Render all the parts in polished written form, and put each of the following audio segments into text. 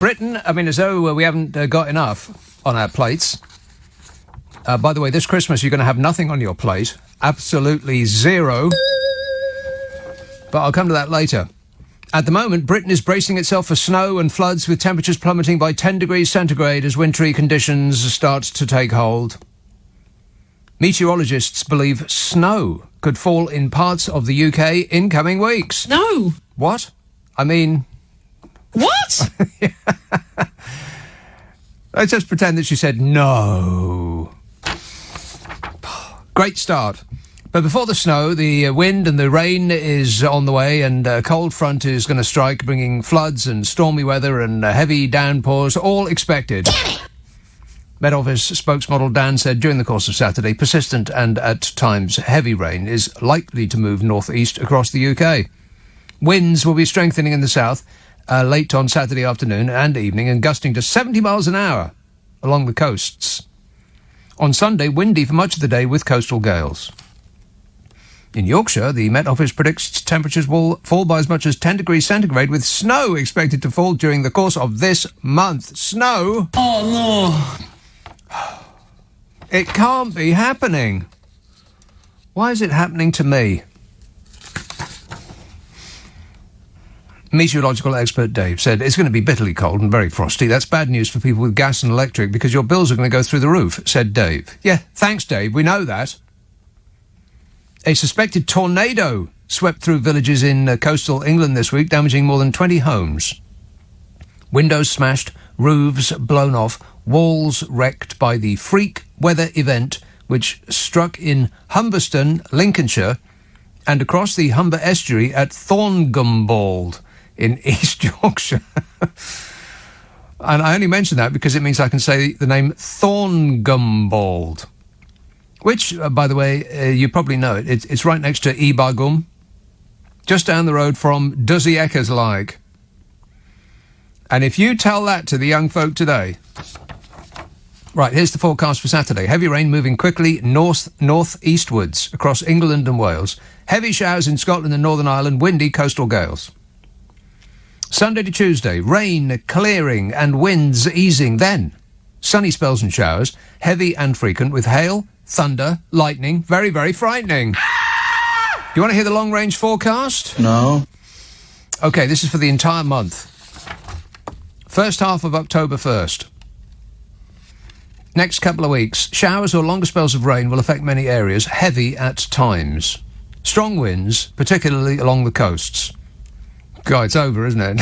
Britain, I mean, as though we haven't got enough on our plates. By the way, this Christmas you're going to have nothing on your plate. Absolutely zero. But I'll come to that later. At the moment, Britain is bracing itself for snow and floods, with temperatures plummeting by 10 degrees centigrade as wintry conditions start to take hold. Meteorologists believe snow could fall in parts of the UK in coming weeks. No. What? I mean... What? Let's just pretend that she said no. Great start. But before the snow, the wind and the rain is on the way, and a cold front is going to strike, bringing floods and stormy weather and heavy downpours, all expected. Met Office spokesmodel Dan said during the course of Saturday, persistent and at times heavy rain is likely to move northeast across the UK. Winds will be strengthening in the south late on Saturday afternoon and evening, and gusting to 70 miles an hour along the coasts. On Sunday, windy for much of the day with coastal gales. In Yorkshire, the Met Office predicts temperatures will fall by as much as 10 degrees centigrade, with snow expected to fall during the course of this month. Snow? Oh, no. It can't be happening. Why is it happening to me? Meteorological expert Dave said it's going to be bitterly cold and very frosty. That's bad news for people with gas and electric because your bills are going to go through the roof, said Dave. Yeah, thanks, Dave. We know that. A suspected tornado swept through villages in coastal England this week, damaging more than 20 homes. Windows smashed, roofs blown off, walls wrecked by the freak weather event which struck in Humberston, Lincolnshire, and across the Humber estuary at Thorngumbald in East Yorkshire. And I only mention that because it means I can say the name Thorngumbald, which, by the way, you probably know it. It's right next to Ibargum, just down the road from Duzzy Eckers like. And if you tell that to the young folk today... Right, here's the forecast for Saturday. Heavy rain moving quickly north-eastwards across England and Wales. Heavy showers in Scotland and Northern Ireland. Windy coastal gales. Sunday to Tuesday, rain clearing and winds easing. Then, sunny spells and showers, heavy and frequent, with hail, thunder, lightning. Very, very frightening. Do you want to hear the long-range forecast? No. OK, this is for the entire month. First half of October 1st. Next couple of weeks, showers or longer spells of rain will affect many areas, heavy at times. Strong winds, particularly along the coasts. God, it's over, isn't it?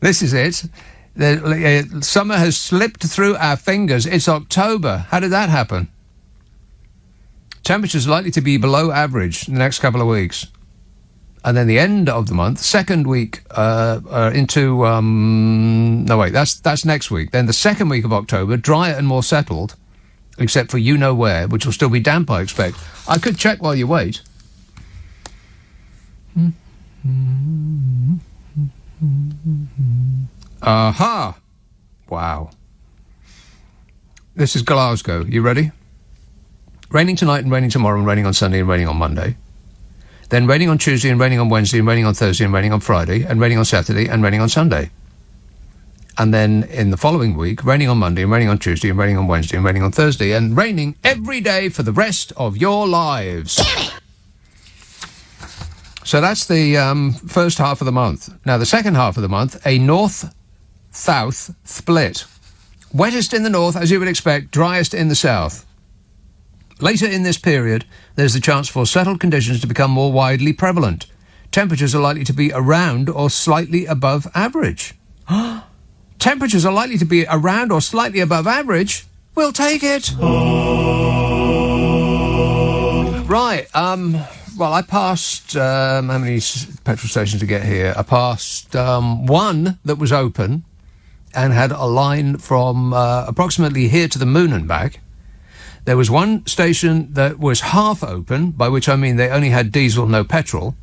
This is it. Summer has slipped through our fingers. It's October. How did that happen? Temperatures likely to be below average in the next couple of weeks. And then the end of the month, second week into... no, wait, that's next week. Then the second week of October, drier and more settled, except for you-know-where, which will still be damp, I expect. I could check while you wait. Aha! Wow. This is Glasgow. You ready? Raining tonight and raining tomorrow and raining on Sunday and raining on Monday. Then raining on Tuesday and raining on Wednesday and raining on Thursday and raining on Friday and raining on Saturday and raining on Sunday. And then in the following week, raining on Monday and raining on Tuesday and raining on Wednesday and raining on Thursday and raining every day for the rest of your lives. So that's the first half of the month. Now, the second half of the month, a north-south split. Wettest in the north, as you would expect, driest in the south. Later in this period, there's the chance for settled conditions to become more widely prevalent. Temperatures are likely to be around or slightly above average. Temperatures are likely to be around or slightly above average? We'll take it. Right, well, I passed, how many petrol stations to get here? I passed one that was open and had a line from approximately here to the moon and back. There was one station that was half open, by which I mean they only had diesel, no petrol,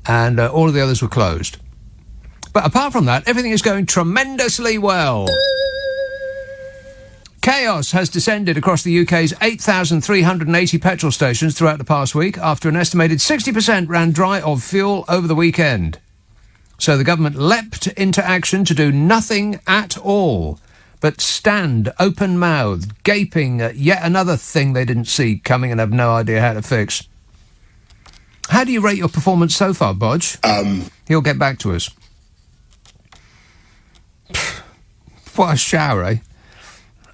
and all of the others were closed. But apart from that, everything is going tremendously well. Chaos has descended across the UK's 8,380 petrol stations throughout the past week after an estimated 60% ran dry of fuel over the weekend. So the government leapt into action to do nothing at all, but stand open-mouthed, gaping at yet another thing they didn't see coming and have no idea how to fix. How do you rate your performance so far, Bodge? He'll get back to us. What a shower, eh?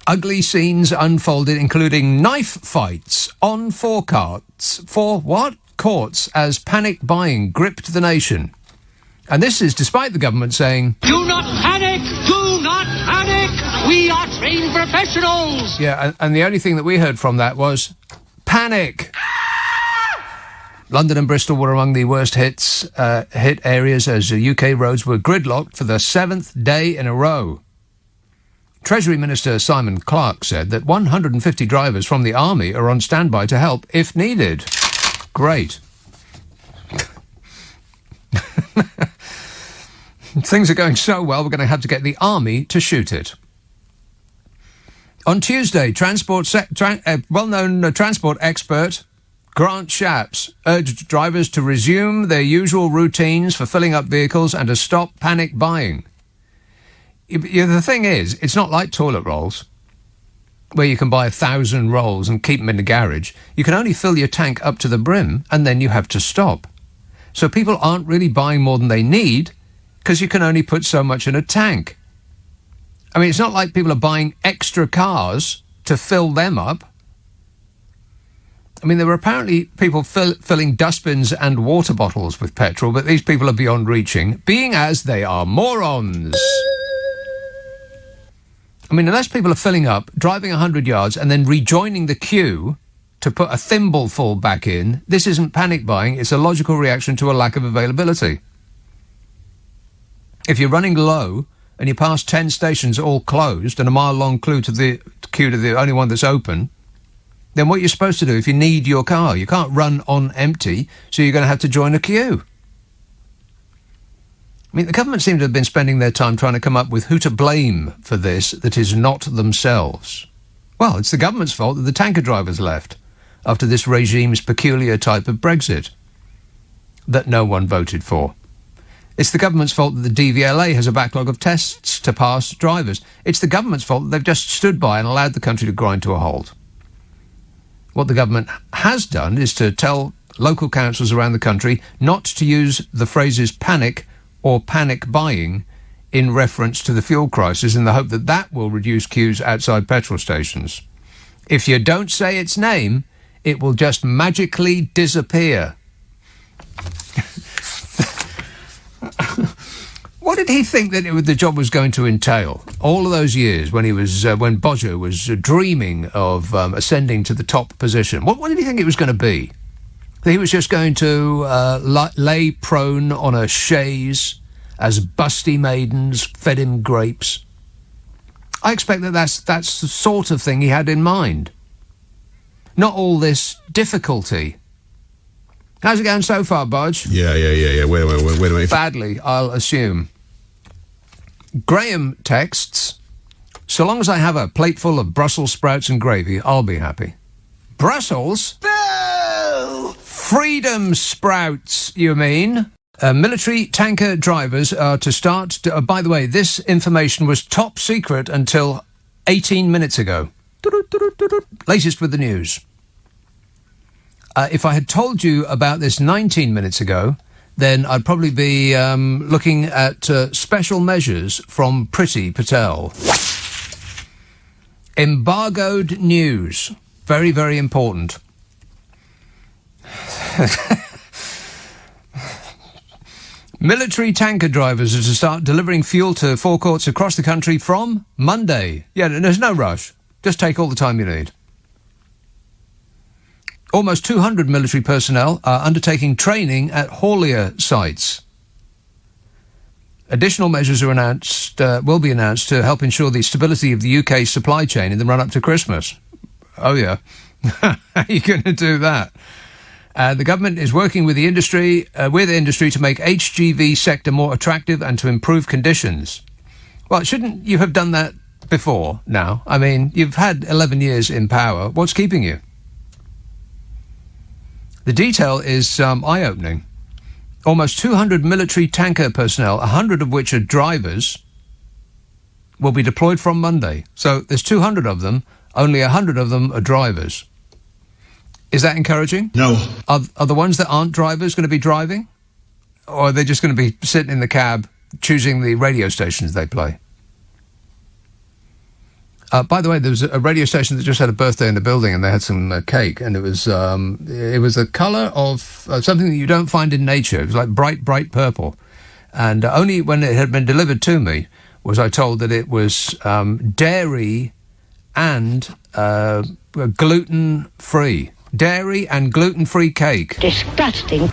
Ugly scenes unfolded, including knife fights on forecourts. For what? Courts, as panic buying gripped the nation. And this is despite the government saying, Do not panic! Do not panic! We are trained professionals! Yeah, and the only thing that we heard from that was, panic! London and Bristol were among the worst hit areas as UK roads were gridlocked for the 7th day in a row. Treasury Minister Simon Clarke said that 150 drivers from the Army are on standby to help if needed. Great. Things are going so well, we're going to have to get the Army to shoot it. On Tuesday, well-known transport expert Grant Shapps urged drivers to resume their usual routines for filling up vehicles and to stop panic buying. The thing is, it's not like toilet rolls, where you can buy 1,000 rolls and keep them in the garage. You can only fill your tank up to the brim, and then you have to stop. So people aren't really buying more than they need, because you can only put so much in a tank. I mean, it's not like people are buying extra cars to fill them up. I mean, there were apparently people filling dustbins and water bottles with petrol, but these people are beyond reaching, being as they are morons. I mean, unless people are filling up, driving 100 yards, and then rejoining the queue to put a thimbleful back in, this isn't panic buying, it's a logical reaction to a lack of availability. If you're running low and you pass 10 stations all closed and a mile-long queue to the only one that's open, then what you're supposed to do if you need your car, you can't run on empty, so you're going to have to join a queue. I mean, the government seem to have been spending their time trying to come up with who to blame for this that is not themselves. Well, it's the government's fault that the tanker drivers left after this regime's peculiar type of Brexit that no one voted for. It's the government's fault that the DVLA has a backlog of tests to pass drivers. It's the government's fault that they've just stood by and allowed the country to grind to a halt. What the government has done is to tell local councils around the country not to use the phrases panic or panic buying in reference to the fuel crisis in the hope that that will reduce queues outside petrol stations. If you don't say its name, it will just magically disappear. What did he think that the job was going to entail? All of those years when when Bodger was dreaming of ascending to the top position, what did he think it was going to be? That he was just going to lay prone on a chaise as busty maidens fed him grapes? I expect that's the sort of thing he had in mind. Not all this difficulty. How's it going so far, Bodge? Yeah. Wait a minute. Badly, I'll assume. Graham texts, so long as I have a plate full of Brussels sprouts and gravy, I'll be happy. Brussels? Boo! Freedom sprouts, you mean? Military tanker drivers are to start... by the way, this information was top secret until 18 minutes ago. Latest with the news. If I had told you about this 19 minutes ago, then I'd probably be looking at special measures from Priti Patel. Embargoed news. Very, very important. Military tanker drivers are to start delivering fuel to forecourts across the country from Monday. Yeah, there's no rush. Just take all the time you need. Almost 200 military personnel are undertaking training at haulier sites. Additional measures are will be announced to help ensure the stability of the UK supply chain in the run-up to Christmas. Oh, yeah. How are you going to do that? The government is working with industry to make HGV sector more attractive and to improve conditions. Well, shouldn't you have done that before now? I mean, you've had 11 years in power. What's keeping you? The detail is eye-opening. almost 200 military tanker personnel, 100 of which are drivers, will be deployed from Monday. So there's 200 of them, only 100 of them are drivers. Is that encouraging? No. Are the ones that aren't drivers going to be driving? Or are they just going to be sitting in the cab choosing the radio stations they play? By the way, there was a radio station that just had a birthday in the building, and they had some cake, and it was the colour of something that you don't find in nature. It was like bright purple. And only when it had been delivered to me was I told that it was dairy and gluten-free. Dairy and gluten-free cake. Disgusting.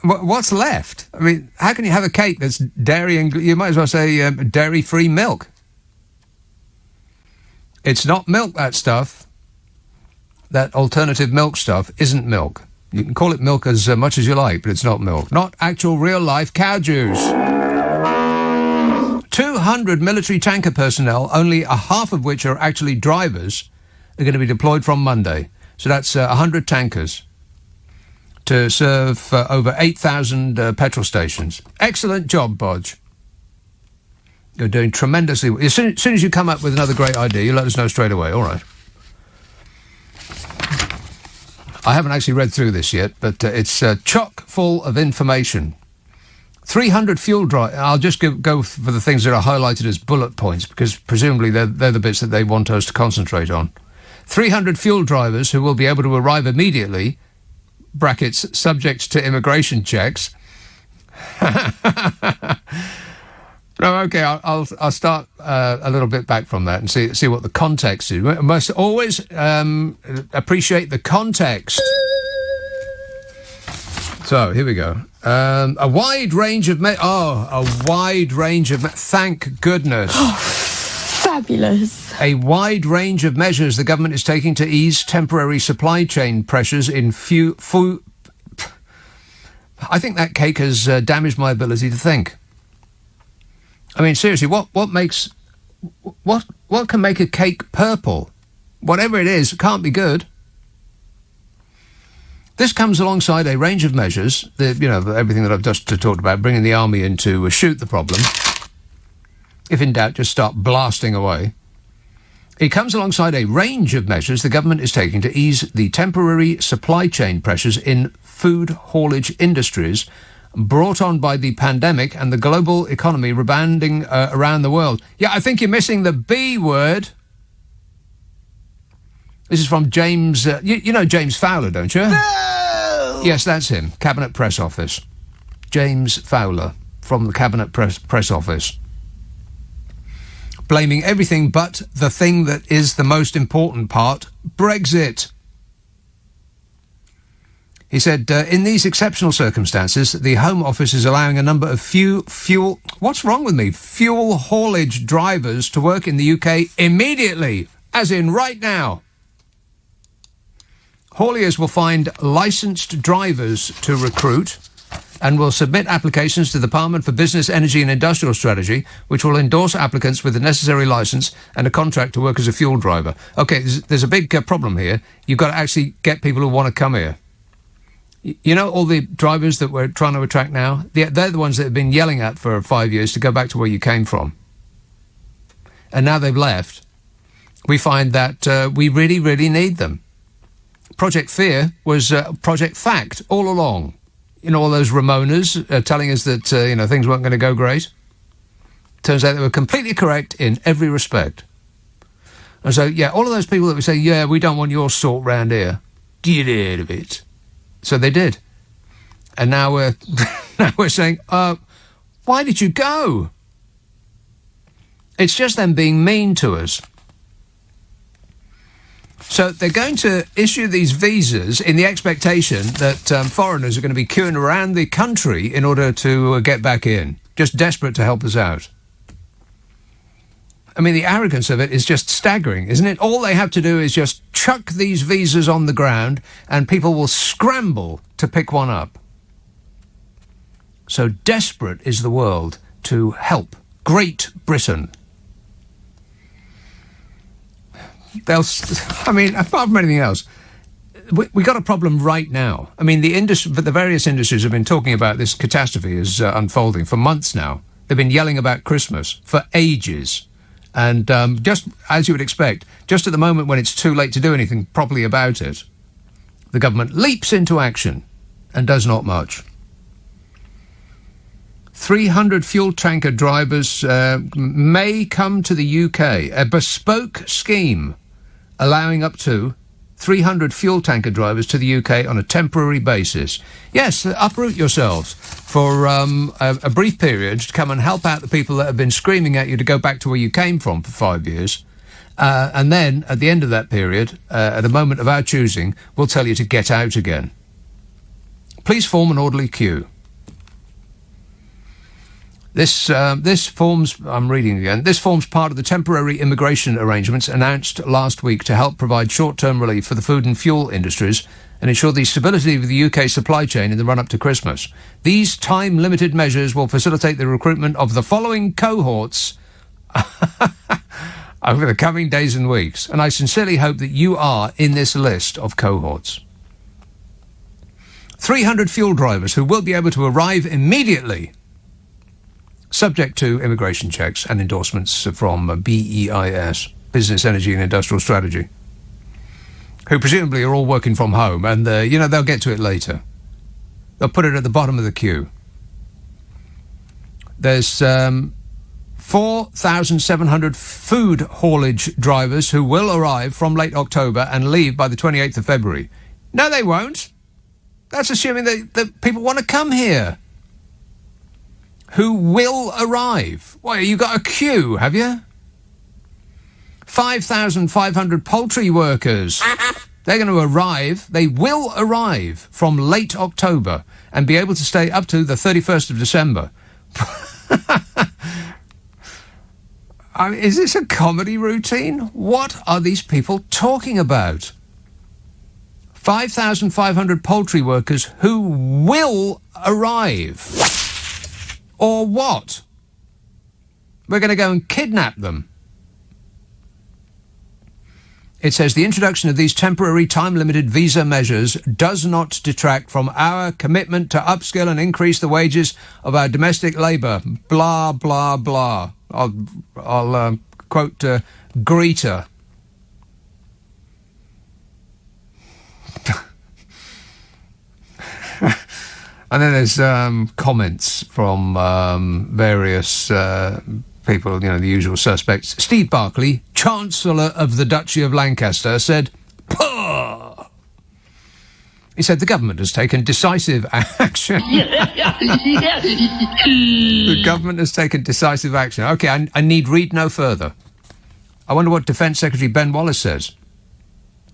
What's left? I mean, how can you have a cake that's dairy and... You might as well say dairy-free milk. It's not milk, that stuff. That alternative milk stuff isn't milk. You can call it milk as much as you like, but it's not milk. Not actual real-life cow juice. 200 military tanker personnel, only a half of which are actually drivers, are going to be deployed from Monday. So that's 100 tankers to serve over 8,000 petrol stations. Excellent job, Bodge. You're doing tremendously well. As soon as you come up with another great idea, you let us know straight away. All right. I haven't actually read through this yet, but it's chock full of information. 300 fuel drivers. I'll just go for the things that are highlighted as bullet points, because presumably they're the bits that they want us to concentrate on. 300 fuel drivers who will be able to arrive immediately, brackets, subject to immigration checks. No, okay, I'll start a little bit back from that and see what the context is. We must always appreciate the context. So, here we go. A wide range of... Thank goodness. Fabulous. A wide range of measures the government is taking to ease temporary supply chain pressures in food... I think that cake has damaged my ability to think. I mean, seriously, what can make a cake purple? Whatever it is, it can't be good. This comes alongside a range of measures, everything that I've just talked about, bringing the army in to shoot the problem. If in doubt, just start blasting away. It comes alongside a range of measures the government is taking to ease the temporary supply chain pressures in food haulage industries brought on by the pandemic and the global economy rebounding around the world. Yeah, I think you're missing the B word. This is from James... you know James Fowler, don't you? No! Yes, that's him. Cabinet Press Office. James Fowler from the Cabinet Press Office. Blaming everything but the thing that is the most important part, Brexit. He said, in these exceptional circumstances, the Home Office is allowing a number of fuel... What's wrong with me? Fuel haulage drivers to work in the UK immediately, as in right now. Hauliers will find licensed drivers to recruit and will submit applications to the Department for Business, Energy and Industrial Strategy, which will endorse applicants with the necessary licence and a contract to work as a fuel driver. OK, there's a big problem here. You've got to actually get people who want to come here. You know all the drivers that we're trying to attract now? They're the ones that have been yelling at for 5 years to go back to where you came from. And now they've left. We find that we really, really need them. Project Fear was Project Fact all along. You know, all those Ramonas telling us that, things weren't going to go great. Turns out they were completely correct in every respect. And so, yeah, all of those people that would say, yeah, we don't want your sort round here, get rid of it. So they did. And now we're saying, why did you go? It's just them being mean to us. So they're going to issue these visas in the expectation that foreigners are going to be queuing around the country in order to get back in, just desperate to help us out. I mean, the arrogance of it is just staggering, isn't it? All they have to do is just chuck these visas on the ground and people will scramble to pick one up. So desperate is the world to help Great Britain. Apart from anything else, we got a problem right now. I mean, the various industries have been talking about this catastrophe is unfolding for months now. They've been yelling about Christmas for ages. And just as you would expect, just at the moment when it's too late to do anything properly about it, the government leaps into action and does not much. 300 fuel tanker drivers may come to the UK. A bespoke scheme allowing up to 300 fuel tanker drivers to the UK on a temporary basis. Yes, uproot yourselves for a brief period to come and help out the people that have been screaming at you to go back to where you came from for 5 years. And then, at the end of that period, at a moment of our choosing, we'll tell you to get out again. Please form an orderly queue. This forms, I'm reading again, this forms part of the temporary immigration arrangements announced last week to help provide short-term relief for the food and fuel industries and ensure the stability of the UK supply chain in the run-up to Christmas. These time-limited measures will facilitate the recruitment of the following cohorts over the coming days and weeks, and I sincerely hope that you are in this list of cohorts. 300 fuel drivers who will be able to arrive immediately, subject to immigration checks and endorsements from BEIS, Business, Energy and Industrial Strategy, who presumably are all working from home, and, they'll get to it later. They'll put it at the bottom of the queue. There's 4,700 food haulage drivers who will arrive from late October and leave by the 28th of February. No, they won't. That's assuming that people want to come here. Who will arrive? Well, you got a queue, have you? 5,500 poultry workers. They're going to arrive. They will arrive from late October and be able to stay up to the 31st of December. I mean, is this a comedy routine? What are these people talking about? 5,500 poultry workers who will arrive. Or what? We're going to go and kidnap them. It says the introduction of these temporary time-limited visa measures does not detract from our commitment to upskill and increase the wages of our domestic labour. Blah, blah, blah. I'll quote Greta. And then there's comments from various people, the usual suspects. Steve Barclay, Chancellor of the Duchy of Lancaster, said, "Puh!" He said the government has taken decisive action. The government has taken decisive action. OK, I need read no further. I wonder what Defence Secretary Ben Wallace says.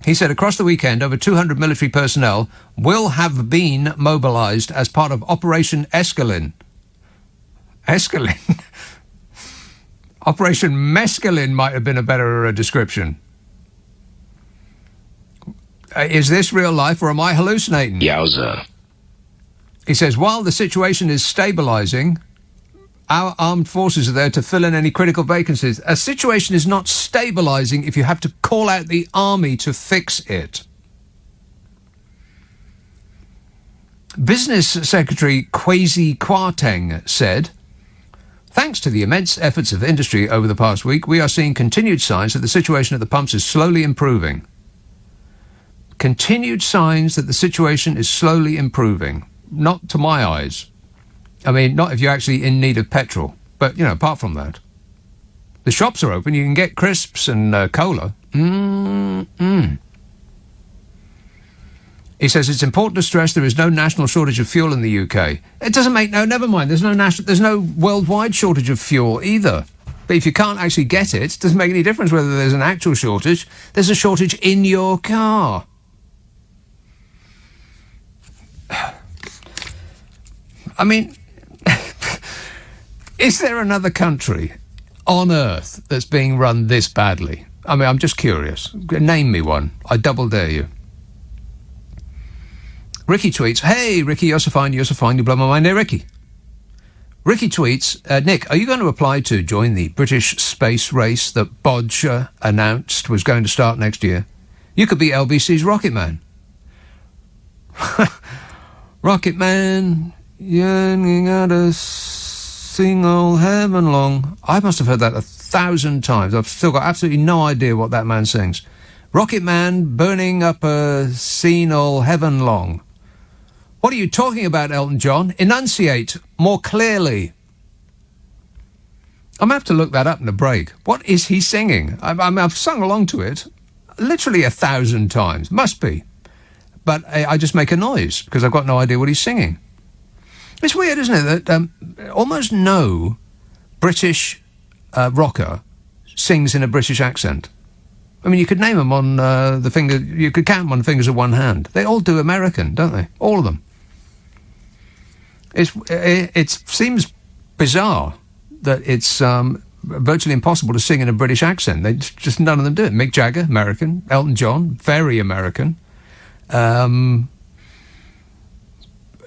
He said across the weekend, over 200 military personnel will have been mobilised as part of Operation Escalin. Escalin? Operation Mescaline might have been a better description. Is this real life or am I hallucinating? Yowza. He says, while the situation is stabilising, our armed forces are there to fill in any critical vacancies. A situation is not stabilising if you have to call out the army to fix it. Business Secretary Kwesi Kwarteng said, thanks to the immense efforts of industry over the past week, we are seeing continued signs that the situation at the pumps is slowly improving. Continued signs that the situation is slowly improving. Not to my eyes. I mean, not if you're actually in need of petrol. But, apart from that. The shops are open. You can get crisps and cola. He says it's important to stress there is no national shortage of fuel in the UK. It doesn't make... No, never mind. There's no worldwide shortage of fuel either. But if you can't actually get it, it doesn't make any difference whether there's an actual shortage. There's a shortage in your car. I mean... Is there another country on Earth that's being run this badly? I mean, I'm just curious. Name me one. I double dare you. Ricky tweets, hey, Ricky, you're so fine, you blow my mind. Hey, Ricky. Ricky tweets, Nick, are you going to apply to join the British space race that Bodger announced was going to start next year? You could be LBC's Rocket Man. Rocket Man, yearning out to sing all heaven long. I must have heard that 1,000 times. I've still got absolutely no idea what that man sings. Rocket Man, burning up a scene all heaven long. What are you talking about, Elton John? Enunciate more clearly. I'm going to have to look that up in a break. What is he singing? I've sung along to it literally 1,000 times. Must be. But I just make a noise because I've got no idea what he's singing. It's weird, isn't it, that almost no British rocker sings in a British accent. I mean, you could name them on the finger. You could count them on the fingers of one hand. They all do American, don't they? All of them. It seems bizarre that it's virtually impossible to sing in a British accent. They just none of them do it. Mick Jagger, American. Elton John, very American.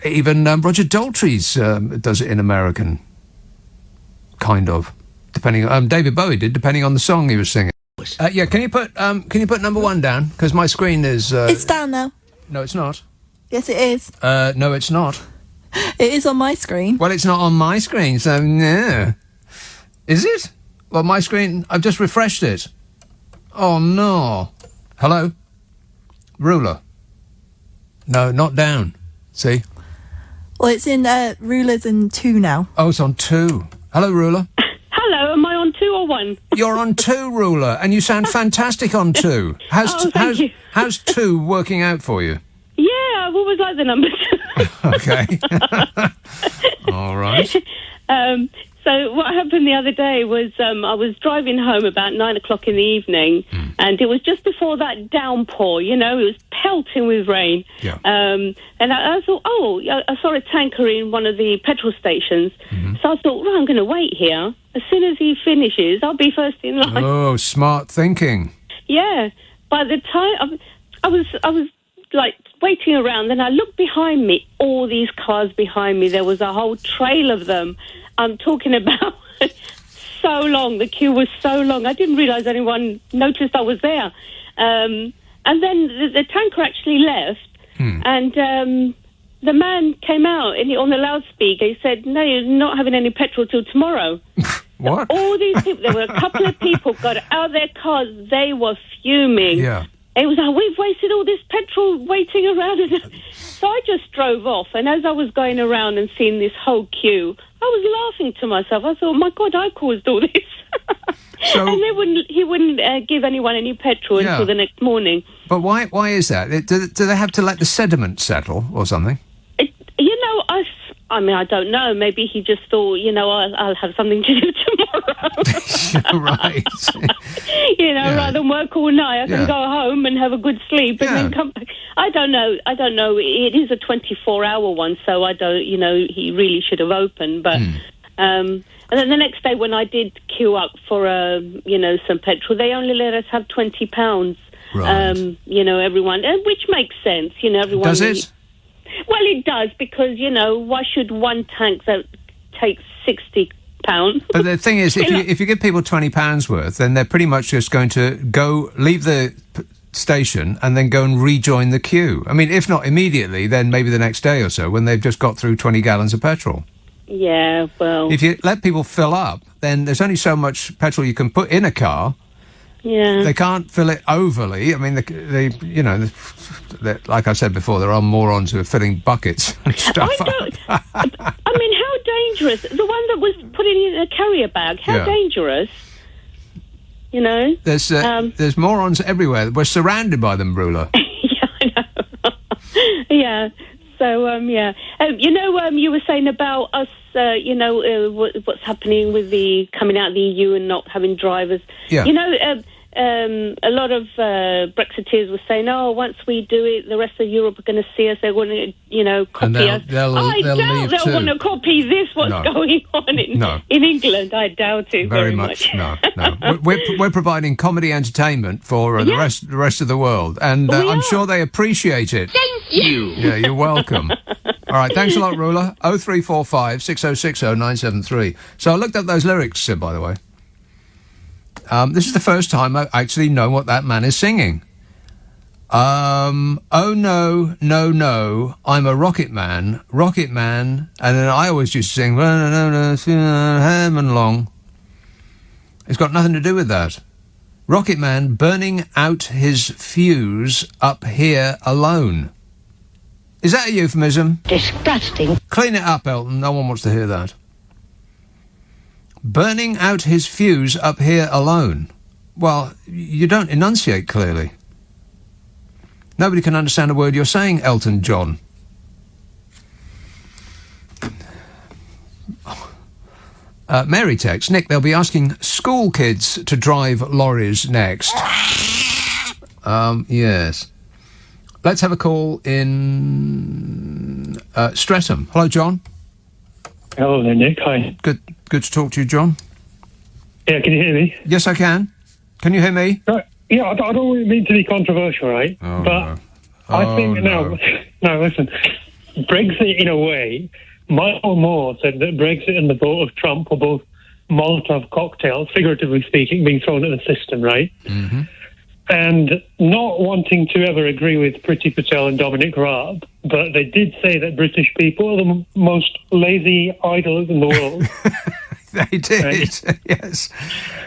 Even Roger Daltrey's does it in American, kind of. Depending, David Bowie did, depending on the song he was singing. Yeah, can you put number one down? Because my screen is. It's down now. No, it's not. Yes, it is. No, it's not. It is on my screen. Well, it's not on my screen, so no. Is it? Well, my screen. I've just refreshed it. Oh no. Hello, ruler. No, not down. See. Well, it's in rulers in 2 now. Oh, it's on 2. Hello, ruler. Hello, am I on 2 or 1? You're on 2, ruler, and you sound fantastic on 2. Thank you. How's 2 working out for you? Yeah, I've always liked the numbers. Okay. All right. So what happened the other day was I was driving home about 9 o'clock in the evening, and it was just before that downpour, it was pelting with rain. Yeah. And I thought, I saw a tanker in one of the petrol stations, so I thought, well, I'm going to wait here. As soon as he finishes, I'll be first in line. Oh, smart thinking. Yeah. By the time I was like waiting around, then I looked behind me, all these cars behind me. There was a whole trail of them. I'm talking about so long. The queue was so long. I didn't realise anyone noticed I was there. And then the tanker actually left, and the man came out and on the loudspeaker. He said, "No, you're not having any petrol till tomorrow." What? All these people, there were a couple of people got out of their cars. They were fuming. Yeah. It was like, we've wasted all this petrol waiting around. So I just drove off, and as I was going around and seeing this whole queue, I was laughing to myself. I thought, my God, I caused all this. So, and he wouldn't give anyone any petrol until the next morning. But why is that? Do they have to let the sediment settle or something? I don't know. Maybe he just thought, I'll have something to do tomorrow. Right. Rather than work all night, I can go home and have a good sleep and then come back. I don't know. It is a 24-hour one, so I don't, he really should have opened. But, and then the next day when I did queue up for, some petrol, they only let us have £20. Right. Everyone, which makes sense. Everyone. Does it? Well, it does, because, why should one tank that takes £60? But the thing is, if you give people £20 worth, then they're pretty much just going to leave the station and then go and rejoin the queue. I mean, if not immediately, then maybe the next day or so when they've just got through 20 gallons of petrol. Yeah, well. If you let people fill up, then there's only so much petrol you can put in a car. Yeah. They can't fill it overly. I mean, like I said before, there are morons who are filling buckets and stuff. I mean, how dangerous? The one that was put in a carrier bag, how dangerous? There's morons everywhere. We're surrounded by them, Ruler. Yeah, I know. Yeah. So, you were saying about us, what's happening with the coming out of the EU and not having drivers. Yeah. A lot of Brexiteers were saying, once we do it, the rest of Europe are going to see us. They're going to, copy us. I doubt they'll want to copy this, what's going on in England. I doubt it very much. No. We're providing comedy entertainment for the rest of the world, and I'm sure they appreciate it. Thank you. Yeah, you're welcome. All right, thanks a lot, Ruler. 0345 6060 973. So I looked up those lyrics, by the way. This is the first time I actually know what that man is singing. Oh no, no, no, I'm a rocket man, and then I always used to sing Herman Long. It's got nothing to do with that. Rocket man burning out his fuse up here alone. Is that a euphemism? Disgusting. Clean it up, Elton, no one wants to hear that. Burning out his fuse up here alone. Well, you don't enunciate clearly. Nobody can understand a word you're saying, Elton John. Mary texts, Nick, they'll be asking school kids to drive lorries next. Yes. Let's have a call in Streatham. Hello, John. Hello there, Nick. Hi. Good to talk to you, John. Yeah, can you hear me? Yes, I can. Can you hear me? Right. Yeah, I don't mean to be controversial, right? Oh, but no. I think, no. no, listen. Brexit, in a way, Michael Moore said that Brexit and the vote of Trump were both Molotov cocktails, figuratively speaking, being thrown at the system, right? Mm-hmm. And not wanting to ever agree with Priti Patel and Dominic Raab, but they did say that British people are the most lazy idlers in the world. They did, right? Yes.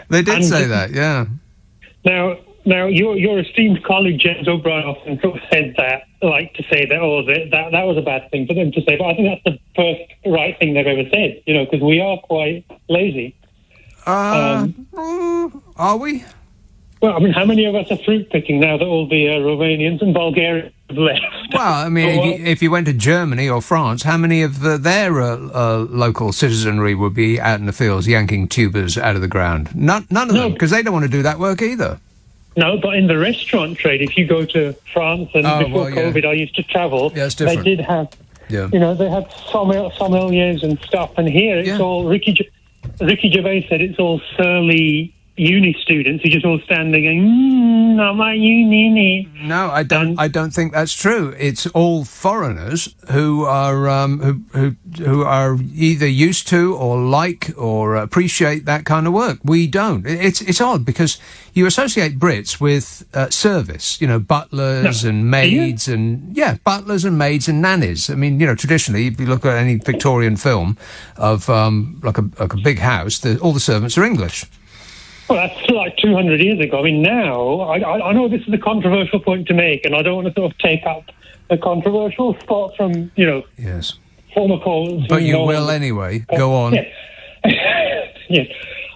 They did say that, yeah. Now, your esteemed colleague James O'Brien often sort of said that, like to say that, that was a bad thing for them to say. But I think that's the first right thing they've ever said, because we are quite lazy. Are we? Well, I mean, how many of us are fruit picking now that all the Romanians and Bulgarians have left? Well, I mean, if you went to Germany or France, how many of their local citizenry would be out in the fields yanking tubers out of the ground? None of them, because they don't want to do that work either. No, but in the restaurant trade, if you go to France and before COVID, I used to travel. Yeah, it's different. They did have, they had sommeliers and stuff, and here it's all Ricky Gervais said it's all surly uni students who just all standing going, not my uni. No, I don't think that's true. It's all foreigners who are who are either used to or like or appreciate that kind of work. We don't. It's odd because you associate Brits with service, butlers and maids butlers and maids and nannies. I mean, traditionally, if you look at any Victorian film of like a big house, all the servants are English. Well, that's like 200 years ago. I mean, now, I know this is a controversial point to make, and I don't want to sort of take up a controversial spot from, yes, former callers. But you will anyway. Go on. Yeah. Yes.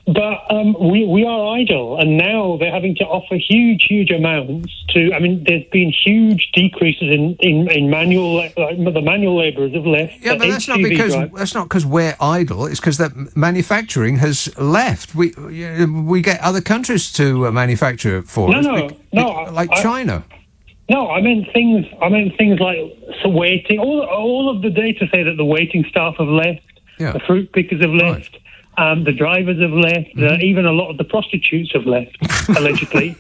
But we are idle, and now they're having to offer huge amounts to. I mean, there's been huge decreases in manual. The manual labourers have left. Yeah, but that's not because we're idle. It's because that manufacturing has left. We get other countries to manufacture for us. China. No, I meant things like waiting. All of the data say that the waiting staff have left. Yeah. The fruit pickers have left. Right. The drivers have left. Even a lot of the prostitutes have left, allegedly.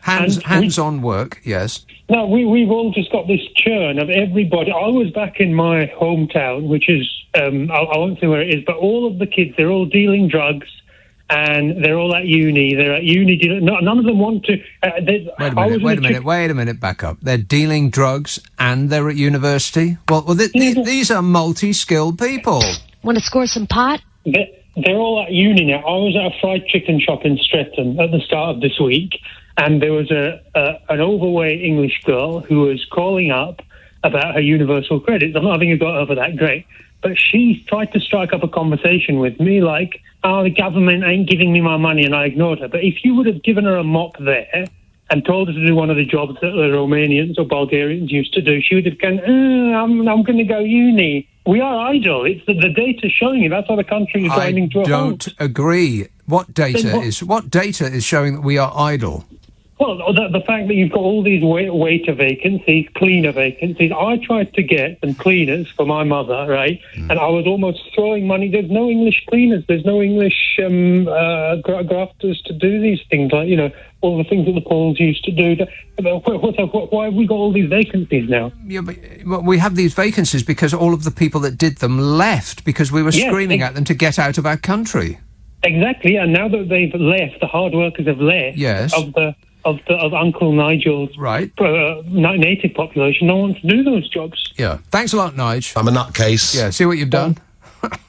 Hands-on work, yes. No, we've all just got this churn of everybody. I was back in my hometown, which is, I won't say where it is, but all of the kids, they're all dealing drugs, and they're all at uni. They're at uni. None of them want to... Wait a minute, back up. They're dealing drugs and they're at university? Well, these are multi-skilled people. Want to score some pot? They're all at uni now. I was at a fried chicken shop in Streatham at the start of this week, and there was an overweight English girl who was calling up about her universal credits. I'm not having a go over that, great. But she tried to strike up a conversation with me like, the government ain't giving me my money, and I ignored her. But if you would have given her a mop there and told her to do one of the jobs that the Romanians or Bulgarians used to do, she would have gone, I'm going to go uni. We are idle. It's the data showing you. That's how the country is grinding to a halt. I don't agree. What data is showing that we are idle? Well, the fact that you've got all these waiter vacancies, cleaner vacancies. I tried to get some cleaners for my mother, right? And I was almost throwing money. There's no English cleaners. There's no English grafters to do these things, like, all the things that the Poles used to do. Why have we got all these vacancies now? Yeah, but we have these vacancies because all of the people that did them left because we were screaming at them to get out of our country. Exactly, and now that they've left, the hard workers have left. Yes. of Uncle Nigel's Right. Native population. No one wants to do those jobs. Yeah. Thanks a lot, Nige. I'm a nutcase. Yeah, see what you've done?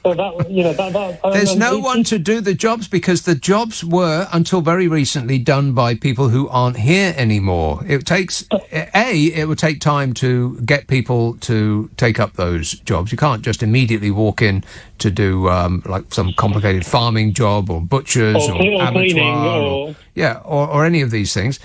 So that There's no one to do the jobs because the jobs were, until very recently, done by people who aren't here anymore. It takes, it would take time to get people to take up those jobs. You can't just immediately walk in to do, like, some complicated farming job or butchers or abattoir cleaning or any of these things.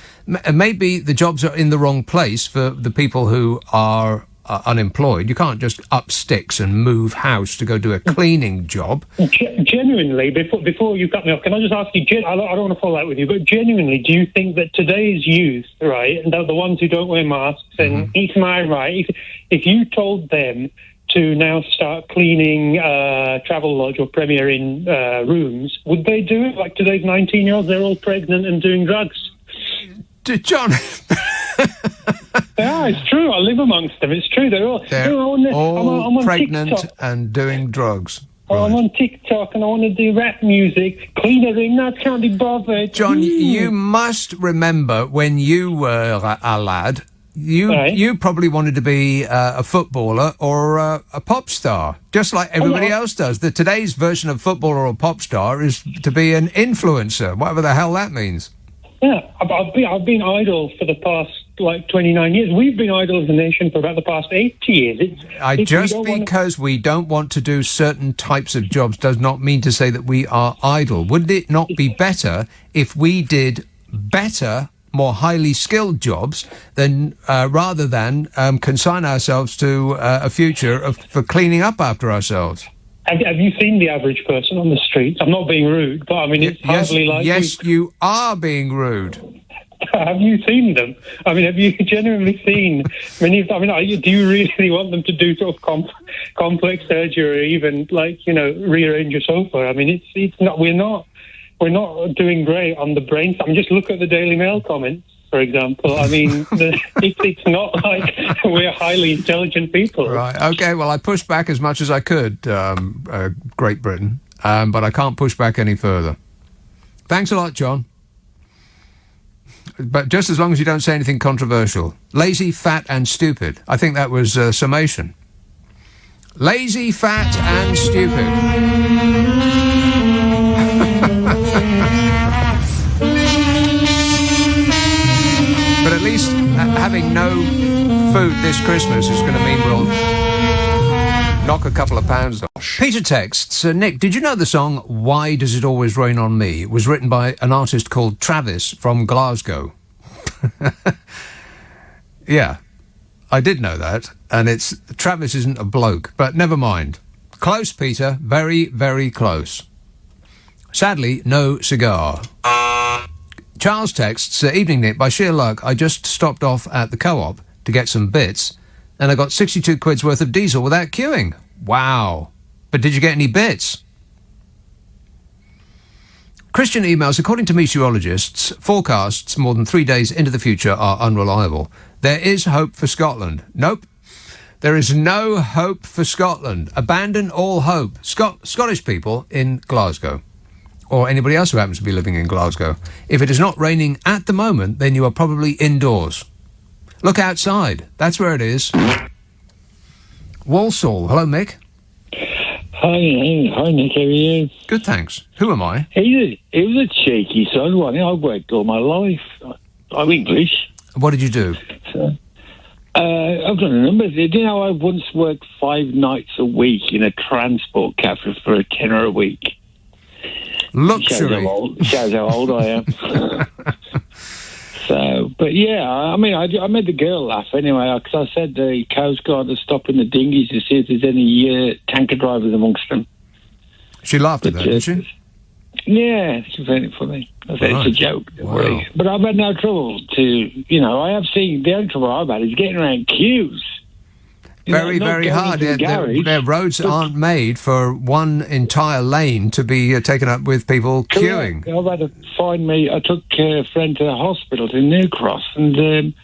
Maybe the jobs are in the wrong place for the people who are unemployed. You can't just up sticks and move house to go do a cleaning job. Genuinely, before you cut me off, can I just ask you, I don't want to fall out with you, but genuinely, do you think that today's youth, right, and the ones who don't wear masks, and it's my right, if you told them to now start cleaning Travel Lodge or Premier Inn rooms, would they do it? Like today's 19-year-olds, they're all pregnant and doing drugs. John... Yeah, it's true. I live amongst them. It's true. They're all all I'm on pregnant TikTok. and doing drugs. I'm on TikTok and I want to do rap music. Clean a ring, I can't be bothered. John, you must remember when you were a lad, you probably wanted to be a footballer or a pop star, just like everybody else does. Today's version of footballer or pop star is to be an influencer, whatever the hell that means. Yeah, I've been idle for the past 29 years. We've been idle as a nation for about the past 80 years. Because we don't want to do certain types of jobs does not mean to say that we are idle. Would it not be better if we did better, more highly skilled jobs than rather than consign ourselves to a future for cleaning up after ourselves? Have you seen the average person on the streets? I'm not being rude, but I mean, it's hardly like... Yes, you are being rude. Have you seen them? I mean, have you genuinely seen many of them? I mean, do you really want them to do sort of complex surgery or even, rearrange a sofa? I mean, it's not... We're not doing great on the brain. I mean, just look at the Daily Mail comments, for example. I mean, it's not like we're highly intelligent people. Right, okay, well, I pushed back as much as I could, Great Britain, but I can't push back any further. Thanks a lot, John. But just as long as you don't say anything controversial. Lazy, fat and stupid. I think that was summation. Lazy, fat and stupid. But at least having no food this Christmas is going to mean we'll knock a couple of pounds off. Peter texts, Nick, did you know the song Why Does It Always Rain on Me was written by an artist called Travis from Glasgow? Yeah, I did know that. And Travis isn't a bloke, but never mind. Close, Peter. Very, very close. Sadly, no cigar. Charles texts, evening Nick, by sheer luck, I just stopped off at the co-op to get some bits, and I got 62 quid's worth of diesel without queuing. Wow. But did you get any bits? Christian emails, according to meteorologists, forecasts more than 3 days into the future are unreliable. There is hope for Scotland. Nope. There is no hope for Scotland. Abandon all hope. Scottish people in Glasgow, or anybody else who happens to be living in Glasgow. If it is not raining at the moment, then you are probably indoors. Look outside. That's where it is. Walsall. Hello, Mick. Hi, Nick. How are you? Good, thanks. Who am I? He was a cheeky son, wasn't he? I've worked all my life. I'm English. What did you do? So, I've done a number of things. You know, I once worked 5 nights a week in a transport cafe for a tenner a week. Luxury. Shows how old I am. So, but yeah, I mean, I made the girl laugh anyway, because I said the Coast Guard are stopping the dinghies to see if there's any tanker drivers amongst them. She laughed at that, did she? Yeah, she found it funny. I said it's a joke. Don't worry. But I've had no trouble I have seen, the only trouble I've had is getting around queues. Very, very hard. Their roads aren't made for one entire lane to be taken up with people queuing. I've had to I took a friend to the hospital to New Cross, and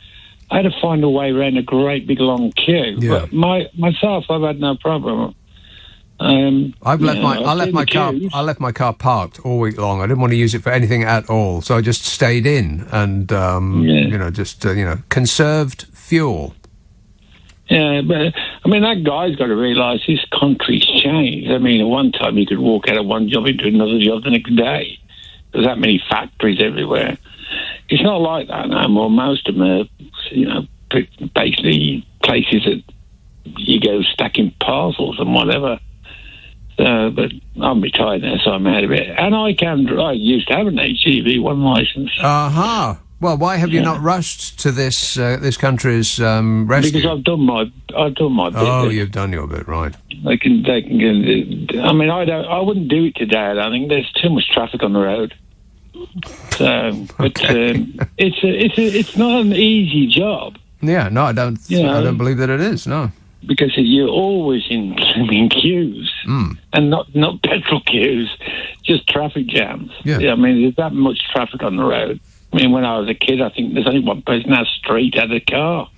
I had to find a way around a great big long queue. Yeah. But myself, I've had no problem. I left my car parked all week long. I didn't want to use it for anything at all, so I just stayed in and conserved fuel. Yeah, but I mean that guy's got to realise this country's changed. I mean, at one time you could walk out of one job into another job the next day. There's that many factories everywhere. It's not like that no more. Most of them are, basically places that you go stacking parcels and whatever. But I'm retired now, so I'm out of it. And I used to have an HGV1 licence. Aha. Well, why have you not rushed to this country's rescue? Because I've done my bit. Oh, you've done your bit, right? They can get. I mean, I wouldn't do it today. I don't think there's too much traffic on the road. So, but it's not an easy job. Yeah, no, I don't. I don't believe that it is. No. Because you're always in queues, and not petrol queues, just traffic jams. Yeah. I mean, there's that much traffic on the road. I mean, when I was a kid, I think there's only one person out straight out of the car.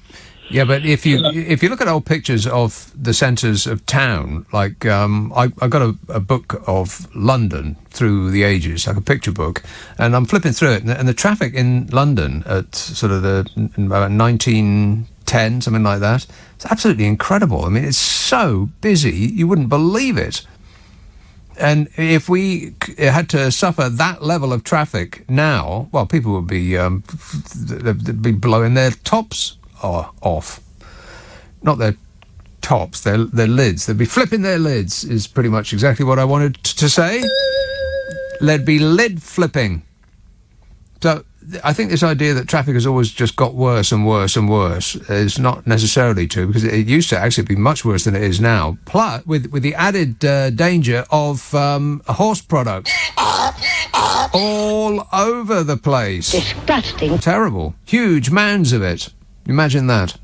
Yeah, but if you look at old pictures of the centres of town, like I got a book of London through the ages, like a picture book, and I'm flipping through it, and the traffic in London at sort of about 1910, something like that, it's absolutely incredible. I mean, it's so busy, you wouldn't believe it. And if we had to suffer that level of traffic now, well, people would be they'd be blowing their tops off. Not their tops, their lids. They'd be flipping their lids, is pretty much exactly what I wanted to say. They'd be lid flipping. So I think this idea that traffic has always just got worse and worse and worse is not necessarily true, because it used to actually be much worse than it is now. Plus, with the added danger of horse products all over the place. Disgusting. Terrible. Huge mounds of it. Imagine that.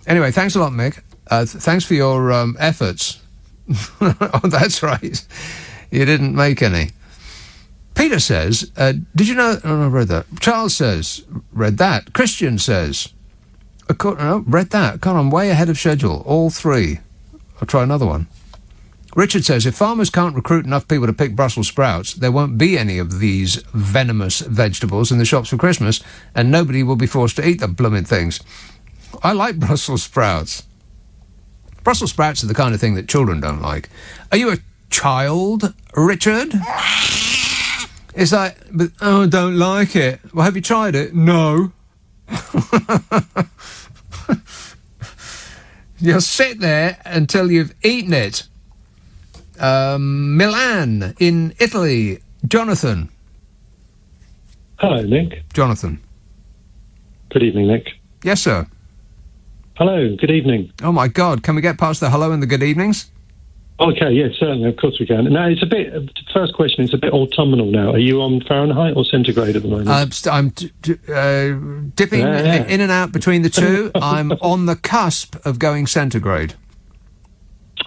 Anyway, thanks a lot, Mick. Thanks for your efforts. Oh, that's right. You didn't make any. Peter says, did you know... Oh, I read that. Charles says, read that. Christian says, read that. God, I'm way ahead of schedule. All three. I'll try another one. Richard says, if farmers can't recruit enough people to pick Brussels sprouts, there won't be any of these venomous vegetables in the shops for Christmas, and nobody will be forced to eat the blooming things. I like Brussels sprouts. Brussels sprouts are the kind of thing that children don't like. Are you a child, Richard? It's like, but I don't like it. Well, have you tried it? No. You'll sit there until you've eaten it. Milan in Italy. Jonathan. Hello, Nick. Jonathan. Good evening, Nick. Yes, sir. Hello, good evening. Oh, my God. Can we get past the hello and the good evenings? Okay, yes, certainly, of course we can. Now, it's a bit, first question, it's a bit autumnal now. Are you on Fahrenheit or centigrade at the moment? I'm dipping in and out between the two. I'm on the cusp of going centigrade.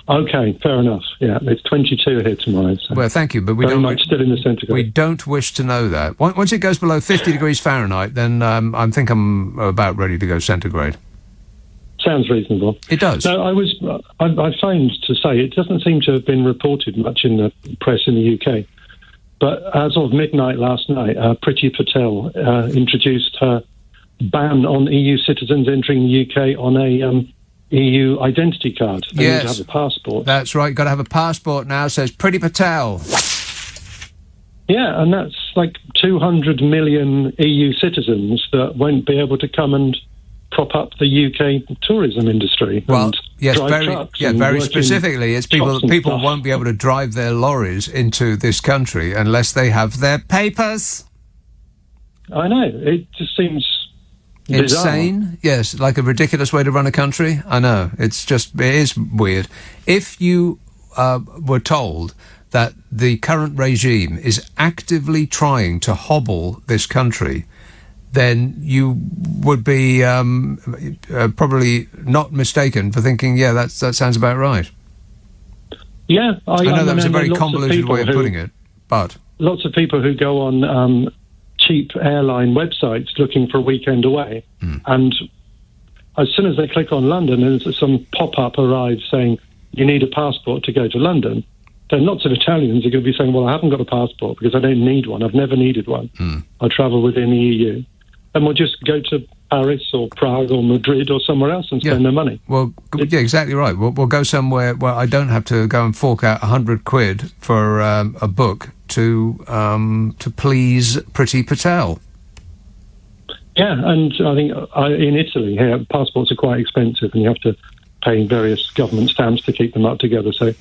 Okay, fair enough. Yeah, it's 22 here tomorrow. So well, thank you, but we very don't much still in the centigrade. We don't wish to know that. Once it goes below 50 degrees Fahrenheit, then I think I'm about ready to go centigrade. Sounds reasonable. It does. No, I phoned to say it doesn't seem to have been reported much in the press in the UK. But as of midnight last night, Priti Patel introduced her ban on EU citizens entering the UK on a EU identity card. They need to have a passport. That's right. Got to have a passport now. Says Priti Patel. Yeah, and that's like 200 million EU citizens that won't be able to come and prop up the UK tourism industry. Well, and yes, very specifically, it's people won't be able to drive their lorries into this country unless they have their papers. I know, it just seems insane. bizarre. Yes, like a ridiculous way to run a country. I know, it is weird. If you were told that the current regime is actively trying to hobble this country, then you would be probably not mistaken for thinking, yeah, that sounds about right. Yeah, I know that was a very convoluted way of putting it, but lots of people who go on cheap airline websites looking for a weekend away, and as soon as they click on London, and some pop-up arrives saying you need a passport to go to London, then lots of Italians are going to be saying, well, I haven't got a passport because I don't need one. I've never needed one. I travel within the EU. And we'll just go to Paris or Prague or Madrid or somewhere else and spend their money. Well, yeah, exactly right. We'll go somewhere where I don't have to go and fork out 100 quid for a book to please Priti Patel. Yeah, and I think in Italy here, passports are quite expensive and you have to pay various government stamps to keep them up together. So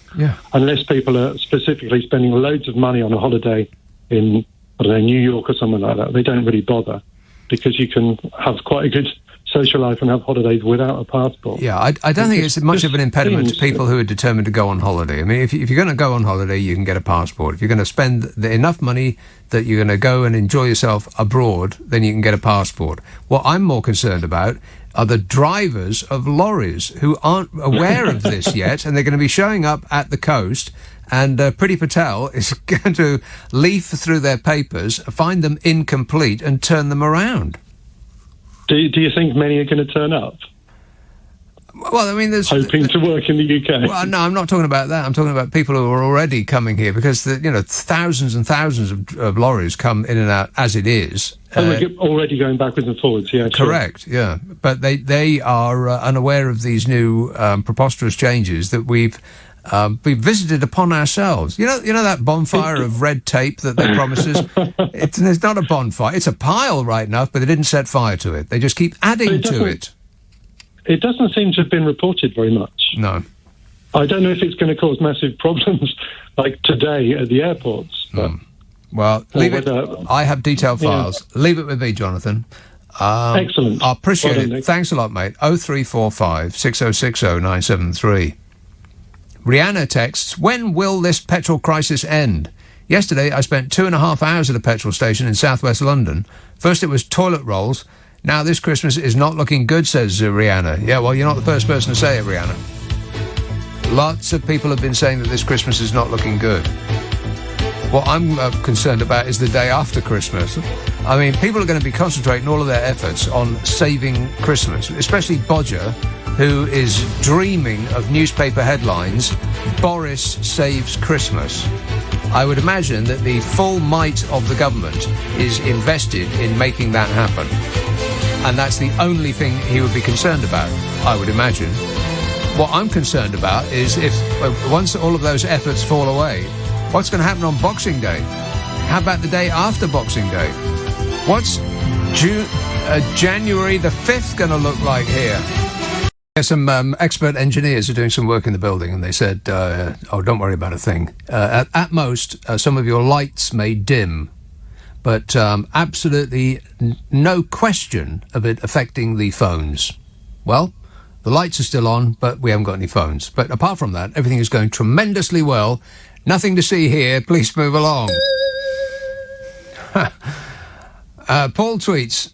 unless people are specifically spending loads of money on a holiday in, I don't know, New York or something like that, they don't really bother, because you can have quite a good social life and have holidays without a passport. Yeah, I don't think it's much of an impediment to people who are determined to go on holiday. I mean, if you're going to go on holiday, you can get a passport. If you're going to spend enough money that you're going to go and enjoy yourself abroad, then you can get a passport. What I'm more concerned about are the drivers of lorries who aren't aware of this yet, and they're going to be showing up at the coast, and Priti Patel is going to leaf through their papers, find them incomplete, and turn them around. Do you think many are going to turn up? Well, I mean, there's hoping to work in the UK. Well, no, I'm not talking about that. I'm talking about people who are already coming here, because thousands and thousands of lorries come in and out as it is. We're already going backwards and forwards. Yeah, correct. Sure. Yeah, but they are unaware of these new preposterous changes that we've visited upon ourselves. You know that bonfire of red tape that they promise us? It's not a bonfire. It's a pile right enough, but they didn't set fire to it. They just keep adding to it. It doesn't seem to have been reported very much. No. I don't know if it's going to cause massive problems like today at the airports. But Well, leave it. I have detailed files. Leave it with me, Jonathan. Excellent. I appreciate it. Thanks a lot, mate. 0345 6060 973. Rihanna texts, when will this petrol crisis end? Yesterday, I spent 2.5 hours at a petrol station in southwest London. First it was toilet rolls. Now this Christmas is not looking good, says Rihanna. Yeah, well, you're not the first person to say it, Rihanna. Lots of people have been saying that this Christmas is not looking good. What I'm concerned about is the day after Christmas. I mean, people are going to be concentrating all of their efforts on saving Christmas, especially Bodger, who is dreaming of newspaper headlines, Boris saves Christmas. I would imagine that the full might of the government is invested in making that happen. And that's the only thing he would be concerned about, I would imagine. What I'm concerned about is if, once all of those efforts fall away, what's going to happen on Boxing Day? How about the day after Boxing Day? What's January the 5th going to look like here? Some expert engineers are doing some work in the building, and they said, don't worry about a thing. At most, some of your lights may dim, but absolutely no question of it affecting the phones. Well, the lights are still on, but we haven't got any phones. But apart from that, everything is going tremendously well. Nothing to see here. Please move along. Paul tweets,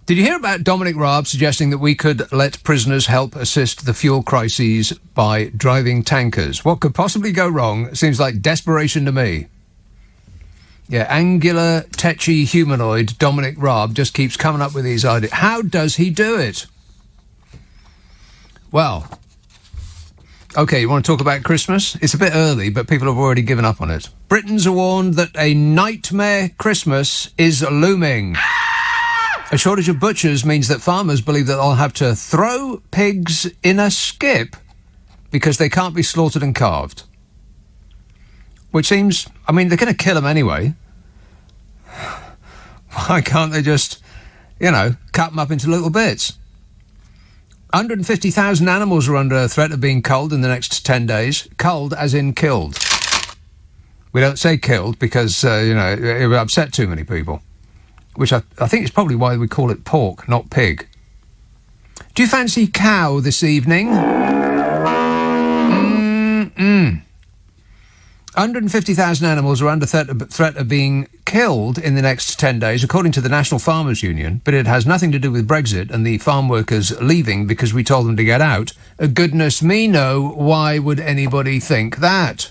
did you hear about Dominic Raab suggesting that we could let prisoners help assist the fuel crises by driving tankers? What could possibly go wrong? Seems like desperation to me. Yeah, angular, tetchy humanoid Dominic Raab just keeps coming up with these ideas. How does he do it? Well, OK, you want to talk about Christmas? It's a bit early, but people have already given up on it. Britons are warned that a nightmare Christmas is looming. A shortage of butchers means that farmers believe that they'll have to throw pigs in a skip because they can't be slaughtered and carved. Which seems, I mean, they're going to kill them anyway. Why can't they just, cut them up into little bits? 150,000 animals are under threat of being culled in the next 10 days. Culled as in killed. We don't say killed because, it would upset too many people. Which I think is probably why we call it pork, not pig. Do you fancy cow this evening? 150,000 animals are under threat of being killed in the next 10 days, according to the National Farmers Union, but it has nothing to do with Brexit and the farm workers leaving because we told them to get out. Goodness me, no. Why would anybody think that?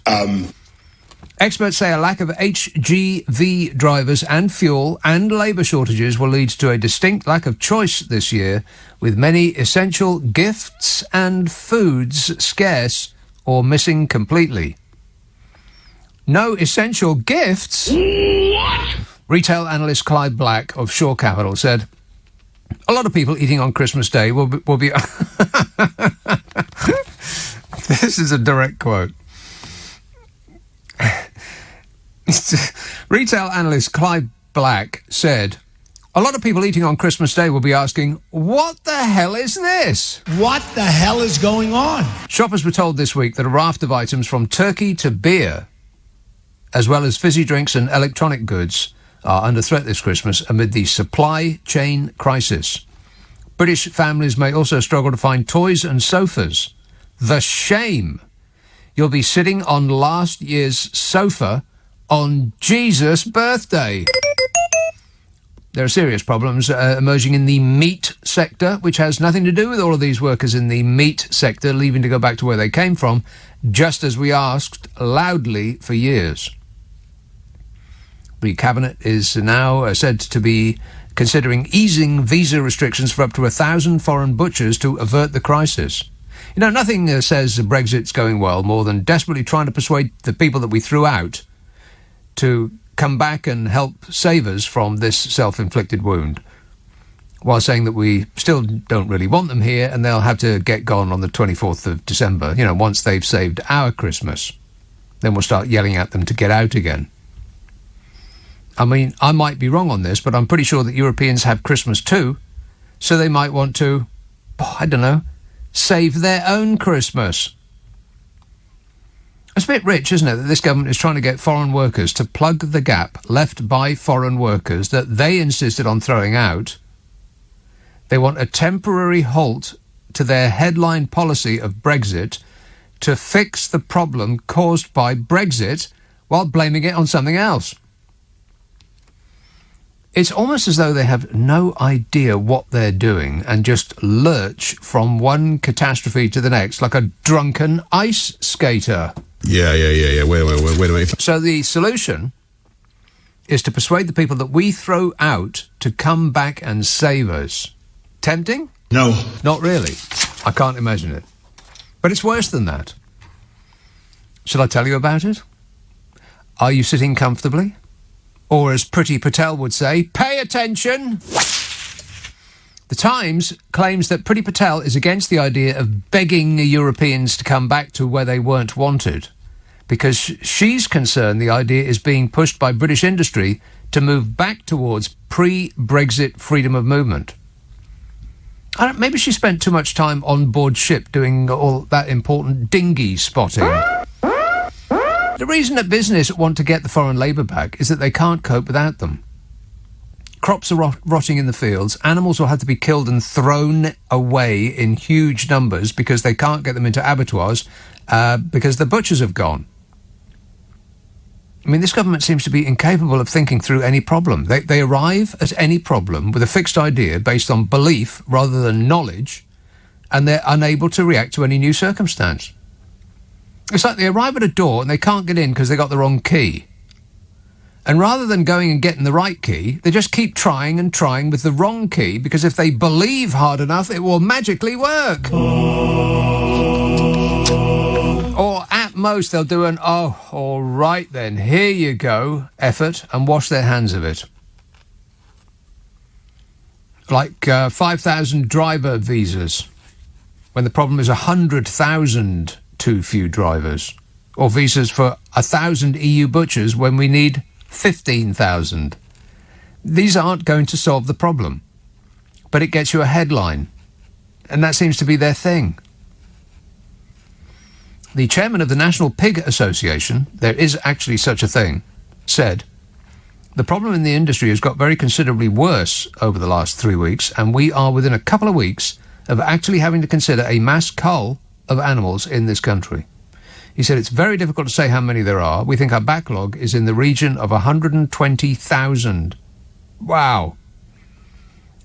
Experts say a lack of HGV drivers and fuel and labour shortages will lead to a distinct lack of choice this year, with many essential gifts and foods scarce or missing completely. No essential gifts? What? Retail analyst Clive Black of Shore Capital said, a lot of people eating on Christmas Day will be This is a direct quote. Retail analyst Clive Black said, a lot of people eating on Christmas Day will be asking, what the hell is this? What the hell is going on? Shoppers were told this week that a raft of items from turkey to beer, as well as fizzy drinks and electronic goods, are under threat this Christmas amid the supply chain crisis. British families may also struggle to find toys and sofas. The shame. You'll be sitting on last year's sofa on Jesus' birthday. There are serious problems emerging in the meat sector, which has nothing to do with all of these workers in the meat sector leaving to go back to where they came from, just as we asked loudly for years. The Cabinet is now said to be considering easing visa restrictions for up to 1,000 foreign butchers to avert the crisis. You know, nothing says Brexit's going well more than desperately trying to persuade the people that we threw out to come back and help save us from this self-inflicted wound, while saying that we still don't really want them here and they'll have to get gone on the 24th of December, you know, once they've saved our Christmas. Then we'll start yelling at them to get out again. I mean, I might be wrong on this, but I'm pretty sure that Europeans have Christmas too, so they might want to, I don't know, save their own Christmas. It's a bit rich, isn't it, that this government is trying to get foreign workers to plug the gap left by foreign workers that they insisted on throwing out. They want a temporary halt to their headline policy of Brexit to fix the problem caused by Brexit while blaming it on something else. It's almost as though they have no idea what they're doing and just lurch from one catastrophe to the next like a drunken ice skater. Yeah. Wait a minute. So the solution is to persuade the people that we throw out to come back and save us. Tempting? No. Not really. I can't imagine it. But it's worse than that. Shall I tell you about it? Are you sitting comfortably? Or as Priti Patel would say, pay attention! The Times claims that Priti Patel is against the idea of begging Europeans to come back to where they weren't wanted, because she's concerned the idea is being pushed by British industry to move back towards pre-Brexit freedom of movement. Maybe she spent too much time on board ship doing all that important dinghy spotting. The reason that business want to get the foreign labour back is that they can't cope without them. Crops are rotting in the fields, animals will have to be killed and thrown away in huge numbers because they can't get them into abattoirs because the butchers have gone. I mean, this government seems to be incapable of thinking through any problem. They arrive at any problem with a fixed idea based on belief rather than knowledge, and they're unable to react to any new circumstance. It's like they arrive at a door and they can't get in because they got the wrong key. And rather than going and getting the right key, they just keep trying and trying with the wrong key because if they believe hard enough, it will magically work. Or at most, they'll do an, oh, all right then, here you go, effort and wash their hands of it. Like 5,000 driver visas, when the problem is 100,000 too few drivers, or visas for 1,000 EU butchers when we need 15,000. These aren't going to solve the problem, but it gets you a headline, and that seems to be their thing. The chairman of the National Pig Association, there is actually such a thing, said, the problem in the industry has got very considerably worse over the last 3 weeks, and we are within a couple of weeks of actually having to consider a mass cull of animals in this country. He said it's very difficult to say how many there are. We think our backlog is in the region of 120,000. Wow.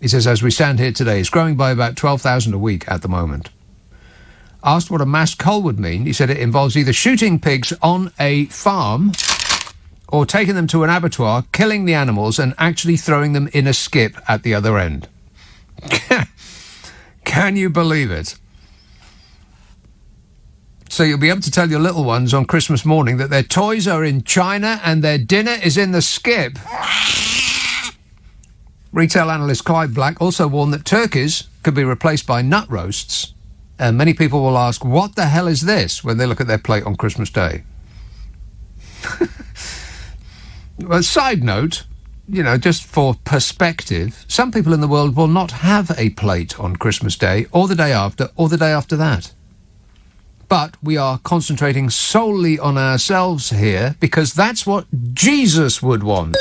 He says, as we stand here today, it's growing by about 12,000 a week at the moment. Asked what a mass cull would mean, he said it involves either shooting pigs on a farm or taking them to an abattoir, killing the animals and actually throwing them in a skip at the other end. Can you believe it? So you'll be able to tell your little ones on Christmas morning that their toys are in China and their dinner is in the skip. Retail analyst Clive Black also warned that turkeys could be replaced by nut roasts. And many people will ask, what the hell is this, when they look at their plate on Christmas Day? Well, side note, just for perspective, some people in the world will not have a plate on Christmas Day, or the day after, or the day after that. But we are concentrating solely on ourselves here, because that's what Jesus would want.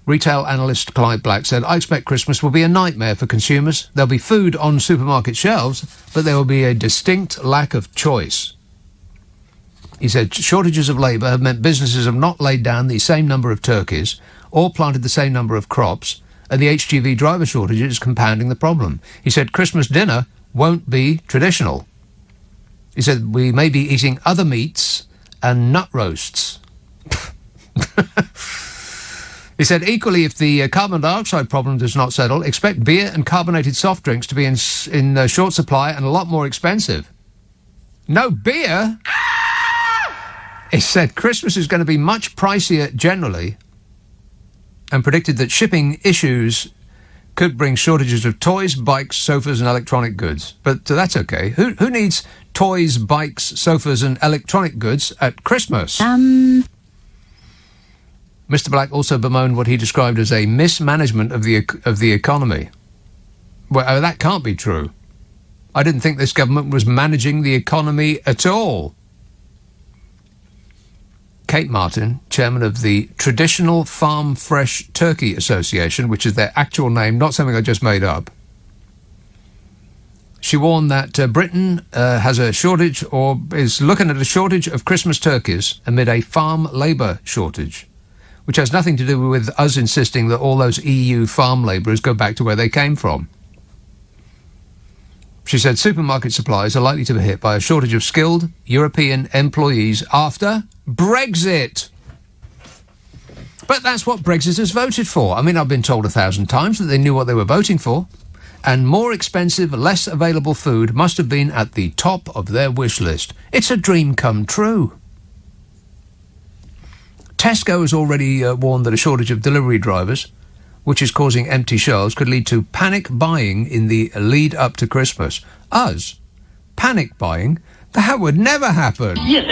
Retail analyst Clive Black said, I expect Christmas will be a nightmare for consumers. There'll be food on supermarket shelves, but there will be a distinct lack of choice. He said shortages of labour have meant businesses have not laid down the same number of turkeys or planted the same number of crops, and the HGV driver shortage is compounding the problem. He said Christmas dinner won't be traditional. He said we may be eating other meats and nut roasts. He said, equally, if the carbon dioxide problem does not settle, expect beer and carbonated soft drinks to be in short supply and a lot more expensive. No beer? He said Christmas is going to be much pricier generally, and predicted that shipping issues could bring shortages of toys, bikes, sofas and electronic goods. But that's okay. Who needs toys, bikes, sofas and electronic goods at Christmas? Mr. Black also bemoaned what he described as a mismanagement of the economy. Well, that can't be true. I didn't think this government was managing the economy at all. Kate Martin, chairman of the Traditional Farm Fresh Turkey Association, which is their actual name, not something I just made up. She warned that Britain has a shortage, or is looking at a shortage of Christmas turkeys amid a farm labour shortage, which has nothing to do with us insisting that all those EU farm labourers go back to where they came from. She said supermarket supplies are likely to be hit by a shortage of skilled European employees after Brexit. But that's what Brexiters voted for. I mean, I've been told 1,000 times that they knew what they were voting for, and more expensive, less available food must have been at the top of their wish list. It's a dream come true. Tesco has already warned that a shortage of delivery drivers, which is causing empty shelves, could lead to panic buying in the lead up to Christmas. Us? Panic buying? That would never happen. People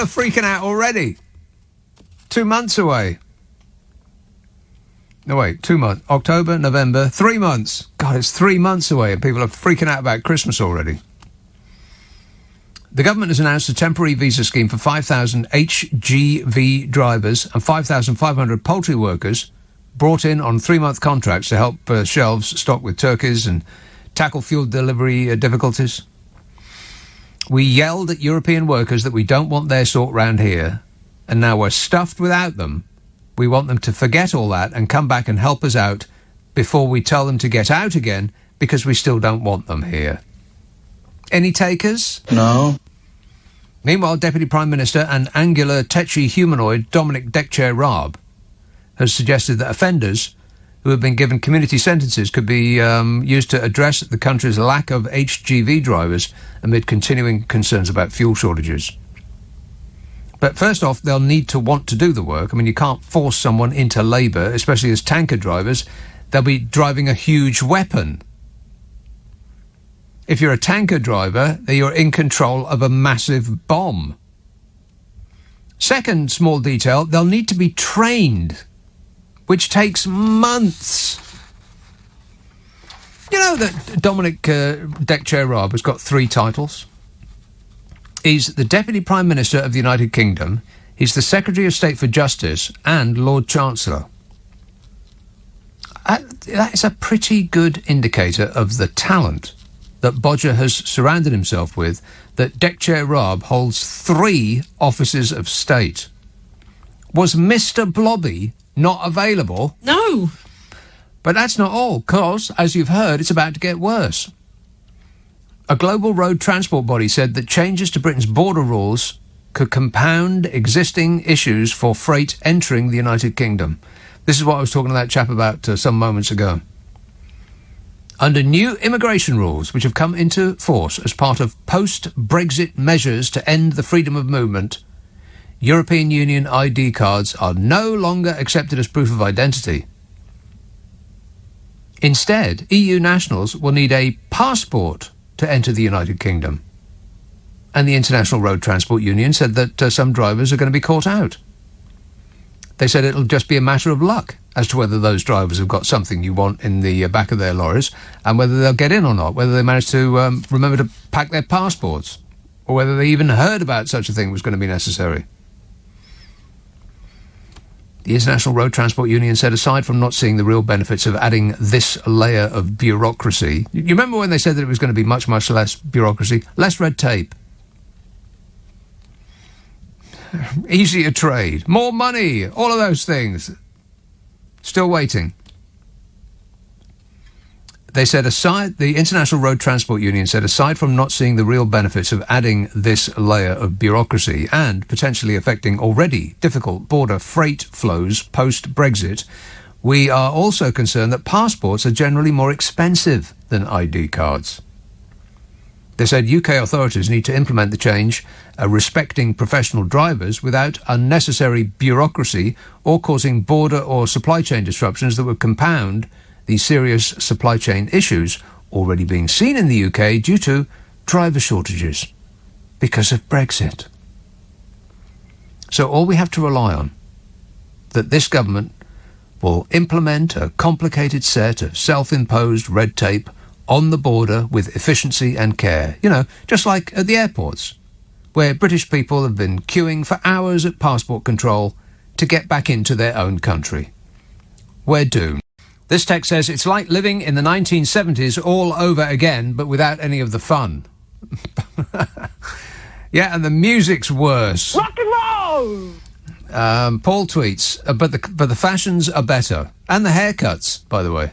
are freaking out already. 2 months away. No, wait, 2 months. October, November, 3 months. God, it's 3 months away and people are freaking out about Christmas already. The government has announced a temporary visa scheme for 5,000 HGV drivers and 5,500 poultry workers brought in on 3-month contracts to help shelves stock with turkeys and tackle fuel delivery difficulties. We yelled at European workers that we don't want their sort round here, and now we're stuffed without them. We want them to forget all that and come back and help us out before we tell them to get out again, because we still don't want them here. Any takers? No. Meanwhile, Deputy Prime Minister and angular tetchy humanoid Dominic Deckchair Raab has suggested that offenders who have been given community sentences could be used to address the country's lack of HGV drivers amid continuing concerns about fuel shortages. But first off, they'll need to want to do the work. I mean, you can't force someone into labour, especially as tanker drivers. They'll be driving a huge weapon. If you're a tanker driver, then you're in control of a massive bomb. Second small detail, they'll need to be trained, which takes months. You know that Dominic Deckchair Raab has got 3 titles? He's the Deputy Prime Minister of the United Kingdom, he's the Secretary of State for Justice, and Lord Chancellor. That is a pretty good indicator of the talent that Bodger has surrounded himself with, that Deckchair Raab holds 3 offices of state. Was Mr. Blobby not available? No. But that's not all, because, as you've heard, it's about to get worse. A global road transport body said that changes to Britain's border rules could compound existing issues for freight entering the United Kingdom. This is what I was talking to that chap about some moments ago. Under new immigration rules, which have come into force as part of post-Brexit measures to end the freedom of movement, European Union ID cards are no longer accepted as proof of identity. Instead, EU nationals will need a passport to enter the United Kingdom. And the International Road Transport Union said that some drivers are going to be caught out. They said it'll just be a matter of luck as to whether those drivers have got something you want in the back of their lorries and whether they'll get in or not, whether they manage to remember to pack their passports, or whether they even heard about such a thing was going to be necessary. The International Road Transport Union said aside from not seeing the real benefits of adding this layer of bureaucracy, you remember when they said that it was going to be much, much less bureaucracy, less red tape, easier trade, more money, all of those things. Still waiting. They said the International Road Transport Union said aside from not seeing the real benefits of adding this layer of bureaucracy and potentially affecting already difficult border freight flows post-Brexit, we are also concerned that passports are generally more expensive than ID cards. They said UK authorities need to implement the change respecting professional drivers without unnecessary bureaucracy or causing border or supply chain disruptions that would compound the serious supply chain issues already being seen in the UK due to driver shortages because of Brexit. So all we have to rely on, that this government will implement a complicated set of self-imposed red tape on the border with efficiency and care. You know, just like at the airports, where British people have been queuing for hours at passport control to get back into their own country. We're doomed. This text says it's like living in the 1970s all over again, but without any of the fun. Yeah, and the music's worse. Rock and roll! Paul tweets, but the fashions are better. And the haircuts, by the way.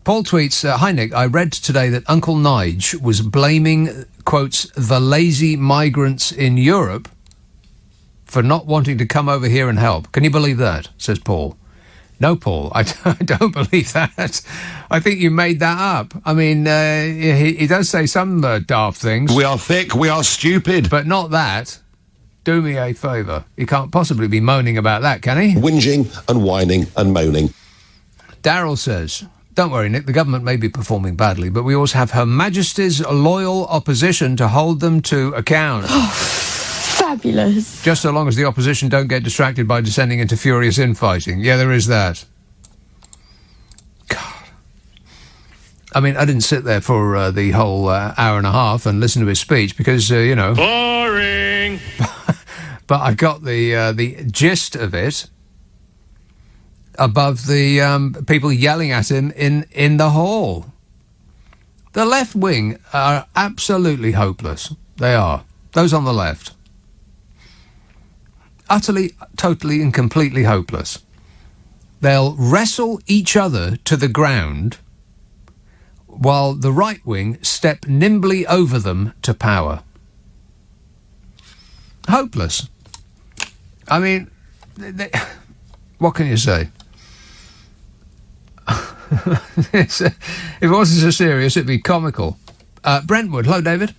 Paul tweets, hi Nick, I read today that Uncle Nige was blaming, quotes, the lazy migrants in Europe for not wanting to come over here and help. Can you believe that? Says Paul. No, Paul, I don't believe that. I think you made that up. I mean, he does say some daft things. We are thick, we are stupid. But not that. Do me a favour. He can't possibly be moaning about that, can he? Whinging and whining and moaning. Daryl says, don't worry, Nick, the government may be performing badly, but we always have Her Majesty's loyal opposition to hold them to account. Fabulous. Just so long as the opposition don't get distracted by descending into furious infighting. Yeah, there is that. God. I mean, I didn't sit there for the whole hour and a half and listen to his speech because, you know... Boring! But I got the gist of it above the people yelling at him in the hall. The left wing are absolutely hopeless. They are. Those on the left. Utterly, totally and completely hopeless. They'll wrestle each other to the ground while the right wing step nimbly over them to power. Hopeless. I mean, what can you say? If it wasn't so serious, it'd be comical. Brentwood, hello, David.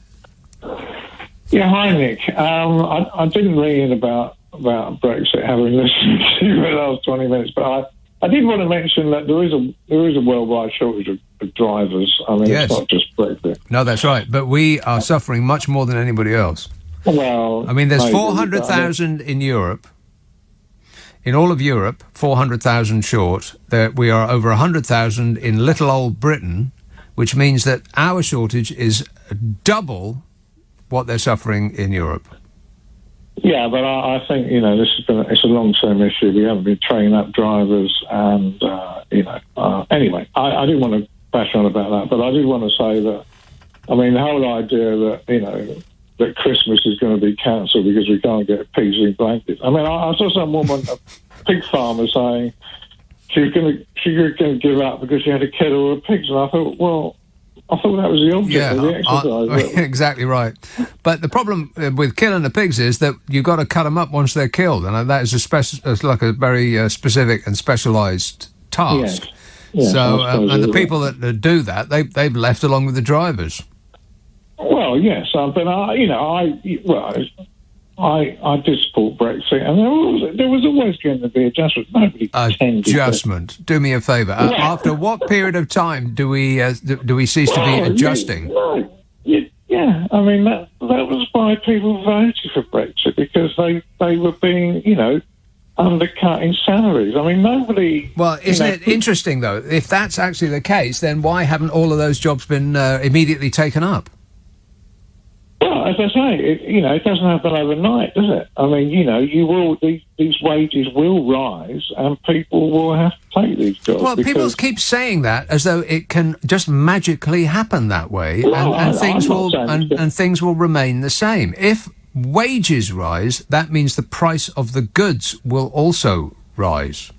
Yeah, hi, Nick. I didn't ring in about Brexit, having listened to you the last 20 minutes, but I did want to mention that there is a worldwide shortage of drivers. I mean, yes. It's not just Brexit. No, that's right. But we are suffering much more than anybody else. Well, I mean, there's maybe, 400,000 in Europe. In all of Europe, 400,000 short. We are over 100,000 in little old Britain, which means that our shortage is double what they're suffering in Europe. Yeah, but I think, it's a long-term issue. We haven't been training up drivers and, anyway, I didn't want to bash on about that, but I did want to say that, I mean, the whole idea that, that Christmas is going to be cancelled because we can't get pigs in blankets. I mean, I saw some woman, a pig farmer, saying she was going to give up because she had to kill all her pigs, and I thought that was the object of the exercise. Exactly right. But the problem with killing the pigs is that you've got to cut them up once they're killed, and that is like a very specific and specialised task. Yes. Yes, So, I suppose and the it people that do that, they've left along with the drivers. Well, yes, but I did support Brexit, and there was always going to be adjustment. Nobody pretended. Adjustment. Do me a favour. After what period of time do we cease to be adjusting? Yeah, I mean that was why people voted for Brexit, because they were being, undercutting salaries. I mean, nobody... Well, isn't it interesting, though? If that's actually the case, then why haven't all of those jobs been immediately taken up? Well, as I say, it doesn't happen overnight, does it? I mean, these wages will rise and people will have to take these jobs. Well, people keep saying that as though it can just magically happen that way, and things will remain the same. If wages rise, that means the price of the goods will also rise.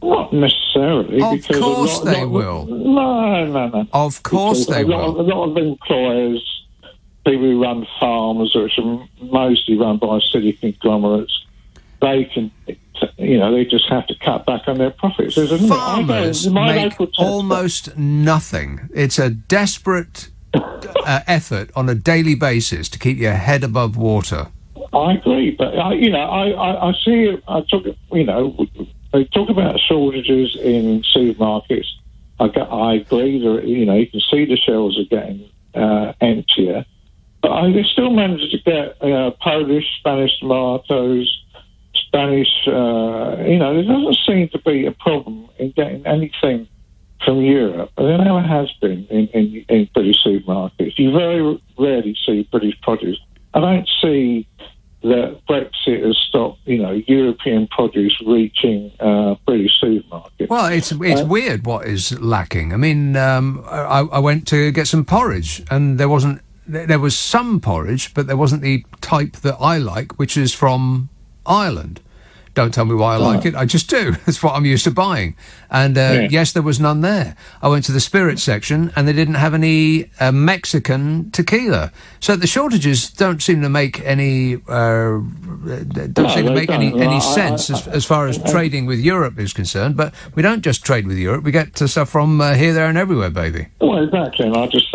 Not necessarily. Of course they will. No. Of course they will. A lot of employers, people who run farms, which are mostly run by city conglomerates, they can, they just have to cut back on their profits. Farmers make almost nothing. It's a desperate effort on a daily basis to keep your head above water. I agree, but I see it. They talk about shortages in supermarkets. I agree that you can see the shelves are getting emptier, but they still manage to get Polish, Spanish tomatoes, Spanish. There doesn't seem to be a problem in getting anything from Europe. There never has been in British supermarkets. You very rarely see British produce. I don't see that Brexit has stopped, European produce reaching British supermarkets. Well, it's weird what is lacking. I mean, I went to get some porridge, and there was some porridge, but there wasn't the type that I like, which is from Ireland. Don't tell me why I like it. I just do. That's what I'm used to buying. And yes, there was none there. I went to the spirits section, and they didn't have any Mexican tequila. So the shortages don't seem to make any sense as far as trading with Europe is concerned. But we don't just trade with Europe. We get stuff from here, there, and everywhere, baby. Well, exactly. And I just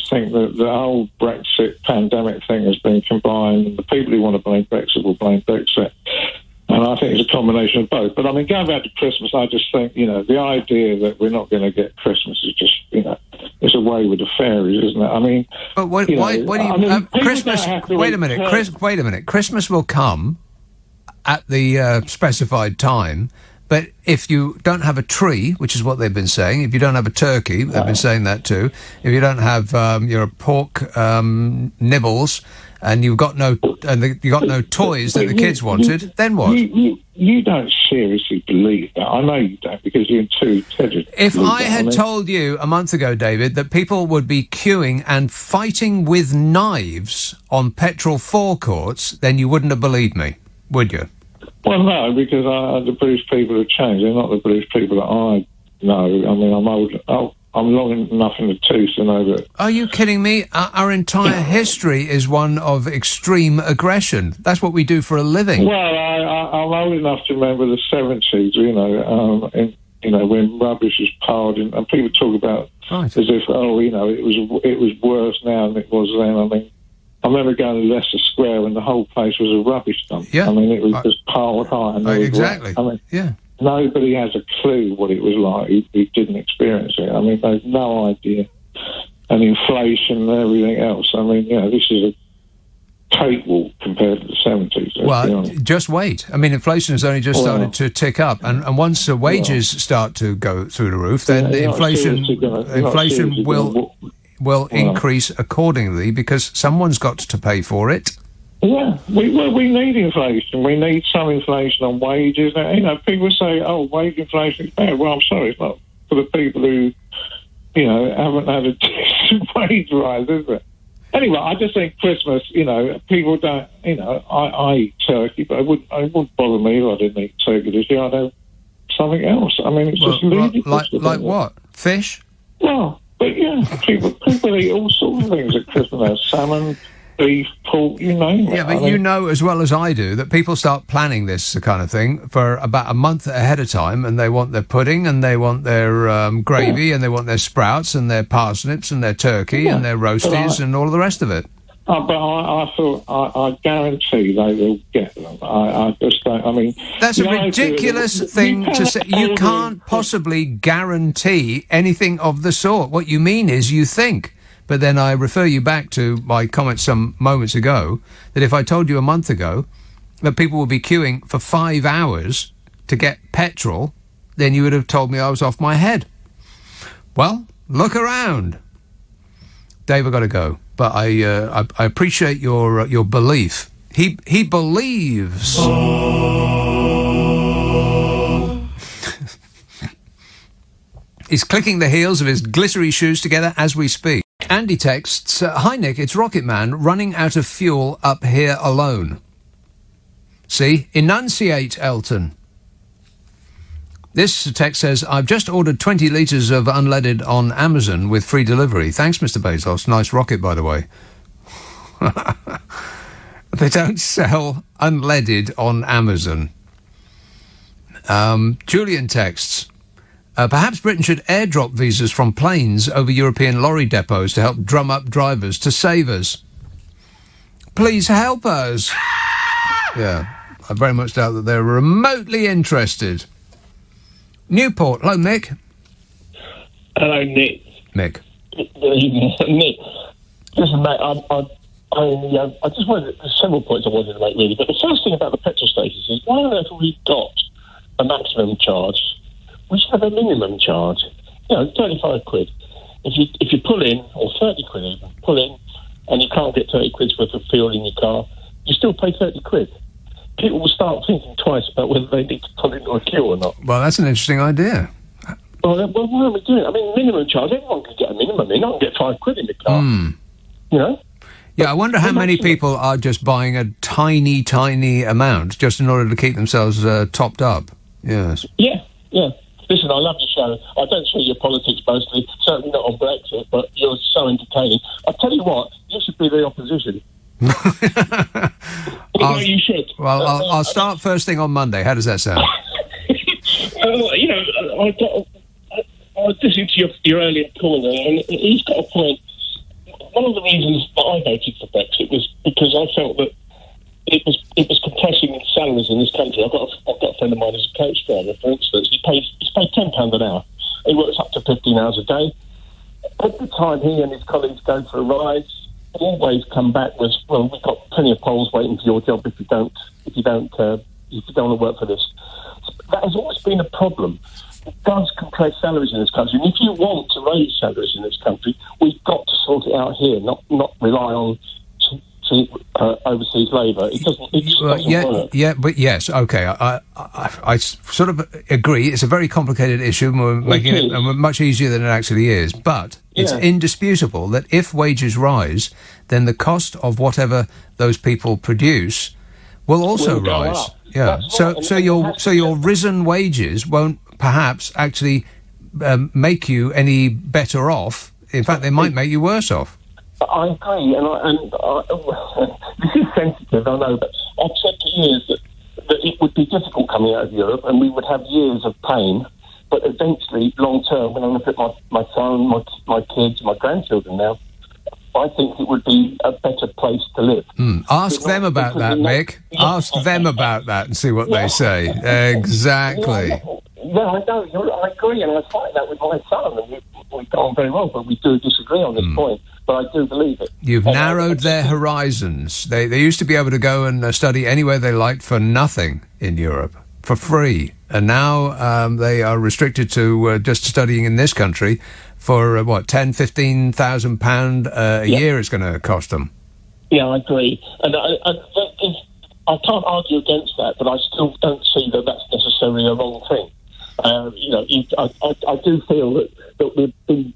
think that the whole Brexit pandemic thing has been combined. The people who want to blame Brexit will blame Brexit. And I think it's a combination of both. But, I mean, going back to Christmas, I just think, the idea that we're not going to get Christmas is just, it's a way with the fairies, isn't it? I mean... But why do you... Christmas... Wait a minute. Christmas will come at the specified time, but if you don't have a tree, which is what they've been saying, if you don't have a turkey, they've been saying that too, if you don't have your pork nibbles... and you got no toys that the kids wanted, then what? You don't seriously believe that. I know you don't, because you're too intelligent. If I had told you a month ago, David, that people would be queuing and fighting with knives on petrol forecourts, then you wouldn't have believed me, would you? Well, no, because the British people have changed. They're not the British people that I know. I mean, I'm old. I'm long enough in the tooth to know that... Are you kidding me? Our entire history is one of extreme aggression. That's what we do for a living. Well, I'm old enough to remember the 70s, when rubbish was piled in, and people talk about as if, it was worse now than it was then. I mean, I remember going to Leicester Square and the whole place was a rubbish dump. Yeah. I mean, it was just piled high. And exactly. Yeah. Nobody has a clue what it was like who didn't experience it. I mean, they've no idea. And inflation and everything else. I mean, this is a cakewalk compared to the 70s. Well, just wait. I mean, inflation has only just started to tick up. And once the wages start to go through the roof, then the inflation will increase accordingly, because someone's got to pay for it. Yeah, we need inflation. We need some inflation on wages. People say, wage inflation is bad. Well, I'm sorry, it's not for the people who, haven't had a decent wage rise, is it? Anyway, I just think Christmas, people don't, I eat turkey, but it wouldn't bother me if I didn't eat turkey this year. I'd have something else. I mean, it's just ludicrous. Like what? Fish? Well, but yeah, people eat all sorts of things at Christmas. Salmon, beef, pork, you name it. Yeah, but you know as well as I do that people start planning this kind of thing for about a month ahead of time, and they want their pudding, and they want their gravy, and they want their sprouts, and their parsnips, and their turkey, and their roasties, and all of the rest of it. But I guarantee they will get them. I just don't. I mean, that's a ridiculous thing to say. You can't possibly guarantee anything of the sort. What you mean is you think. But then I refer you back to my comment some moments ago that if I told you a month ago that people would be queuing for 5 hours to get petrol, then you would have told me I was off my head. Well, look around. Dave, I've got to go. But I appreciate your belief. He believes. He's clicking the heels of his glittery shoes together as we speak. Andy texts, "Hi Nick, it's Rocket Man running out of fuel up here alone." See? Enunciate, Elton. This text says, "I've just ordered 20 litres of unleaded on Amazon with free delivery. Thanks, Mr. Bezos. Nice rocket, by the way." They don't sell unleaded on Amazon. Julian texts, "Perhaps Britain should airdrop visas from planes over European lorry depots to help drum up drivers to save us. Please help us." Yeah, I very much doubt that they're remotely interested. Newport, hello, Mick. Hello, Nick. Mick. Good evening, Nick. Listen, mate, I just wanted, there's several points I wanted to make, really, but the first thing about the petrol stations is, why on earth have we got a maximum charge? We should have a minimum charge. 35 quid. If you pull in, or 30 quid even, pull in, and you can't get 30 quid's worth of fuel in your car, you still pay 30 quid. People will start thinking twice about whether they need to pull into a queue or not. Well, that's an interesting idea. Well, why are we doing it? I mean, minimum charge, everyone can get a minimum in. I can get 5 quid in the car. You know? Yeah, I wonder how many people are just buying a tiny, tiny amount just in order to keep themselves topped up. Yes. Yeah. Listen, I love your show. I don't share your politics mostly, certainly not on Brexit, but you're so entertaining. I tell you what, you should be the opposition. You should. Well, I'll start first thing on Monday. How does that sound? I was listening to your earlier call there, and he's got a point. One of the reasons that I voted for Brexit was because I felt that it was compressing salaries in this country. I've got a friend of mine who's a coach driver, for instance. He's paid £10 an hour. He works up to 15 hours a day. Every time he and his colleagues go for a ride, they always come back with, "Well, we've got plenty of polls waiting for your job if you don't want to work for this." That has always been a problem. It does compress salaries in this country, and if you want to raise salaries in this country, we've got to sort it out here, not rely on overseas labour. It doesn't work. Yeah, but yes, okay. I sort of agree. It's a very complicated issue, and we're making it much easier than it actually is. But it's indisputable that if wages rise, then the cost of whatever those people produce will also rise. Yeah. So your risen wages won't perhaps actually make you any better off. In fact, they might make you worse off. I agree, and this is sensitive, I know, but I've said for years that it would be difficult coming out of Europe, and we would have years of pain. But eventually, long term, when I look at my son, my kids, my grandchildren now, I think it would be a better place to live. Ask them about that, Mick. Ask them about that and see what they say. Exactly. Yeah, I know. I agree, and I fight that with my son, and we get on very well, but we do disagree on this point. But I do believe it. You've narrowed their horizons. They used to be able to go and study anywhere they liked for nothing in Europe, for free. And now they are restricted to just studying in this country for, £10,000, £15,000 a year it's going to cost them. Yeah, I agree. And I can't argue against that, but I still don't see that that's necessarily a wrong thing. I do feel that we've been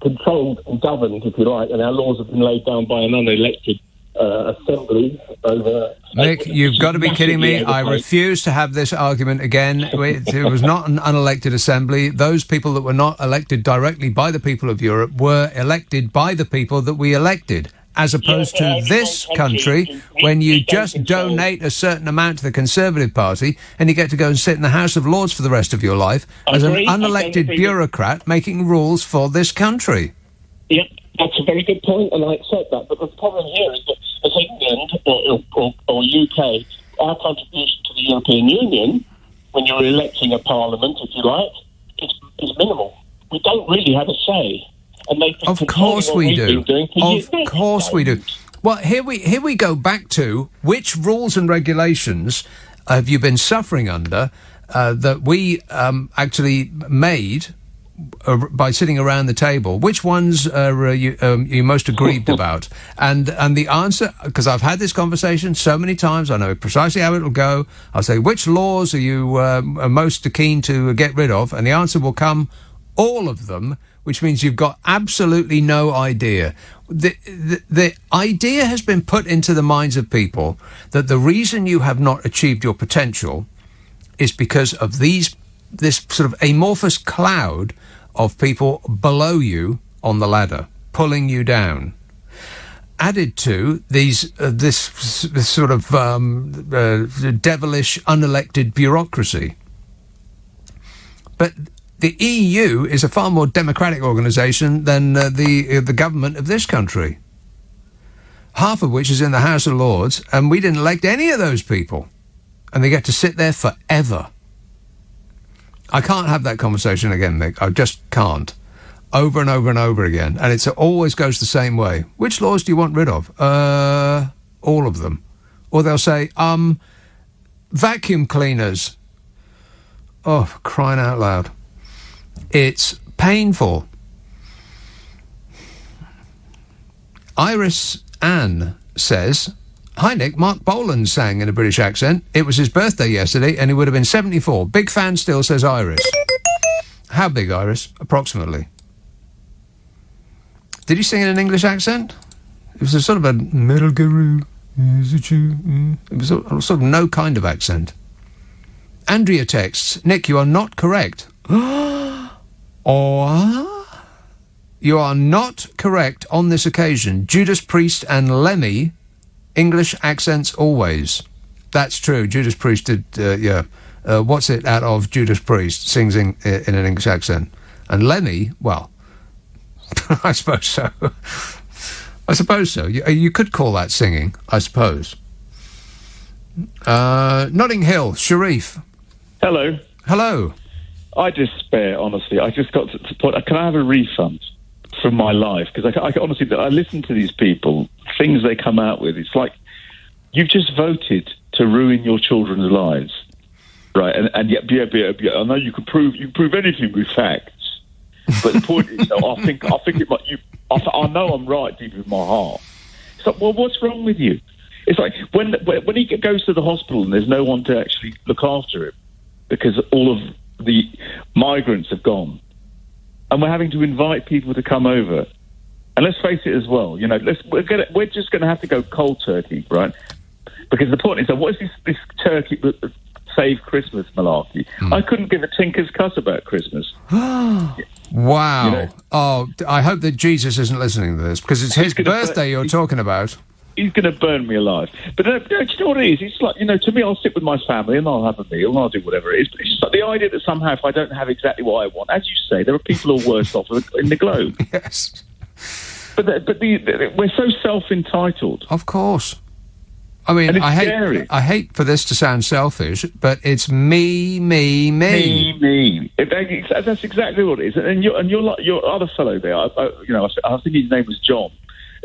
controlled and governed, if you like, and our laws have been laid down by an unelected assembly over... Nick, you've got to be kidding me. I refuse to have this argument again. It was not an unelected assembly. Those people that were not elected directly by the people of Europe were elected by the people that we elected. as opposed to this country, when you just donate a certain amount to the Conservative Party and you get to go and sit in the House of Lords for the rest of your life as an unelected bureaucrat making rules for this country. Yep, that's a very good point, and I accept that. But the problem here is that as England or UK, our contribution to the European Union, when you're electing a parliament, if you like, is minimal. We don't really have a say. And of course we do. Of course we do. Well, here we go back to which rules and regulations have you been suffering under that we actually made by sitting around the table. Which ones are you most aggrieved about? And the answer, because I've had this conversation so many times, I know precisely how it'll go. I'll say, which laws are you most keen to get rid of? And the answer will come, all of them, which means you've got absolutely no idea. The idea has been put into the minds of people that the reason you have not achieved your potential is because of this sort of amorphous cloud of people below you on the ladder, pulling you down. Added to this sort of devilish, unelected bureaucracy. But the EU is a far more democratic organisation than the government of this country, half of which is in the House of Lords, and we didn't elect any of those people, and they get to sit there forever. I can't have that conversation again, Mick. I just can't. Over and over and over again. And it always goes the same way. Which laws do you want rid of? All of them. Or they'll say, vacuum cleaners. Oh, for crying out loud. It's painful. Iris Ann says, "Hi Nick, Mark Bolan sang in a British accent. It was his birthday yesterday and he would have been 74. Big fan still," says Iris. How big, Iris? Approximately. Did he sing in an English accent? It was a sort of a metal guru. Is it you? It was a sort of no kind of accent. Andrea texts, "Nick, you are not correct." Or you are not correct on this occasion. Judas Priest and Lemmy, English accents always. That's true. Judas Priest did, what's it out of Judas Priest sings in an English accent. And Lemmy, well, I suppose so. I suppose so. You could call that singing, I suppose. Notting Hill, Sharif. Hello. Hello. I despair, honestly. I just got to the point. Can I have a refund from my life? Because I honestly, I listen to these people, things they come out with. It's like you've just voted to ruin your children's lives, right? And yet, I know you can prove anything with facts, but the point is, I think it might. I know I'm right deep in my heart. It's like, well, what's wrong with you? It's like when he goes to the hospital and there's no one to actually look after him because all of the migrants have gone, and we're having to invite people to come over. And let's face it as well, we're just going to have to go cold turkey, right? Because the point is that what is this turkey save Christmas malarkey? I couldn't give a tinker's cuss about Christmas. Wow. Oh, I hope that Jesus isn't listening to this, because it's his birthday you're talking about. He's going to burn me alive. But do you know what it is? It's like, to me, I'll sit with my family and I'll have a meal and I'll do whatever it is. But it's just like the idea that somehow if I don't have exactly what I want, as you say, there are people who are worse off in the globe. Yes. But we're so self-entitled. Of course. I mean, I hate for this to sound selfish, but it's me. That's exactly what it is. And you're like your other fellow there. I think his name was John.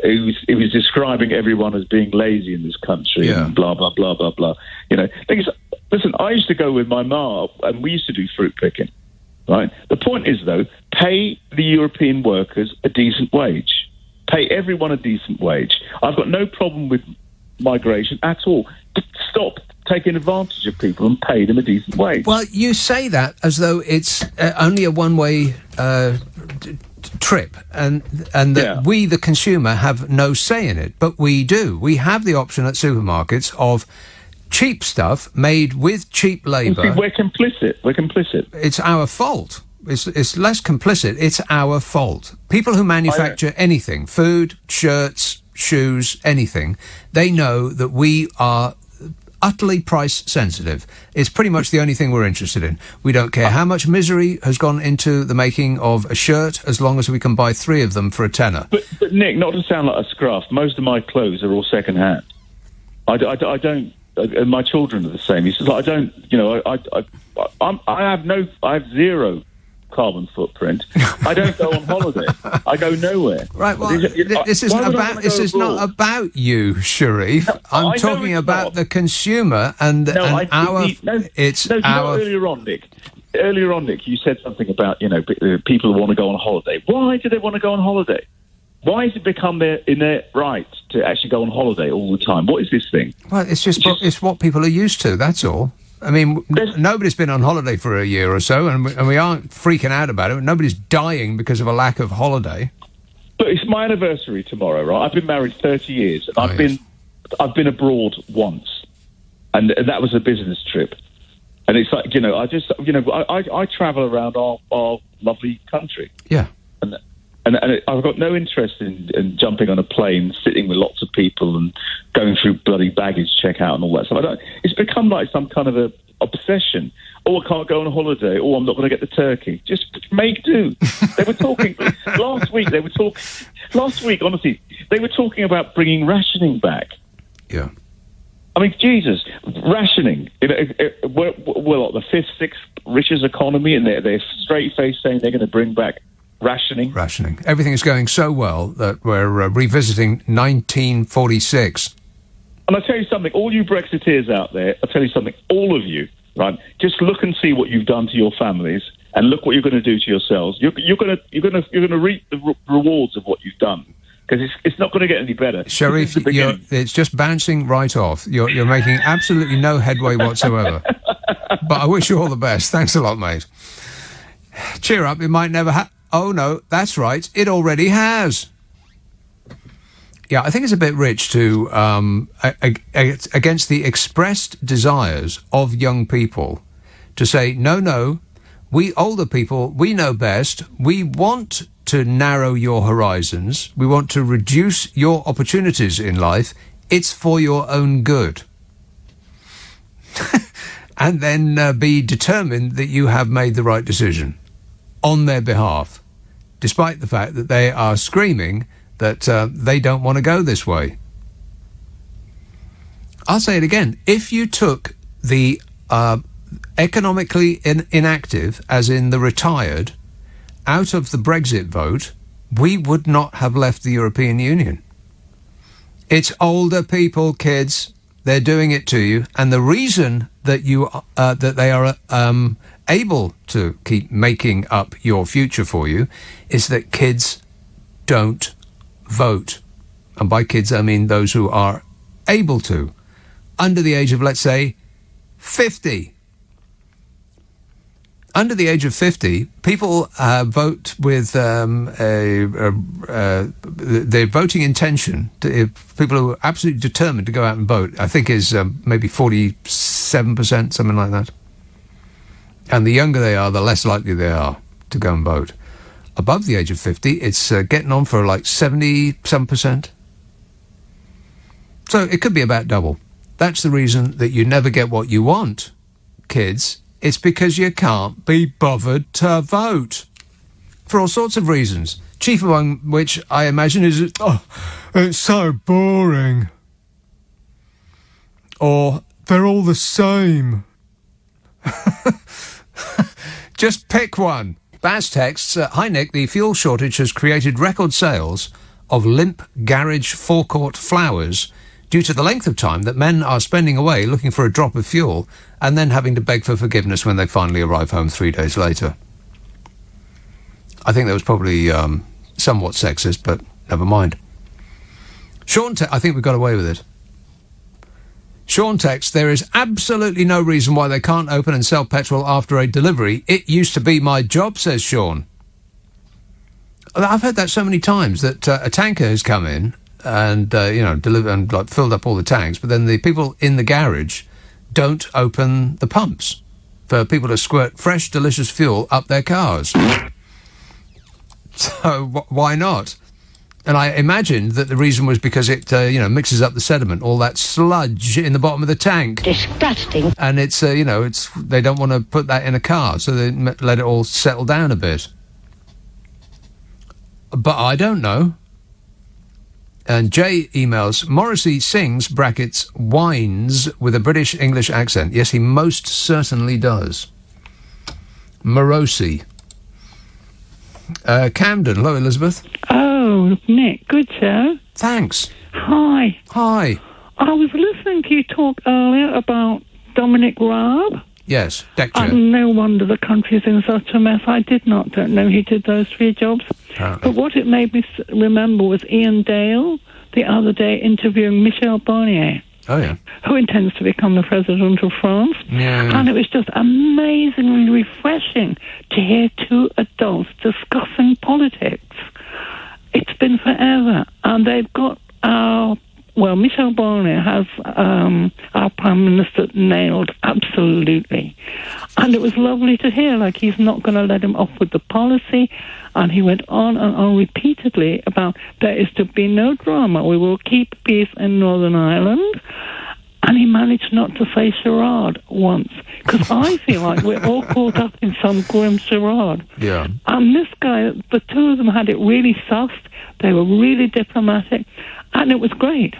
He was describing everyone as being lazy in this country and blah, blah, blah, blah, blah. Listen, I used to go with my ma and we used to do fruit picking, right? The point is, though, pay the European workers a decent wage. Pay everyone a decent wage. I've got no problem with migration at all. Stop taking advantage of people and pay them a decent wage. Well, you say that as though it's only a one-way trip and that we, the consumer, have no say in it. But we do. We have the option at supermarkets of cheap stuff made with cheap labour. We're complicit. It's our fault. It's less complicit. It's our fault. People who manufacture anything, food, shirts, shoes, anything, they know that we are utterly price sensitive. It's pretty much the only thing we're interested in. We don't care how much misery has gone into the making of a shirt, as long as we can buy 3 of them for a tenner. But Nick, not to sound like a scruff, most of my clothes are all second hand. I don't. And my children are the same. He says, I don't. You know, I have zero carbon footprint. I don't go on holiday. I go nowhere. Right. Well, this is not about you, Sharif. I'm talking about the consumer and our. Earlier on, Nick. Earlier on, Nick, you said something about people who want to go on holiday. Why do they want to go on holiday? Why has it become in their right to actually go on holiday all the time? What is this thing? Well, it's what people are used to. That's all. I mean, nobody's been on holiday for a year or so, and we aren't freaking out about it. Nobody's dying because of a lack of holiday. But it's my anniversary tomorrow, right? I've been married 30 years, and I've been abroad once, and that was a business trip. And it's like, I travel around our lovely country. Yeah. And I've got no interest in jumping on a plane, sitting with lots of people and going through bloody baggage checkout and all that stuff. It's become like some kind of a obsession. Oh, I can't go on a holiday. Oh, I'm not going to get the turkey. Just make do. They were talking last week. Honestly, they were talking about bringing rationing back. Yeah. I mean, Jesus, rationing. We're the 5th, 6th richest economy, and they're straight face saying they're going to bring back rationing. Everything is going so well that we're revisiting 1946. And I'll tell you something, all you Brexiteers out there, I'll tell you something, all of you, right? Just look and see what you've done to your families, and look what you're going to do to yourselves. You're going to reap the rewards of what you've done, because it's not going to get any better. Sharif, it's just bouncing right off. You're making absolutely no headway whatsoever. But I wish you all the best. Thanks a lot, mate. Cheer up, it might never Oh, no, that's right. It already has. Yeah, I think it's a bit rich to, against the expressed desires of young people, to say, no, we older people, we know best. We want to narrow your horizons. We want to reduce your opportunities in life. It's for your own good. And then be determined that you have made the right decision on their behalf, despite the fact that they are screaming that they don't want to go this way. I'll say it again. If you took the economically inactive, as in the retired, out of the Brexit vote, we would not have left the European Union. It's older people, kids. They're doing it to you. And the reason that that they are able to keep making up your future for you is that kids don't vote. And by kids, I mean those who are able to, under the age of, let's say, 50. Under the age of 50, people vote with their voting intention. People who are absolutely determined to go out and vote, I think, is maybe 47%, something like that. And the younger they are, the less likely they are to go and vote. Above the age of 50, it's getting on for like 70-some%. So it could be about double. That's the reason that you never get what you want, kids. It's because you can't be bothered to vote. For all sorts of reasons. Chief among which, I imagine, is, it's so boring. Or, they're all the same. Just pick one. Baz texts, hi Nick, the fuel shortage has created record sales of limp garage forecourt flowers due to the length of time that men are spending away looking for a drop of fuel and then having to beg for forgiveness when they finally arrive home 3 days later. I think that was probably somewhat sexist, but never mind. Sean, I think we got away with it. Sean texts, there is absolutely no reason why they can't open and sell petrol after a delivery. It used to be my job, says Sean. I've heard that so many times, that a tanker has come in and, delivered and filled up all the tanks, but then the people in the garage don't open the pumps for people to squirt fresh, delicious fuel up their cars. So why not? And I imagined that the reason was because it, mixes up the sediment, all that sludge in the bottom of the tank. Disgusting. And it's, they don't want to put that in a car, so they let it all settle down a bit. But I don't know. And Jay emails, Morrissey sings, brackets, whines with a British English accent. Yes, he most certainly does. Morossi. Camden. Hello, Elizabeth. Oh, Nick, good show. Thanks. Hi. Hi. I was listening to you talk earlier about Dominic Raab. Yes, deck chair. And no wonder the country's in such a mess. I don't know he did those 3 jobs. Apparently. But what it made me remember was Ian Dale the other day interviewing Michel Barnier. Oh, yeah. Who intends to become the president of France. Yeah. And it was just amazingly refreshing to hear 2 adults discussing politics. It's been forever. And they've got Michel Barnier has our Prime Minister nailed, absolutely. And it was lovely to hear, like, he's not going to let him off with the policy. And he went on and on repeatedly about there is to be no drama. We will keep peace in Northern Ireland. And he managed not to say charade once. Because I feel like we're all caught up in some grim charade. Yeah. And this guy, the 2 of them had it really soft. They were really diplomatic. And it was great.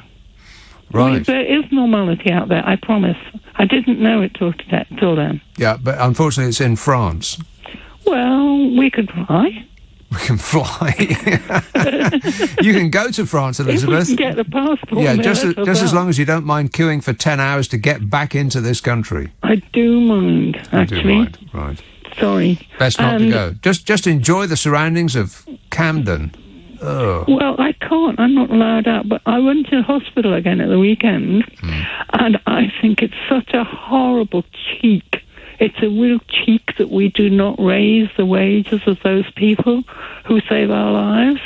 Right. There is normality out there, I promise. I didn't know it till then. Yeah, but unfortunately it's in France. Well, we could try. We can fly. You can go to France, Elizabeth. If we can get the passport. Yeah, just as long as you don't mind queuing for 10 hours to get back into this country. I do mind, actually. You do mind, right. Sorry. Best not to go. Just enjoy the surroundings of Camden. Oh. Well, I can't. I'm not allowed out. But I went to hospital again at the weekend, and I think it's such a horrible cheek. It's a real cheek that we do not raise the wages of those people who save our lives.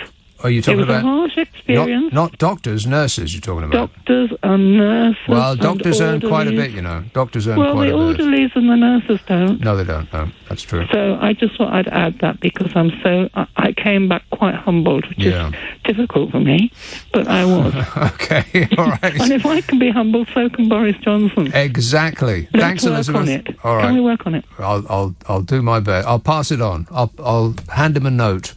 Are you talking about? It was a harsh experience. Not doctors, nurses. You're talking about. Doctors and nurses. Well, doctors earn quite a bit, you know. Doctors earn quite a bit. Well, the orderlies and the nurses don't. No, they don't. No, that's true. So I just thought I'd add that because I came back quite humbled, which is difficult for me, but I was. Okay, all right. And if I can be humbled, so can Boris Johnson. Exactly. Let's Thanks, work Elizabeth. On it. All right. Can we work on it? I'll do my best. I'll pass it on. I'll hand him a note.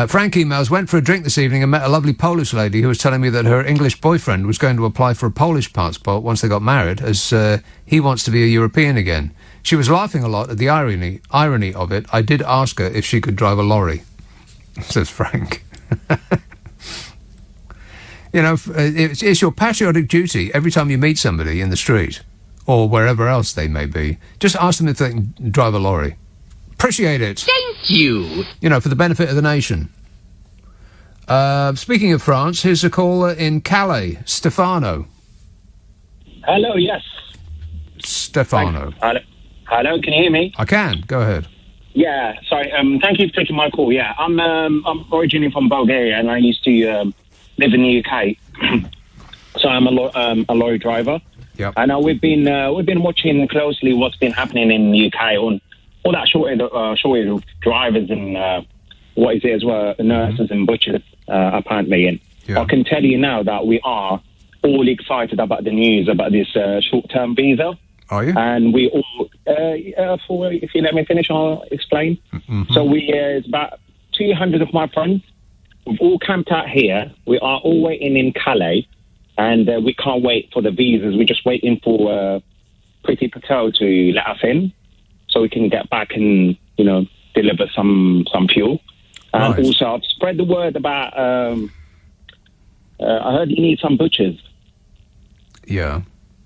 Frank emails, went for a drink this evening and met a lovely Polish lady who was telling me that her English boyfriend was going to apply for a Polish passport once they got married, as he wants to be a European again. She was laughing a lot at the irony of it. I did ask her if she could drive a lorry, says Frank. You know, it's your patriotic duty every time you meet somebody in the street or wherever else they may be. Just ask them if they can drive a lorry. Appreciate it. Thank you. You know, for the benefit of the nation. Speaking of France, here's a caller in Calais, Stefano. Hello, yes. Stefano. Hello, can you hear me? I can. Go ahead. Yeah, sorry. Thank you for taking my call. Yeah, I'm originally from Bulgaria, and I used to live in the UK. So I'm a lorry driver. Yep. And we've been watching closely what's been happening in the UK on all that shortage of drivers and what is it as well, nurses and butchers, apparently. And I can tell you now that we are all excited about the news about this short-term visa. Are you? And we all, if you let me finish, I'll explain. Mm-hmm. So it's about 200 of my friends. We've all camped out here. We are all waiting in Calais, and we can't wait for the visas. We're just waiting for Priti Patel to let us in, so we can get back and, you know, deliver some fuel. And also, I've spread the word about, I heard you need some butchers. Yeah.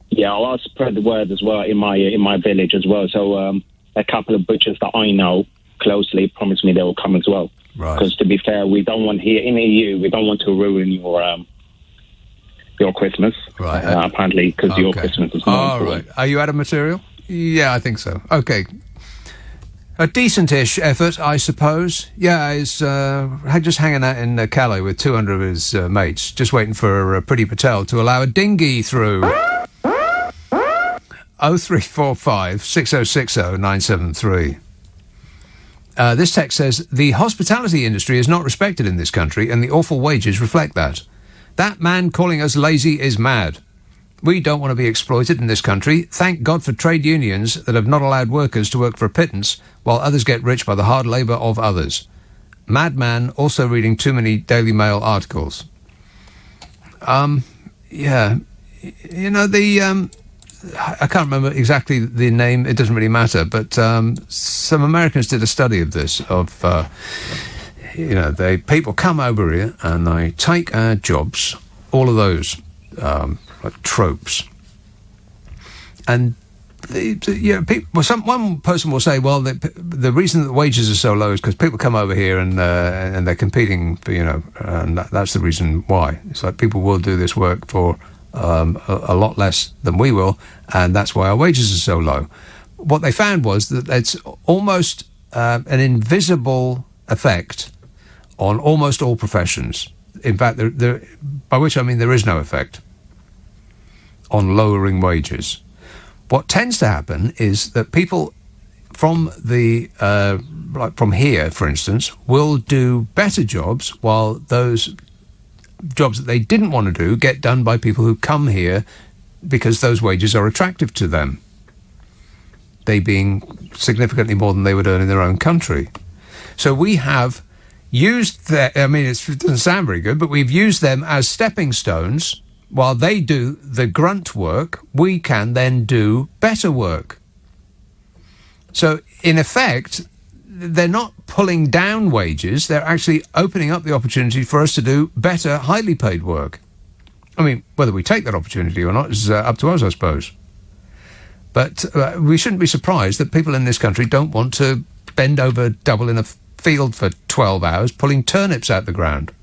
Yeah, I'll spread the word as well in my village as well. So a couple of butchers that I know closely promised me they will come as well. Right. Because to be fair, we don't want here in the EU, we don't want to ruin your Christmas. Right. Apparently, because your Christmas is more important. Right. Are you out of material? Yeah, I think so. Okay. A decent-ish effort, I suppose. Yeah, he's just hanging out in Calais with 200 of his mates, just waiting for Priti Patel to allow a dinghy through. 0345 6060 973. This text says, the hospitality industry is not respected in this country, and the awful wages reflect that. That man calling us lazy is mad. We don't want to be exploited in this country. Thank God for trade unions that have not allowed workers to work for a pittance, while others get rich by the hard labour of others. Madman also reading too many Daily Mail articles. Yeah. You know, I can't remember exactly the name, it doesn't really matter, but some Americans did a study of this, people come over here and they take our jobs, all of those like tropes, and one person will say, well, the reason that wages are so low is because people come over here and they're competing for, and that's the reason why. It's like people will do this work for a lot less than we will, and that's why our wages are so low. What they found was that it's almost an invisible effect on almost all professions. In fact, by which I mean there is no effect on lowering wages. What tends to happen is that people from from here, for instance, will do better jobs, while those jobs that they didn't want to do get done by people who come here because those wages are attractive to them, they being significantly more than they would earn in their own country. So we have used it doesn't sound very good, but we've used them as stepping stones. While they do the grunt work, we can then do better work. So, in effect, they're not pulling down wages, they're actually opening up the opportunity for us to do better, highly paid work. I mean, whether we take that opportunity or not is up to us, I suppose. But we shouldn't be surprised that people in this country don't want to bend over double in a field for 12 hours pulling turnips out the ground.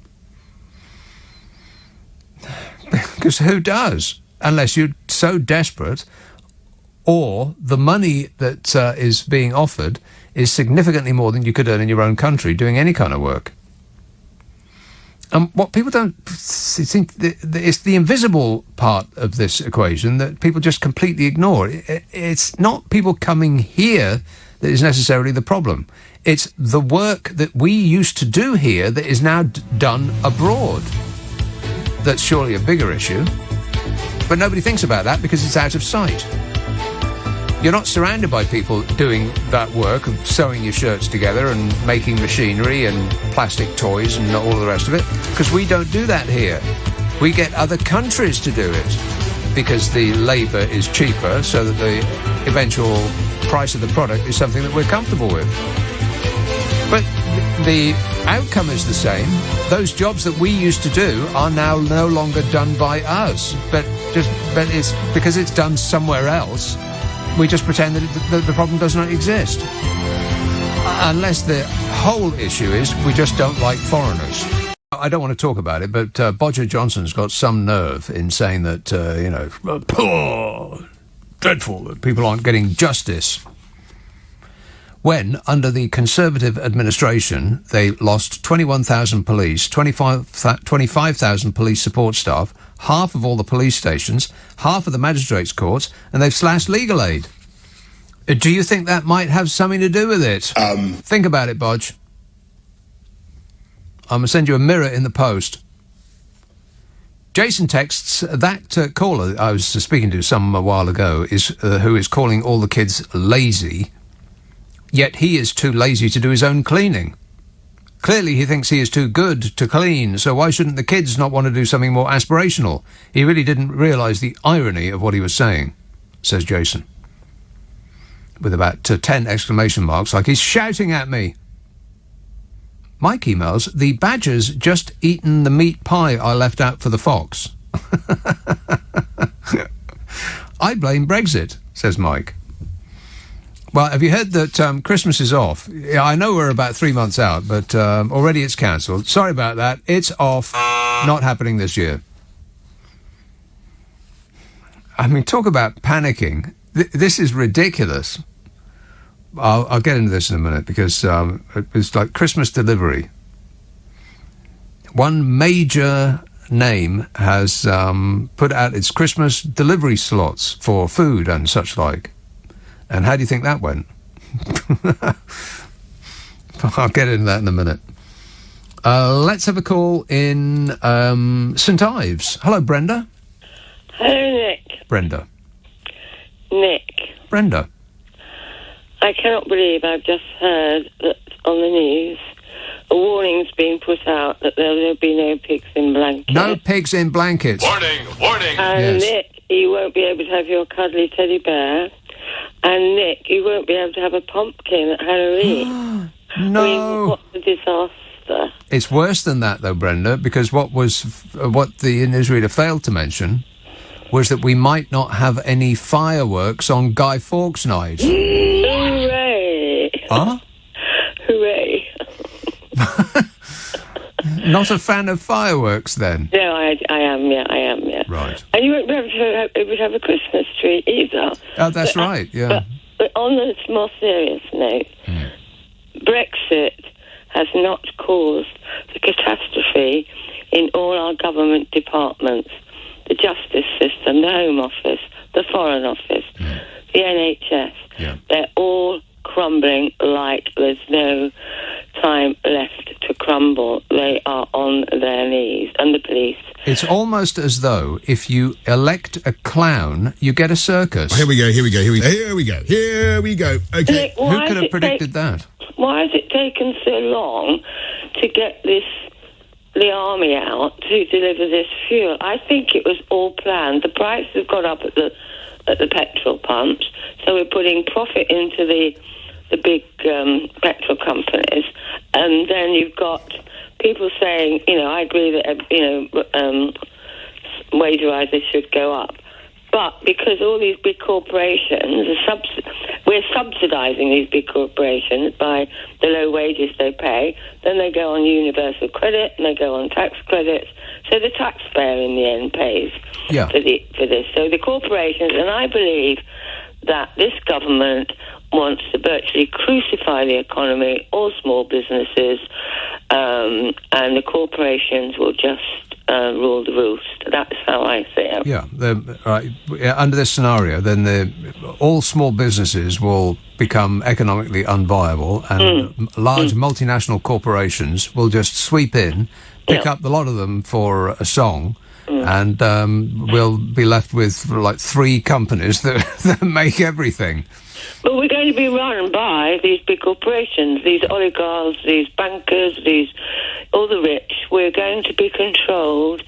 Because who does? Unless you're so desperate, or the money that is being offered is significantly more than you could earn in your own country doing any kind of work. And what people don't think, it's the invisible part of this equation that people just completely ignore. It's not people coming here that is necessarily the problem. It's the work that we used to do here that is now done abroad. That's surely a bigger issue. But nobody thinks about that because it's out of sight. You're not surrounded by people doing that work of sewing your shirts together and making machinery and plastic toys and all the rest of it, because we don't do that here. We get other countries to do it because the labour is cheaper, so that the eventual price of the product is something that we're comfortable with. But the outcome is the same. Those jobs that we used to do are now no longer done by us, but it's because it's done somewhere else. We just pretend that the problem does not exist. Unless the whole issue is we just don't like foreigners. I don't want to talk about it, but Bodger Johnson's got some nerve in saying that, dreadful that people aren't getting justice. When, under the Conservative administration, they lost 21,000 police, 25,000 police support staff, half of all the police stations, half of the magistrates' courts, and they've slashed legal aid. Do you think that might have something to do with it? Think about it, Bodge. I'm going to send you a mirror in the post. Jason texts, that caller I was speaking to some a while ago is who is calling all the kids lazy, yet he is too lazy to do his own cleaning. Clearly he thinks he is too good to clean, so why shouldn't the kids not want to do something more aspirational? He really didn't realise the irony of what he was saying, says Jason, with about 10 exclamation marks, like he's shouting at me. Mike emails, the badger's just eaten the meat pie I left out for the fox. I blame Brexit, says Mike. Well, have you heard that Christmas is off? Yeah, I know we're about 3 months out, but already it's cancelled. Sorry about that. It's off. Not happening this year. I mean, talk about panicking. This is ridiculous. I'll get into this in a minute, because it's like Christmas delivery. One major name has put out its Christmas delivery slots for food and such like. And how do you think that went? I'll get into that in a minute. Let's have a call in St Ives. Hello, Brenda. Hello, Nick. Brenda. Nick. Brenda. I cannot believe I've just heard that on the news a warning's been put out that there will be no pigs in blankets. No pigs in blankets. Warning, warning. And Yes. Nick, you won't be able to have your cuddly teddy bear. And Nick, you won't be able to have a pumpkin at Halloween. No. I mean, what a disaster. It's worse than that, though, Brenda, because what the newsreader failed to mention was that we might not have any fireworks on Guy Fawkes night. Hooray! Huh? Hooray! Not a fan of fireworks, then? No, I am, yeah. Right. And you won't be able to have a Christmas tree either. Oh, that's right, yeah. But on a more serious note, Brexit has not caused the catastrophe in all our government departments, the justice system, the Home Office, the Foreign Office, the NHS. Yeah. They're all crumbling like there's no time left to crumble. They are on their knees. And the police. It's almost as though if you elect a clown, you get a circus. Here we go. Okay. Nick, Who could have predicted that? Why has it taken so long to get the army out to deliver this fuel? I think it was all planned. The prices have gone up at the petrol pumps, so we're putting profit into the big petrol companies, and then you've got people saying, I agree that wage rises should go up. But because all these big corporations we're subsidising these big corporations by the low wages they pay, then they go on universal credit and they go on tax credits. So the taxpayer in the end pays for this. So the corporations, and I believe that this government wants to virtually crucify the economy, all small businesses, and the corporations will just rule the roost. That's how I see it. Yeah, under this scenario, then all small businesses will become economically unviable, and large multinational corporations will just sweep in, pick up a lot of them for a song, and we'll be left with like 3 companies that make everything. But we're going to be run by these big corporations, these oligarchs, these bankers, all the rich. We're going to be controlled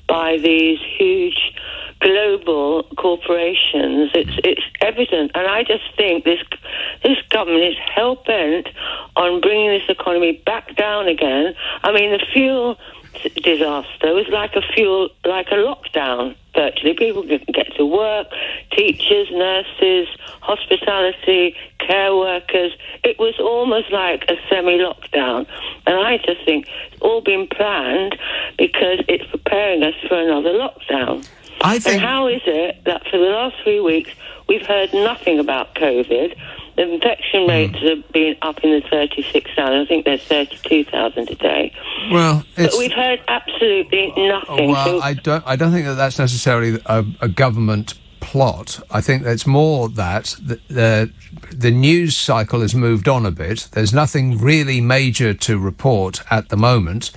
by these huge global corporations. It's evident, and I just think this government is hell-bent on bringing this economy back down again. I mean, the fuel disaster was like a lockdown, virtually. People didn't get to work, teachers, nurses, hospitality, care workers. It was almost like a semi-lockdown. And I just think it's all been planned because it's preparing us for another lockdown. And how is it that for the last 3 weeks we've heard nothing about COVID? The infection rates have been up in the 36,000. I think there's 32,000 a day. Well, but we've heard absolutely nothing. Well, I don't think that's necessarily a government plot. I think that's more that the news cycle has moved on a bit. There's nothing really major to report at the moment.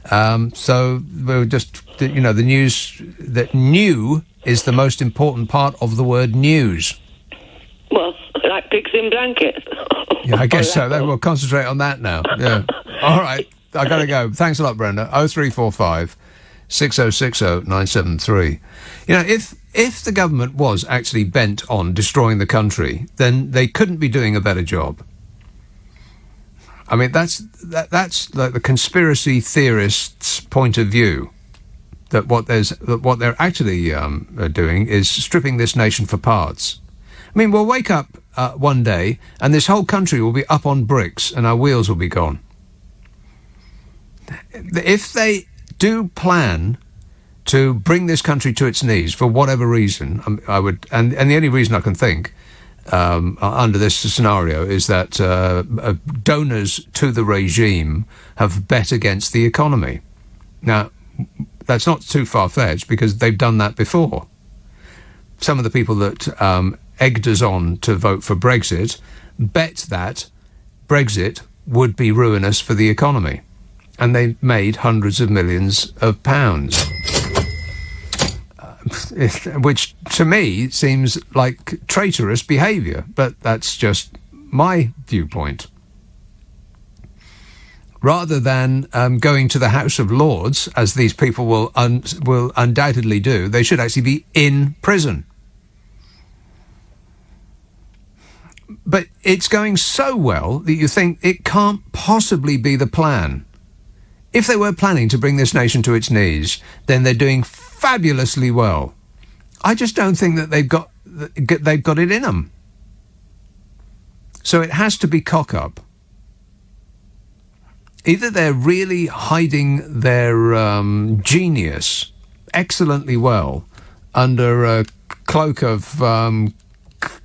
So we're just, the news, that new is the most important part of the word news. Well, like pigs in blankets. Yeah, I guess so. We'll concentrate on that now. Yeah. All right. I got to go. Thanks a lot, Brenda. 0345 6060 973. If the government was actually bent on destroying the country, then they couldn't be doing a better job. I mean, that's like the conspiracy theorists' point of view. That what they're actually doing is stripping this nation for parts. I mean, we'll wake up one day and this whole country will be up on bricks and our wheels will be gone. If they do plan to bring this country to its knees for whatever reason, I would, and the only reason I can think under this scenario is that donors to the regime have bet against the economy. Now, that's not too far-fetched because they've done that before. Some of the people that egged us on to vote for Brexit bet that Brexit would be ruinous for the economy. And they made hundreds of millions of pounds. Which, to me, seems like traitorous behaviour, but that's just my viewpoint. Rather than going to the House of Lords, as these people will undoubtedly do, they should actually be in prison. But it's going so well that you think it can't possibly be the plan. If they were planning to bring this nation to its knees, then they're doing fabulously well. I just don't think that they've got it in them. So it has to be cock-up. Either they're really hiding their genius excellently well under a cloak of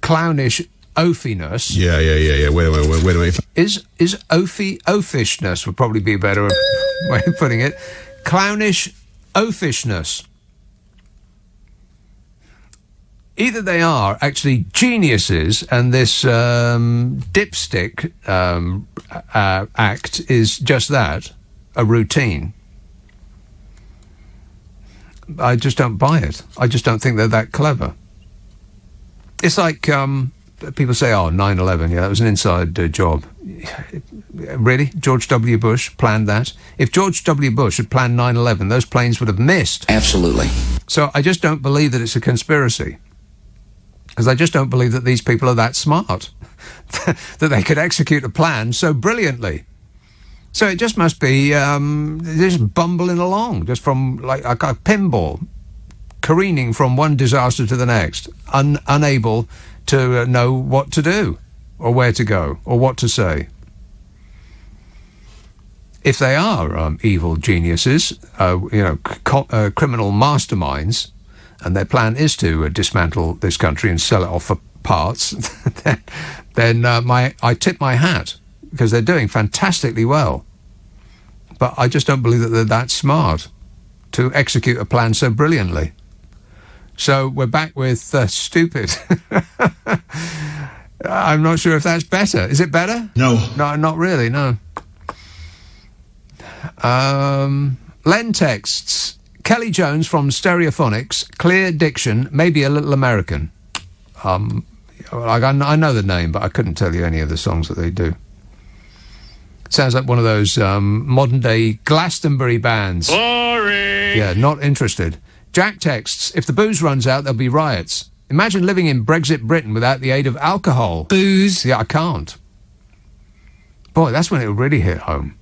clownish oafiness. Yeah. Wait a minute. Is oafishness would probably be a better way of putting it. Clownish oafishness. Either they are actually geniuses and this dipstick act is just that, a routine. I just don't buy it. I just don't think they're that clever. It's like people say, 9/11, that was an inside job. Really? George W. Bush planned that? If George W. Bush had planned 9/11, those planes would have missed. Absolutely. So I just don't believe that it's a conspiracy. Because I just don't believe that these people are that smart, that they could execute a plan so brilliantly. So it just must be just bumbling along, just from like a pinball, careening from one disaster to the next, unable to know what to do, or where to go, or what to say. If they are evil geniuses, criminal masterminds, and their plan is to dismantle this country and sell it off for parts, then I tip my hat, because they're doing fantastically well. But I just don't believe that they're that smart to execute a plan so brilliantly. So we're back with stupid. I'm not sure if that's better. Is it better? No. No, not really, no. Len texts, Kelly Jones from Stereophonics, clear diction, maybe a little American. I know the name, but I couldn't tell you any of the songs that they do. Sounds like one of those modern-day Glastonbury bands. Boring! Yeah, not interested. Jack texts, if the booze runs out, there'll be riots. Imagine living in Brexit Britain without the aid of alcohol. Booze? Yeah, I can't. Boy, that's when it'll really hit home.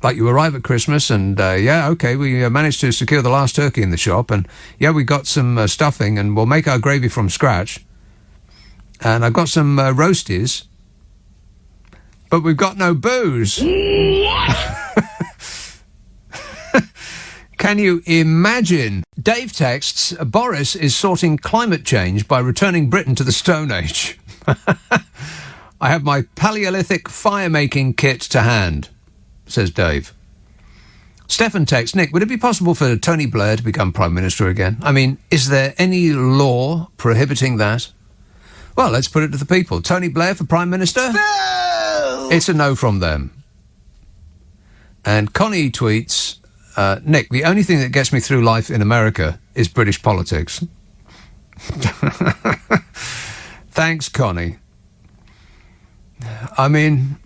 Like you arrive at Christmas and, we managed to secure the last turkey in the shop and, we got some stuffing and we'll make our gravy from scratch. And I've got some roasties, but we've got no booze. Can you imagine? Dave texts, Boris is sorting climate change by returning Britain to the Stone Age. I have my Paleolithic fire-making kit to hand, says Dave. Stefan texts, Nick, would it be possible for Tony Blair to become Prime Minister again? I mean, is there any law prohibiting that? Well, let's put it to the people. Tony Blair for Prime Minister? No! It's a no from them. And Connie tweets, Nick, the only thing that gets me through life in America is British politics. Thanks, Connie. I mean,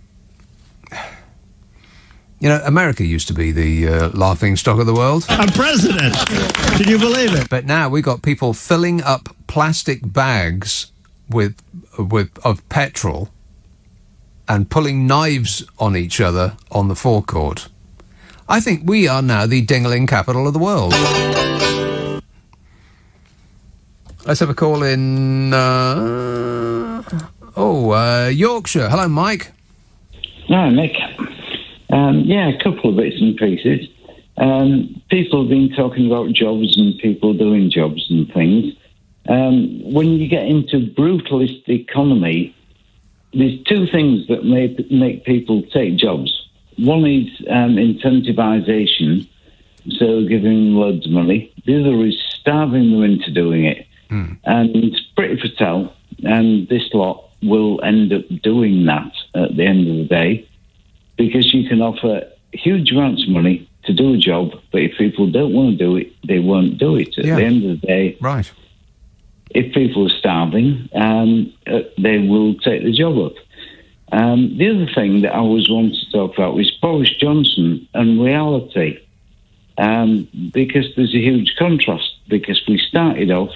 America used to be the laughing stock of the world. I'm president. Can you believe it? But now we got people filling up plastic bags of petrol and pulling knives on each other on the forecourt. I think we are now the dingling capital of the world. Let's have a call in Yorkshire. Hello, Mike. No, Nick. A couple of bits and pieces. People have been talking about jobs and people doing jobs and things. When you get into brutalist economy, there's two things that make people take jobs. One is incentivisation, so giving loads of money. The other is starving them into doing it. And Pretty Patel and this lot will end up doing that at the end of the day, because you can offer huge amounts of money to do a job, but if people don't want to do it, they won't do it. At the end of the day, right. If people are starving, they will take the job up. The other thing that I always wanted to talk about was Boris Johnson and reality, because there's a huge contrast, because we started off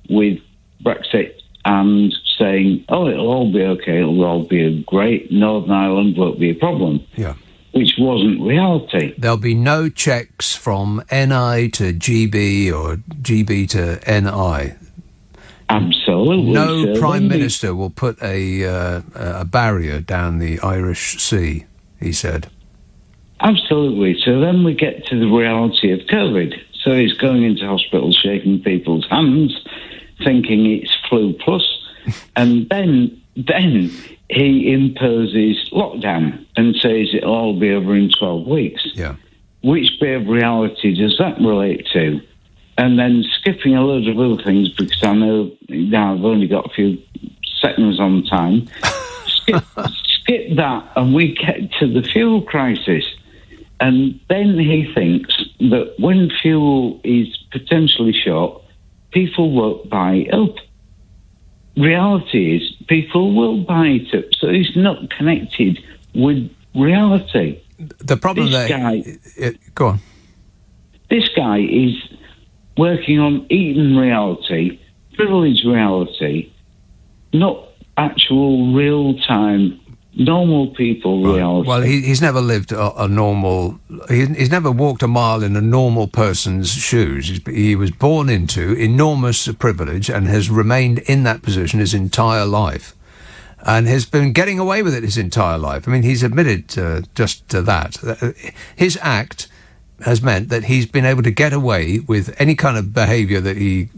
with Brexit and saying, oh, it'll all be okay, it'll all be great, Northern Ireland won't be a problem. Yeah. Which wasn't reality. There'll be no checks from NI to GB or GB to NI. Absolutely. No Prime Minister will put a barrier down the Irish Sea, he said. Absolutely. So then we get to the reality of COVID. So he's going into hospital, shaking people's hands, thinking it's flu plus, and then he imposes lockdown and says it'll all be over in 12 weeks. Yeah. Which bit of reality does that relate to? And then skipping a load of other things, because I know now I've only got a few seconds on time. Skip that, and we get to the fuel crisis. And then he thinks that when fuel is potentially short, people won't buy it up. Reality is people will buy it up. So he's not connected with reality. The problem go on. This guy is working on Eton reality, privileged reality, not actual real-time, normal people reality. Well, he's never lived a normal... He's never walked a mile in a normal person's shoes. He was born into enormous privilege and has remained in that position his entire life, and has been getting away with it his entire life. I mean, he's admitted just to that. His act has meant that he's been able to get away with any kind of behaviour that he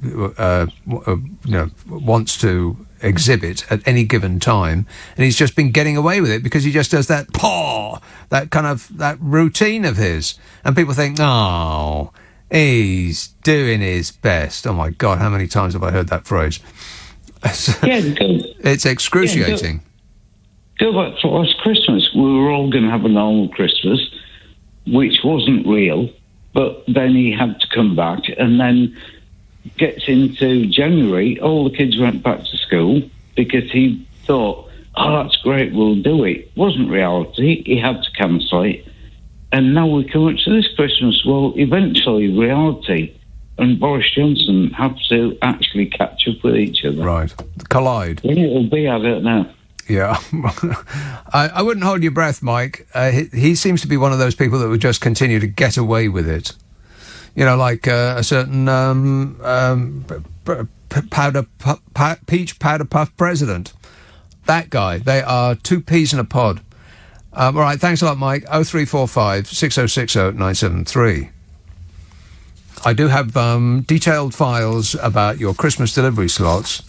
wants to exhibit at any given time, and he's just been getting away with it because he just does that that routine of his, and people think, oh, he's doing his best. Oh my God, how many times have I heard that phrase? It's excruciating. Go back to last Christmas. We were all going to have a normal Christmas, which wasn't real, but then he had to come back, and then gets into January, all the kids went back to school because he thought, oh, that's great, we'll do it. Wasn't reality, he had to cancel it. And now we come up to this Christmas, well, eventually reality and Boris Johnson have to actually catch up with each other. Right, collide. When it'll be, I don't know. Yeah. I wouldn't hold your breath, Mike. He seems to be one of those people that would just continue to get away with it. You know, like a certain peach powder puff president. That guy. They are two peas in a pod. All right, thanks a lot, Mike. 0345 6060 973. I do have detailed files about your Christmas delivery slots.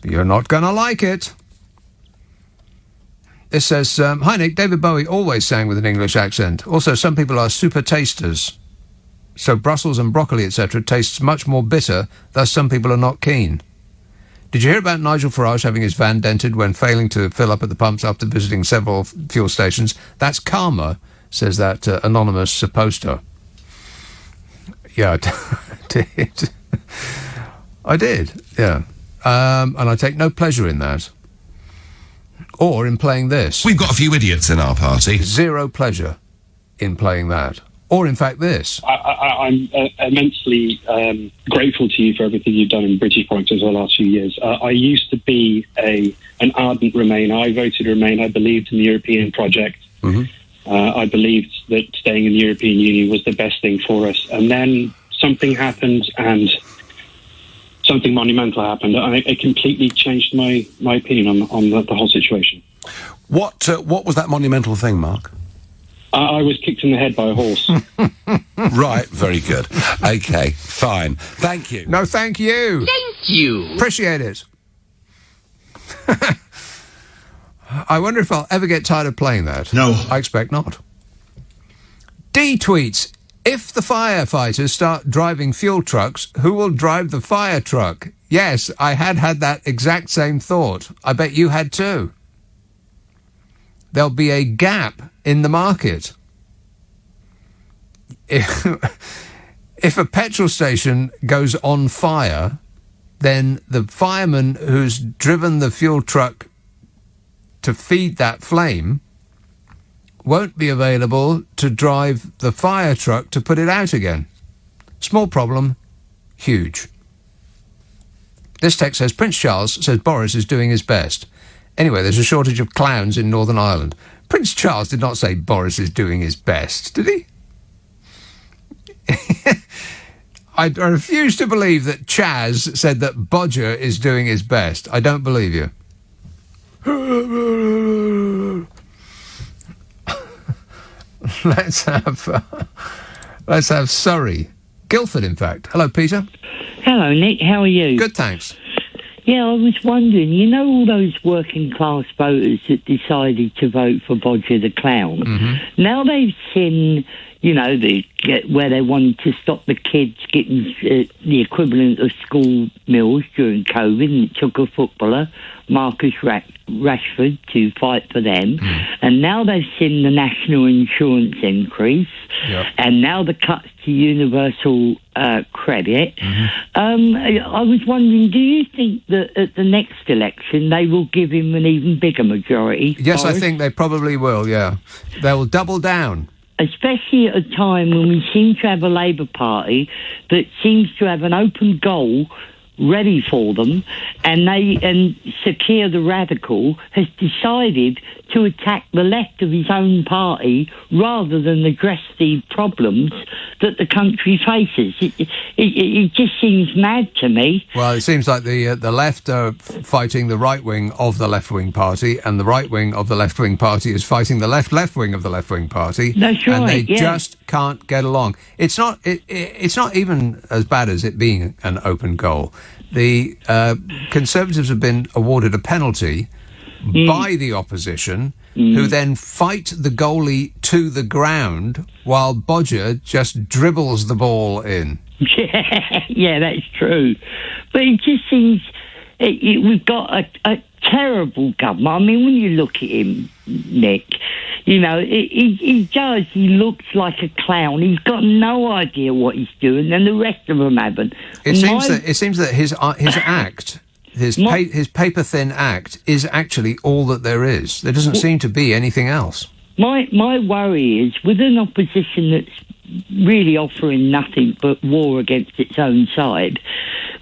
But you're not going to like it. It says, hi Nick, David Bowie always sang with an English accent. Also, some people are super tasters. So Brussels and broccoli, etc. tastes much more bitter, thus some people are not keen. Did you hear about Nigel Farage having his van dented when failing to fill up at the pumps after visiting several fuel stations? That's karma, says that anonymous poster. Yeah, I did. I did, yeah. And I take no pleasure in that. Or in playing this. We've got a few idiots in our party. Zero pleasure in playing that. Or, in fact, this. I'm immensely grateful to you for everything you've done in British politics over the last few years. I used to be an ardent Remainer. I voted Remain. I believed in the European project. Mm-hmm. I believed that staying in the European Union was the best thing for us. And then something happened, and something monumental happened, and it completely changed my opinion on the whole situation. What was that monumental thing, Mark? I was kicked in the head by a horse. Right, very good. Okay, fine. Thank you. No, thank you. Thank you. Appreciate it. I wonder if I'll ever get tired of playing that. No. I expect not. D tweets, if the firefighters start driving fuel trucks, who will drive the fire truck? Yes, I had that exact same thought. I bet you had too. There'll be a gap in the market. If a petrol station goes on fire, then the fireman who's driven the fuel truck to feed that flame won't be available to drive the fire truck to put it out again. Small problem, huge. This text says, Prince Charles says Boris is doing his best. Anyway, there's a shortage of clowns in Northern Ireland. Prince Charles did not say Boris is doing his best, did he? I refuse to believe that Chaz said that Bodger is doing his best. I don't believe you. Let's have Surrey. Guildford, in fact. Hello, Peter. Hello, Nick. How are you? Good, thanks. Yeah, I was wondering, you know all those working class voters that decided to vote for Bodger the Clown? Mm-hmm. Now they've seen, you know, where they wanted to stop the kids getting the equivalent of school meals during COVID, and it took a footballer, Marcus Rashford, to fight for them. And now they've seen the national insurance increase, and now the cuts to universal credit. I was wondering, do you think that at the next election they will give him an even bigger majority? Yes, Boris? I think they probably will, yeah. They'll double down. Especially at a time when we seem to have a Labour Party that seems to have an open goal ready for them, and Sakir the Radical has decided to attack the left of his own party rather than address the problems that the country faces. It just seems mad to me. Well, it seems like the left are fighting the right wing of the left-wing party, and the right wing of the left-wing party is fighting the left wing of the left-wing party. That's right, and they yeah. just can't get along. It's not even as bad as it being an open goal. The Conservatives have been awarded a penalty by the opposition, who then fight the goalie to the ground while Bodger just dribbles the ball in. Yeah, that's true. But it just seems we've got a terrible government. I mean, when you look at him, Nick, you know, he looks like a clown. He's got no idea what he's doing, and the rest of them haven't. It seems that his act, his paper-thin act, is actually all that there is. There doesn't seem to be anything else. My worry is, with an opposition that's really offering nothing but war against its own side,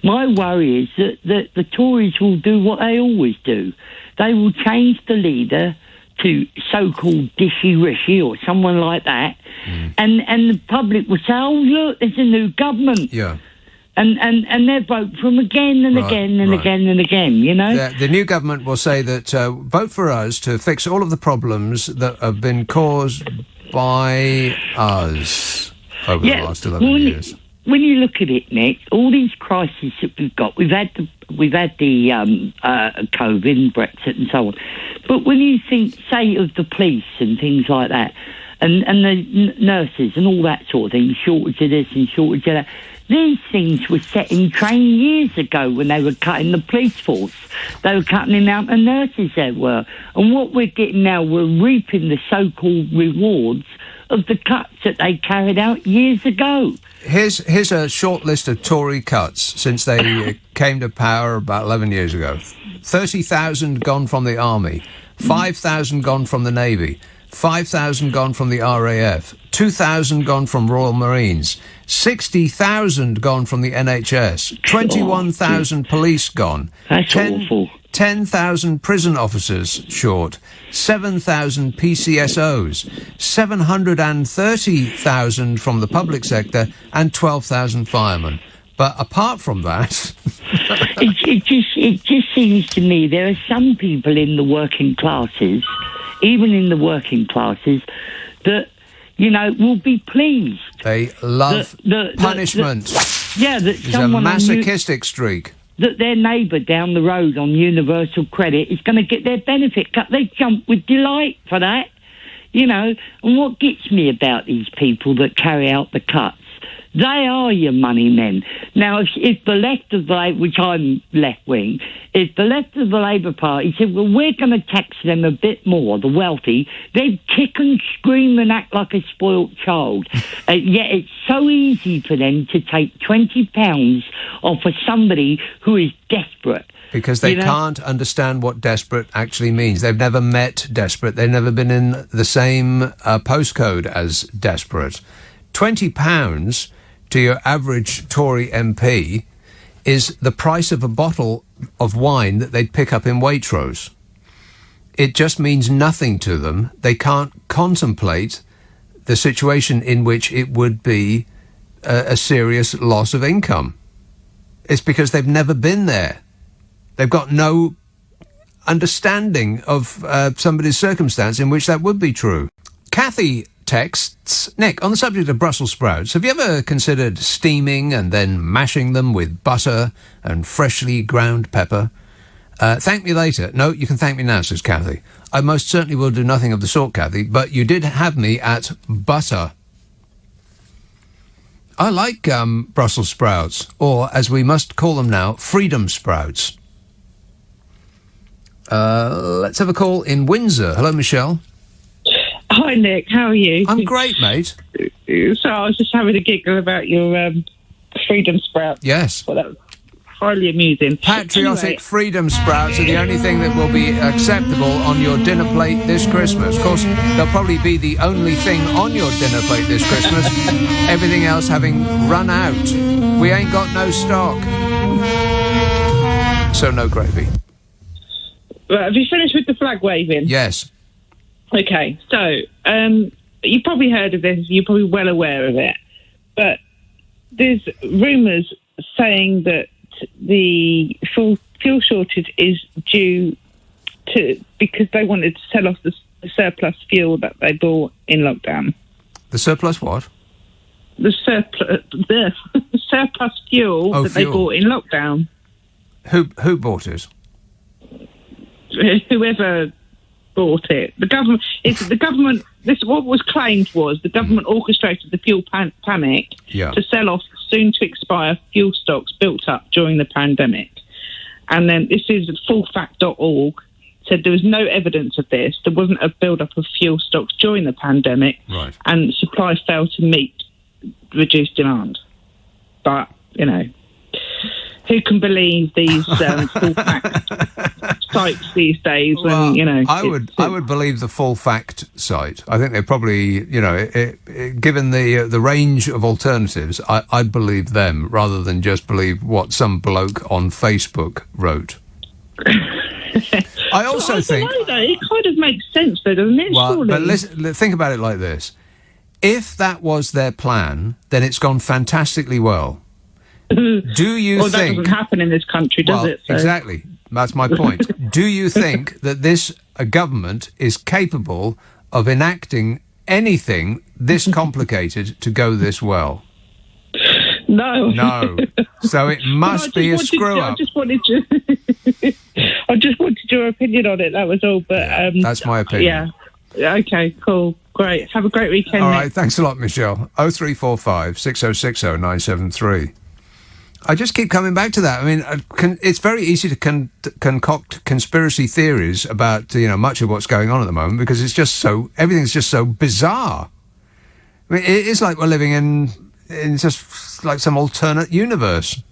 my worry is that the Tories will do what they always do. They will change the leader to so-called Dishy Rishi or someone like that, and the public will say, oh, look, there's a new government. Yeah. And they'll vote for him again and again and again and again, you know? The new government will say that vote for us to fix all of the problems that have been caused by us over the last 11 years. When you look at it, Nick, all these crises that we've got, we've had the COVID and Brexit and so on. But when you think, say, of the police and things like that, and the nurses and all that sort of thing, shortage of this and shortage of that, these things were set in train years ago when they were cutting the police force. They were cutting the amount of nurses there were. And what we're getting now, we're reaping the so-called rewards of the cuts that they carried out years ago. Here's a short list of Tory cuts since they came to power about 11 years ago. 30,000 gone from the Army, 5,000 gone from the Navy, 5,000 gone from the RAF, 2,000 gone from Royal Marines, 60,000 gone from the NHS, 21,000 police gone. That's awful. 10,000 prison officers short, 7,000 PCSOs, 730,000 from the public sector, and 12,000 firemen. But apart from that... it just seems to me there are some people in the working classes, even in the working classes, that, you know, will be pleased. They love punishment. It's a masochistic streak. That their neighbour down the road on universal credit is going to get their benefit cut. They jump with delight for that, you know. And what gets me about these people that carry out the cuts, They are your money men. Now, if the left of the Labour, which I'm left-wing, if the left of the Labour Party said, well, we're going to tax them a bit more, the wealthy, they'd kick and scream and act like a spoilt child. Yet it's so easy for them to take £20 off of somebody who is desperate. Because they can't understand what desperate actually means. They've never met desperate. They've never been in the same postcode as desperate. £20 to your average Tory MP is the price of a bottle of wine that they'd pick up in Waitrose. It just means nothing to them. They can't contemplate the situation in which it would be a serious loss of income. It's because they've never been there. They've got no understanding of somebody's circumstance in which that would be true. Kathy texts, Nick, on the subject of Brussels sprouts, have you ever considered steaming and then mashing them with butter and freshly ground pepper? Thank me later. No, you can thank me now, says Kathy. I most certainly will do nothing of the sort, Kathy, but you did have me at butter. I like Brussels sprouts, or as we must call them now, freedom sprouts. Let's have a call in Windsor. Hello, Michelle. Hi, Nick. How are you? I'm great, mate. So I was just having a giggle about your freedom sprouts. Yes. Well, that was highly amusing. Patriotic Anyway. freedom sprouts are the only thing that will be acceptable on your dinner plate this Christmas. Of course, they'll probably be the only thing on your dinner plate this Christmas. Everything else having run out. We ain't got no stock. So no gravy. Right, have you finished with the flag waving? Yes. Okay, so you've probably heard of this. You're probably well aware of it. But there's rumours saying that the fuel shortage is due to because they wanted to sell off the surplus fuel that they bought in lockdown. The surplus what? The surplus fuel that they bought in lockdown. Who bought it? Whoever bought it. The government. What was claimed was the government orchestrated the fuel panic to sell off soon-to-expire fuel stocks built up during the pandemic. And then this is fullfact.org, said there was no evidence of this. There wasn't a build-up of fuel stocks during the pandemic, right, and supply failed to meet reduced demand. But, you know, who can believe these full-fact sites these days? When I would believe the full fact site. I think they're probably, given the range of alternatives, I'd believe them rather than just believe what some bloke on Facebook wrote. I also think don't know, though. It kind of makes sense, though, doesn't it? Well, surely? but listen, think about it like this: if that was their plan, then it's gone fantastically well. Do you well, think that doesn't happen in this country, does it? So. Exactly. That's my point. Do you think that this government is capable of enacting anything this complicated to go this well? No. No. So it must be a screw-up. I just wanted your opinion on it, that was all. But that's my opinion. Yeah. Okay, cool. Great. Have a great weekend. All Nick. right, thanks a lot, Michelle. 0345 6060 973. I just keep coming back to that. I mean, it's very easy to concoct conspiracy theories about, much of what's going on at the moment because it's just everything's just so bizarre. I mean, it's like we're living in just like some alternate universe.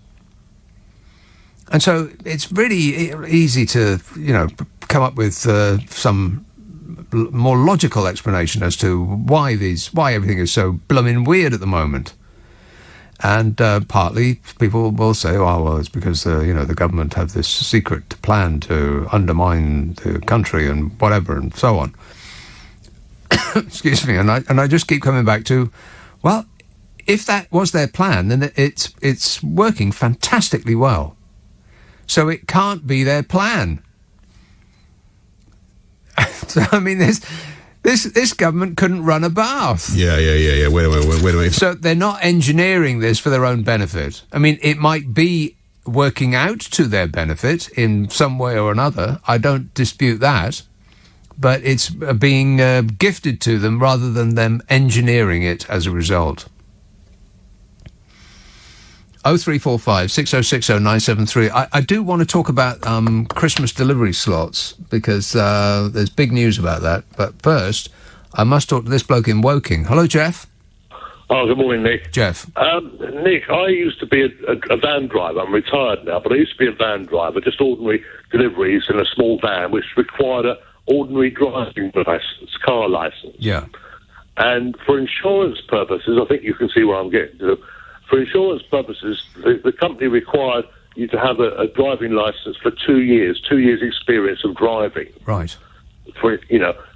And so it's really easy to, come up with some more logical explanation as to why everything is so blooming weird at the moment. And partly people will say, oh, well, it's because, the government have this secret plan to undermine the country and whatever and so on. Excuse me. And I just keep coming back to, well, if that was their plan, then it's working fantastically well. So it can't be their plan. So, I mean, This government couldn't run a bath. Yeah. Wait a minute. So they're not engineering this for their own benefit. I mean, it might be working out to their benefit in some way or another. I don't dispute that. But it's being gifted to them rather than them engineering it as a result. 0345 6060 973. I do want to talk about Christmas delivery slots, because there's big news about that. But first, I must talk to this bloke in Woking. Hello, Jeff. Oh, good morning, Nick. Jeff. Nick, I used to be a van driver. I'm retired now, but I used to be a van driver, just ordinary deliveries in a small van, which required an ordinary driving license, car license. Yeah. And for insurance purposes, I think you can see where I'm getting to. For insurance purposes, the company required you to have a driving license for 2 years experience of driving. Right.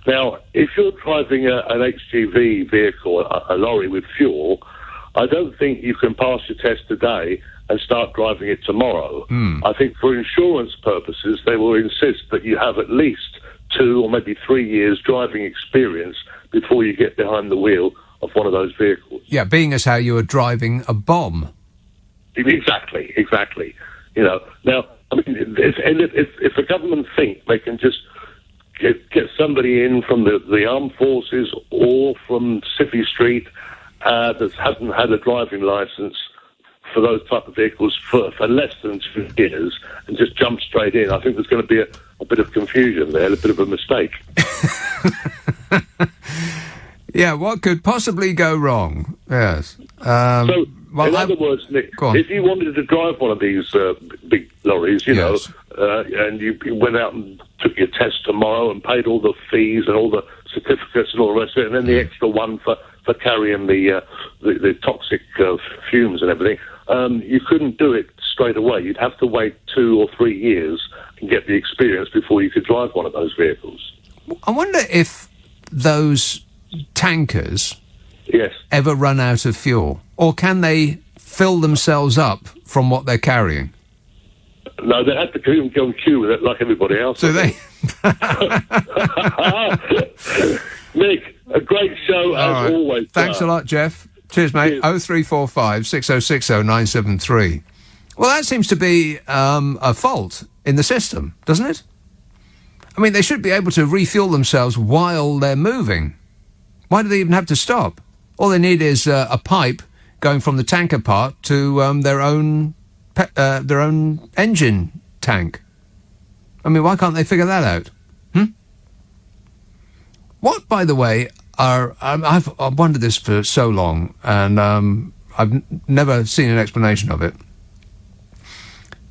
Now, if you're driving an HGV vehicle, a lorry with fuel, I don't think you can pass your test today and start driving it tomorrow. I think for insurance purposes, they will insist that you have at least 2 or maybe 3 years driving experience before you get behind the wheel of one of those vehicles. Yeah, being as how you were driving a bomb. Exactly. Now, I mean, if the government think they can just get somebody in from the armed forces or from City Street that hasn't had a driving licence for those type of vehicles for less than 2 years and just jump straight in, I think there's going to be a bit of confusion there, a bit of a mistake. Yeah, what could possibly go wrong? Yes. In other words, Nick, if you wanted to drive one of these big lorries, you know, and you went out and took your test tomorrow and paid all the fees and all the certificates and all the rest of it, and then the extra one for carrying the toxic fumes and everything, you couldn't do it straight away. You'd have to wait 2 or 3 years and get the experience before you could drive one of those vehicles. I wonder if those tankers ever run out of fuel, or can they fill themselves up from what they're carrying? No, they have to go and queue with it like everybody else. Do they? Nick, a great show as always. Thanks a lot, Jeff. Cheers, mate. 0345 6060 973. Well, that seems to be a fault in the system, doesn't it? I mean, they should be able to refuel themselves while they're moving. Why do they even have to stop? All they need is a pipe going from the tanker part to their own engine tank. I mean, why can't they figure that out? What, by the way, I've wondered this for so long, and I've never seen an explanation of it.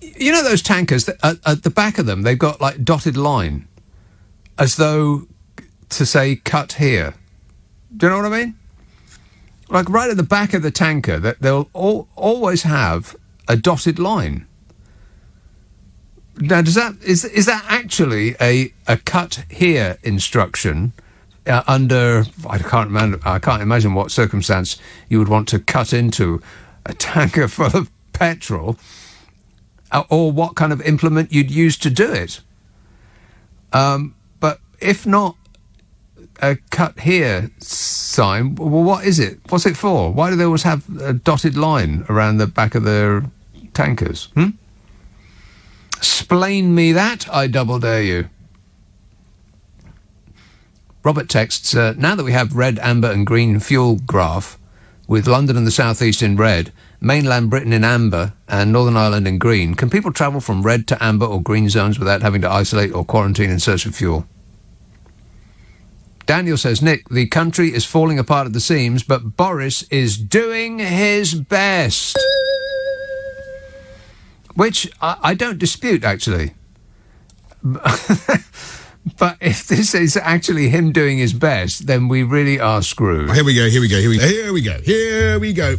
You know those tankers, at the back of them, they've got, like, dotted line, as though to say, cut here. Do you know what I mean? Like, right at the back of the tanker, they'll always have a dotted line. Now, is that actually a cut here instruction under, I can't imagine what circumstance you would want to cut into a tanker full of petrol, or what kind of implement you'd use to do it. But if not a cut here sign, well, what is it? What's it for? Why do they always have a dotted line around the back of their tankers? Explain me that, I double dare you. Robert texts, now that we have red, amber and green fuel graph, with London and the South East in red, mainland Britain in amber and Northern Ireland in green, can people travel from red to amber or green zones without having to isolate or quarantine in search of fuel? Daniel says, Nick, the country is falling apart at the seams, but Boris is doing his best. Which I don't dispute, actually. But if this is actually him doing his best, then we really are screwed. Here we go.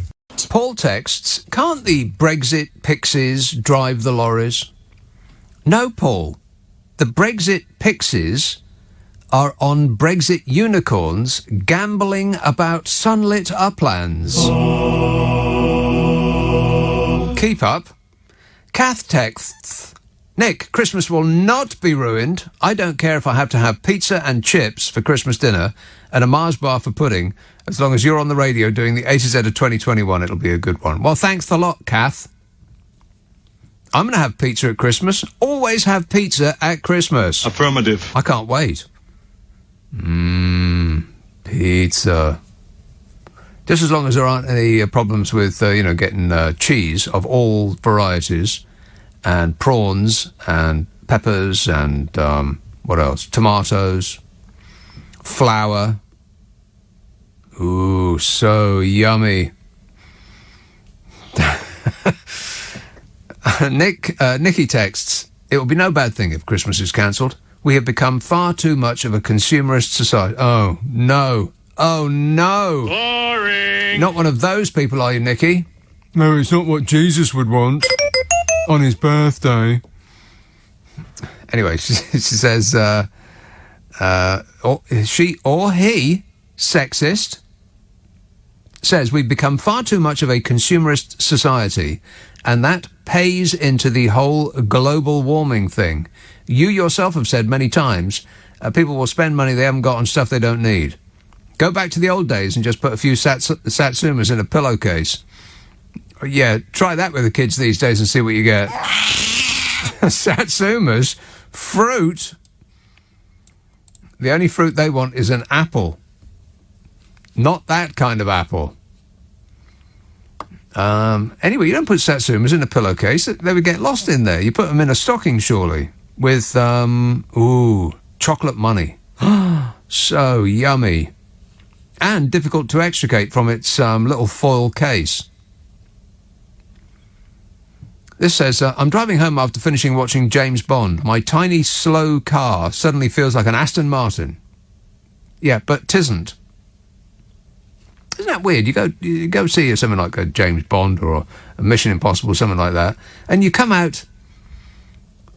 Paul texts, can't the Brexit pixies drive the lorries? No, Paul. The Brexit pixies are on Brexit unicorns gambling about sunlit uplands. Keep up. Kath texts, Nick, Christmas will not be ruined. I don't care if I have to have pizza and chips for Christmas dinner and a Mars bar for pudding. As long as you're on the radio doing the A to Z of 2021, it'll be a good one. Well, thanks a lot, Kath. I'm going to have pizza at Christmas. Always have pizza at Christmas. Affirmative. I can't wait. Pizza. Just as long as there aren't any problems with, getting cheese of all varieties, and prawns, and peppers, and what else? Tomatoes, flour. Ooh, so yummy. Nikki texts, it will be no bad thing if Christmas is cancelled. We have become far too much of a consumerist society. Oh, no. Oh, no. Boring. Not one of those people, are you, Nikki? No, it's not what Jesus would want on his birthday. Anyway, she says, she or he, sexist, says we've become far too much of a consumerist society, and that pays into the whole global warming thing. You yourself have said many times, people will spend money they haven't got on stuff they don't need. Go back to the old days and just put a few satsumas in a pillowcase. Yeah, try that with the kids these days and see what you get. Satsumas? Fruit? The only fruit they want is an apple. Not that kind of apple. Anyway, you don't put satsumas in a pillowcase. They would get lost in there. You put them in a stocking, surely, with, chocolate money. So yummy. And difficult to extricate from its little foil case. This says, I'm driving home after finishing watching James Bond. My tiny, slow car suddenly feels like an Aston Martin. Yeah, but 'tisn't. Isn't that weird? You go see something like a James Bond or a Mission Impossible, something like that, and you come out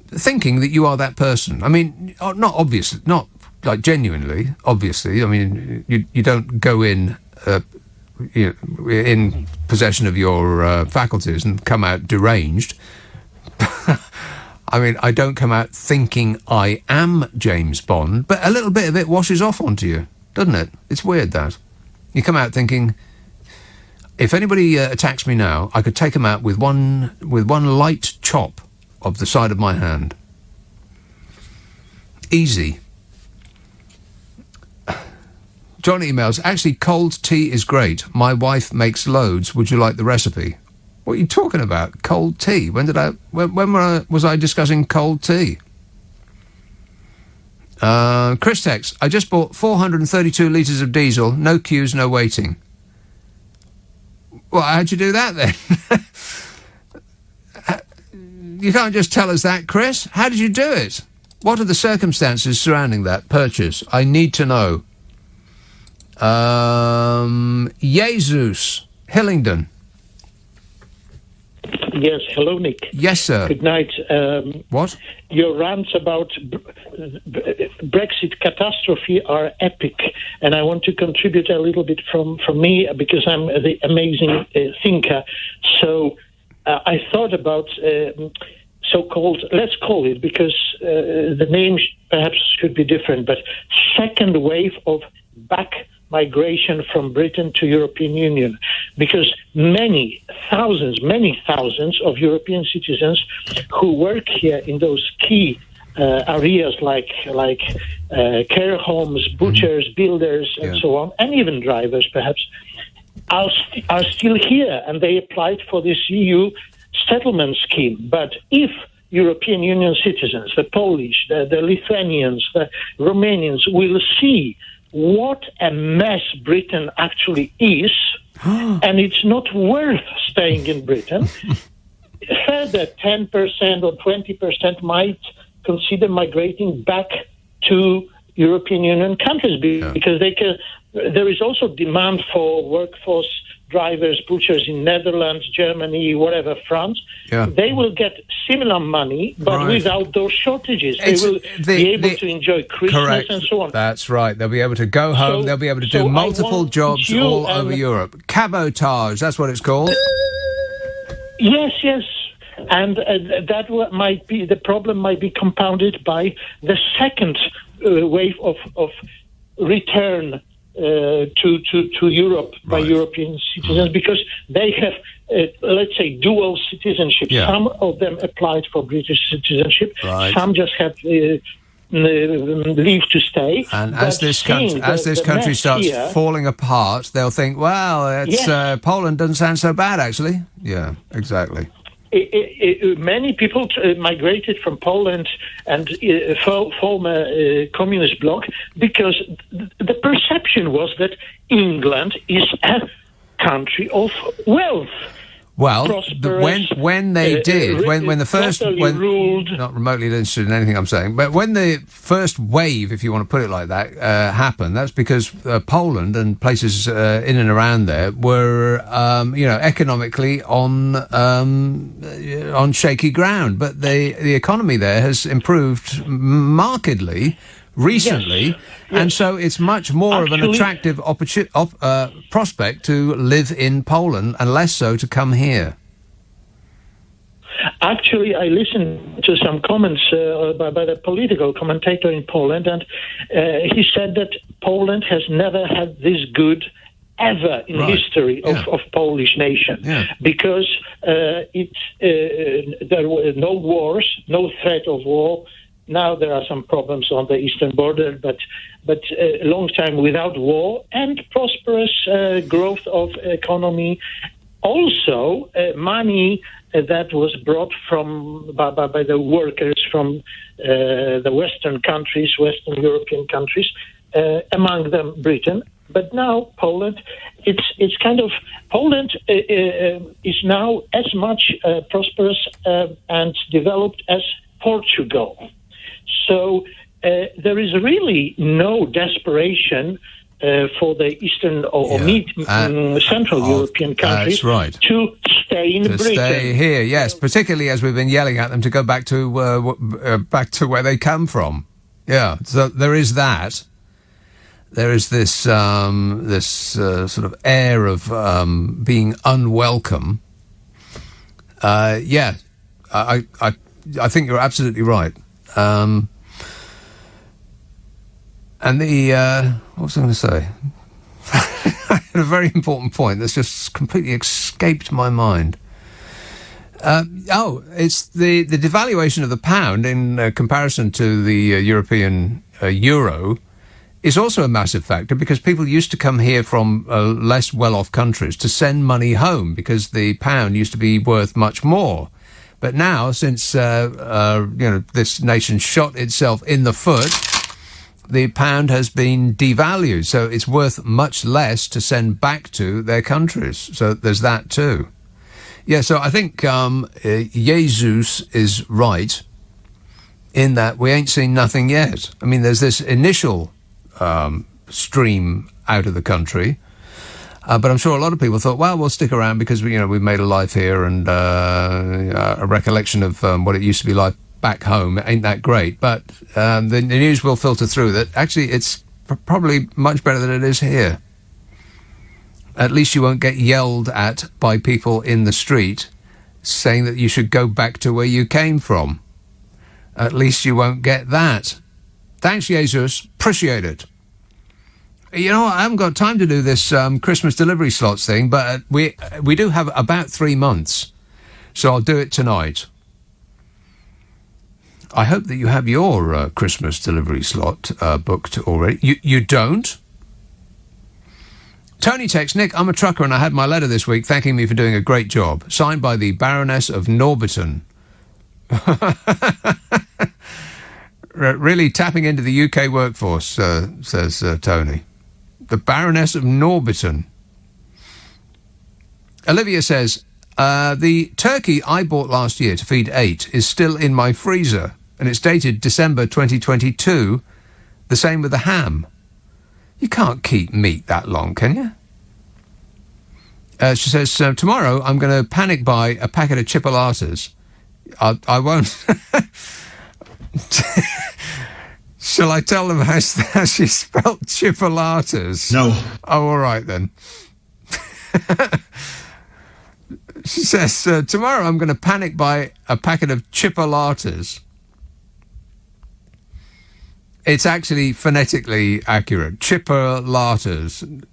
thinking that you are that person. I mean, not obviously, not like genuinely, obviously. I mean, you don't go in in possession of your faculties and come out deranged. I mean, I don't come out thinking I am James Bond, but a little bit of it washes off onto you, doesn't it? It's weird, that. You come out thinking, if anybody attacks me now, I could take them out with one light chop of the side of my hand. Easy. John emails, actually, cold tea is great. My wife makes loads. Would you like the recipe? What are you talking about? Cold tea? When was I discussing cold tea? Chris texts, I just bought 432 litres of diesel, no queues, no waiting. Well, how'd you do that then? You can't just tell us that, Chris. How did you do it? What are the circumstances surrounding that purchase? I need to know. Jesus, Hillingdon. Yes, hello, Nick. Yes, sir. Good night. What? Your rants about Brexit catastrophe are epic, and I want to contribute a little bit from me because I'm the amazing thinker. So I thought about so-called, let's call it, because the name perhaps should be different, but second wave of back migration from Britain to European Union, because many thousands of European citizens who work here in those key areas like care homes, butchers, builders, and so on, and even drivers perhaps, are still here, and they applied for this EU settlement scheme. But if European Union citizens, the Polish, the Lithuanians, the Romanians, will see what a mess Britain actually is, and it's not worth staying in Britain, further 10% or 20% might consider migrating back to European Union countries because there is also demand for workforce drivers, butchers in Netherlands, Germany, whatever, France. Yeah. They will get similar money, but without those shortages. They will be able to enjoy Christmas and so on. That's right. They'll be able to go home. They'll be able to do multiple jobs all over Europe. Cabotage, that's what it's called. Yes. And that might be, the problem might be compounded by the second wave of return to Europe by European citizens, because they have, let's say, dual citizenship. Yeah. Some of them applied for British citizenship. Right. Some just have leave to stay. And as this country starts falling apart, they'll think, well, Poland doesn't sound so bad, actually. Yeah, exactly. Many people migrated from Poland and former communist bloc because the perception was that England is a country of wealth. Well, when they did, when the first, ruled. Not remotely interested in anything I'm saying, but when the first wave, if you want to put it like that, happened, that's because Poland and places in and around there were, economically on shaky ground. But the economy there has improved markedly recently, and so it's much more of an attractive prospect to live in Poland and less so to come here. Actually, I listened to some comments by the political commentator in Poland, and he said that Poland has never had this good ever in history of Polish nation, because there were no wars, no threat of war. Now there are some problems on the eastern border, but a long time without war and prosperous growth of economy. Also, money that was brought by the workers from the Western countries, Western European countries, among them Britain. But now Poland, Poland is now as much prosperous and developed as Portugal. So there is really no desperation for the Eastern or Central European countries to stay in Britain. Stay here, yes, particularly as we've been yelling at them to go back to where they come from. Yeah, so there is that. There is this sort of air of being unwelcome. I think you're absolutely right. And what was I going to say? I had a very important point that's just completely escaped my mind. It's the devaluation of the pound in comparison to the European euro is also a massive factor, because people used to come here from less well-off countries to send money home because the pound used to be worth much more. But now, since this nation shot itself in the foot, the pound has been devalued, so it's worth much less to send back to their countries. So there's that too. Yeah, so I think Jesus is right in that we ain't seen nothing yet. I mean, there's this initial stream out of the country. But I'm sure a lot of people thought, well, we'll stick around because we've made a life here, and a recollection of what it used to be like back home ain't that great. But the news will filter through that actually it's probably much better than it is here. At least you won't get yelled at by people in the street saying that you should go back to where you came from. At least you won't get that. Thanks, Jesus. Appreciate it. You know, I haven't got time to do this Christmas delivery slots thing, but we do have about 3 months, so I'll do it tonight. I hope that you have your Christmas delivery slot booked already. You don't? Tony texts, Nick, I'm a trucker and I had my letter this week thanking me for doing a great job. Signed by the Baroness of Norbiton. Really tapping into the UK workforce, says Tony. The Baroness of Norbiton. Olivia says, the turkey I bought last year to feed 8 is still in my freezer, and it's dated December 2022. The same with the ham. You can't keep meat that long, can you? She says, tomorrow I'm going to panic buy a packet of chipolatas. I won't. Shall I tell them how she spelt chipolatas? No. Oh, all right then. She says, tomorrow I'm going to panic buy a packet of chipolatas. It's actually phonetically accurate. Chipolatas.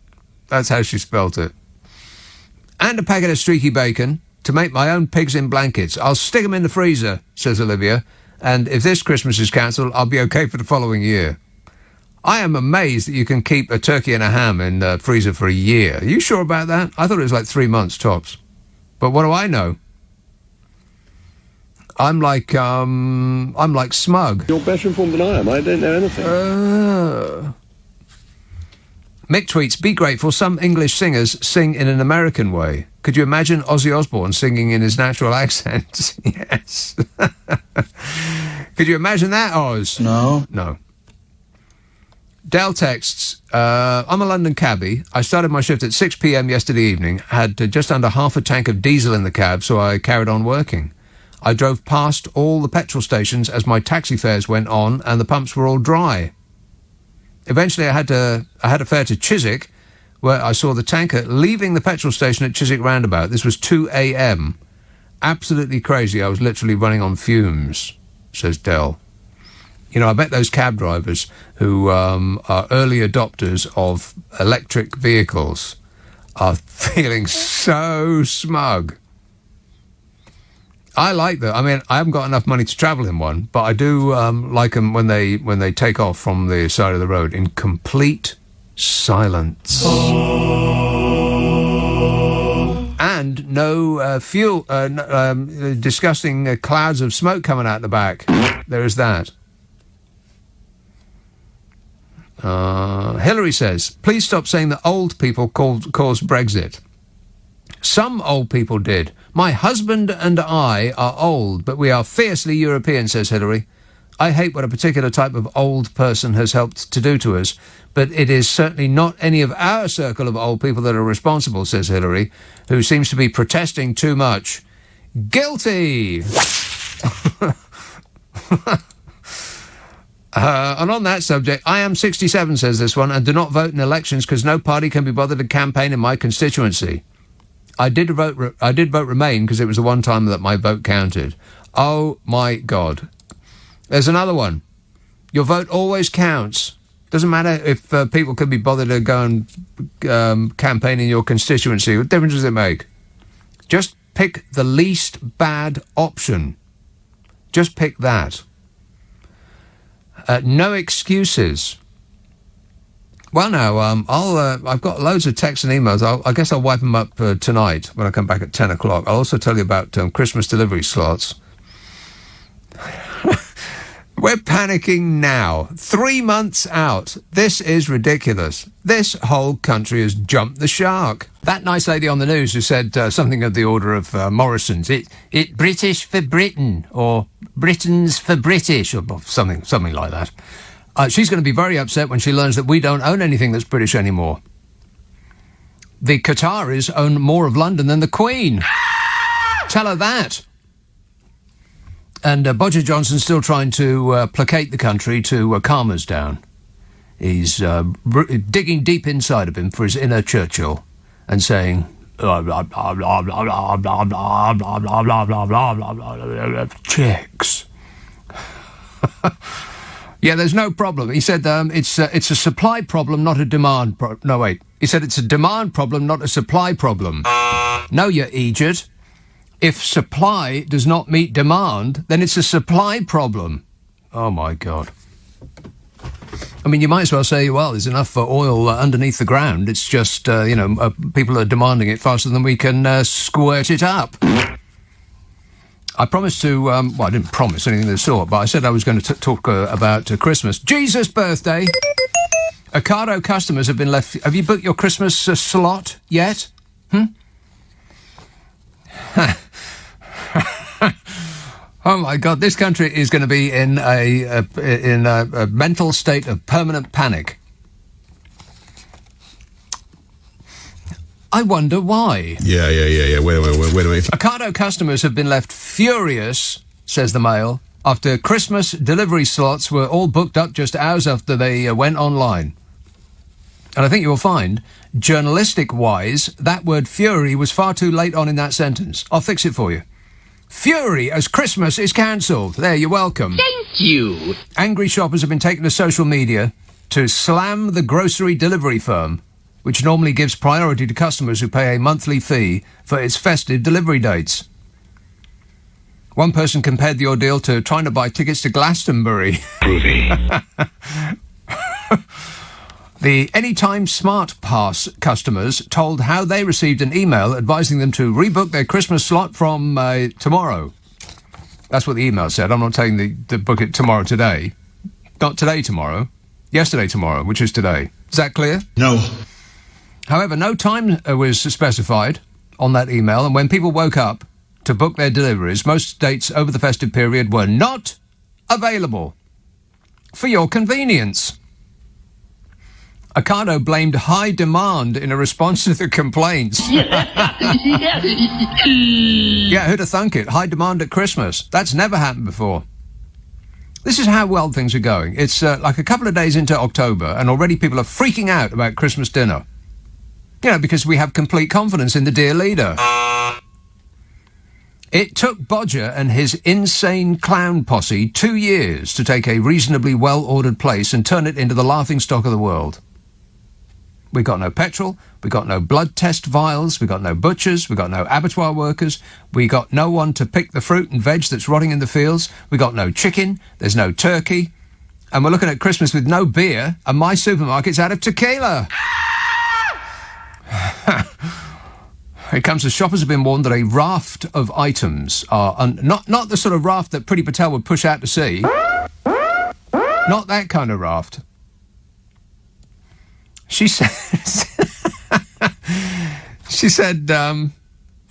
That's how she spelt it. And a packet of streaky bacon to make my own pigs in blankets. I'll stick them in the freezer, says Olivia, And if this Christmas is cancelled, I'll be okay for the following year. I am amazed that you can keep a turkey and a ham in the freezer for a year. Are you sure about that? I thought it was like 3 months tops. But what do I know? I'm like smug. You're better informed than I am. I don't know anything. Mick tweets, be grateful some English singers sing in an American way. Could you imagine Ozzy Osbourne singing in his natural accent? Yes. Could you imagine that, Oz? No. No. Dell texts, I'm a London cabbie. I started my shift at 6 p.m. yesterday evening, had just under half a tank of diesel in the cab, so I carried on working. I drove past all the petrol stations as my taxi fares went on, and the pumps were all dry. Eventually, I had a fare to Chiswick, where I saw the tanker leaving the petrol station at Chiswick Roundabout. This was 2 a.m. Absolutely crazy. I was literally running on fumes, says Dell. You know, I bet those cab drivers who are early adopters of electric vehicles are feeling so smug. I like that. I mean, I haven't got enough money to travel in one, but I do like them when they take off from the side of the road in complete silence. And no fuel, disgusting clouds of smoke coming out the back. There is that. Hillary says, please stop saying that old people caused Brexit. Some old people did. My husband and I are old, but we are fiercely European, says Hillary. I hate what a particular type of old person has helped to do to us, but it is certainly not any of our circle of old people that are responsible, says Hillary, who seems to be protesting too much. Guilty! And on that subject, I am 67, says this one, and do not vote in elections because no party can be bothered to campaign in my constituency. I did vote Remain because it was the one time that my vote counted. Oh, my God. There's another one. Your vote always counts. Doesn't matter if people can be bothered to go and campaign in your constituency. What difference does it make? Just pick the least bad option. Just pick that. No excuses. Well, now, I've got loads of texts and emails. I guess I'll wipe them up tonight when I come back at 10 o'clock. I'll also tell you about Christmas delivery slots. We're panicking now. 3 months out. This is ridiculous. This whole country has jumped the shark. That nice lady on the news who said something of the order of Morrison's, it British for Britain, or Britain's for British, or something like that. She's going to be very upset when she learns that we don't own anything that's British anymore. The Qataris own more of London than the Queen. Tell her that. And Bodger Johnson's still trying to placate the country to calm us down. He's digging deep inside of him for his inner Churchill and saying, chicks. Yeah, there's no problem. He said it's a supply problem, not a demand problem. No, wait. He said it's a demand problem, not a supply problem. No, you idiot. If supply does not meet demand, then it's a supply problem. Oh, my God. I mean, you might as well say, well, there's enough oil underneath the ground. It's just, people are demanding it faster than we can squirt it up. I promised to, I didn't promise anything of the sort, but I said I was going to talk about Christmas. Jesus' birthday. Ocado customers have been left... Have you booked your Christmas slot yet? Oh, my God, this country is going to be in a mental state of permanent panic. I wonder why. Yeah. Wait a minute. Ocado customers have been left furious, says the Mail, after Christmas delivery slots were all booked up just hours after they went online. And I think you'll find, journalistic-wise, that word fury was far too late on in that sentence. I'll fix it for you. Fury as Christmas is cancelled. There, you're welcome. Thank you. Angry shoppers have been taken to social media to slam the grocery delivery firm, which normally gives priority to customers who pay a monthly fee for its festive delivery dates. One person compared the ordeal to trying to buy tickets to Glastonbury. Groovy. The Anytime Smart Pass customers told how they received an email advising them to rebook their Christmas slot from tomorrow. That's what the email said. I'm not telling them to book it today. Not today, tomorrow. Yesterday, tomorrow, which is today. Is that clear? No. However, no time was specified on that email, and when people woke up to book their deliveries, most dates over the festive period were not available. For your convenience. Ocado blamed high demand in a response to the complaints. Yeah, who'd have thunk it? High demand at Christmas. That's never happened before. This is how well things are going. It's like a couple of days into October, and already people are freaking out about Christmas dinner. You know, because we have complete confidence in the dear leader. It took Bodger and his insane clown posse 2 years to take a reasonably well-ordered place and turn it into the laughingstock of the world. We got no petrol, we got no blood test vials, we got no butchers, we got no abattoir workers, we got no one to pick the fruit and veg that's rotting in the fields, we got no chicken, there's no turkey, and we're looking at Christmas with no beer, and my supermarket's out of tequila. It comes as shoppers have been warned that a raft of items are... not the sort of raft that Priti Patel would push out to sea. Not that kind of raft. She said... she said, shall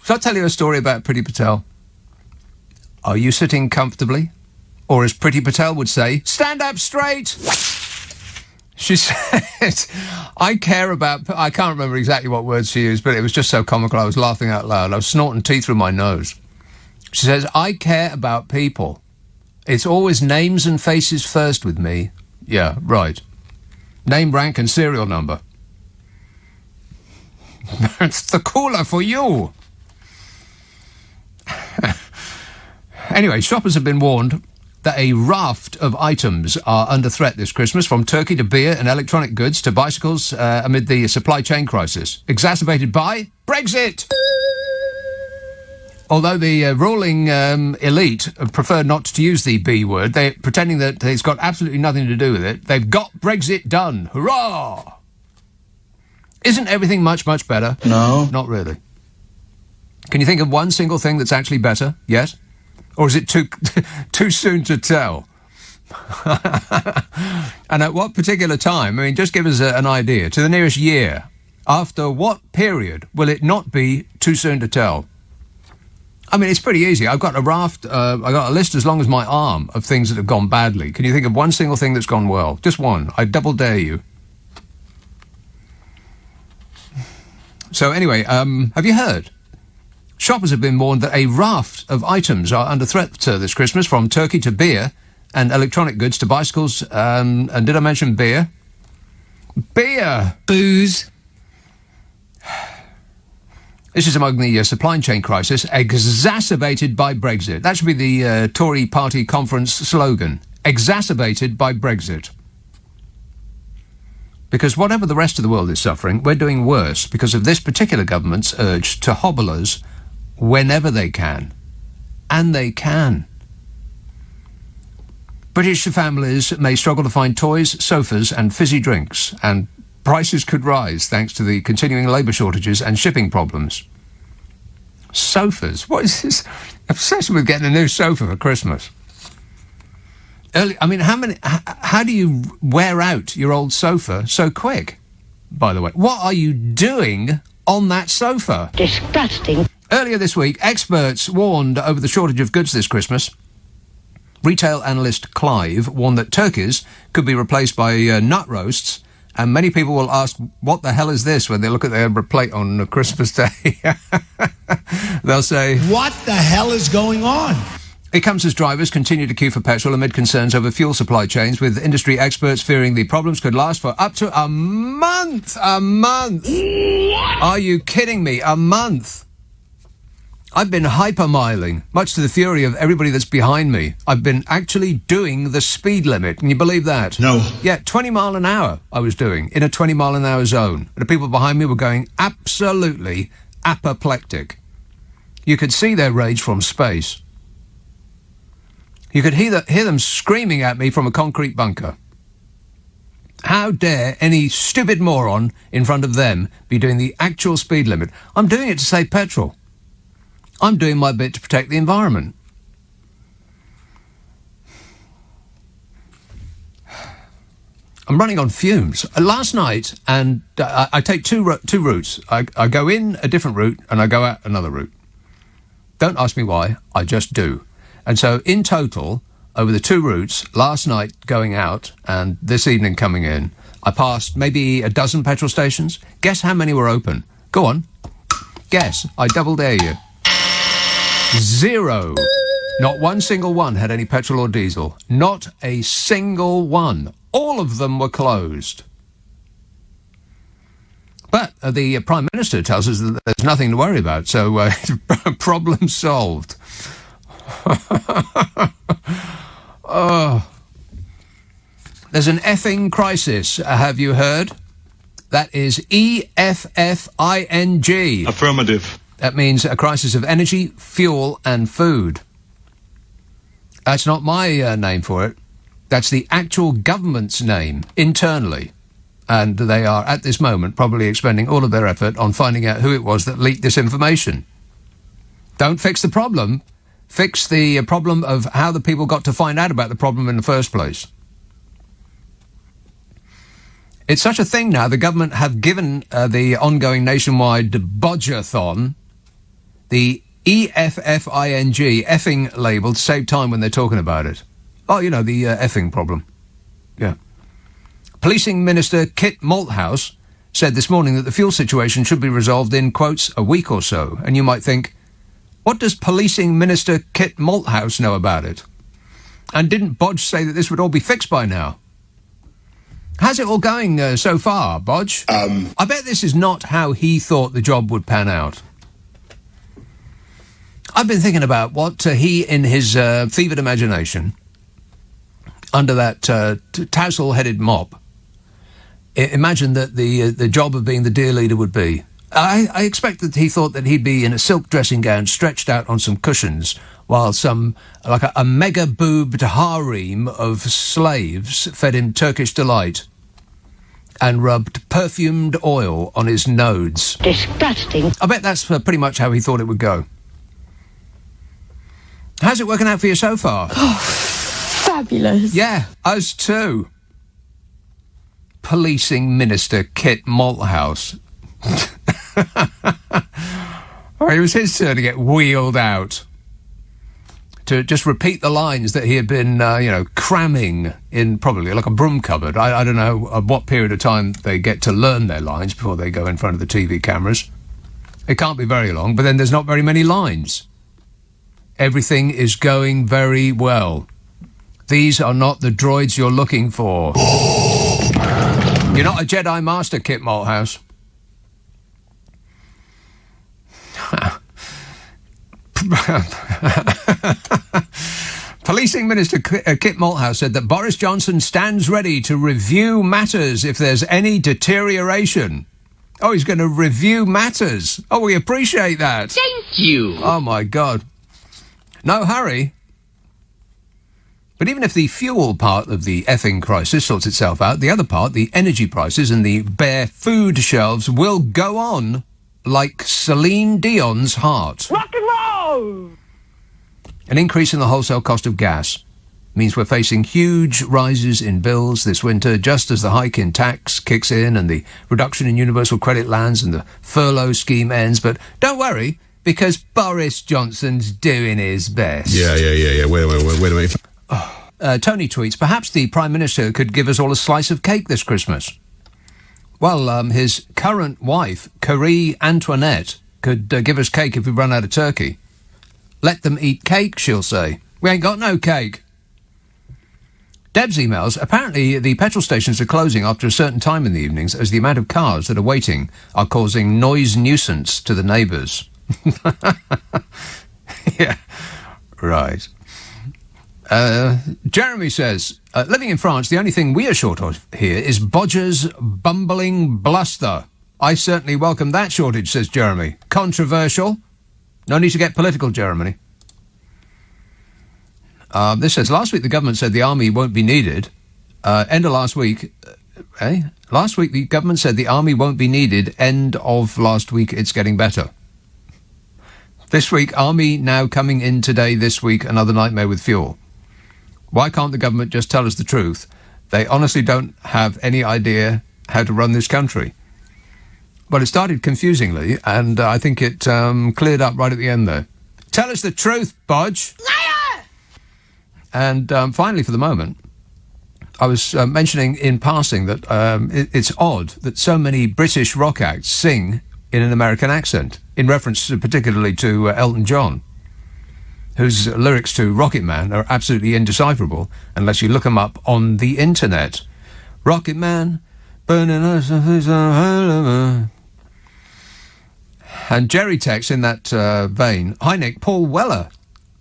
I tell you a story about Priti Patel? Are you sitting comfortably? Or as Priti Patel would say, stand up straight! She said, I care about... I can't remember exactly what words she used, but it was just so comical I was laughing out loud. I was snorting tea through my nose. She says, I care about people. It's always names and faces first with me. Yeah, right. Name, rank and serial number. That's the cooler for you. Anyway, shoppers have been warned that a raft of items are under threat this Christmas, from turkey to beer and electronic goods to bicycles amid the supply chain crisis, exacerbated by Brexit. Although the ruling elite prefer not to use the B word, they're pretending that it's got absolutely nothing to do with it. They've got Brexit done. Hurrah! Isn't everything much, much better? No. Not really. Can you think of one single thing that's actually better yet? Or is it too soon to tell? And at what particular time? I mean, just give us an idea. To the nearest year. After what period will it not be too soon to tell? I mean, it's pretty easy. I've got a raft, I've got a list as long as my arm of things that have gone badly. Can you think of one single thing that's gone well? Just one. I double dare you. So anyway, have you heard? Shoppers have been warned that a raft of items are under threat this Christmas, from turkey to beer and electronic goods to bicycles. And did I mention beer? Beer! Booze! This is among the supply chain crisis exacerbated by Brexit. That should be the Tory party conference slogan. Exacerbated by Brexit. Because whatever the rest of the world is suffering, we're doing worse because of this particular government's urge to hobble us whenever they can. And they can. British families may struggle to find toys, sofas and fizzy drinks, and prices could rise thanks to the continuing labour shortages and shipping problems. Sofas? What is this obsession with getting a new sofa for Christmas? How do you wear out your old sofa so quick, by the way? What are you doing on that sofa? Disgusting. Earlier this week, experts warned over the shortage of goods this Christmas. Retail analyst Clive warned that turkeys could be replaced by nut roasts, and many people will ask, what the hell is this, when they look at their plate on Christmas Day? They'll say, what the hell is going on? It comes as drivers continue to queue for petrol amid concerns over fuel supply chains, with industry experts fearing the problems could last for up to a month. A month! What? Are you kidding me? A month! I've been hypermiling, much to the fury of everybody that's behind me. I've been actually doing the speed limit. Can you believe that? No. Yeah, 20 mile an hour I was doing, in a 20 mile an hour zone. The people behind me were going absolutely apoplectic. You could see their rage from space. You could hear them screaming at me from a concrete bunker. How dare any stupid moron in front of them be doing the actual speed limit? I'm doing it to save petrol. I'm doing my bit to protect the environment. I'm running on fumes. Last night, and I take two routes. I go in a different route and I go out another route. Don't ask me why, I just do. And so in total, over the two routes, last night going out and this evening coming in, I passed maybe a dozen petrol stations. Guess how many were open? Go on. Guess. I double dare you. 0. Not one single one had any petrol or diesel. Not a single one. All of them were closed. But the Prime Minister tells us that there's nothing to worry about, so problem solved. Oh. There's an effing crisis, have you heard? That is EFFING. Affirmative. That means a crisis of energy, fuel and food. That's not my name for it. That's the actual government's name, internally. And they are, at this moment, probably expending all of their effort on finding out who it was that leaked this information. Don't fix the problem. Fix the problem of how the people got to find out about the problem in the first place. It's such a thing now, the government have given the ongoing nationwide bodger-thon the EFFING, effing label, to save time when they're talking about it. Oh, you know, the effing problem. Yeah. Policing Minister Kit Malthouse said this morning that the fuel situation should be resolved in, quotes, a week or so. And you might think, what does Policing Minister Kit Malthouse know about it? And didn't Bodge say that this would all be fixed by now? How's it all going so far, Bodge? I bet this is not how he thought the job would pan out. I've been thinking about what he, in his fevered imagination, under that tousle-headed mop, imagined that the job of being the dear leader would be. I expect that he thought that he'd be in a silk dressing gown stretched out on some cushions while some, like a mega-boobed harem of slaves fed him Turkish delight and rubbed perfumed oil on his nodes. Disgusting. I bet that's pretty much how he thought it would go. How's it working out for you so far? Oh, fabulous. Yeah, us too. Policing Minister Kit Malthouse. Oh, it was his turn to get wheeled out. To just repeat the lines that he had been, cramming in probably like a broom cupboard. I don't know at what period of time they get to learn their lines before they go in front of the TV cameras. It can't be very long, but then there's not very many lines. Everything is going very well. These are not the droids you're looking for. You're not a Jedi Master, Kit Malthouse. Policing Minister Kit Malthouse said that Boris Johnson stands ready to review matters if there's any deterioration. Oh, he's going to review matters. Oh, we appreciate that. Thank you. Oh, my God. No hurry. But even if the fuel part of the effing crisis sorts itself out, the other part, the energy prices and the bare food shelves, will go on like Celine Dion's heart. Rock and roll! An increase in the wholesale cost of gas means we're facing huge rises in bills this winter, just as the hike in tax kicks in and the reduction in universal credit lands and the furlough scheme ends. But don't worry, because Boris Johnson's doing his best. Yeah. Wait a minute. Tony tweets, perhaps the Prime Minister could give us all a slice of cake this Christmas. Well, his current wife, Marie Antoinette, could give us cake if we run out of turkey. Let them eat cake, she'll say. We ain't got no cake. Deb's emails, apparently the petrol stations are closing after a certain time in the evenings as the amount of cars that are waiting are causing noise nuisance to the neighbours. Yeah, right. Jeremy says, living in France, the only thing we are short of here is Bodger's bumbling bluster. I certainly welcome that shortage, says Jeremy. Controversial. No need to get political, Jeremy. This says, last week the government said the army won't be needed. End of last week. Last week the government said the army won't be needed. End of last week it's getting better. This week, army now coming in today, this week, another nightmare with fuel. Why can't the government just tell us the truth? They honestly don't have any idea how to run this country. Well, it started confusingly, and I think it cleared up right at the end there. Tell us the truth, Bodge! Liar! And finally, for the moment, I was mentioning in passing that it's odd that so many British rock acts sing in an American accent, in reference particularly to Elton John, whose lyrics to Rocket Man are absolutely indecipherable unless you look them up on the internet. Rocket Man, burning us. And Jerry texts in that vein, hi Nick, Paul Weller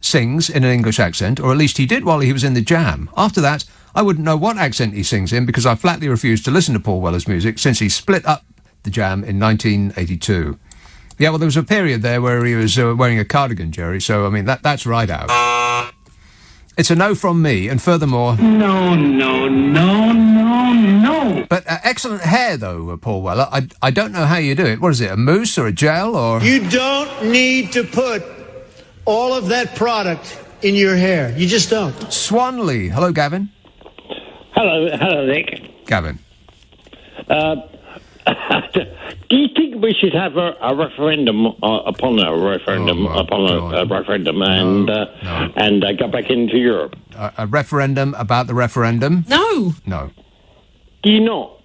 sings in an English accent, or at least he did while he was in the Jam. After that, I wouldn't know what accent he sings in because I flatly refused to listen to Paul Weller's music since he split up the Jam in 1982. Yeah, well, there was a period there where he was wearing a cardigan, Jerry, so, I mean, that's right out. It's a no from me, and furthermore... No. But excellent hair, though, Paul Weller. I don't know how you do it. What is it, a mousse or a gel, or... You don't need to put all of that product in your hair. You just don't. Swanley. Hello, Gavin. Hello, Nick. Gavin. Do you think we should have a referendum upon a referendum and go back into Europe? A referendum about the referendum? No. Do you not?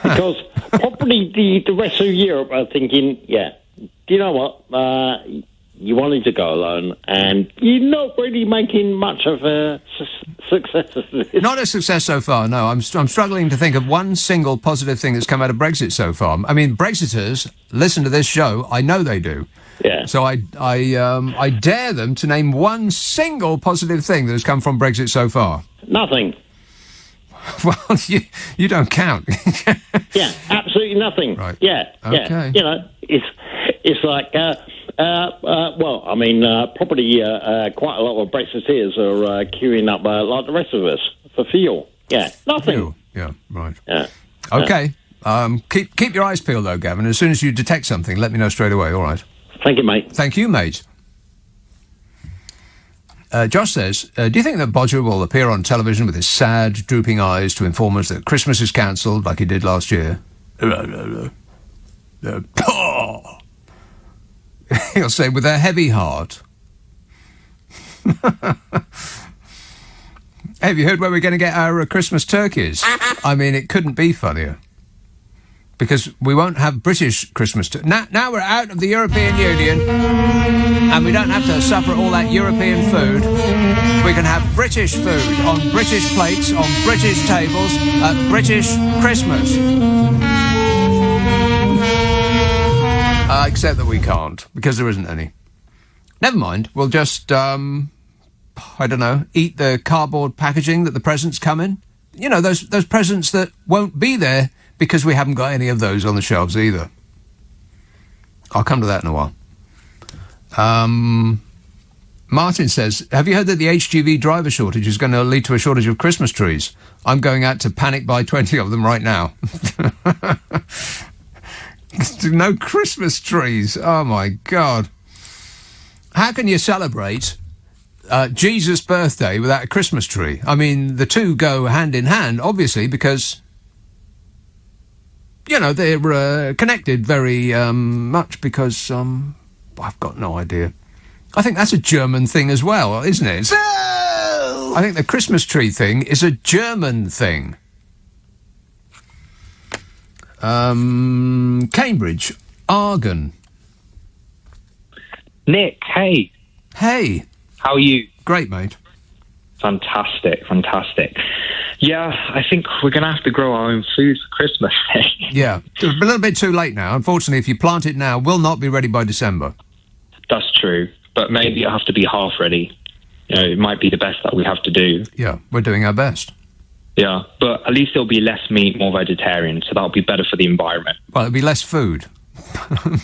Because probably the rest of Europe are thinking, yeah, do you know what? You wanted to go alone, and you're not really making much of a success of this. Not a success so far, no. I'm struggling to think of one single positive thing that's come out of Brexit so far. I mean, Brexiters listen to this show. I know they do. Yeah. So I dare them to name one single positive thing that has come from Brexit so far. Nothing. Well, you don't count. Yeah, absolutely nothing. Right. Yeah. Okay. You know, it's like. Well, I mean, probably quite a lot of Brexiteers are queuing up like the rest of us for fuel. Yeah, nothing. Fuel. Yeah, right. Yeah. Okay. Keep your eyes peeled, though, Gavin. As soon as you detect something, let me know straight away, all right? Thank you, mate. Thank you, mate. Josh says, do you think that Bodger will appear on television with his sad, drooping eyes to inform us that Christmas is cancelled like he did last year? He'll say, with a heavy heart. Have you heard where we're going to get our Christmas turkeys? I mean, it couldn't be funnier. Because we won't have British Christmas now we're out of the European Union and we don't have to suffer all that European food. We can have British food on British plates, on British tables, at British Christmas. Except that we can't, because there isn't any. Never mind, we'll just, I don't know, eat the cardboard packaging that the presents come in. You know, those presents that won't be there because we haven't got any of those on the shelves either. I'll come to that in a while. Martin says, have you heard that the HGV driver shortage is going to lead to a shortage of Christmas trees? I'm going out to panic buy 20 of them right now. No Christmas trees. Oh, my God. How can you celebrate Jesus' birthday without a Christmas tree? I mean, the two go hand in hand, obviously, because, you know, they're connected very much because I've got no idea. I think that's a German thing as well, isn't it? I think the Christmas tree thing is a German thing. Cambridge, Argon. Nick, hey. Hey. How are you? Great, mate. Fantastic. Yeah, I think we're going to have to grow our own food for Christmas. Yeah, it's a little bit too late now. Unfortunately, if you plant it now, we'll not be ready by December. That's true, but maybe it'll have to be half ready. You know, it might be the best that we have to do. Yeah, we're doing our best. Yeah, but at least there'll be less meat, more vegetarian, so that'll be better for the environment. Well, it'll be less food.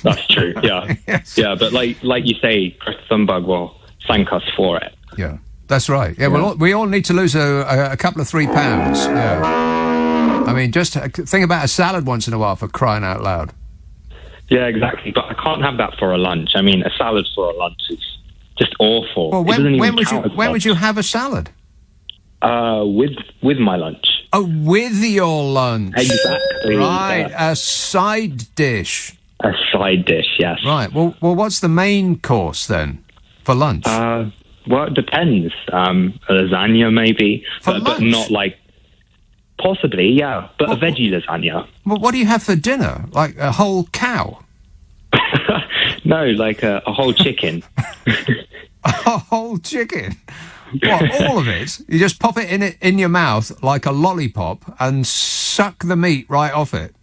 That's true, yeah. Yes. Yeah, but like you say, Chris Thunberg will thank us for it. Yeah. That's right. Yeah, well, we all need to lose a couple of 3 pounds. Yeah. I mean, just think about a salad once in a while, for crying out loud. Yeah, exactly. But I can't have that for a lunch. I mean, a salad for a lunch is just awful. Well, when would you have a salad? With my lunch. Oh, with your lunch. Exactly. Right, a side dish. A side dish, yes. Right. Well, what's the main course then for lunch? Well, it depends. A lasagna, maybe, but not like. Possibly, yeah, but a veggie lasagna. Well, what do you have for dinner? Like a whole cow? No, like a whole chicken. A whole chicken? What, all of it? You just pop it in your mouth like a lollipop and suck the meat right off it?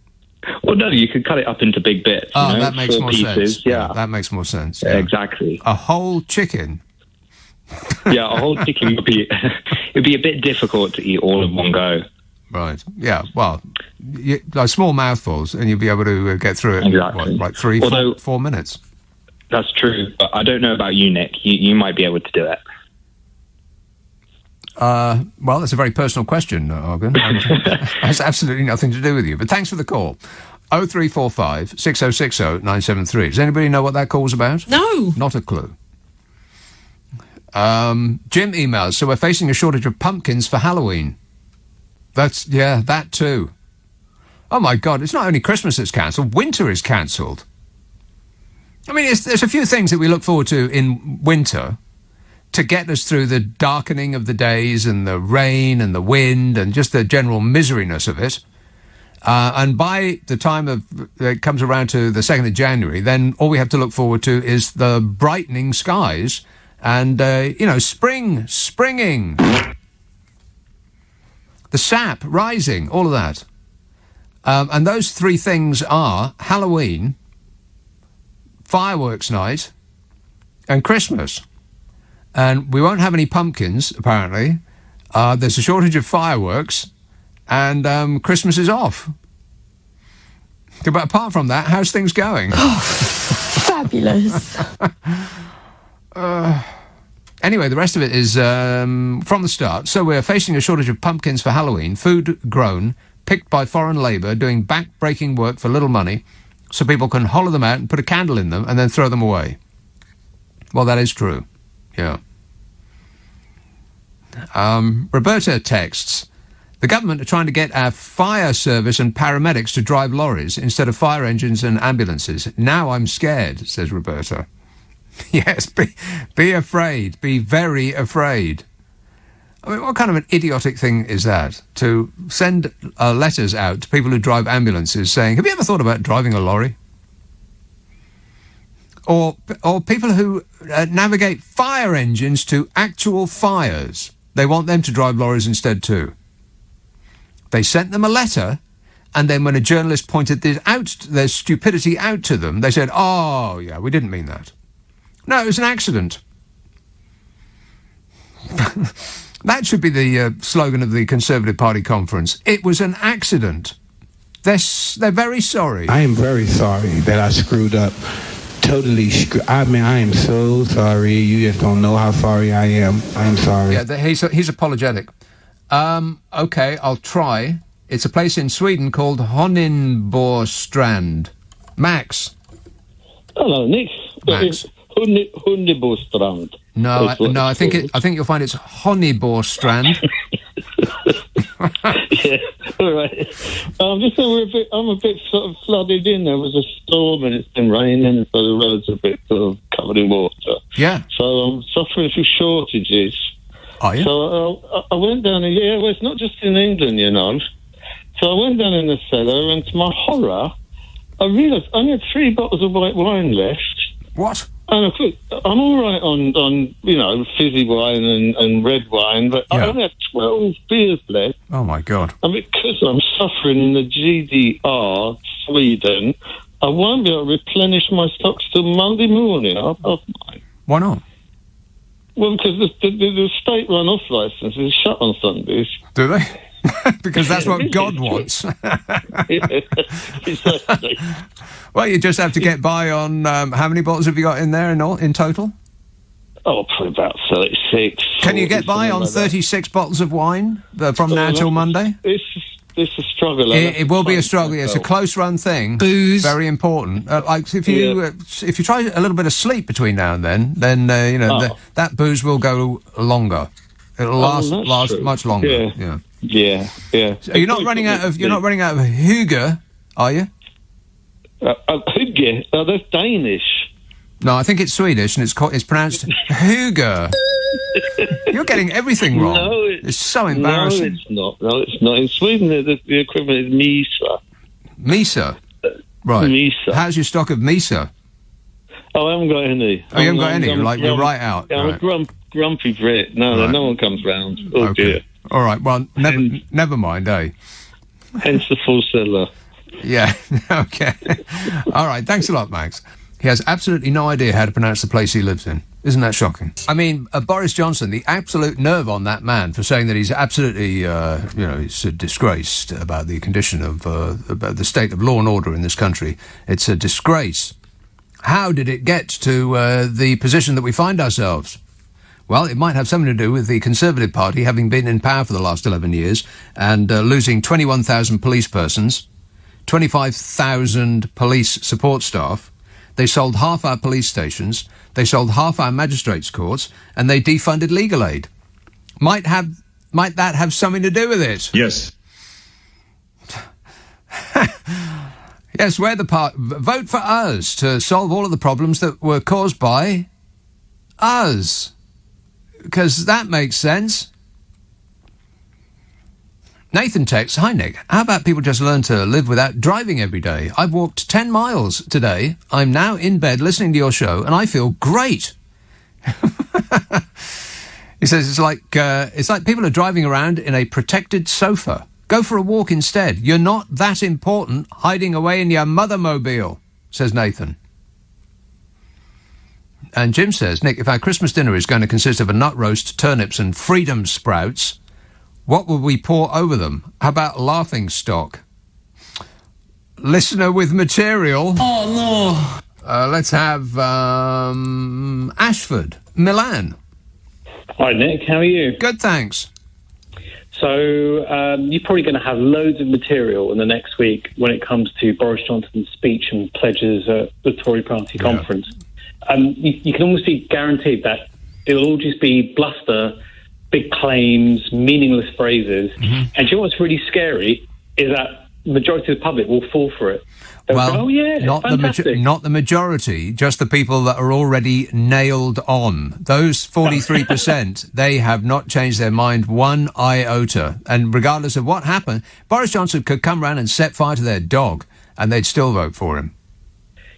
Well, no, you could cut it up into big bits. Oh, that makes 4 more pieces, sense. Yeah, that makes more sense. Yeah. Exactly. A whole chicken? Yeah, a whole chicken would be... it'd be a bit difficult to eat all in one go. Right. Yeah. Well, like small mouthfuls, and you'll be able to get through it in like 4 minutes. That's true, but I don't know about you, Nick. You might be able to do it. Well, that's a very personal question, Argan. It has absolutely nothing to do with you. But thanks for the call. 0345 6060 973. Does anybody know what that call's about? No. Not a clue. Jim emails. So we're facing a shortage of pumpkins for Halloween. That too. Oh my God, it's not only Christmas that's cancelled, winter is cancelled. I mean, there's a few things that we look forward to in winter to get us through the darkening of the days and the rain and the wind and just the general miseryness of it. And by the time it comes around to the 2nd of January, then all we have to look forward to is the brightening skies and, springing. The sap rising, all of that. And those 3 things are Halloween, fireworks night, and Christmas. And we won't have any pumpkins, apparently. There's a shortage of fireworks, and Christmas is off. But apart from that, how's things going? Oh, fabulous. Anyway, the rest of it is from the start. So we're facing a shortage of pumpkins for Halloween, food grown, picked by foreign labour, doing back-breaking work for little money, so people can hollow them out and put a candle in them and then throw them away. Well, that is true. Yeah. Roberta texts, the government are trying to get our fire service and paramedics to drive lorries instead of fire engines and ambulances. Now I'm scared, says Roberta. Yes, be afraid. Be very afraid. I mean, what kind of an idiotic thing is that? To send letters out to people who drive ambulances saying, have you ever thought about driving a lorry? Or people who navigate fire engines to actual fires. They want them to drive lorries instead too. They sent them a letter, and then when a journalist pointed their stupidity out to them, they said, oh, yeah, we didn't mean that. No, it was an accident. That should be the slogan of the Conservative Party conference. It was an accident. They're very sorry. I am very sorry that I screwed up. Totally I mean, I am so sorry. You just don't know how sorry I am. I'm sorry. Yeah, he's apologetic. Okay, I'll try. It's a place in Sweden called Honninborstrand. Max. Hello, Nick. Max. Honninborstrand. No, I think you'll find it's Honninborstrand. Yeah, all right. I'm a bit sort of flooded in. There was a storm and it's been raining, so the roads are a bit sort of covered in water. Yeah. So I'm suffering through shortages. Are you? So I went down. Well, it's not just in England, you know. So I went down in the cellar, and to my horror, I realised I only had 3 bottles of white wine left. What? And I'm all right on fizzy wine and red wine, but I only had 12 beers left. Oh, my God. And because I'm suffering in the GDR, Sweden, I won't be able to replenish my stocks till Monday morning. Why not? Well, because the state run-off licence is shut on Sundays. Do they? Because that's what God wants. Exactly. Well, you just have to get by on... how many bottles have you got in there in total? Oh, probably about 36. Can you get by on 36 bottles of wine from now till Monday? It's a struggle. It will be a struggle. It's a close-run thing. Booze, very important. Like if you try a little bit of sleep between now and then that booze will go longer. It'll last much longer. Yeah. So you're not running out of hygge, are you? Hygge? Oh, that's Danish. No, I think it's Swedish, and it's pronounced hygge. You're getting everything wrong. No, it's so embarrassing. No, it's not. In Sweden, the equivalent is Misa. Misa? Right. Misa. How's your stock of Misa? Oh, I haven't got any. Oh, you haven't got any? You're right out. I'm a grumpy Brit. No, no one comes round. Oh, okay. Dear. All right, well, never mind, eh? Hence the full cellar. Yeah, okay. All right, thanks a lot, Max. He has absolutely no idea how to pronounce the place he lives in. Isn't that shocking? I mean, Boris Johnson, the absolute nerve on that man for saying that he's absolutely, he's disgraced about the condition of, about the state of law and order in this country. It's a disgrace. How did it get to the position that we find ourselves? Well, it might have something to do with the Conservative Party having been in power for the last 11 years and losing 21,000 police persons, 25,000 police support staff. They sold half our police stations, they sold half our magistrates' courts, and they defunded legal aid. Might that have something to do with it? Yes. Yes, we're the part. Vote for us to solve all of the problems that were caused by us. Because that makes sense. Nathan texts, "Hi Nick, how about people just learn to live without driving every day? I've walked 10 miles today. I'm now in bed listening to your show and I feel great." He says it's like people are driving around in a protected sofa. Go for a walk instead. You're not that important hiding away in your mothermobile, says Nathan. And Jim says, "Nick, if our Christmas dinner is going to consist of a nut roast, turnips and freedom sprouts, what will we pour over them? How about laughing stock?" Listener with material. Oh, no. Let's have Ashford, Milan. Hi, Nick. How are you? Good, thanks. So you're probably going to have loads of material in the next week when it comes to Boris Johnson's speech and pledges at the Tory Party conference. You can almost be guaranteed that it will all just be bluster, big claims, meaningless phrases. Mm-hmm. And do you know what's really scary is that the majority of the public will fall for it. They'll go, "Oh yeah, fantastic." Not the majority, just the people that are already nailed on. Those 43%, they have not changed their mind one iota. And regardless of what happened, Boris Johnson could come round and set fire to their dog and they'd still vote for him.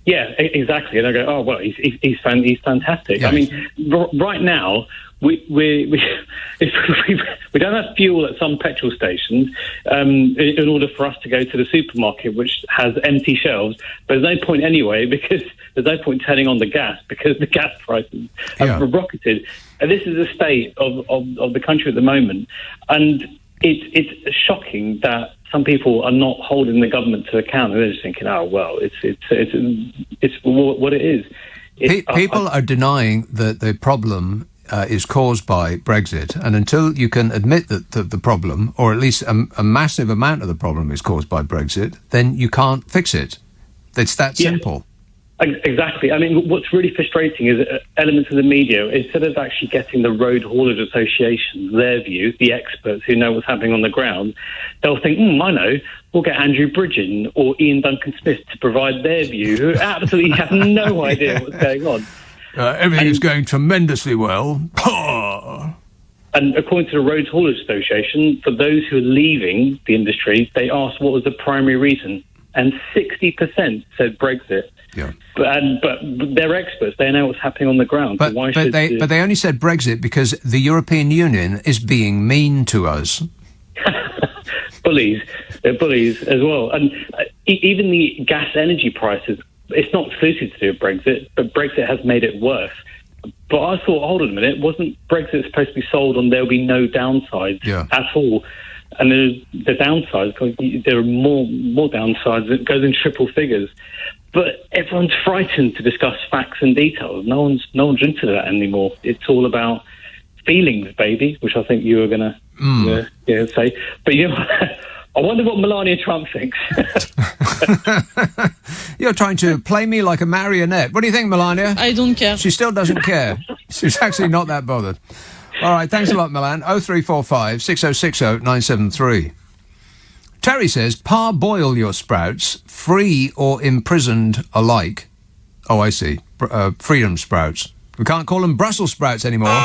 Yeah, exactly. And I go, "Oh well, he's fantastic." Yes. I mean, right now we don't have fuel at some petrol stations in order for us to go to the supermarket, which has empty shelves. But there's no point anyway, because there's no point turning on the gas because the gas prices have rocketed. And this is the state of the country at the moment, and it's shocking that some people are not holding the government to account, and they're just thinking, "Oh well, it's what it is." People are denying that the problem is caused by Brexit, and until you can admit that the problem, or at least a massive amount of the problem, is caused by Brexit, then you can't fix it. It's that simple. Exactly. I mean, what's really frustrating is elements of the media, instead of actually getting the road haulage associations, their view, the experts who know what's happening on the ground, they'll think, I know, we'll get Andrew Bridgen or Ian Duncan-Smith to provide their view, who absolutely have no idea what's going on. Everything is going tremendously well. And according to the Road Haulage Association, for those who are leaving the industry, they asked what was the primary reason, and 60% said Brexit. Yeah. But they're experts. They know what's happening on the ground. But they only said Brexit because the European Union is being mean to us. Bullies. They're bullies as well. And even the gas energy prices, it's not exclusive to do with Brexit, but Brexit has made it worse. But I thought, hold on a minute, wasn't Brexit supposed to be sold on there'll be no downsides at all? And the downsides, there are more downsides. It goes in triple figures. But everyone's frightened to discuss facts and details. No one's into that anymore. It's all about feelings, baby, which I think you were going to say. But I wonder what Melania Trump thinks. You're trying to play me like a marionette. What do you think, Melania? I don't care. She still doesn't care. She's actually not that bothered. All right, thanks a lot, Milan. 0345 6060 973. Terry says, parboil your sprouts, free or imprisoned alike. Oh, I see. Freedom sprouts. We can't call them Brussels sprouts anymore.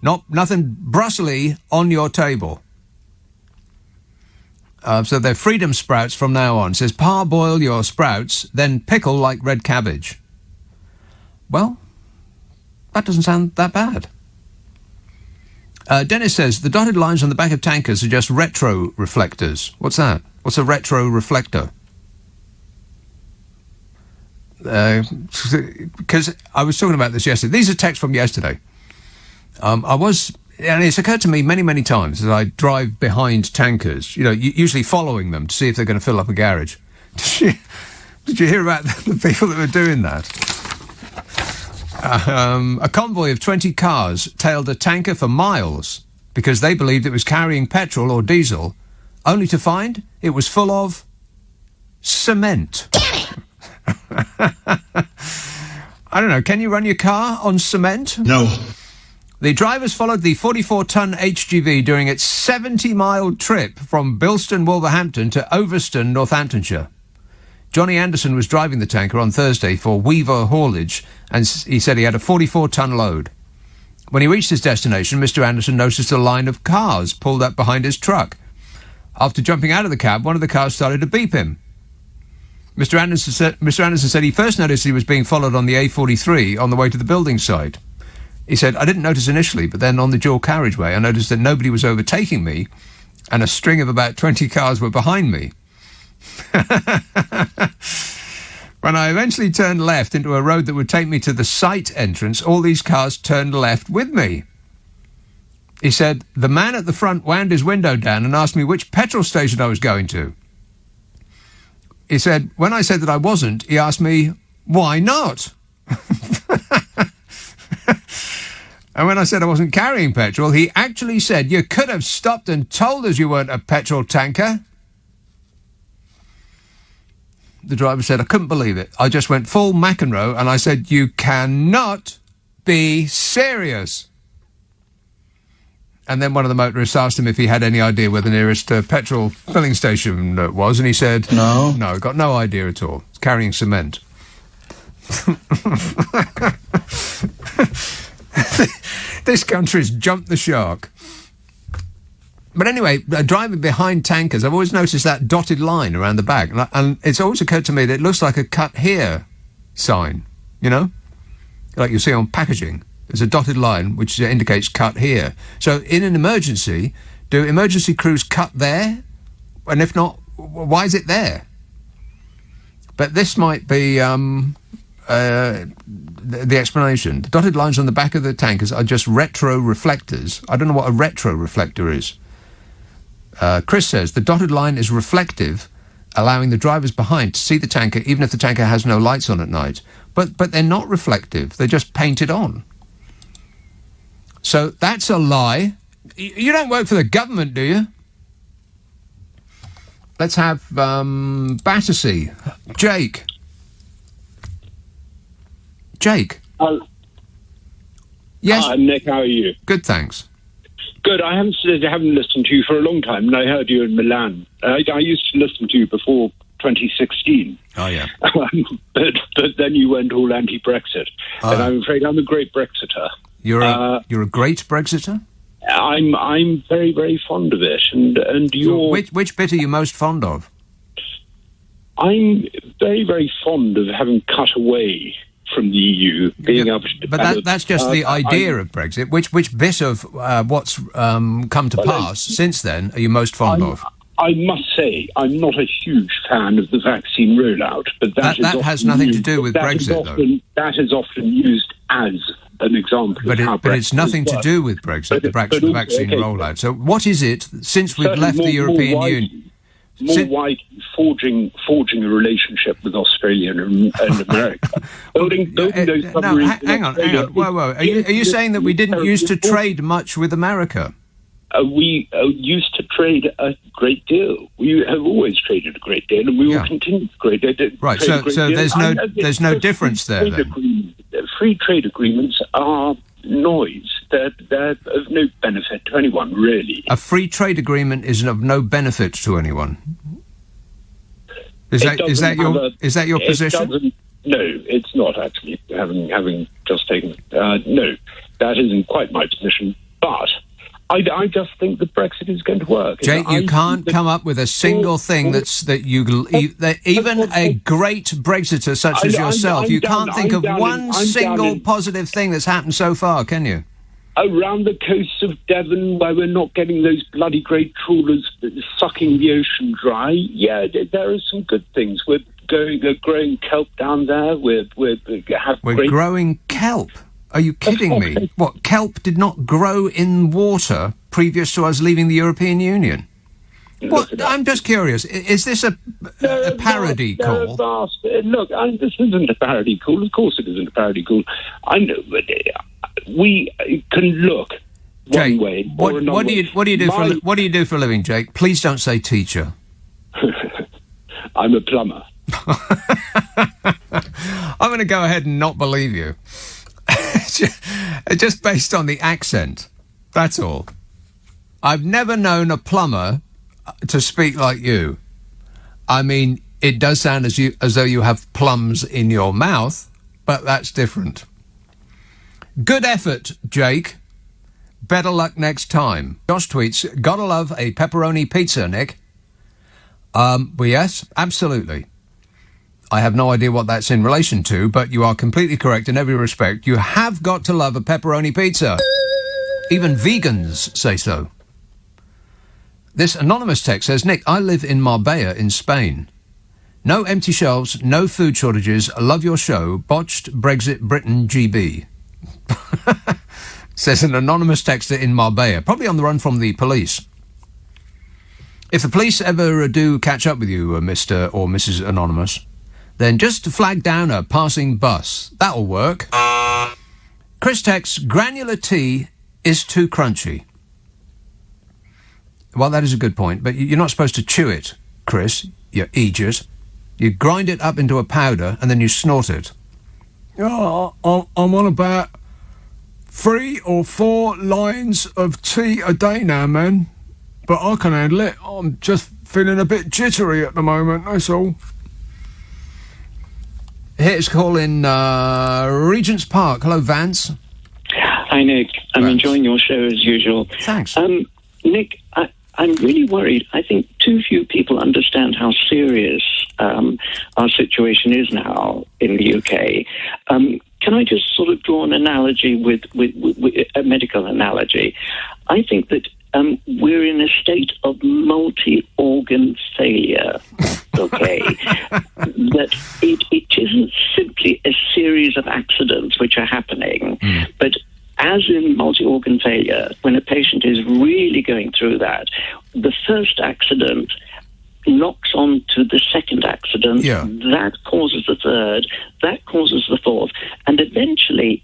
Nothing Brussels-y on your table. So they're freedom sprouts from now on. It says, parboil your sprouts, then pickle like red cabbage. Well, that doesn't sound that bad. Dennis says, the dotted lines on the back of tankers are just retro reflectors. What's that? What's a retro reflector? Because I was talking about this yesterday. These are texts from yesterday. And it's occurred to me many, many times as I drive behind tankers, usually following them to see if they're going to fill up a garage. Did you hear about the people that were doing that? A convoy of 20 cars tailed a tanker for miles because they believed it was carrying petrol or diesel, only to find it was full of cement. I don't know, can you run your car on cement? No. The drivers followed the 44-ton HGV during its 70-mile trip from Bilston, Wolverhampton to Overston, Northamptonshire. Johnny Anderson was driving the tanker on Thursday for Weaver Haulage, and he said he had a 44-ton load. When he reached his destination, Mr. Anderson noticed a line of cars pulled up behind his truck. After jumping out of the cab, one of the cars started to beep him. Mr. Anderson said he first noticed he was being followed on the A43 on the way to the building site. He said, I didn't notice initially, but then on the dual carriageway, I noticed that nobody was overtaking me, and a string of about 20 cars were behind me. When I eventually turned left into a road that would take me to the site entrance, all these cars turned left with me. He said, the man at the front wound his window down and asked me which petrol station I was going to. He said, when I said that I wasn't, he asked me, why not? And when I said I wasn't carrying petrol, he actually said, you could have stopped and told us you weren't a petrol tanker. The driver said, I couldn't believe it. I just went full McEnroe and I said, you cannot be serious. And then one of the motorists asked him if he had any idea where the nearest petrol filling station was, and he said, No, got no idea at all. It's carrying cement. This country's jumped the shark. But anyway, driving behind tankers, I've always noticed that dotted line around the back. And it's always occurred to me that it looks like a cut here sign, like you see on packaging. There's a dotted line which indicates cut here. So in an emergency, do emergency crews cut there? And if not, why is it there? But this might be the explanation. The dotted lines on the back of the tankers are just retro reflectors. I don't know what a retro reflector is. Chris says, the dotted line is reflective, allowing the drivers behind to see the tanker even if the tanker has no lights on at night. But they're not reflective. They're just painted on. So that's a lie. You don't work for the government, do you? Let's have Battersea. Jake. Yes. Hi, Nick. How are you? Good, thanks. Good. I haven't listened to you for a long time, and I heard you in Milan. I used to listen to you before 2016. Oh yeah. but then you went all anti-Brexit, and I'm afraid I'm a great Brexiter. You're a great Brexiter? I'm very, very fond of it, and you're... Which bit are you most fond of? I'm very, very fond of having cut away from the EU, being able to... But that's just the idea of Brexit. Which bit of what's come to pass since then are you most fond of? I must say, I'm not a huge fan of the vaccine rollout, but that has nothing to do with Brexit, though. That is often used as an example of how Brexit But it's nothing to do with Brexit, the vaccine rollout. So what is it, since we've left the European Union... widely forging a relationship with Australia and America. Building those submarines. Hang on. Whoa. Are you saying that we didn't used to trade much with America? We used to trade a great deal. We have always traded a great deal, and we will continue to trade. Right. So there's no difference there. Free trade agreements are noise. They're of no benefit to anyone, really. A free trade agreement is of no benefit to anyone. Is that your position? No, it's not actually. Having just taken no, that isn't quite my position. But I just think that Brexit is going to work. Jake, you can't come up with a single thing that even a great Brexiter such as yourself, you can't think of one single positive thing that's happened so far, can you? Around the coast of Devon, where we're not getting those bloody great trawlers sucking the ocean dry, yeah, there are some good things. We're growing kelp down there. We're growing kelp. Are you kidding me? What, kelp did not grow in water previous to us leaving the European Union? What? I'm just curious. Is this a parody call? Look, this isn't a parody call. Of course it isn't a parody call. I know, but we can look one way or another. What do you do for a living, Jake? Please don't say teacher. I'm a plumber. I'm going to go ahead and not believe you. Just based on the accent. That's all. I've never known a plumber to speak like you. I mean, it does sound as though you have plums in your mouth, but that's different. Good effort, Jake. Better luck next time. Josh tweets, gotta love a pepperoni pizza, Nick. Well, yes, absolutely. I have no idea what that's in relation to, but you are completely correct in every respect. You have got to love a pepperoni pizza. Even vegans say so. This anonymous text says, Nick, I live in Marbella in Spain. No empty shelves, no food shortages. Love your show. Botched Brexit Britain GB. Says an anonymous texter in Marbella, probably on the run from the police. If the police ever do catch up with you, Mr. or Mrs. Anonymous, then just flag down a passing bus. That'll work. Chris texts, granular tea is too crunchy. Well, that is a good point, but you're not supposed to chew it, Chris, you idiot. You grind it up into a powder and then you snort it. Oh, I'm on about 3 or 4 lines of tea a day now, man. But I can handle it. I'm just feeling a bit jittery at the moment, that's all. Here's a call in Regent's Park. Hello, Vance. Hi, Nick. I'm enjoying your show as usual. Thanks. Nick, I'm really worried. I think too few people understand how serious our situation is now in the UK. Can I just sort of draw an analogy with a medical analogy? I think that we're in a state of multi-organ failure, okay? That it isn't simply a series of accidents which are happening, but as in multi-organ failure, when a patient is really going through that, the first accident knocks on to the second accident, that causes the third, that causes the fourth, and eventually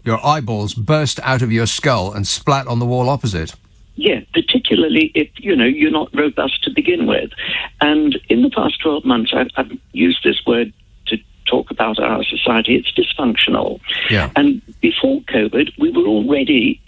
your eyeballs burst out of your skull and splat on the wall opposite. Yeah, particularly if, you're not robust to begin with. And in the past 12 months, I've used this word to talk about our society. It's dysfunctional. Yeah. And before COVID, we were already,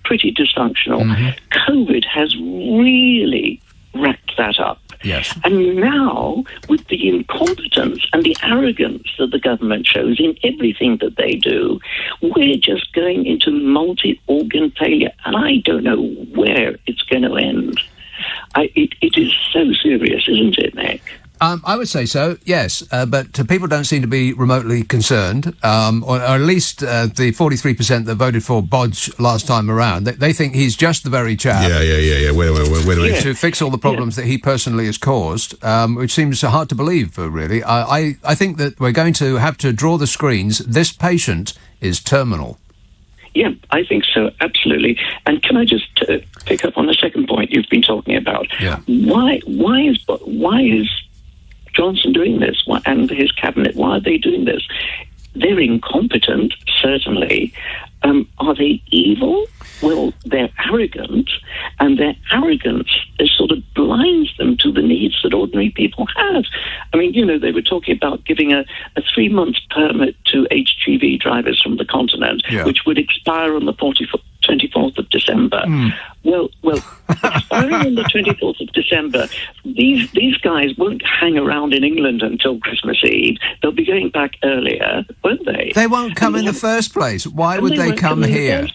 pretty dysfunctional. Mm-hmm. COVID has really racked that up. Yes. And now, with the incompetence and the arrogance that the government shows in everything that they do, we're just going into multi-organ failure, and I don't know where it's going to end. It is so serious, isn't it, Nick? I would say so, yes, but people don't seem to be remotely concerned, or at least the 43% that voted for Bodge last time around. They think he's just the very chap. Yeah. Wait a minute. To fix all the problems that he personally has caused, which seems hard to believe, really. I think that we're going to have to draw the screens. This patient is terminal. Yeah, I think so, absolutely. And can I just pick up on the second point you've been talking about? Yeah. Why is Johnson doing this? And his cabinet, why are they doing this? They're incompetent, certainly. Are they evil? Well, they're arrogant, and their arrogance sort of blinds them to the needs that ordinary people have. I mean, they were talking about giving a 3-month permit to HGV drivers from the continent, which would expire on the 24th of December. Well, expiring on the 24th of December, these guys won't hang around in England until Christmas Eve. They'll be going back earlier, won't they? They won't come in the first place. Why would they come here?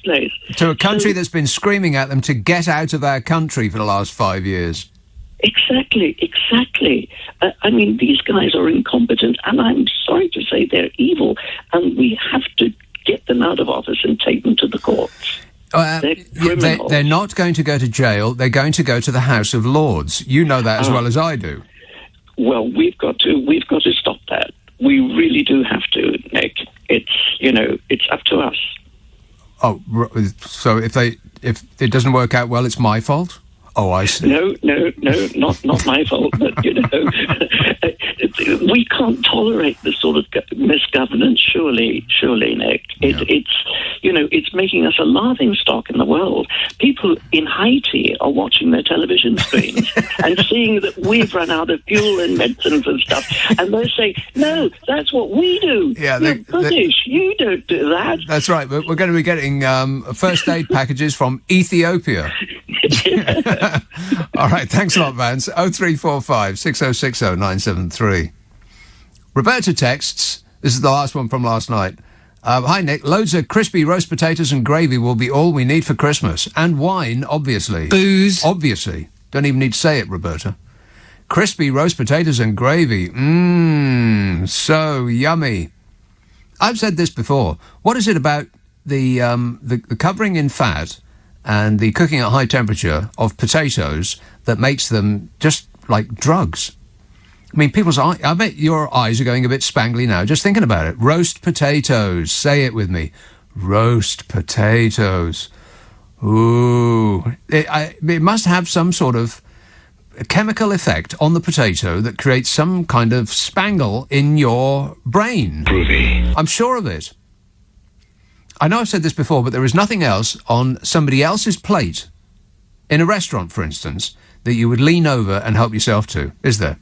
To a country that's been screaming at them to get out of our country for the last 5 years. Exactly. I mean, these guys are incompetent, and I'm sorry to say they're evil, and we have to get them out of office and take them to the courts. They're not going to go to jail. They're going to go to the House of Lords. You know that as well as I do. Well, we've got to stop that. We really do have to, Nick. It's up to us. Oh, so if it doesn't work out well, it's my fault? Oh, I see. No, not my fault. But we can't tolerate this sort of misgovernance. Surely, Nick. It's making us a laughing stock in the world. People in Haiti are watching their television screens and seeing that we've run out of fuel and medicines and stuff, and they say, "No, that's what we do. Yeah, you're British. You don't do that." That's right. We're going to be getting first aid packages from Ethiopia. All right, thanks a lot, Vance. 0345 6060 973. Roberta texts, this is the last one from last night. Hi, Nick. Loads of crispy roast potatoes and gravy will be all we need for Christmas. And wine, obviously. Booze. Obviously. Don't even need to say it, Roberta. Crispy roast potatoes and gravy. Mmm, so yummy. I've said this before. What is it about the covering in fat and the cooking at high temperature of potatoes that makes them just like drugs? I mean, people's eyes, I bet your eyes are going a bit spangly now just thinking about it. Roast potatoes. Say it with me. Roast potatoes. Ooh. It must have some sort of chemical effect on the potato that creates some kind of spangle in your brain. Groovy. I'm sure of it. I know I've said this before, but there is nothing else on somebody else's plate, in a restaurant, for instance, that you would lean over and help yourself to, is there?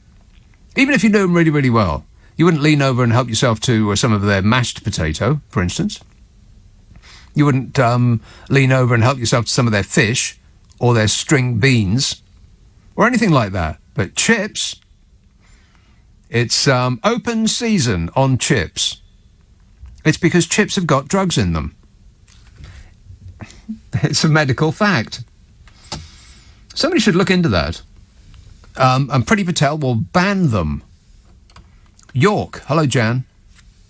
Even if you know them really, really well. You wouldn't lean over and help yourself to some of their mashed potato, for instance. You wouldn't lean over and help yourself to some of their fish or their string beans or anything like that. But chips, it's open season on chips. It's because chips have got drugs in them. It's a medical fact. Somebody should look into that. And Priti Patel will ban them. York. Hello, Jan.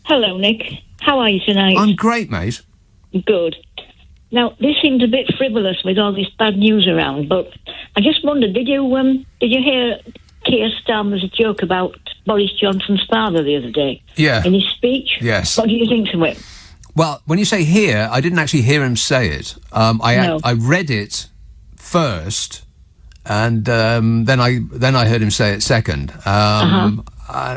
Hello, Nick. How are you tonight? I'm great, mate. Good. Now, this seems a bit frivolous with all this bad news around, but I just wondered, did you hear Keir Starmer's joke about Boris Johnson's father the other day? Yeah. In his speech? Yes. What do you think of it? Well, when you say hear, I didn't actually hear him say it. I read it first, and then I heard him say it second.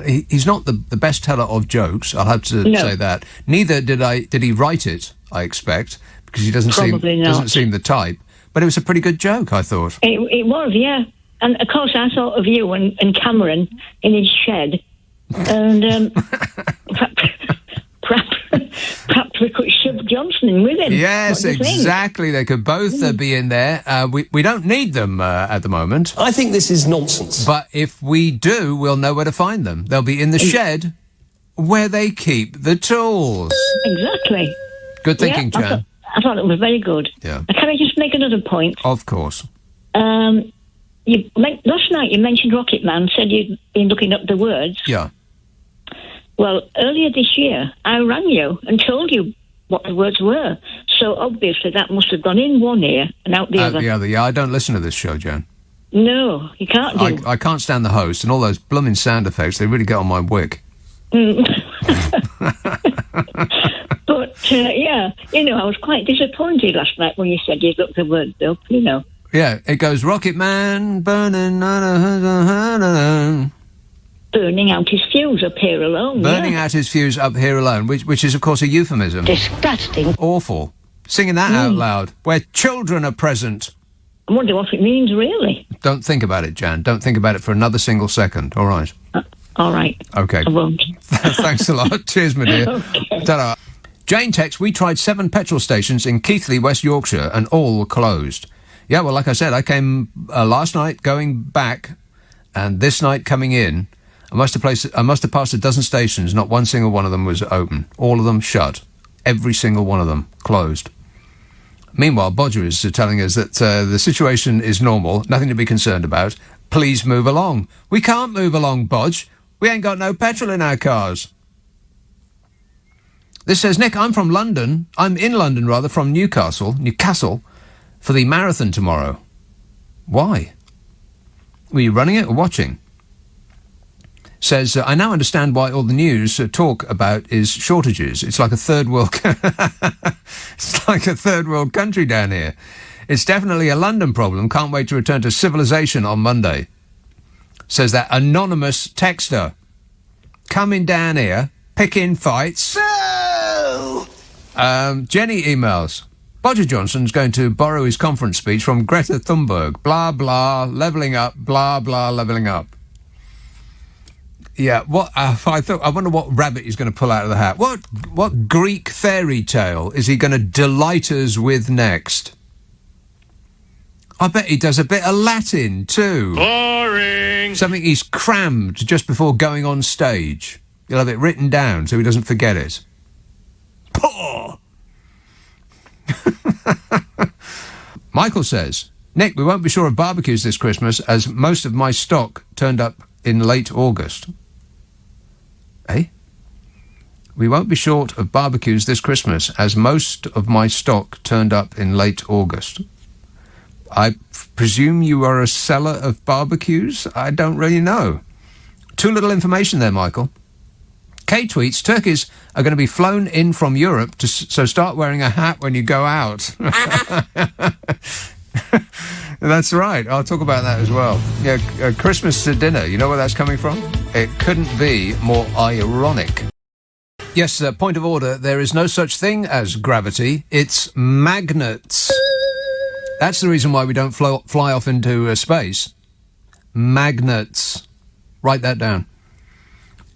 He's not the best teller of jokes. I'll have to say that. Neither did he write it. I expect, because he doesn't seem the type. But it was a pretty good joke, I thought. It was, yeah. And of course, I thought of you and Cameron in his shed, and perhaps we could shove Johnson in with him. Yes, exactly. They could both be in there. We don't need them at the moment. I think this is nonsense. But if we do, we'll know where to find them. They'll be in the shed where they keep the tools. Exactly. Good thinking, Jan. I thought it was very good. Yeah. Can I just make another point? Of course. Last night you mentioned Rocket Man, said you'd been looking up the words. Yeah. Well, earlier this year, I rang you and told you what the words were. So obviously that must have gone in one ear and out the other. The other, yeah. I don't listen to this show, Jan. No, you can't do. I can't stand the host and all those blooming sound effects. They really get on my wick. But yeah, I was quite disappointed last night when you said you'd looked the words up, Yeah, it goes, Rocket Man, burning out his fuse up here alone. Burning out his fuse up here alone, which is, of course, a euphemism. Disgusting. Awful. Singing that out loud, where children are present. I wonder what it means, really. Don't think about it, Jan. Don't think about it for another single second, all right? All right. Okay. I won't. Thanks a lot. Cheers, my dear. Okay. Ta-da. Jane texts, we tried 7 petrol stations in Keighley, West Yorkshire, and all were closed. Yeah, well, like I said, I came last night going back, and this night coming in. I must have passed a dozen stations. Not one single one of them was open. All of them shut. Every single one of them closed. Meanwhile, Bodger is telling us that the situation is normal, nothing to be concerned about. Please move along. We can't move along, Bodge. We ain't got no petrol in our cars. This says, Nick, I'm from London. I'm in London, rather, from Newcastle, for the marathon tomorrow. Why? Were you running it or watching? Says, I now understand why all the news talk about is shortages. It's like a third world... it's like a third world country down here. It's definitely a London problem. Can't wait to return to civilization on Monday. Says that anonymous texter. Coming down here, picking fights. No! Jenny emails. Bodger Johnson's going to borrow his conference speech from Greta Thunberg. Blah, blah, levelling up, blah, blah, levelling up. Yeah, I wonder what rabbit he's going to pull out of the hat. What Greek fairy tale is he going to delight us with next? I bet he does a bit of Latin, too. Boring! Something he's crammed just before going on stage. He'll have it written down so he doesn't forget it. Poor! Michael says, Nick, we won't be sure of barbecues this Christmas as most of my stock turned up in late August. Eh? We won't be short of barbecues this Christmas as most of my stock turned up in late August. I presume you are a seller of barbecues? I don't really know. Too little information there, Michael. Kay tweets, turkeys are going to be flown in from Europe, so start wearing a hat when you go out. That's right. I'll talk about that as well. Yeah, Christmas dinner, you know where that's coming from? It couldn't be more ironic. Yes, point of order, there is no such thing as gravity. It's magnets. That's the reason why we don't fly off into space. Magnets. Write that down.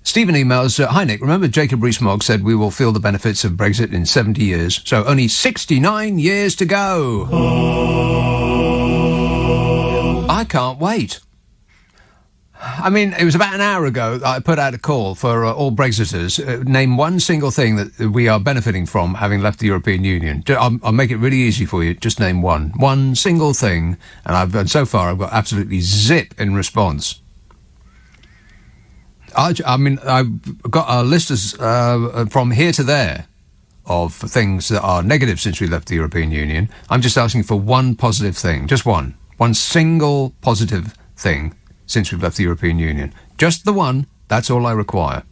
Stephen emails, Hi Nick, remember Jacob Rees-Mogg said we will feel the benefits of Brexit in 70 years, so only 69 years to go. I can't wait. I mean, it was about an hour ago that I put out a call for all Brexiters. Name one single thing that we are benefiting from having left the European Union. I'll make it really easy for you. Just name one. One single thing. And so far I've got absolutely zip in response. I mean, I've got a list from here to there of things that are negative since we left the European Union. I'm just asking for one positive thing. Just one. One single positive thing since we've left the European Union. Just the one. That's all I require.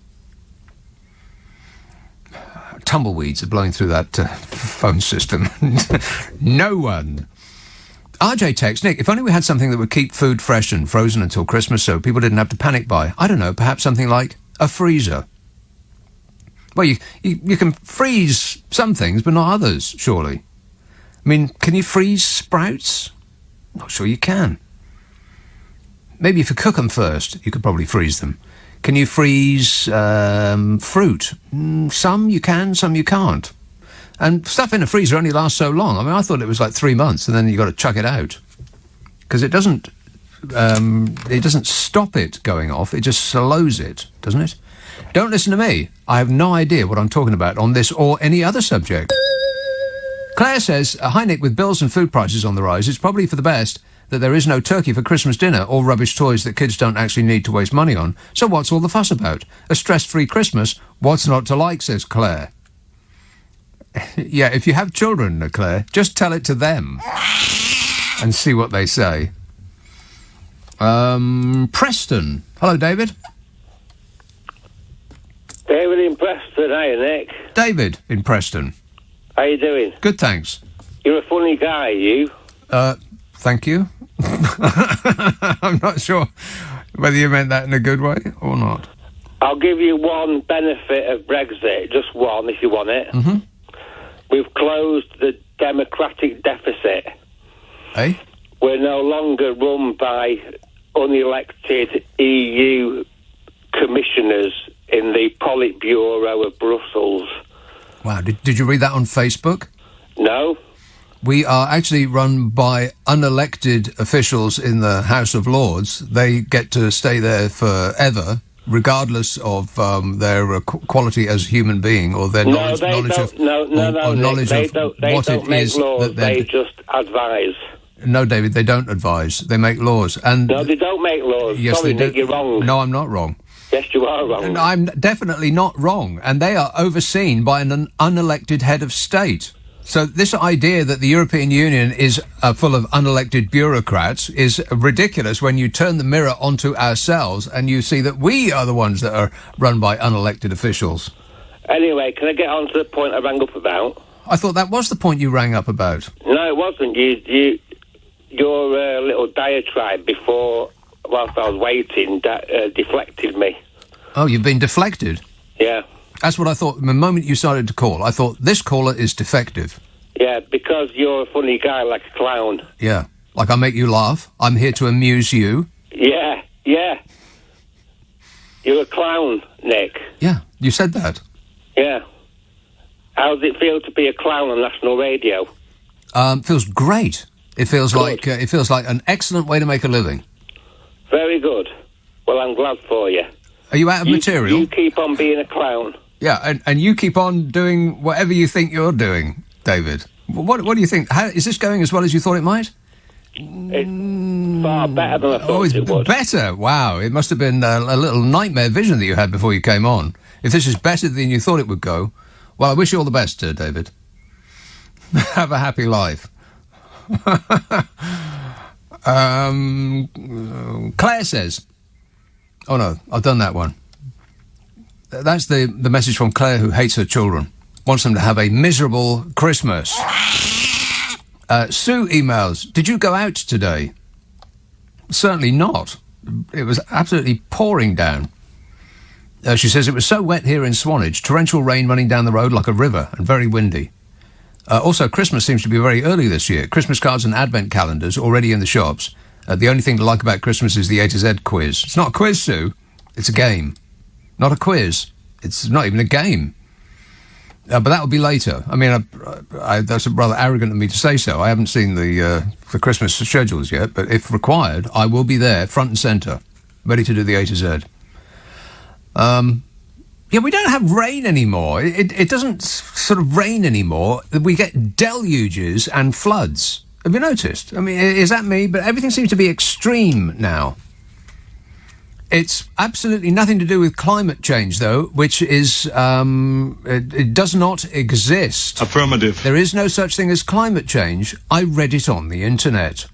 Tumbleweeds are blowing through that phone system. No one. RJ texts, Nick, if only we had something that would keep food fresh and frozen until Christmas so people didn't have to panic buy. I don't know, perhaps something like a freezer. Well, you can freeze some things, but not others, surely. I mean, can you freeze sprouts? Not sure you can. Maybe if you cook them first, you could probably freeze them. Can you freeze fruit? Some you can, some you can't. And stuff in a freezer only lasts so long. I mean, I thought it was like 3 months, and then you got to chuck it out because it doesn't stop it going off. It just slows it, doesn't it? Don't listen to me. I have no idea what I'm talking about on this or any other subject. Claire says, Hi Nick, with bills and food prices on the rise, it's probably for the best that there is no turkey for Christmas dinner or rubbish toys that kids don't actually need to waste money on. So what's all the fuss about? A stress-free Christmas? What's not to like, says Claire. Yeah, if you have children, Claire, just tell it to them and see what they say. Preston. Hello, David. David in Preston, hey, Nick. David in Preston. How you doing? Good, thanks. You're a funny guy, you. Thank you. I'm not sure whether you meant that in a good way or not. I'll give you one benefit of Brexit, just one if you want it. Mm-hmm. We've closed the democratic deficit. Eh? We're no longer run by unelected EU commissioners in the Politburo of Brussels. Wow, did you read that on Facebook? No. We are actually run by unelected officials in the House of Lords. They get to stay there forever, regardless of their quality as a human being or their knowledge of what it is that they just advise. No, David, they don't advise. They make laws. And no, they don't make laws. Yes, Sorry, they do. Nick, you're wrong. No, I'm not wrong. Yes, you are wrong. And I'm definitely not wrong. And they are overseen by an unelected head of state. So this idea that the European Union is full of unelected bureaucrats is ridiculous when you turn the mirror onto ourselves and you see that we are the ones that are run by unelected officials. Anyway, can I get on to the point I rang up about? I thought that was the point you rang up about. No, it wasn't. Your little diatribe before, whilst I was waiting, deflected me. Oh, you've been deflected? Yeah. That's what I thought. The moment you started to call, I thought, this caller is defective. Yeah, because you're a funny guy, like a clown. Yeah. Like I make you laugh. I'm here to amuse you. Yeah. You're a clown, Nick. Yeah, you said that. Yeah. How does it feel to be a clown on national radio? Feels great. It feels like an excellent way to make a living. Very good. Well, I'm glad for you. Are you out of material? You keep on being a clown. Yeah, and you keep on doing whatever you think you're doing, David. What do you think? How, is this going as well as you thought it might? It's far better than I thought it would. Better? Wow, it must have been a little nightmare vision that you had before you came on. If this is better than you thought it would go, well, I wish you all the best, David. Have a happy life. Claire says... Oh, no, I've done that one. That's the message from Claire, who hates her children. Wants them to have a miserable Christmas. Sue emails, did you go out today? Certainly not. It was absolutely pouring down. She says, it was so wet here in Swanage, torrential rain running down the road like a river and very windy. Also, Christmas seems to be very early this year. Christmas cards and advent calendars already in the shops. The only thing to like about Christmas is the A to Z quiz. It's not a quiz, Sue. It's a game. Not a quiz. It's not even a game. But that will be later. I mean, that's rather arrogant of me to say so. I haven't seen the Christmas schedules yet, but if required, I will be there, front and centre, ready to do the A to Z. Yeah, we don't have rain anymore. It doesn't sort of rain anymore. We get deluges and floods. Have you noticed? I mean, is that me? But everything seems to be extreme now. It's absolutely nothing to do with climate change, though, which is, it does not exist. Affirmative. There is no such thing as climate change. I read it on the internet.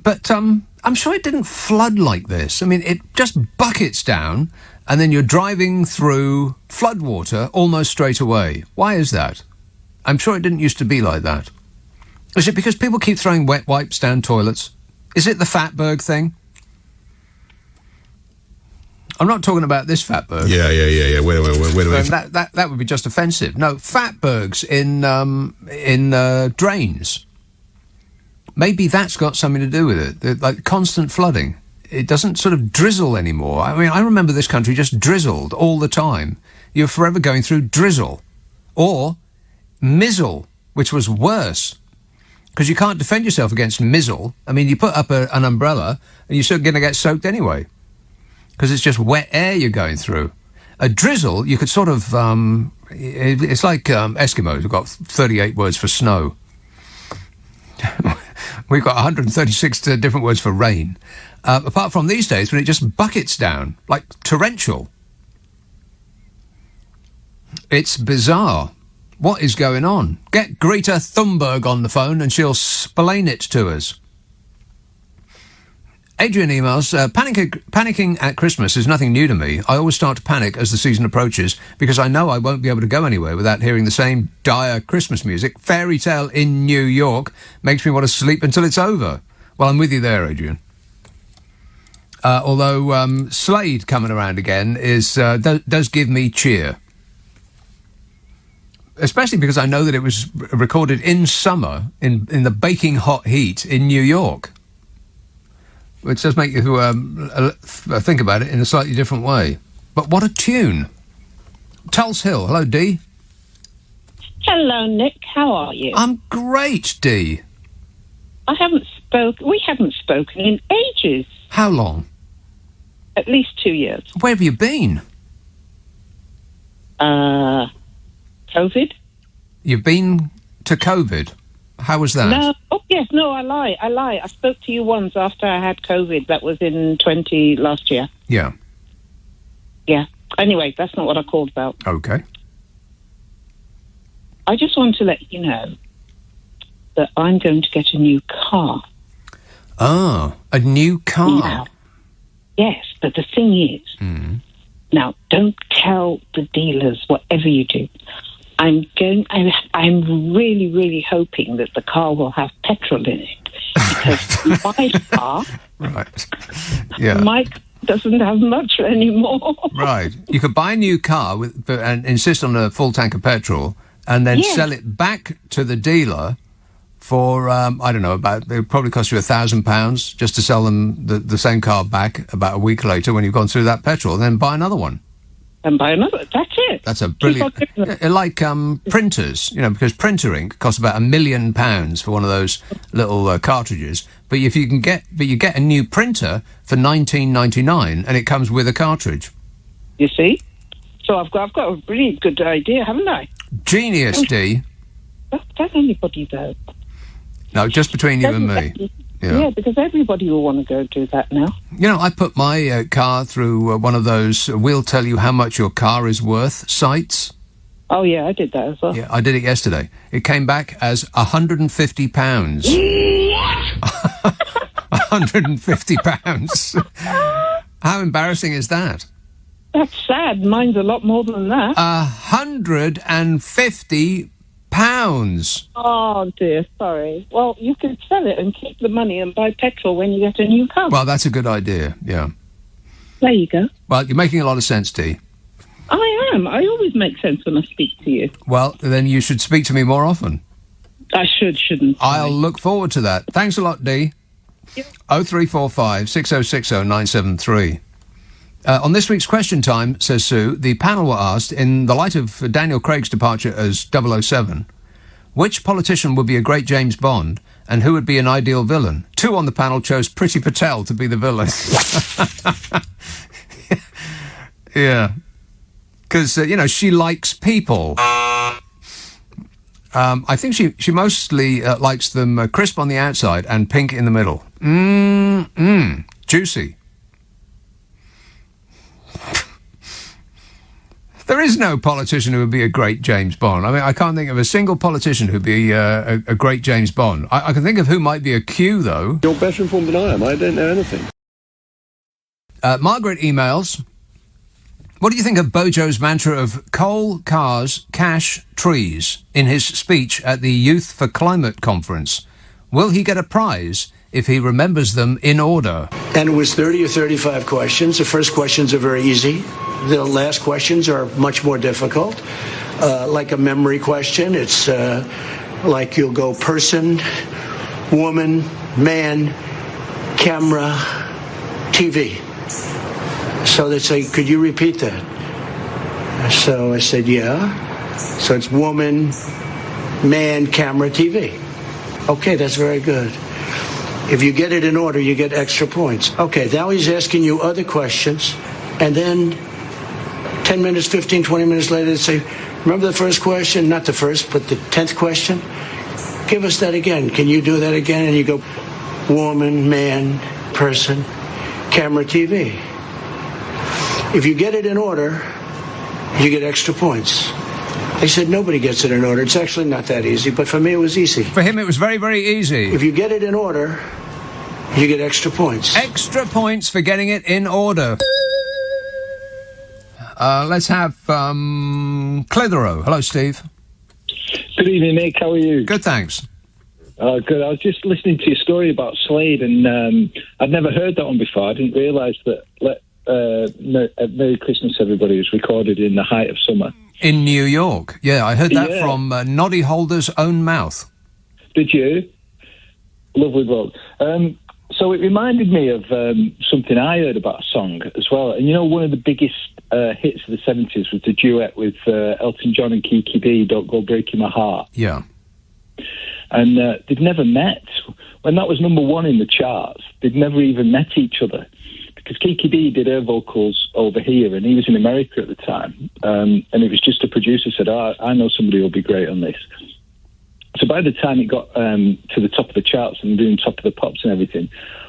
But, I'm sure it didn't flood like this. I mean, it just buckets down, and then you're driving through floodwater almost straight away. Why is that? I'm sure it didn't used to be like that. Is it because people keep throwing wet wipes down toilets? Is it the fatberg thing? I'm not talking about this fatberg. Yeah. Wait a minute. That would be just offensive. No, fatbergs in drains. Maybe that's got something to do with it. Like constant flooding. It doesn't sort of drizzle anymore. I mean, I remember this country just drizzled all the time. You're forever going through drizzle. Or mizzle, which was worse. Because you can't defend yourself against mizzle. I mean, you put up an umbrella and you're still going to get soaked anyway. Because it's just wet air you're going through. A drizzle, you could sort of... it's like Eskimos who've got 38 words for snow. We've got 136 different words for rain. Apart from these days when it just buckets down, like torrential. It's bizarre. What is going on? Get Greta Thunberg on the phone and she'll explain it to us. Adrian emails, panicking at Christmas is nothing new to me. I always start to panic as the season approaches because I know I won't be able to go anywhere without hearing the same dire Christmas music. Fairy Tale in New York makes me want to sleep until it's over. Well, I'm with you there, Adrian. Although Slade coming around again does give me cheer. Especially because I know that it was recorded in summer in the baking hot heat in New York. Which does make you think about it in a slightly different way. But what a tune. Tulse Hill. Hello, Dee. Hello, Nick. How are you? I'm great, Dee. We haven't spoken in ages. How long? At least 2 years. Where have you been? COVID. You've been to COVID? How was that? No. Oh, yes. No, I lie. I spoke to you once after I had COVID. That was in last year. Yeah. Yeah. Anyway, that's not what I called about. Okay. I just want to let you know that I'm going to get a new car. Ah, a new car? Now, yes, but the thing is, now, don't tell the dealers whatever you do. I'm really, really hoping that the car will have petrol in it. Because my car... Right. Yeah. My car doesn't have much anymore. Right. You could buy a new car and insist on a full tank of petrol and then sell it back to the dealer for, I don't know, it would probably cost you £1,000 just to sell them the same car back about a week later when you've gone through that petrol, and then buy another one. And buy another. That's it. That's a brilliant... Like printers, because printer ink costs about £1 million for one of those little cartridges. But you get a new printer for $19.99 and it comes with a cartridge. You see? So I've got a really good idea, haven't I? Genius, Dee. Don't tell anybody, though. No, just between you and me. Yeah, because everybody will want to go do that now. I put my car through one of those we'll tell you how much your car is worth sites. Oh, yeah, I did that as well. Yeah, I did it yesterday. It came back as £150. What? £150. How embarrassing is that? That's sad. Mine's a lot more than that. £150. Oh, dear, sorry. Well, you can sell it and keep the money and buy petrol when you get a new car. Well, that's a good idea, yeah. There you go. Well, you're making a lot of sense, Dee. I am. I always make sense when I speak to you. Well, then you should speak to me more often. I shouldn't I? I'll look forward to that. Thanks a lot, Dee. Yep. 0345 6060 973. On this week's Question Time, says Sue, the panel were asked, in the light of Daniel Craig's departure as 007, which politician would be a great James Bond and who would be an ideal villain? 2 on the panel chose Priti Patel to be the villain. Yeah. Because, she likes people. I think she mostly likes them crisp on the outside and pink in the middle. Juicy. There is no politician who would be a great James Bond. I mean, I can't think of a single politician who'd be a great James Bond. I can think of who might be a Q, though. You're better informed than I am. I don't know anything. Margaret emails, what do you think of Bojo's mantra of coal, cars, cash, trees in his speech at the Youth for Climate conference? Will he get a prize if he remembers them in order? And it was 30 or 35 questions. The first questions are very easy. The last questions are much more difficult. Like a memory question, it's like you'll go person, woman, man, camera, TV. So they say, could you repeat that? So I said, yeah. So it's woman, man, camera, TV. Okay, that's very good. If you get it in order, you get extra points. Okay, now he's asking you other questions, and then 10 minutes, 15, 20 minutes later, they say, remember the first question? Not the first, but the 10th question? Give us that again. Can you do that again? And you go, woman, man, person, camera, TV. If you get it in order, you get extra points. They said nobody gets it in order. It's actually not that easy, but for me it was easy. For him it was very, very easy. If you get it in order, You get extra points. Extra points for getting it in order. Let's have Clitheroe. Hello, Steve. Good evening, Nick. How are you? Good, thanks. Good. I was just listening to your story about Slade, and I'd never heard that one before. I didn't realise that Merry Christmas, Everybody was recorded in the height of summer. In New York. Yeah, I heard that from Noddy Holder's own mouth. Did you? Lovely bloke. So it reminded me of something I heard about a song as well. And you know, one of the biggest hits of the 70s was the duet with Elton John and Kiki D, Don't Go Breaking My Heart. Yeah. And they'd never met. When that was number one in the charts, they'd never even met each other. Because Kiki D did her vocals over here, and he was in America at the time. And it was just a producer said, I know somebody who'll be great on this. So by the time it got to the top of the charts and doing Top of the Pops and everything,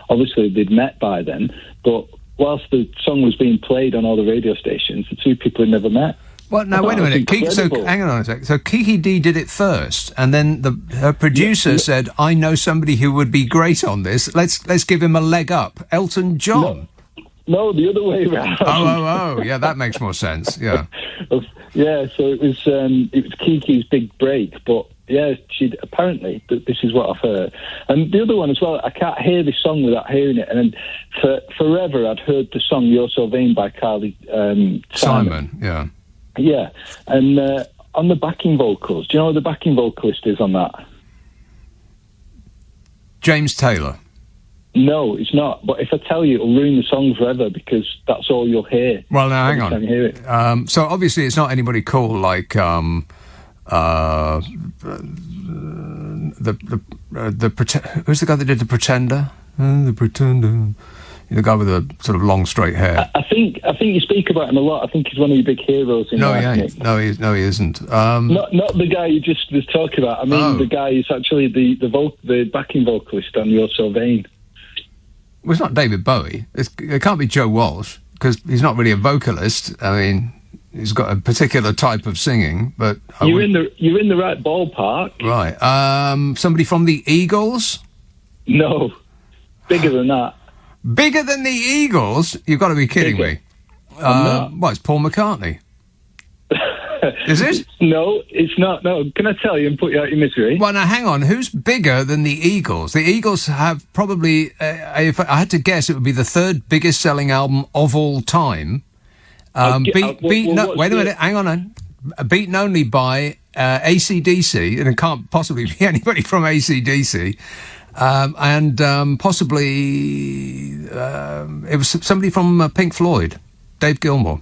obviously they'd met by then. But whilst the song was being played on all the radio stations, the two people had never met. Well, now, wait a minute. So, hang on a sec. So Kiki D did it first, and then her producer said, I know somebody who would be great on this. Let's give him a leg up. Elton John. No, the other way around. Oh, yeah, that makes more sense, yeah. Yeah, so it was Kiki's big break, but yeah, she'd apparently, this is what I've heard. And the other one as well, I can't hear this song without hearing it, and forever I'd heard the song You're So Vain by Carly Simon. Yeah. Yeah, and on the backing vocals, do you know who the backing vocalist is on that? James Taylor. No, it's not. But if I tell you, it'll ruin the song forever because that's all you'll hear. Well, now hang on. Hear it. So obviously, it's not anybody cool like who's the guy that did The Pretender? The Pretender. The guy with the sort of long straight hair. I think you speak about him a lot. I think he's one of your big heroes. No, he ain't. No, he isn't. Not the guy you just was talking about. I mean, the guy who's actually the backing vocalist on You're So Vain. Well, it's not David Bowie. It can't be Joe Walsh because he's not really a vocalist. I mean, he's got a particular type of singing. But you're in the right ballpark. Right. Somebody from the Eagles? No, bigger than that. Bigger than the Eagles? You've got to be kidding me. Well, it's Paul McCartney. Is it? No, it's not. No, can I tell you and put you out of your misery? Well, now, hang on. Who's bigger than the Eagles? The Eagles have probably, if I had to guess, it would be the third biggest selling album of all time. Wait a minute. Hang on. Beaten only by AC/DC, and it can't possibly be anybody from AC/DC. And possibly it was somebody from Pink Floyd, Dave Gilmour.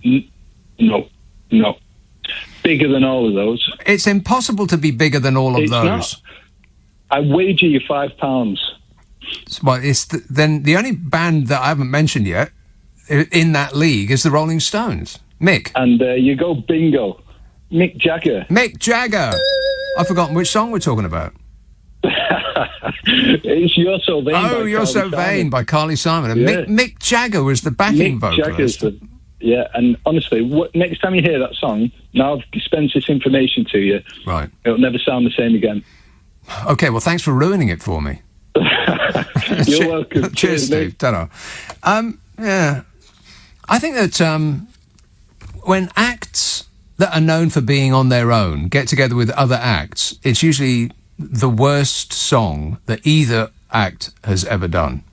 No. Bigger than all of those. It's impossible to be bigger than all of those. Not. I wager you £5. Well, then the only band that I haven't mentioned yet in that league is the Rolling Stones. Mick. And you go bingo. Mick Jagger. Mick Jagger. I've forgotten which song we're talking about. It's You're So Vain. Oh, You're So Vain by Carly Simon. And Yeah. Mick Jagger was the backing vocalist. Yeah, and honestly, next time you hear that song, now I've dispensed this information to you. Right. It'll never sound the same again. Okay, well, thanks for ruining it for me. You're welcome. Cheers, Steve. Ta-ra. Yeah. I think that when acts that are known for being on their own get together with other acts, it's usually the worst song that either act has ever done.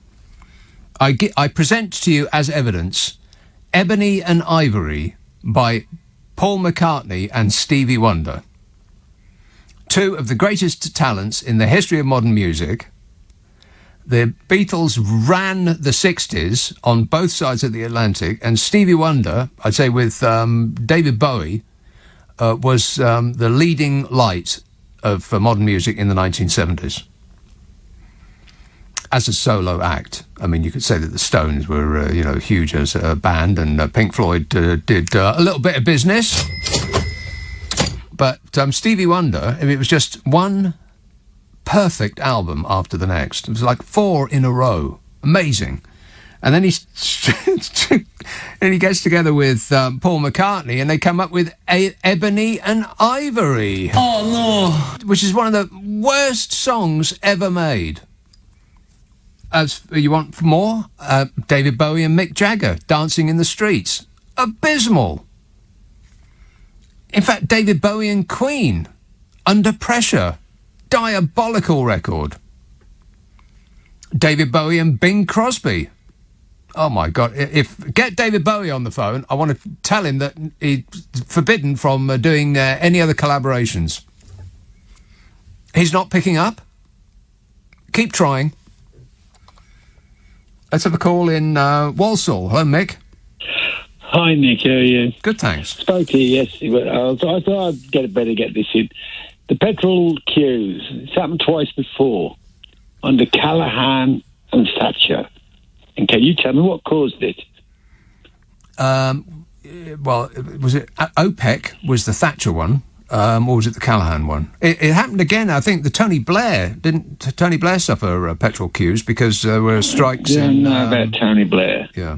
I present to you as evidence Ebony and Ivory by Paul McCartney and Stevie Wonder. Two of the greatest talents in the history of modern music. The Beatles ran the 60s on both sides of the Atlantic, and Stevie Wonder, I'd say with David Bowie, was the leading light of modern music in the 1970s. As a solo act, I mean, you could say that the Stones were, huge as a band, and Pink Floyd did a little bit of business. But Stevie Wonder, it was just one perfect album after the next. It was like 4 in a row. Amazing. And then he gets together with Paul McCartney, and they come up with Ebony and Ivory. Oh, no. Which is one of the worst songs ever made. As you want more? David Bowie and Mick Jagger, Dancing in the Streets. Abysmal. In fact, David Bowie and Queen, Under Pressure. Diabolical record. David Bowie and Bing Crosby. Oh, my God. Get David Bowie on the phone. I want to tell him that he's forbidden from doing any other collaborations. He's not picking up. Keep trying. Let's have a call in Walsall. Hello, Mick. Hi, Nick. How are you? Good, thanks. Spoke to you yesterday, but I thought I'd better get this in. The petrol queues, it's happened twice before, under Callaghan and Thatcher. And can you tell me what caused it? Well, was it OPEC was the Thatcher one, or was it the Callaghan one? It happened again. I think Tony Blair suffer petrol queues because there were strikes. I don't know about Tony Blair. Yeah,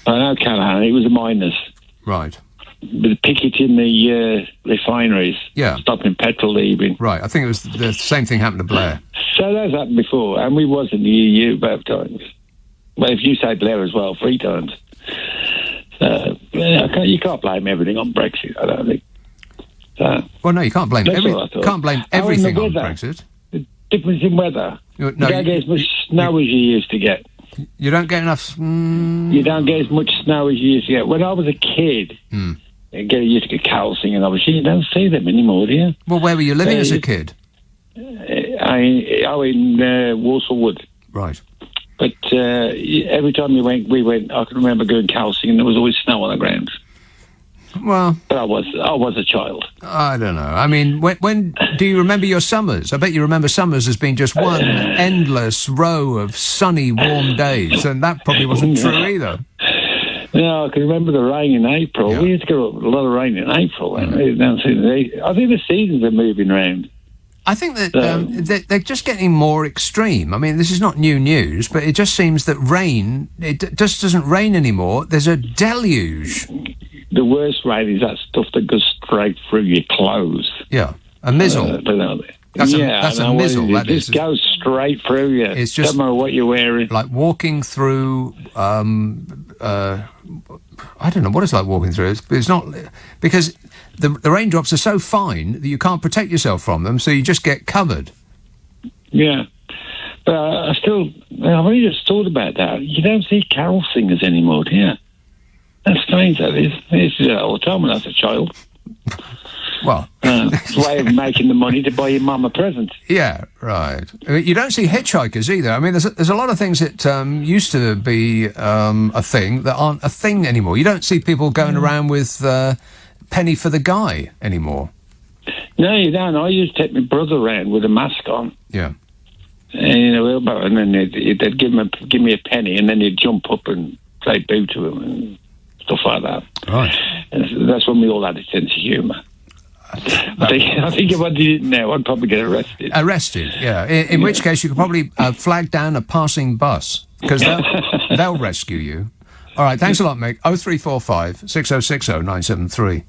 I know Callaghan. He was a miners, right? With picketing the refineries, stopping petrol leaving. Right. I think it was the same thing happened to Blair. So that's happened before, and we was in the EU both times. Well, if you say Blair as well, 3 times. You can't blame everything on Brexit, I don't think. Well, no, you can't blame everything on Brexit. The difference in weather. No, you don't get as much snow as you used to get. You don't get enough... You don't get as much snow as you used to get. When I was a kid, you used to get cows singing, obviously. You don't see them anymore, do you? Well, where were you living as a kid? In Walsall Wood. Right. But every time we went, I can remember going calcing and there was always snow on the ground. Well... But I was a child. I don't know. I mean, when do you remember your summers? I bet you remember summers as being just one endless row of sunny, warm days, and that probably wasn't true either. No, I can remember the rain in April. Yeah. We used to get a lot of rain in April. I think the seasons are moving around. I think that they're just getting more extreme. I mean, this is not new news, but it just seems that it just doesn't rain anymore. There's a deluge. The worst rain is that stuff that goes straight through your clothes. Yeah, a mizzle. That's a mizzle. It just goes straight through you. It's just, don't matter what you're wearing. Like walking through... I don't know what it's like walking through. It's not... Because... The raindrops are so fine that you can't protect yourself from them, so you just get covered. Yeah. But I've only just thought about that. You don't see carol singers anymore, do you? That's strange, that is. I used to do that all the time when I was a child. Well... it's a way of making the money to buy your mum a present. Yeah, right. I mean, you don't see hitchhikers either. I mean, there's a lot of things that used to be a thing that aren't a thing anymore. You don't see people going around with... penny for the guy anymore. No, you don't. I used to take my brother around with a mask on. Yeah. In a wheelbarrow, and then they'd give me a penny, and then you'd jump up and say boo to him and stuff like that. Right. And that's when we all had a sense of humour. I think if I did it now, I'd probably get arrested. Arrested, yeah. In which case, you could probably flag down a passing bus, because they'll rescue you. All right, thanks a lot, Mick. 0345 6060 973.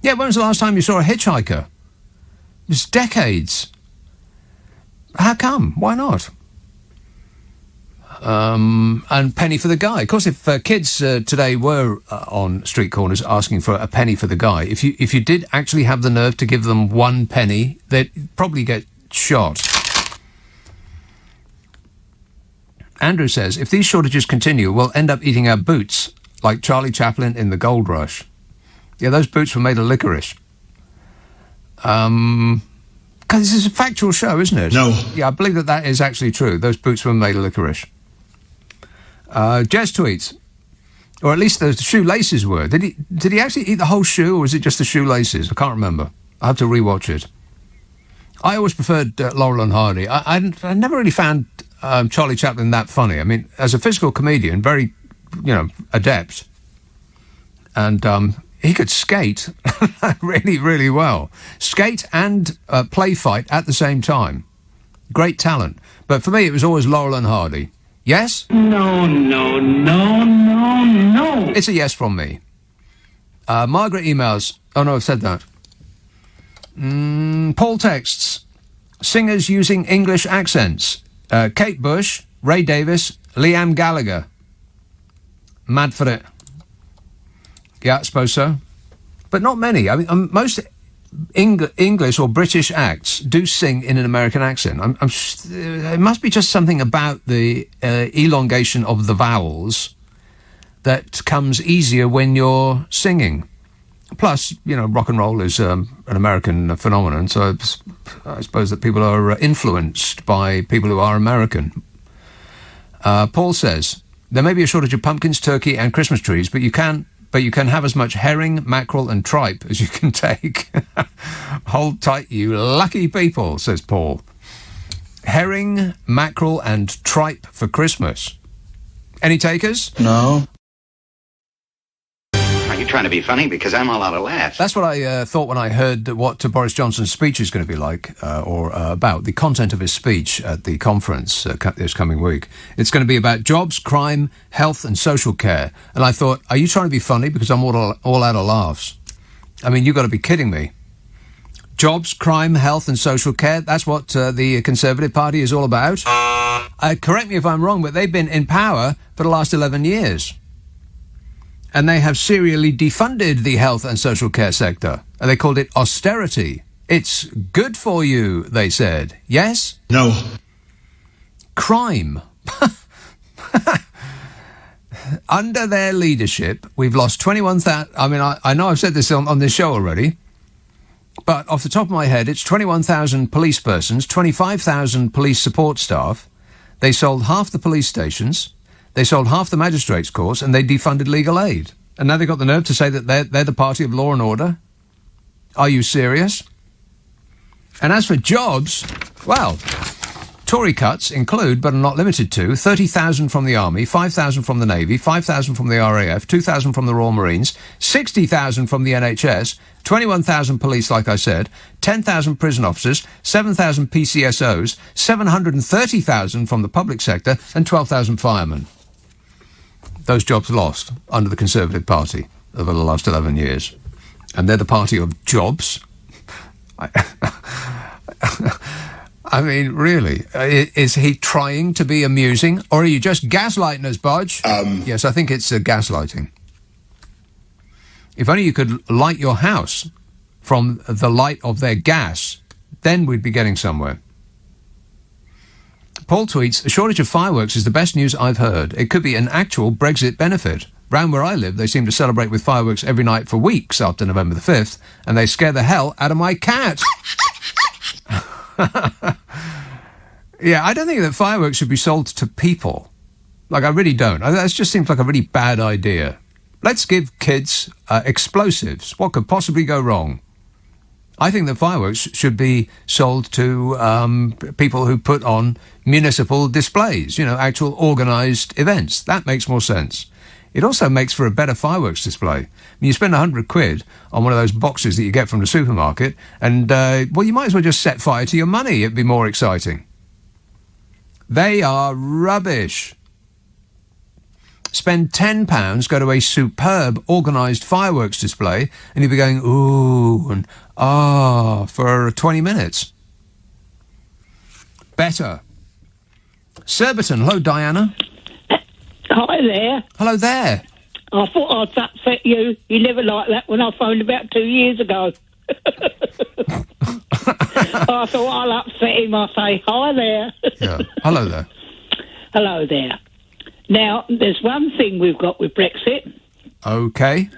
Yeah, when was the last time you saw a hitchhiker? It was decades. How come? Why not? And penny for the guy. Of course, if kids today were on street corners asking for a penny for the guy, if you did actually have the nerve to give them 1 penny, they'd probably get shot. Andrew says, if these shortages continue, we'll end up eating our boots like Charlie Chaplin in The Gold Rush. Yeah, those boots were made of licorice. Because this is a factual show, isn't it? No. Yeah, I believe that is actually true. Those boots were made of licorice. Jez tweets, or at least the shoelaces were. Did he actually eat the whole shoe, or was it just the shoelaces? I can't remember. I have to rewatch it. I always preferred Laurel and Hardy. I never really found Charlie Chaplin that funny. I mean, as a physical comedian, very, adept. And he could skate really, really well. Skate and play fight at the same time. Great talent. But for me, it was always Laurel and Hardy. Yes? No. It's a yes from me. Margaret emails. Oh, no, I've said that. Paul texts. Singers using English accents. Kate Bush, Ray Davis, Liam Gallagher. Mad for it. Yeah, I suppose so. But not many. I mean, most English or British acts do sing in an American accent. It must be just something about the elongation of the vowels that comes easier when you're singing. Plus, rock and roll is an American phenomenon, so I suppose that people are influenced by people who are American. Paul says, there may be a shortage of pumpkins, turkey and Christmas trees, but you can have as much herring, mackerel and tripe as you can take. Hold tight, you lucky people, says Paul. Herring, mackerel and tripe for Christmas. Any takers? No. Are you trying to be funny? Because I'm all out of laughs. That's what I thought when I heard what Boris Johnson's speech is going to be like, or about the content of his speech at the conference this coming week. It's going to be about jobs, crime, health and social care. And I thought, are you trying to be funny? Because I'm all out of laughs. I mean, you've got to be kidding me. Jobs, crime, health and social care, that's what the Conservative Party is all about. Correct me if I'm wrong, but they've been in power for the last 11 years. And they have serially defunded the health and social care sector. And they called it austerity. It's good for you, they said. Yes? No. Crime. Under their leadership, we've lost 21,000... I mean, I know I've said this on this show already, but off the top of my head, it's 21,000 police persons, 25,000 police support staff. They sold half the police stations. They sold half the magistrates' courts and they defunded legal aid. And now they've got the nerve to say that they're the party of law and order? Are you serious? And as for jobs, well, Tory cuts include, but are not limited to, 30,000 from the Army, 5,000 from the Navy, 5,000 from the RAF, 2,000 from the Royal Marines, 60,000 from the NHS, 21,000 police, like I said, 10,000 prison officers, 7,000 PCSOs, 730,000 from the public sector, and 12,000 firemen. Those jobs lost under the Conservative Party over the last 11 years. And they're the party of jobs. I mean, really, is he trying to be amusing, or are you just gaslighting us, Bodge? Yes, I think it's gaslighting. If only you could light your house from the light of their gas, then we'd be getting somewhere. Paul tweets, a shortage of fireworks is the best news I've heard. It could be an actual Brexit benefit. Round where I live, they seem to celebrate with fireworks every night for weeks after November the 5th, and they scare the hell out of my cat. Yeah, I don't think that fireworks should be sold to people. Like, I really don't. That just seems like a really bad idea. Let's give kids explosives. What could possibly go wrong? I think that fireworks should be sold to people who put on municipal displays, actual organised events. That makes more sense. It also makes for a better fireworks display. I mean, you spend £100 on one of those boxes that you get from the supermarket, and, you might as well just set fire to your money. It'd be more exciting. They are rubbish. Spend £10, go to a superb, organised fireworks display, and you'll be going, ooh, and ah, for 20 minutes. Better. Surbiton, hello, Diana. Hi there. Hello there. I thought I'd upset you. You never liked that when I phoned about 2 years ago. I thought I'll upset him. I'll say, hi there. Yeah. Hello there. Hello there. Now, there's one thing we've got with Brexit. OK.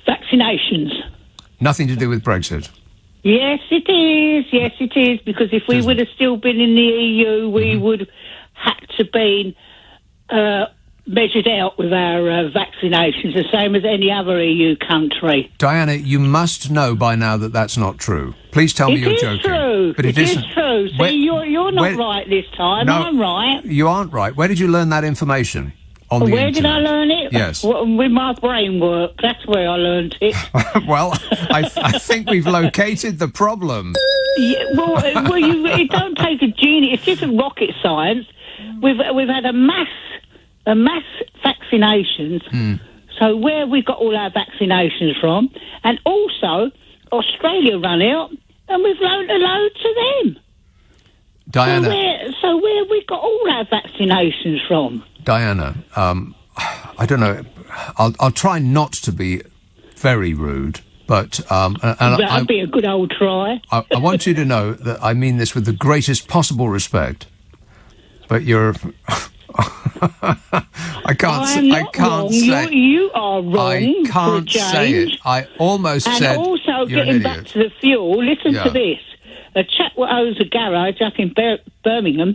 Vaccinations. Nothing to do with Brexit. Yes, it is. Yes, it is. Because if we would have still been in the EU, we would have had to be measured out with our vaccinations, the same as any other EU country. Diana, you must know by now that that's not true. Please tell me you're joking. True. But it is true. See, you're not right this time. No, I'm right. You aren't right. Where did you learn that information? On the Where internet? did I learn it? Yes. With my brain work. That's where I learned it. Well, I think we've located the problem. Yeah, it don't take a genius. It's just rocket science. We've had a mass vaccinations. So where we got all our vaccinations from, and also Australia run out, and we've loaned a load to them. Diana. So where have we got all our vaccinations from? Diana, I don't know. I'll try not to be very rude, but That'd be a good old try. I want you to know that I mean this with the greatest possible respect. But you're. I can't say. You are wrong. I can't for a say it. change. I almost and said. And also, you're getting an back idiot. to the fuel, listen Yeah. to this. A chap who owns a garage up in Birmingham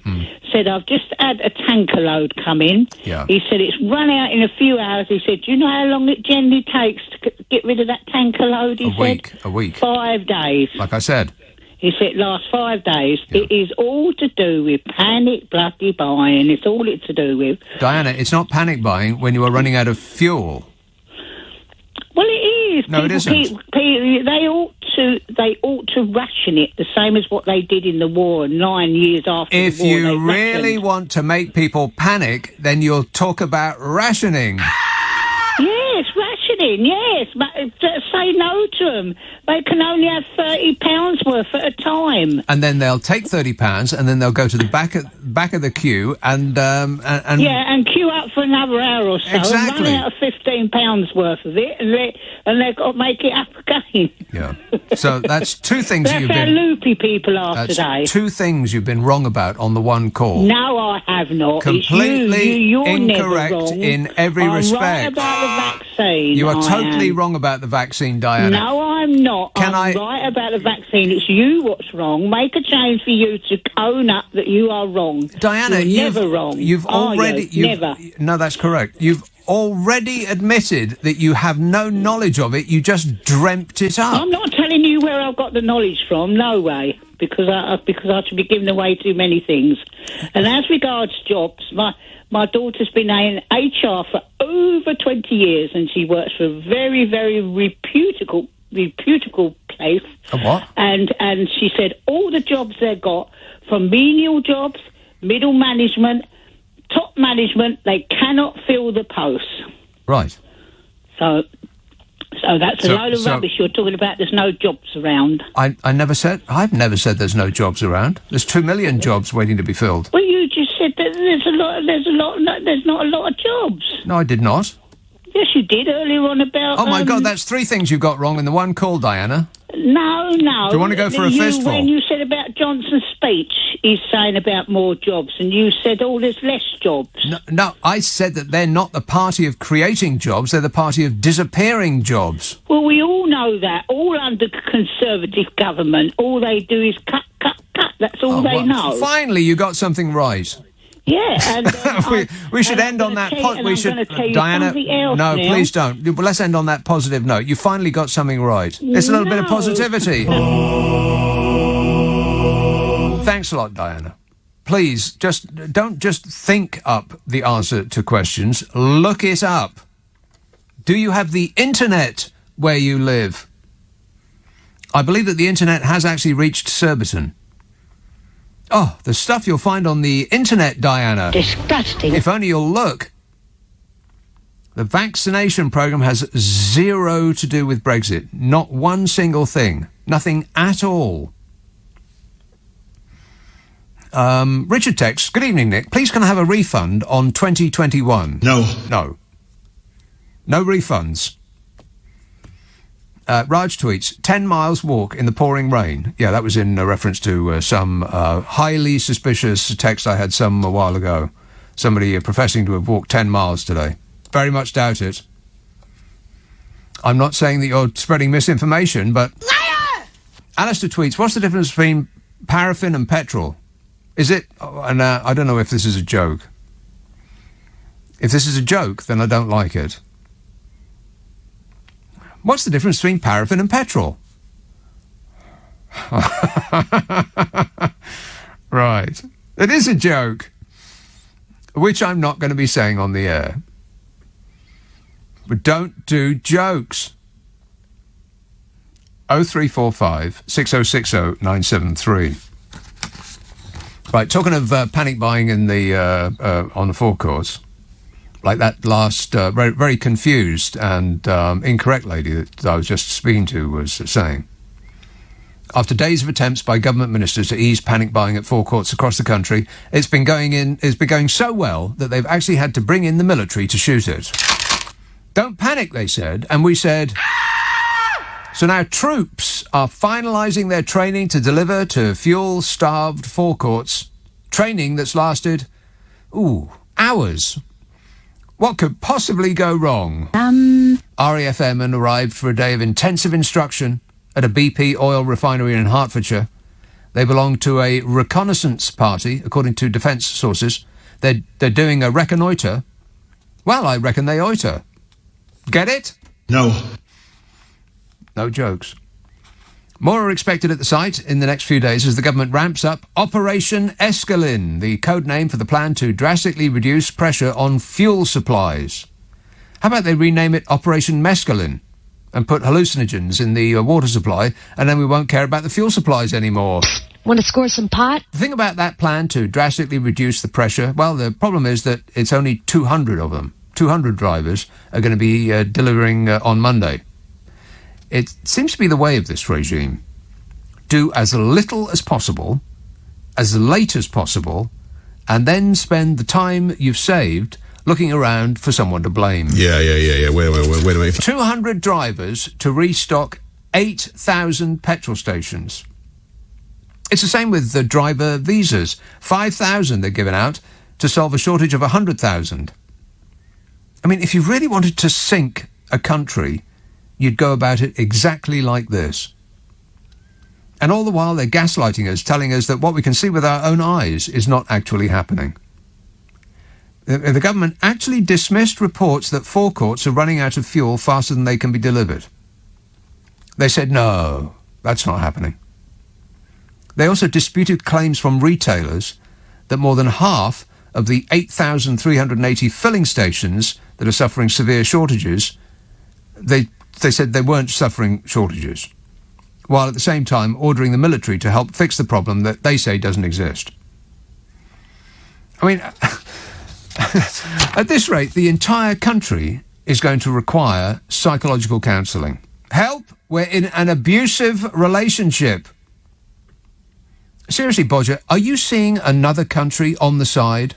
said, I've just had a tanker load come in. Yeah. He said, it's run out in a few hours. He said, do you know how long it generally takes to get rid of that tanker load? He said, A week. 5 days. Like I said. He said it lasts 5 days. Yeah. It is all to do with panic bloody buying. It's all it's to do with. Diana, it's not panic buying when you are running out of fuel. Well, it is. No, it isn't. They ought to ration it the same as what they did in the war 9 years after If the war. you really want to make people panic, then you'll talk about rationing. Yes, rationing, yes. But say no to them. They can only have £30 worth at a time. And then they'll take £30 and then they'll go to the back of the queue and and queue up for another hour or so. Exactly. And run out of £15 worth of it, and they've got to make it up again. Yeah. So that's two things That's you've how been. loopy people are That's today. two things you've been wrong about on the one call. No, I have not. Completely You're incorrect never wrong. in every I'm respect. right about the vaccine. You are I totally am. wrong about the vaccine, Diana. No, I'm not. I'm right about the vaccine. It's you what's wrong. Make a change for you to own up that you are wrong. Diana, you're never wrong. You've already. Never. No, that's correct. You've already admitted that you have no knowledge of it. You just dreamt it up. I'm not telling you where I've got the knowledge from. No way, because I should be giving away too many things. And as regards jobs, my daughter's been in HR for over 20 years, and she works for a very, very reputable place. A what? And she said all the jobs they've got, from menial jobs, middle management, top management, they cannot fill the posts. Right. So that's a load of rubbish you're talking about. There's no jobs around. I've never said there's no jobs around. There's 2 million jobs waiting to be filled. Well, you just said that there's not a lot of jobs. No, I did not. Yes, you did earlier on about. Oh my God, that's 3 things you've got wrong in the one call, Diana. No. Do you want to go for a fistful? When you said about Johnson's speech, he's saying about more jobs, and you said, there's less jobs. No, I said that they're not the party of creating jobs, they're the party of disappearing jobs. Well, we all know that. All under Conservative government, all they do is cut. That's all they know. Finally, you got something right. Yeah, and we should end on that. Diana, no, now. please don't. Well, let's end on that positive note. You finally got something right. It's a little bit of positivity. Thanks a lot, Diana. Please, don't just think up the answer to questions. Look it up. Do you have the internet where you live? I believe that the internet has actually reached Surbiton. Oh, the stuff you'll find on the internet, Diana. Disgusting. If only you'll look. The vaccination programme has zero to do with Brexit. Not one single thing. Nothing at all. Richard texts, good evening, Nick. Please can I have a refund on 2021? No. No. No refunds. Raj tweets, 10 miles walk in the pouring rain. Yeah, that was in reference to some highly suspicious text I had some a while ago. Somebody professing to have walked 10 miles today. Very much doubt it. I'm not saying that you're spreading misinformation, but... Liar! Alistair tweets, what's the difference between paraffin and petrol? Is it... and I don't know if this is a joke. If this is a joke, then I don't like it. What's the difference between paraffin and petrol? Right. It is a joke, which I'm not going to be saying on the air. But don't do jokes. 0345 6060 973. Right, talking of panic buying in the on the forecourts, like that last very, very confused and incorrect lady that I was just speaking to was saying. After days of attempts by government ministers to ease panic buying at forecourts across the country, it's been going so well that they've actually had to bring in the military to shoot it. Don't panic, they said, and we said... So now troops are finalising their training to deliver to fuel-starved forecourts. Training that's lasted, hours. What could possibly go wrong? RAF airmen arrived for a day of intensive instruction at a BP oil refinery in Hertfordshire. They belong to a reconnaissance party, according to defence sources. They're doing a reconnoitre. Well, I reckon they oiter. Get it? No. No jokes. More are expected at the site in the next few days as the government ramps up Operation Escalin, the code name for the plan to drastically reduce pressure on fuel supplies. How about they rename it Operation Mescaline and put hallucinogens in the water supply, and then we won't care about the fuel supplies anymore. Want to score some pot? The thing about that plan to drastically reduce the pressure, well, the problem is that it's only 200 of them. 200 drivers are going to be delivering on Monday. It seems to be the way of this regime. Do as little as possible, as late as possible, and then spend the time you've saved looking around for someone to blame. Yeah. Wait a minute. 200 drivers to restock 8,000 petrol stations. It's the same with the driver visas. 5,000 they're giving out to solve a shortage of 100,000. I mean, if you really wanted to sink a country, you'd go about it exactly like this. And all the while they're gaslighting us, telling us that what we can see with our own eyes is not actually happening. The government actually dismissed reports that forecourts are running out of fuel faster than they can be delivered. They said, no, that's not happening. They also disputed claims from retailers that more than half of the 8,380 filling stations that are suffering severe shortages, they said they weren't suffering shortages, while at the same time ordering the military to help fix the problem that they say doesn't exist. I mean, at this rate, the entire country is going to require psychological counselling. Help! We're in an abusive relationship. Seriously, Bodger, are you seeing another country on the side?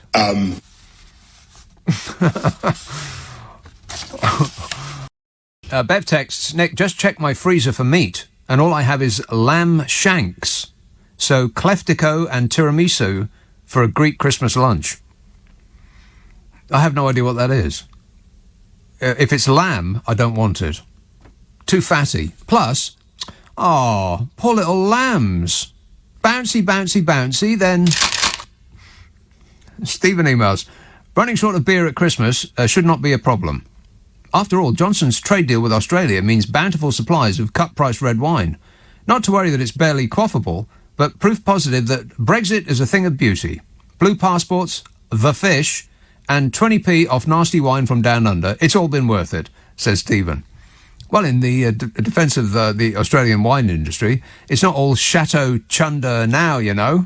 Bev texts, Nick, just check my freezer for meat, and all I have is lamb shanks. So Kleftico and tiramisu for a Greek Christmas lunch. I have no idea what that is. If it's lamb, I don't want it. Too fatty. Plus, poor little lambs. Bouncy, bouncy, bouncy, then... Stephen emails, running short of beer at Christmas should not be a problem. After all, Johnson's trade deal with Australia means bountiful supplies of cut-price red wine. Not to worry that it's barely quaffable, but proof positive that Brexit is a thing of beauty. Blue passports, the fish, and 20p off nasty wine from down under. It's all been worth it, says Stephen. Well, in the defence of the Australian wine industry, it's not all Chateau Chunder now, you know.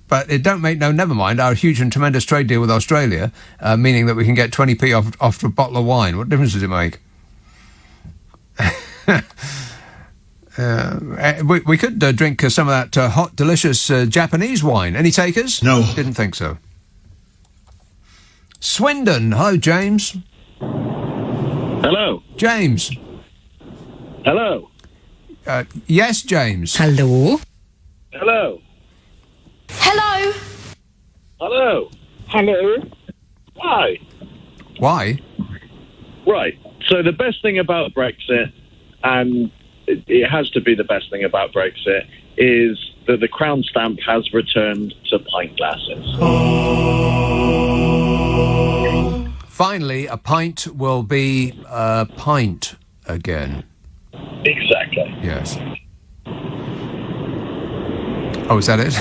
But it don't make no never mind our huge and tremendous trade deal with Australia, meaning that we can get 20p off a bottle of wine. What difference does it make? We could drink some of that hot, delicious Japanese wine. Any takers? No. Didn't think so. Swindon. Hello, James. Hello. James. Hello. Yes, James. Hello. Hello. Hello. Hello. Hello. Why? Why? Right. So the best thing about Brexit, and it has to be the best thing about Brexit, is that the crown stamp has returned to pint glasses. Finally, a pint will be a pint again. Exactly. Yes. Oh, is that it?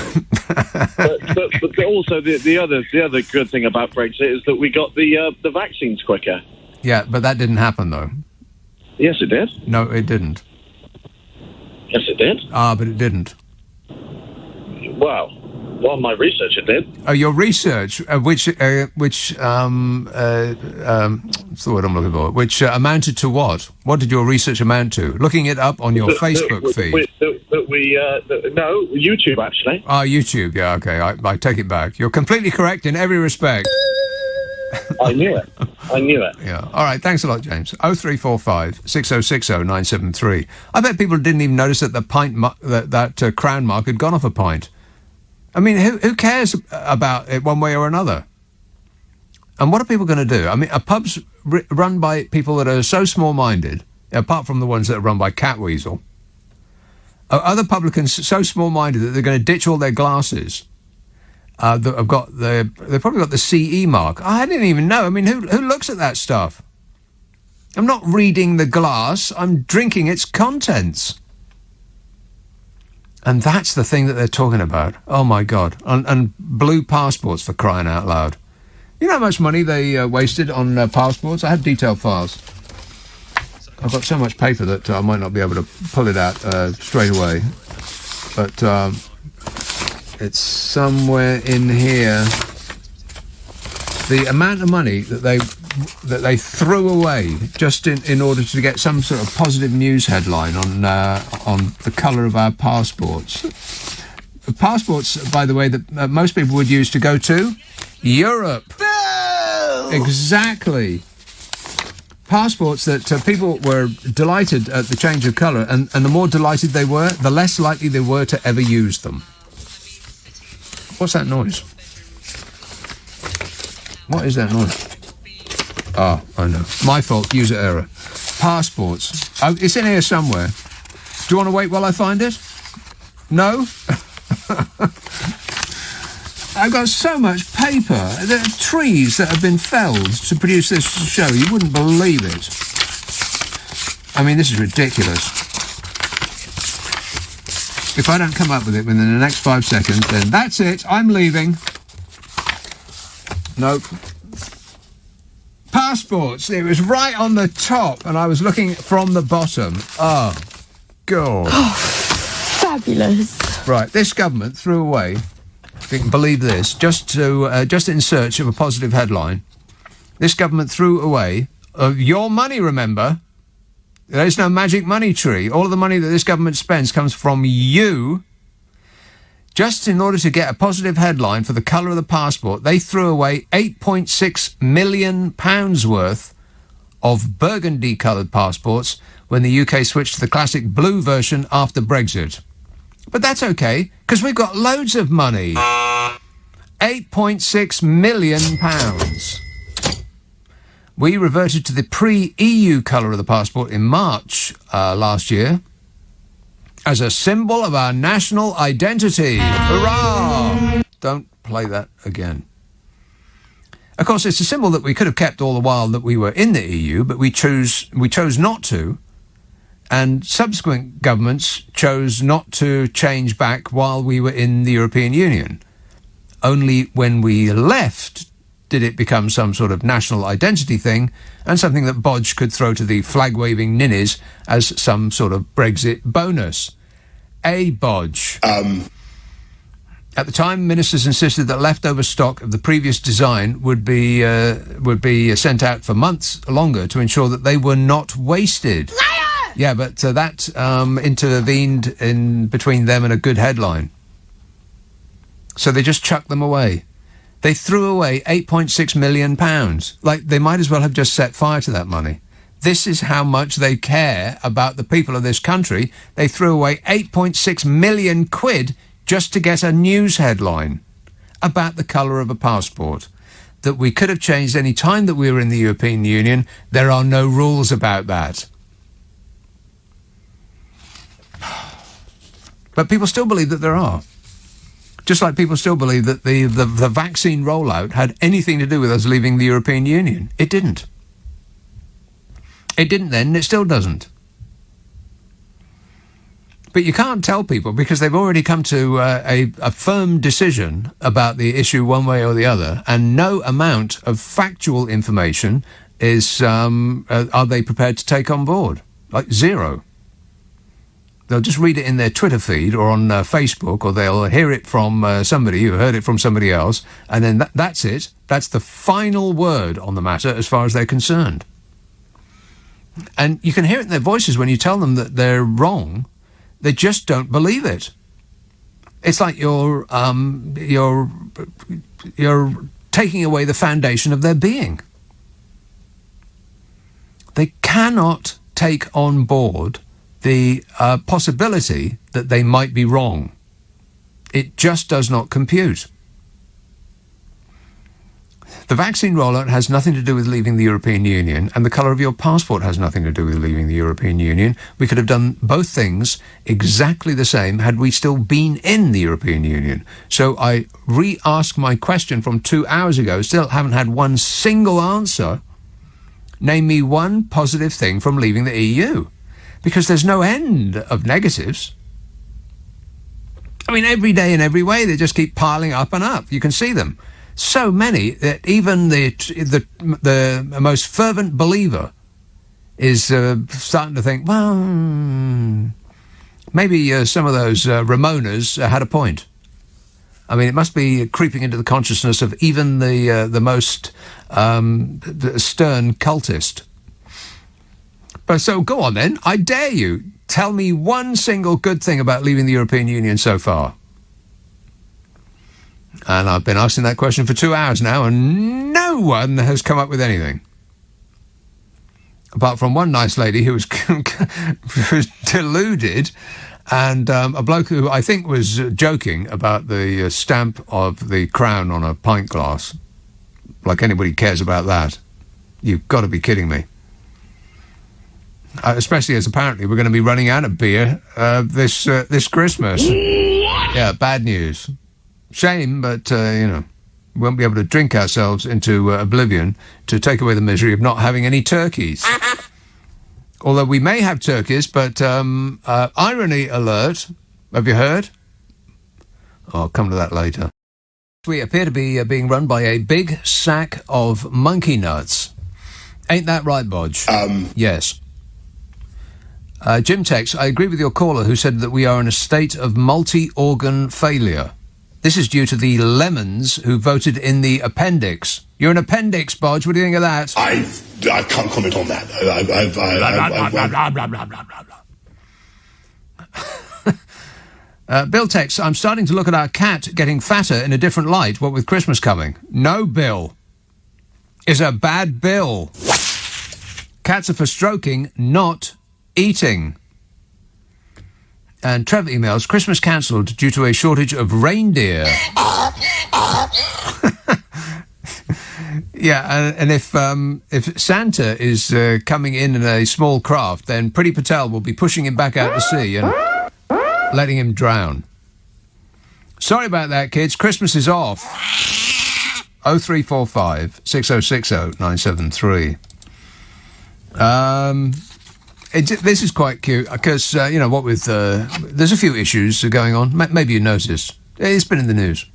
but also the other good thing about Brexit is that we got the vaccines quicker. Yeah, but that didn't happen though. Yes, it did. No, it didn't. Yes, it did. But it didn't. Well, Well, my research it did. Oh, your research, what's the word I'm looking for? Which amounted to what? What did your research amount to? Looking it up on your Facebook feed. No, YouTube, actually. Oh, YouTube, yeah, okay, I take it back. You're completely correct in every respect. I knew it. Yeah. All right, thanks a lot, James. 0345 6060 973. I bet people didn't even notice that the pint that crown mark had gone off a pint. I mean, who cares about it one way or another? And what are people going to do? I mean, are pubs run by people that are so small-minded, apart from the ones that are run by Catweasel? Are other publicans so small-minded that they're going to ditch all their glasses? That have got they've probably got the CE mark. I didn't even know. I mean, who looks at that stuff? I'm not reading the glass. I'm drinking its contents. And that's the thing that they're talking about. Oh, my God. And blue passports, for crying out loud. You know how much money they wasted on passports? I have detailed files. I've got so much paper that I might not be able to pull it out straight away. But it's somewhere in here. The amount of money that they threw away just in order to get some sort of positive news headline on the colour of our passports. Passports, by the way, that most people would use to go to Europe. No! Exactly. Passports that people were delighted at the change of colour, and the more delighted they were, the less likely they were to ever use them. What's that noise? What is that noise? Oh, I know. My fault. User error. Passports. Oh, it's in here somewhere. Do you want to wait while I find it? No? I've got so much paper. There are trees that have been felled to produce this show. You wouldn't believe it. I mean, this is ridiculous. If I don't come up with it within the next 5 seconds, then that's it. I'm leaving. Nope. Passports. It was right on the top, and I was looking from the bottom. Oh, God. Oh, fabulous. Right, this government threw away, if you can believe this, just in search of a positive headline, this government threw away your money, remember? There's no magic money tree. All of the money that this government spends comes from you. Just in order to get a positive headline for the colour of the passport, they threw away £8.6 million worth of burgundy-coloured passports when the UK switched to the classic blue version after Brexit. But that's okay, because we've got loads of money. £8.6 million. We reverted to the pre-EU colour of the passport in March last year as a symbol of our national identity. Hurrah! Don't play that again. Of course, it's a symbol that we could have kept all the while that we were in the EU, but we chose not to, and subsequent governments chose not to change back while we were in the European Union. Only when we left did it become some sort of national identity thing and something that Bodge could throw to the flag-waving ninnies as some sort of Brexit bonus. Bodge. At the time, ministers insisted that leftover stock of the previous design would be sent out for months longer to ensure that they were not wasted. Liar! Yeah, but that intervened in between them and a good headline. So they just chucked them away. They threw away £8.6 million. Like, they might as well have just set fire to that money. This is how much they care about the people of this country. They threw away 8.6 million quid just to get a news headline about the colour of a passport that we could have changed any time that we were in the European Union. There are no rules about that. But people still believe that there are. Just like people still believe that the vaccine rollout had anything to do with us leaving the European Union. It didn't. It didn't then, and it still doesn't. But you can't tell people because they've already come to a firm decision about the issue one way or the other, and no amount of factual information is are they prepared to take on board. Like zero. They'll just read it in their Twitter feed or on Facebook, or they'll hear it from somebody who heard it from somebody else, and then that's it. That's the final word on the matter as far as they're concerned. And you can hear it in their voices when you tell them that they're wrong. They just don't believe it. It's like you're taking away the foundation of their being. They cannot take on board the possibility that they might be wrong. It just does not compute. The vaccine rollout has nothing to do with leaving the European Union, and the colour of your passport has nothing to do with leaving the European Union. We could have done both things exactly the same had we still been in the European Union. So I re-ask my question from 2 hours ago, still haven't had one single answer. Name me one positive thing from leaving the EU. Because there's no end of negatives. I mean, every day in every way, they just keep piling up and up. You can see them. So many that even the most fervent believer is starting to think, well, maybe some of those Ramonas had a point. I mean, it must be creeping into the consciousness of even the most stern cultist. But so go on then, I dare you. Tell me one single good thing about leaving the European Union so far. And I've been asking that question for 2 hours now, and no one has come up with anything. Apart from one nice lady who was, who was deluded, and a bloke who I think was joking about the stamp of the crown on a pint glass. Like anybody cares about that. You've got to be kidding me. Especially as apparently we're going to be running out of beer this Christmas. Yeah, bad news. Shame, but, we won't be able to drink ourselves into oblivion to take away the misery of not having any turkeys. Although we may have turkeys, but irony alert. Have you heard? I'll come to that later. We appear to be being run by a big sack of monkey nuts. Ain't that right, Bodge? Yes. Jim Tex, I agree with your caller who said that we are in a state of multi-organ failure. This is due to the lemons who voted in the appendix. You're an appendix, Bodge. What do you think of that? I can't comment on that. Bill Tex, I'm starting to look at our cat getting fatter in a different light, what with Christmas coming. No, Bill. Is a bad Bill. Cats are for stroking, not eating. And Trevor emails, Christmas cancelled due to a shortage of reindeer. Yeah, and if Santa is coming in a small craft, then Priti Patel will be pushing him back out to sea and letting him drown. Sorry about that, kids. Christmas is off. 0345 6060 973. This is quite cute because, what with... there's a few issues going on. Maybe you noticed. It's been in the news.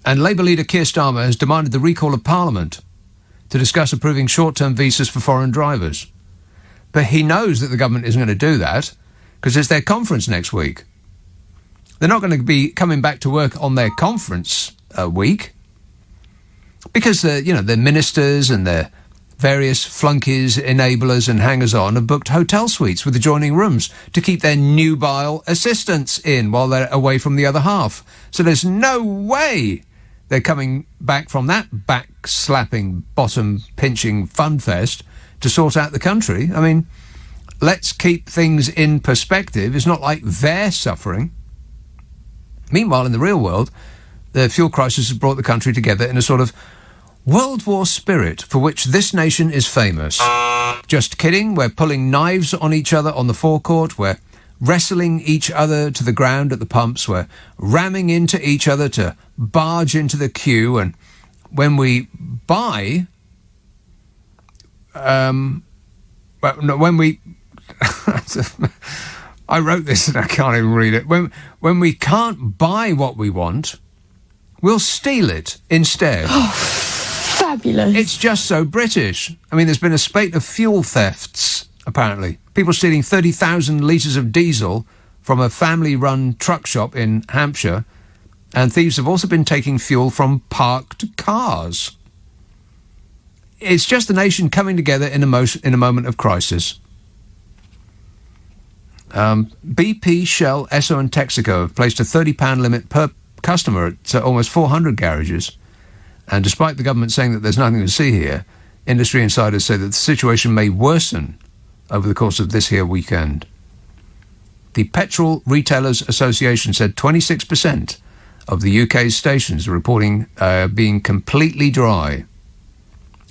And Labour leader Keir Starmer has demanded the recall of Parliament to discuss approving short-term visas for foreign drivers. But he knows that the government isn't going to do that because it's their conference next week. They're not going to be coming back to work on their conference week because, their ministers and their various flunkies, enablers and hangers-on have booked hotel suites with adjoining rooms to keep their nubile assistants in while they're away from the other half. So there's no way they're coming back from that back-slapping, bottom-pinching funfest to sort out the country. I mean, let's keep things in perspective. It's not like they're suffering. Meanwhile, in the real world, the fuel crisis has brought the country together in a sort of World War spirit for which this nation is famous. Just kidding, we're pulling knives on each other on the forecourt, we're wrestling each other to the ground at the pumps, we're ramming into each other to barge into the queue, and when we buy... when we... I wrote this and I can't even read it. When we can't buy what we want, we'll steal it instead. Fabulous. It's just so British. I mean, there's been a spate of fuel thefts, apparently. People stealing 30,000 litres of diesel from a family-run truck shop in Hampshire. And thieves have also been taking fuel from parked cars. It's just the nation coming together in a moment of crisis. BP, Shell, Esso and Texaco have placed a £30 limit per customer at almost 400 garages. And despite the government saying that there's nothing to see here, industry insiders say that the situation may worsen over the course of this here weekend. The Petrol Retailers Association said 26% of the UK's stations are reporting being completely dry.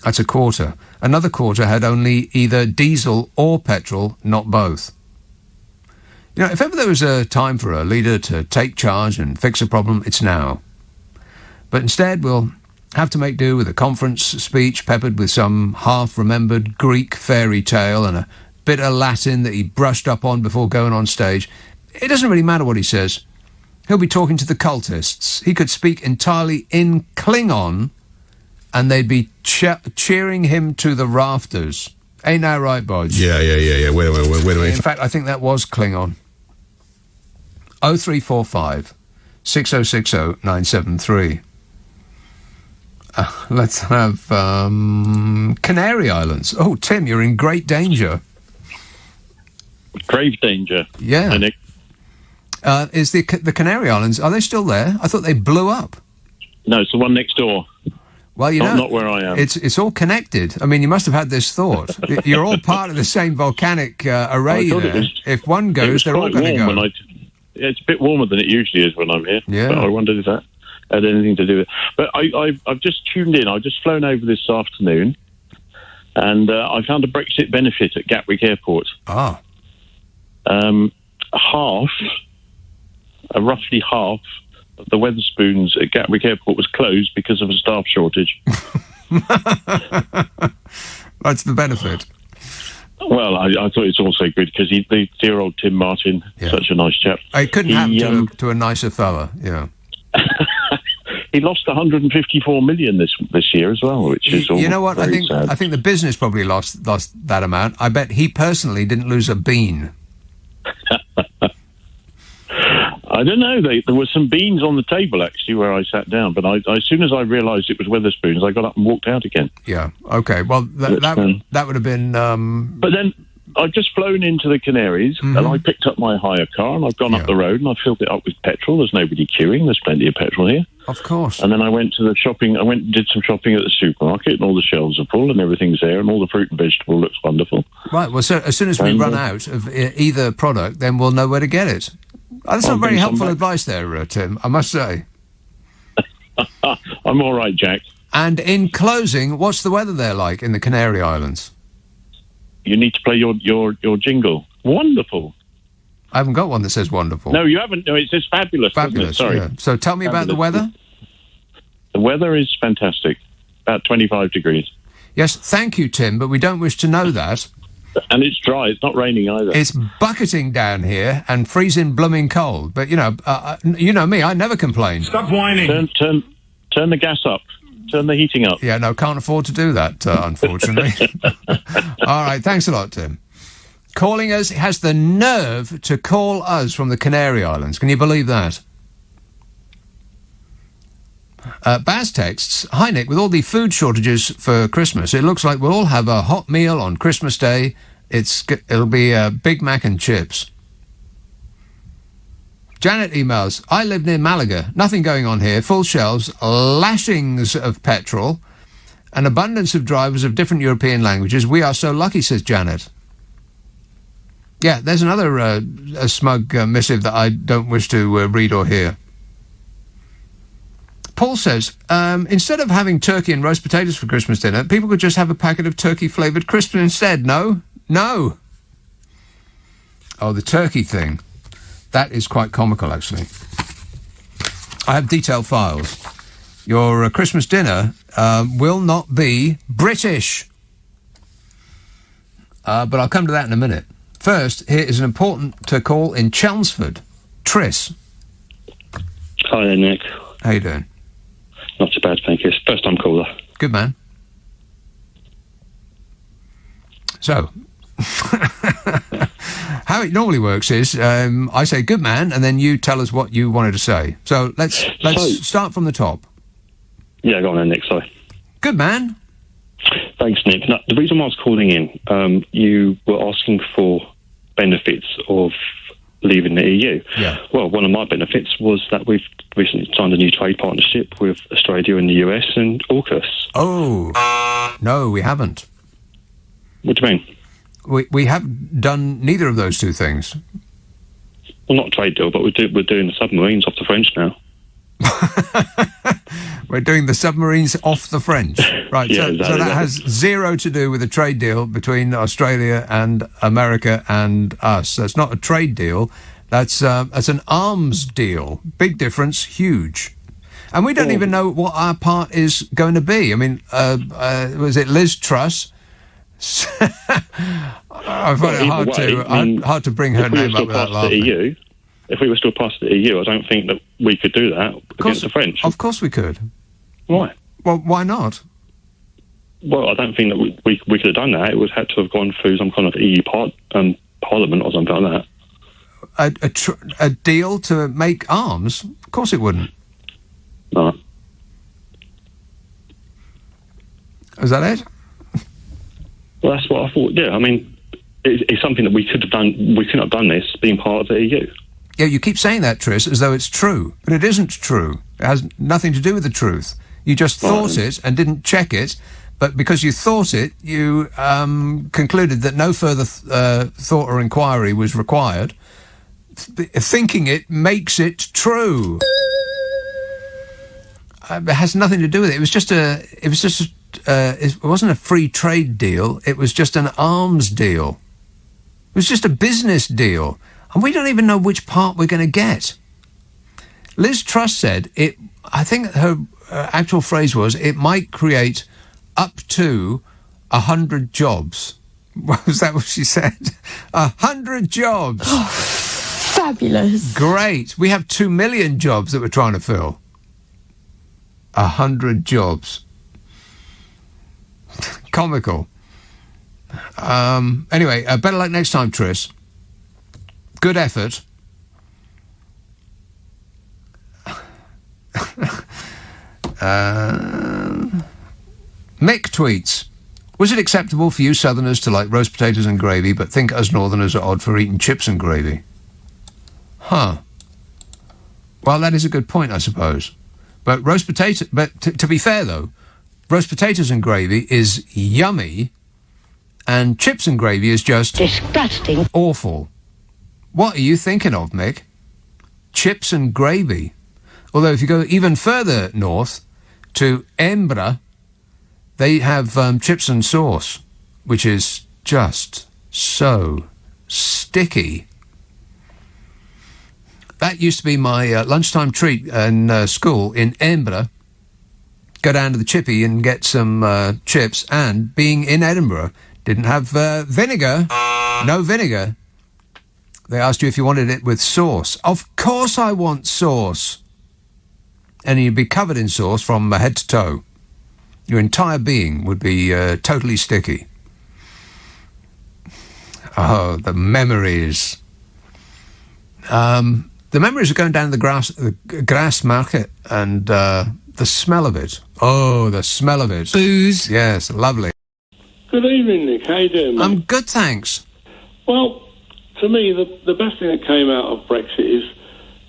That's a quarter. Another quarter had only either diesel or petrol, not both. You know, if ever there was a time for a leader to take charge and fix a problem, it's now. But instead, we'll have to make do with a conference speech peppered with some half-remembered Greek fairy tale and a bit of Latin that he brushed up on before going on stage. It doesn't really matter what he says. He'll be talking to the cultists. He could speak entirely in Klingon, and they'd be cheering him to the rafters. Ain't that right, Bodge? Yeah. Wait a minute. In fact, I think that was Klingon. 0345 6060 973. Let's have Canary Islands. Oh, Tim, you're in great danger. Grave danger. Yeah. Nick. Is the Canary Islands, are they still there? I thought they blew up. No, it's the one next door. Well, you know, not where I am. It's all connected. I mean, you must have had this thought. You're all part of the same volcanic array there. If one goes, they're all going to go. It's a bit warmer than it usually is when I'm here. Yeah. But I wondered if that had anything to do with it. But I've just tuned in. I've just flown over this afternoon, and I found a Brexit benefit at Gatwick Airport. Ah. Roughly half of the Wetherspoons at Gatwick Airport was closed because of a staff shortage. That's the benefit. Well, I thought it's also good because the dear old Tim Martin, such a nice chap. It couldn't happen to a nicer fella, yeah. He lost 154 million this year as well, which is all. You know what? Very sad. I think the business probably lost that amount. I bet he personally didn't lose a bean. I don't know. There were some beans on the table, actually, where I sat down. But as soon as I realised it was Wetherspoons, I got up and walked out again. Yeah, OK. Well, that would have been... But then I've just flown into the Canaries, and I picked up my hire car, and I've gone up the road, and I filled it up with petrol. There's nobody queuing. There's plenty of petrol here. Of course. And then I went to the shopping. I went and did some shopping at the supermarket, and all the shelves are full, and everything's there, and all the fruit and vegetable looks wonderful. Right. Well, so as soon as we run out of either product, then we'll know where to get it. That's not very helpful advice there, Tim, I must say. I'm all right, Jack. And in closing, what's the weather there like in the Canary Islands? You need to play your jingle. Wonderful. I haven't got one that says wonderful. No, you haven't. No, it says fabulous. Fabulous, Sorry. Yeah. So tell me about the weather. The weather is fantastic. About 25 degrees. Yes, thank you, Tim, but we don't wish to know that. And it's dry. It's not raining either. It's bucketing down here and freezing blooming cold. But, you know me, I never complain. Stop whining. Turn the gas up. Turn the heating up. Yeah, no, can't afford to do that, unfortunately. All right, thanks a lot, Tim. Calling us, has the nerve to call us from the Canary Islands. Can you believe that? Baz texts, hi Nick, with all the food shortages for Christmas, it looks like we'll all have a hot meal on Christmas Day. It'll be Big Mac and chips. Janet emails, I live near Malaga. Nothing going on here. Full shelves, lashings of petrol, an abundance of drivers of different European languages. We are so lucky, says Janet. Yeah, there's another a smug missive that I don't wish to read or hear. Paul says, instead of having turkey and roast potatoes for Christmas dinner, people could just have a packet of turkey-flavoured crisps instead. No. Oh, the turkey thing. That is quite comical, actually. I have detailed files. Your Christmas dinner will not be British. But I'll come to that in a minute. First, here is an important call in Chelmsford. Tris. Hi there, Nick. How you doing? Not too bad, thank you. It's first time caller. Good man. So, how it normally works is I say good man, and then you tell us what you wanted to say. So let's start from the top. Yeah, go on then, Nick, sorry. Good man. Thanks, Nick. Now, the reason why I was calling in, you were asking for benefits of leaving the EU. Yeah. Well, one of my benefits was that we've recently signed a new trade partnership with Australia and the US and AUKUS. Oh, no, we haven't. What do you mean? We have done neither of those two things. Well, not a trade deal, but we're doing the submarines off the French now. We're doing the submarines off the French. Right, Yeah, so exactly. that has zero to do with a trade deal between Australia and America and us. That's not a trade deal. That's an arms deal. Big difference, huge. And we don't even know what our part is going to be. I mean, was it Liz Truss? I find it hard to bring her name up without laughing. If we were still part of the EU, I don't think that we could do that against the French. Of course we could. Why? Well, why not? Well, I don't think that we could have done that. It would have to have gone through some kind of EU parliament or something like that. A deal to make arms? Of course it wouldn't. No. Is that it? Well, that's what I thought. Yeah, I mean, it's something that we could have done. We couldn't have done this being part of the EU. Yeah, you keep saying that, Tris, as though it's true. But it isn't true. It has nothing to do with the truth. You just thought it and didn't check it. But because you thought it, you concluded that no further thought or inquiry was required. Thinking it makes it true. It has nothing to do with it. It wasn't a free trade deal. It was just an arms deal. It was just a business deal. And we don't even know which part we're going to get. Liz Truss said I think her actual phrase was, it might create up to 100 jobs. Was that what she said? 100 jobs. Oh, fabulous. Great. We have 2 million jobs that we're trying to fill. 100 jobs. Comical. Anyway, better luck next time, Tris. Good effort. Mick tweets, was it acceptable for you Southerners to like roast potatoes and gravy but think us Northerners are odd for eating chips and gravy? Huh. Well, that is a good point, I suppose. But to be fair, though, roast potatoes and gravy is yummy, and chips and gravy is just disgusting, awful. What are you thinking of, Mick? Chips and gravy. Although if you go even further north to Embra, they have chips and sauce, which is just so sticky. That used to be my lunchtime treat in school in Embra. Go down to the chippy and get some chips, and being in Edinburgh, didn't have vinegar. No vinegar. They asked you if you wanted it with sauce. Of course I want sauce. And you'd be covered in sauce from head to toe. Your entire being would be totally sticky. Oh, the memories. The memories of going down to the grass market and the smell of it. Oh, the smell of it. Booze. Yes, lovely. Good evening, Nick. How you doing, mate? I'm good, thanks. Well, to me, the best thing that came out of Brexit is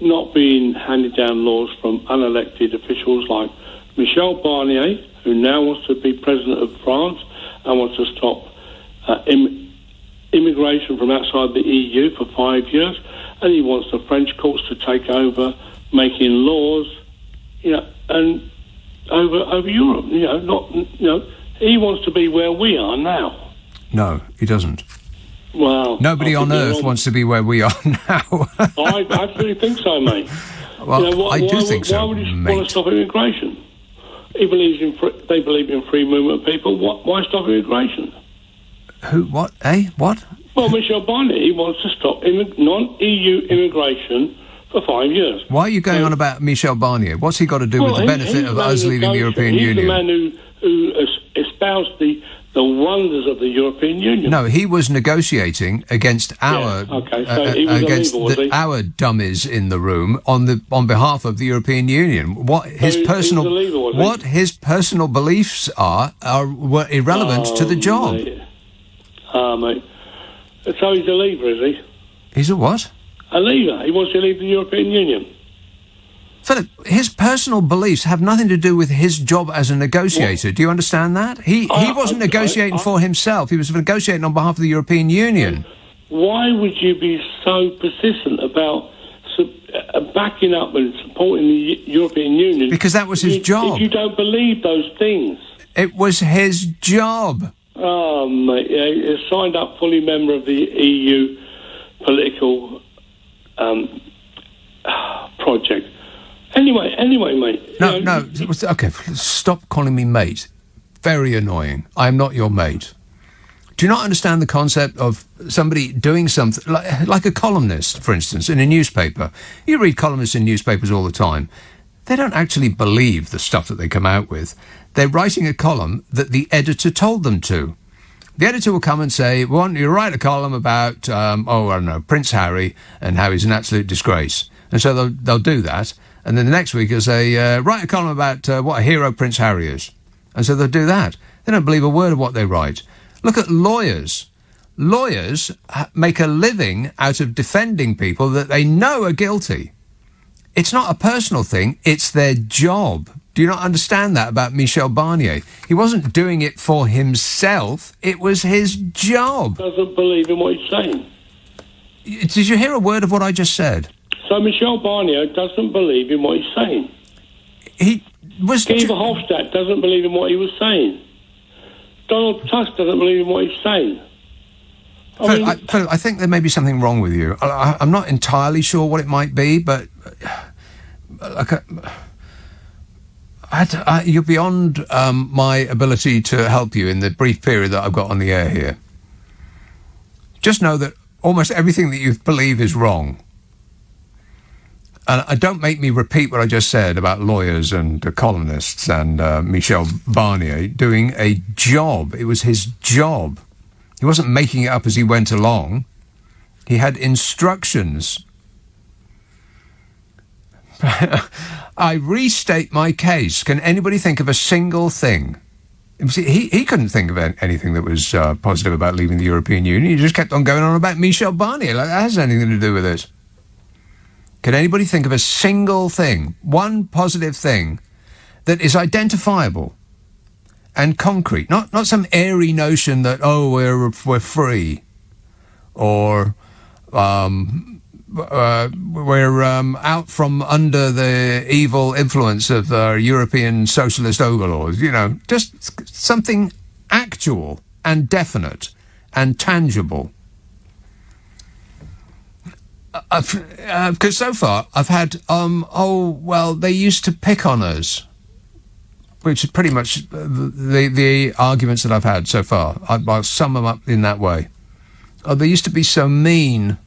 not being handed down laws from unelected officials like Michel Barnier, who now wants to be president of France and wants to stop immigration from outside the EU for 5 years, and he wants the French courts to take over, making laws, and over Europe. He wants to be where we are now. No, he doesn't. Well, nobody on earth wants to be where we are now. I absolutely think so, mate. Well, I do think so, Why would you want to stop immigration? They believe in free movement of people. Why stop immigration? Who? What? What? Well, Michel Barnier, he wants to stop non-EU immigration for 5 years. Why are you going on about Michel Barnier? What's he got to do with the benefit of us leaving the European Union? He's the man who espoused the the wonders of the European Union. No, he was negotiating against our our dummies in the room on behalf of the European Union. What his his personal beliefs were irrelevant to the job. Mate. Mate. So he's a leaver, is he? He's a what? A leaver. He wants to leave the European Union. Philip, his personal beliefs have nothing to do with his job as a negotiator. Do you understand that? He wasn't negotiating for himself. He was negotiating on behalf of the European Union. Why would you be so persistent about backing up and supporting the European Union? Because that was his job. If you don't believe those things. It was his job. Oh, mate, he signed up fully member of the EU political project. Anyway, mate. No. Okay, stop calling me mate. Very annoying. I am not your mate. Do you not understand the concept of somebody doing something, like a columnist, for instance, in a newspaper? You read columnists in newspapers all the time. They don't actually believe the stuff that they come out with. They're writing a column that the editor told them to. The editor will come and say, "We want you to write a column about, I don't know, Prince Harry and how he's an absolute disgrace." And so they'll do that. And then the next week they'll say, "Write a column about what a hero Prince Harry is." And so they'll do that. They don't believe a word of what they write. Look at lawyers. Lawyers make a living out of defending people that they know are guilty. It's not a personal thing, it's their job. Do you not understand that about Michel Barnier? He wasn't doing it for himself, it was his job. Doesn't believe in what he's saying. Did you hear a word of what I just said? So Michel Barnier doesn't believe in what he's saying. He was... Guy Verhofstadt doesn't believe in what he was saying. Donald Tusk doesn't believe in what he's saying. I think there may be something wrong with you. I'm not entirely sure what it might be, but you're beyond my ability to help you in the brief period that I've got on the air here. Just know that almost everything that you believe is wrong. And don't make me repeat what I just said about lawyers and columnists and Michel Barnier doing a job. It was his job. He wasn't making it up as he went along. He had instructions. I restate my case. Can anybody think of a single thing? He couldn't think of anything that was positive about leaving the European Union. He just kept on going on about Michel Barnier. Like that has anything to do with it. Can anybody think of a single thing, one positive thing, that is identifiable and concrete? Not some airy notion that, we're free, or we're out from under the evil influence of European socialist overlords. You know, just something actual and definite and tangible. Because so far I've had, they used to pick on us, which is pretty much the arguments that I've had so far. I'll sum them up in that way. Oh, they used to be so mean.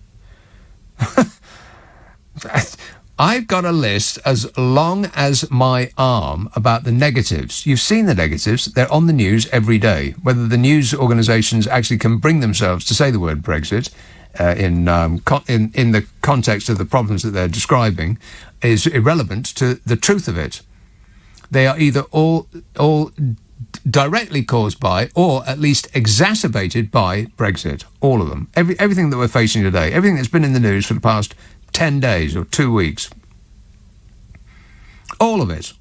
I've got a list as long as my arm about the negatives. You've seen the negatives. They're on the news every day. Whether the news organisations actually can bring themselves to say the word Brexit in the context of the problems that they're describing is irrelevant to the truth of it. They are either all directly caused by, or at least exacerbated by, Brexit. All of them. Everything that we're facing today, everything that's been in the news for the past 10 days or 2 weeks. All of it.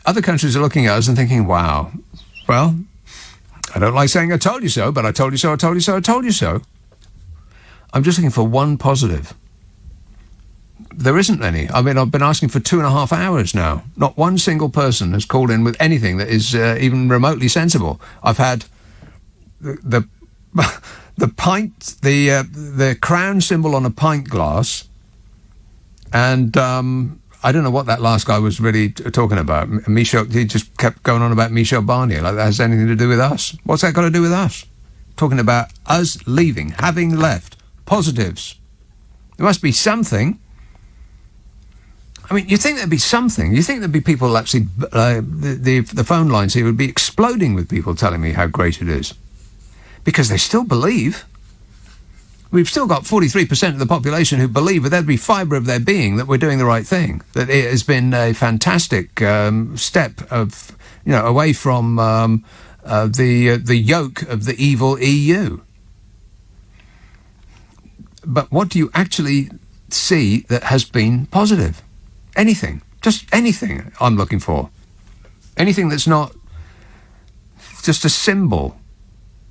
Other countries are looking at us and thinking, wow, well, I don't like saying I told you so, but I told you so, I told you so, I told you so. I'm just looking for one positive. There isn't any. I mean, I've been asking for 2.5 hours now. Not one single person has called in with anything that is even remotely sensible. I've had the pint, the crown symbol on a pint glass, and I don't know what that last guy was really talking about. He just kept going on about Michel Barnier, like that has anything to do with us. What's that got to do with us? Talking about us leaving, having left. Positives. There must be something. I mean, you think there'd be something. You think there'd be people actually... the phone lines here would be exploding with people telling me how great it is. Because they still believe. We've still got 43% of the population who believe with every fibre of their being that we're doing the right thing. That it has been a fantastic step of, away from the yoke of the evil EU. But what do you actually see that has been positive? Anything. Just anything I'm looking for. Anything that's not just a symbol.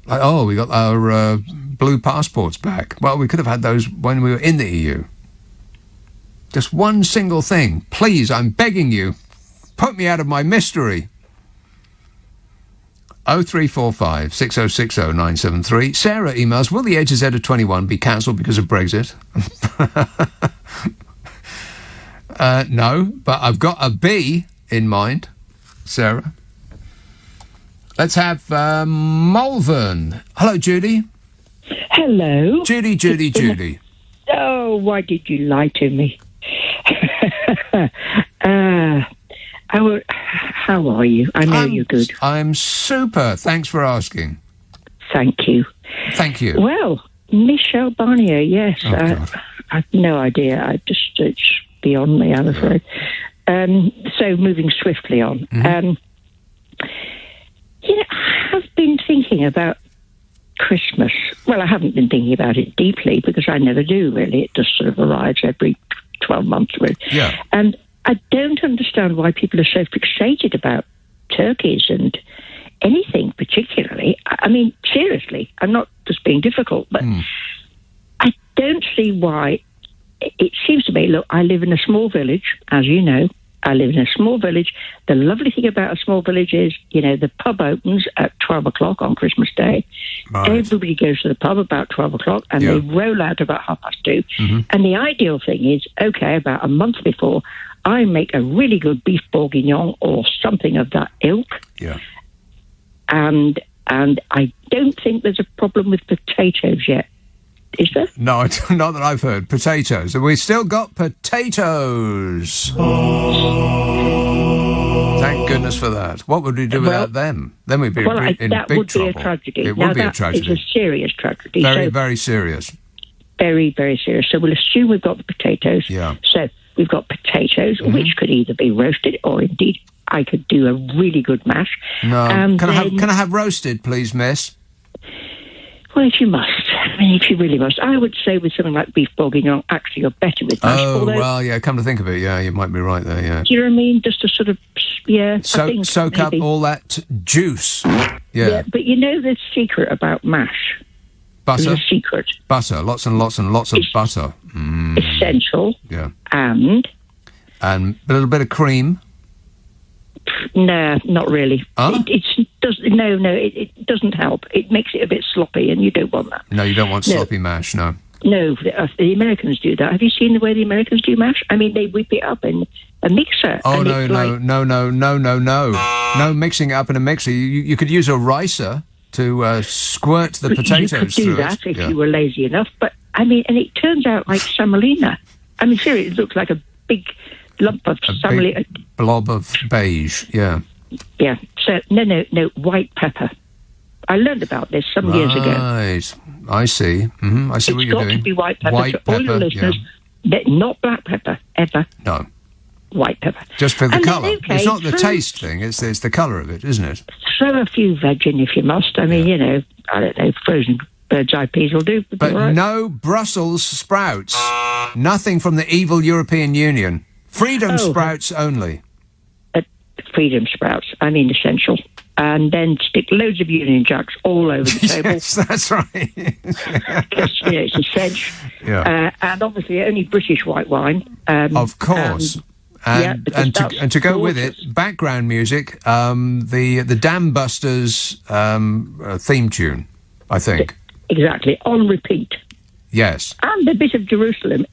Like, oh, we got our blue passports back. Well, we could have had those when we were in the EU. Just one single thing. Please, I'm begging you, put me out of my mystery. 0345 6060 973. Sarah emails, will the Edge of 21 be cancelled because of Brexit? No, but I've got a B in mind, Sarah. Let's have Malvern. Hello, Judy. Hello. Judy. Oh, why did you lie to me? How are you? I know you're good. I'm super. Thanks for asking. Thank you. Well, Michel Barnier, yes. I've no idea. It's beyond me, I'm afraid. So moving swiftly on. Mm-hmm. I have been thinking about Christmas. Well, I haven't been thinking about it deeply because I never do, really. It just sort of arrives every 12 months, really. Yeah. And I don't understand why people are so fixated about turkeys and anything particularly. I mean, seriously, I'm not just being difficult, but I don't see why. It seems to me, look, I live in a small village, as you know. I live in a small village. The lovely thing about a small village is, the pub opens at 12 o'clock on Christmas Day. Right. Everybody goes to the pub about 12 o'clock and they roll out about 2:30. Mm-hmm. And the ideal thing is, okay, about a month before, I make a really good beef bourguignon or something of that ilk. Yeah. And I don't think there's a problem with potatoes yet. Is there? No, not that I've heard. Potatoes. We've still got potatoes. Thank goodness for that. What would we do without them? Then we'd be in big trouble. That would be a tragedy. It would be a tragedy. It's a serious tragedy. Very, very serious. Very, very serious. So we'll assume we've got the potatoes. Yeah. So we've got potatoes, which could either be roasted or indeed I could do a really good mash. No. Can I have roasted, please, miss? Well, if you must. I mean, if you really must. I would say with something like beef bourguignon, actually you're better with mash. Oh, well, yeah, come to think of it, yeah, you might be right there, yeah. Do you know what I mean? Just to sort of, soak up all that juice. Yeah. But you know the secret about mash? Butter? There's a secret. Butter, lots and lots and lots of butter. Essential. Yeah. And a little bit of cream. No, not really. Huh? It doesn't help. It makes it a bit sloppy, and you don't want that. No, you don't want sloppy mash, no. No, the Americans do that. Have you seen the way the Americans do mash? I mean, they whip it up in a mixer. Oh, no. No mixing it up in a mixer. You could use a ricer to squirt the potatoes through it. You could do that if you were lazy enough. But, I mean, and it turns out like semolina. I mean, seriously, it looks like a big lump of semolina. Big blob of beige, yeah. Yeah. So, no, white pepper. I learned about this some years ago. Right. I see. Mm-hmm. I see what you're doing. It's got to be white pepper. All your listeners, not black pepper, ever. No. White pepper. Just for the colour. Okay, it's not the taste thing, it's the colour of it, isn't it? Throw a few veg in if you must. I mean, I don't know, frozen bird's eye peas will do. But no Brussels sprouts. Nothing from the evil European Union. Freedom sprouts only. Freedom sprouts, I mean essential. And then stick loads of Union Jacks all over the table. Yes, that's right. It's a sedge. Yeah. And obviously only British white wine. Of course. And to go with it, background music, the Dam Busters theme tune, I think. Exactly, on repeat. Yes. And a bit of Jerusalem,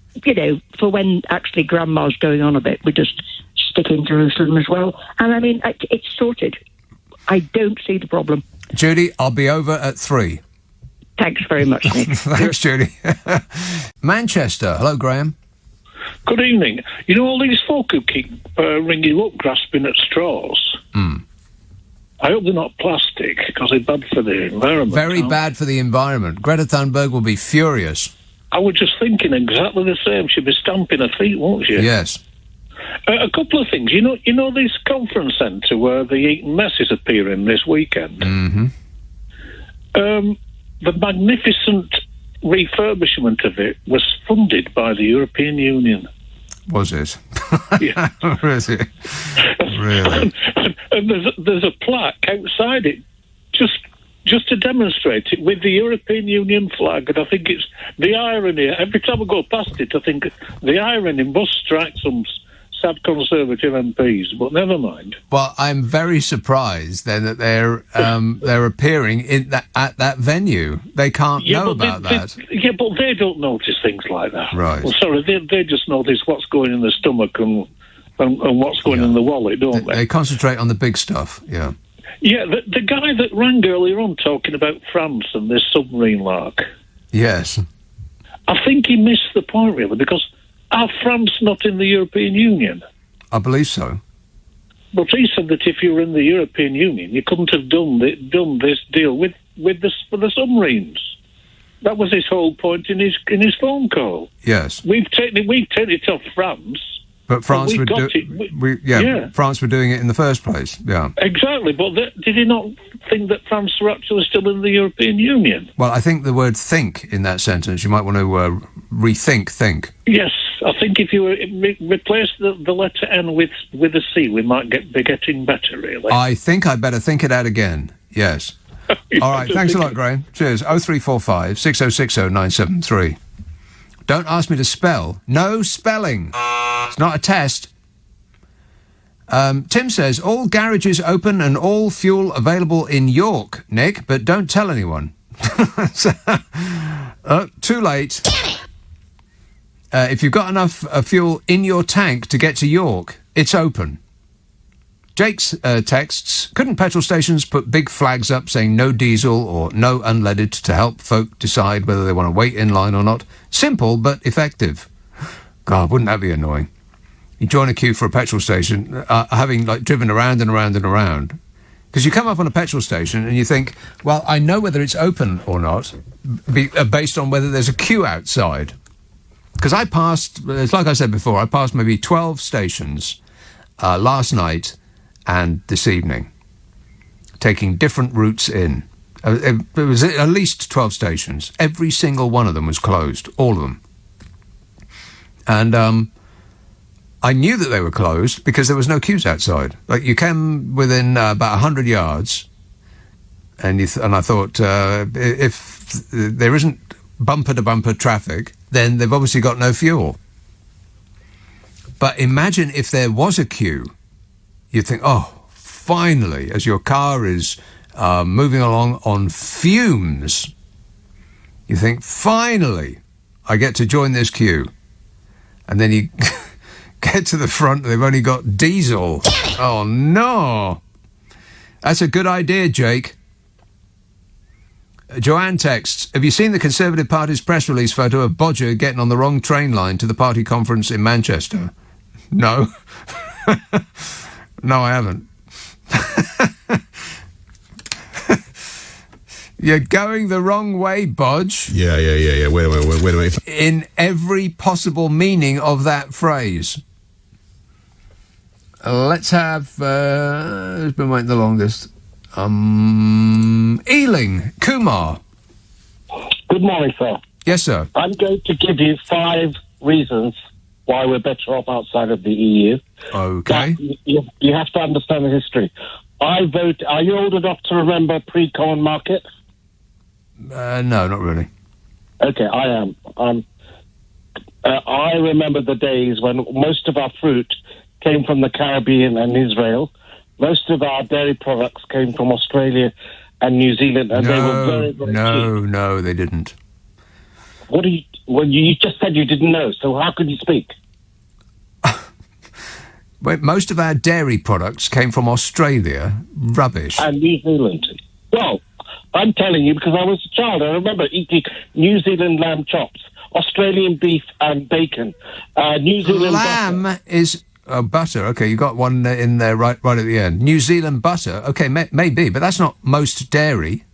for when actually Grandma's going on a bit, we just stick in Jerusalem as well. And I mean, it's sorted. I don't see the problem. Judy, I'll be over at 3. Thanks very much, Nick. Thanks, Judy. Manchester. Hello, Graham. Good evening. You know all these folk who keep ringing you up grasping at straws? I hope they're not plastic, because they're bad for the environment. Very bad for the environment. Greta Thunberg will be furious. I was just thinking exactly the same. She'd be stamping her feet, won't she? Yes. A couple of things. You know this conference centre where the Eton Mess is appearing this weekend? Mm-hmm. The magnificent refurbishment of it was funded by the European Union. Was it? Yeah. Was it? Really? And there's a plaque outside it, just to demonstrate it, with the European Union flag. And I think it's the irony. Every time I go past it, I think the irony must strike some sad Conservative MPs, but never mind. Well, I'm very surprised then that they're appearing at that venue. They can't know about that. But they don't notice things like that. Right. Well, sorry, they just notice what's going in the stomach and what's going in the wallet, don't they? They concentrate on the big stuff, yeah. Yeah, the guy that rang earlier on talking about France and this submarine lark. Yes. I think he missed the point, really, because are France not in the European Union? I believe so. But he said that if you were in the European Union, you couldn't have done this deal for the submarines. That was his whole point in his phone call. Yes. We've taken it off France. But France France were doing it in the first place. Yeah. Exactly. But did he not think that France were actually still in the European Union? Well, I think the word "think" in that sentence, you might want to rethink "think." Yes, I think if you replace the letter N with a C, we might be getting better. Really. I think I better think it out again. Yes. All right. Thanks a lot, Graham. Cheers. 0345 6060 973. Don't ask me to spell. No spelling. It's not a test. Tim says, all garages open and all fuel available in York, Nick, but don't tell anyone. Too late. If you've got enough fuel in your tank to get to York, it's open. Jake's texts, couldn't petrol stations put big flags up saying no diesel or no unleaded to help folk decide whether they want to wait in line or not? Simple, but effective. God, wouldn't that be annoying? You join a queue for a petrol station, having driven around and around and around. Because you come up on a petrol station and you think, well, I know whether it's open or not, based on whether there's a queue outside. Because I passed, it's like I said before, I passed maybe 12 stations last night and this evening, taking different routes in. It was at least 12 stations. Every single one of them was closed, all of them. And I knew that they were closed because there was no queues outside. Like, you came within about 100 yards, and I thought, if there isn't bumper-to-bumper traffic, then they've obviously got no fuel. But imagine if there was a queue. You'd think, oh, finally, as your car is moving along on fumes, you think, finally, I get to join this queue. And then you get to the front, they've only got diesel. Oh, no. That's a good idea, Jake. Joanne texts, have you seen the Conservative Party's press release photo of Bodger getting on the wrong train line to the party conference in Manchester? No. No, I haven't. You're going the wrong way, Bodge. Yeah. Wait a minute. In every possible meaning of that phrase. Let's have... who's been waiting the longest? Ealing, Kumar. Good morning, sir. Yes, sir. I'm going to give you 5 reasons why we're better off outside of the EU. Okay. You have to understand the history. Are you old enough to remember pre-Common Market? No, not really. Okay, I am. I remember the days when most of our fruit came from the Caribbean and Israel. Most of our dairy products came from Australia and New Zealand, and they were very, very cheap. No, they didn't. Well, you just said you didn't know, so how could you speak? Wait, most of our dairy products came from Australia. Rubbish. And New Zealand. Well, I'm telling you because I was a child. I remember eating New Zealand lamb chops Australian beef and bacon. New Zealand lamb is butter. Okay, you got one in there right at the end. New Zealand butter. Okay, maybe, but that's not most dairy.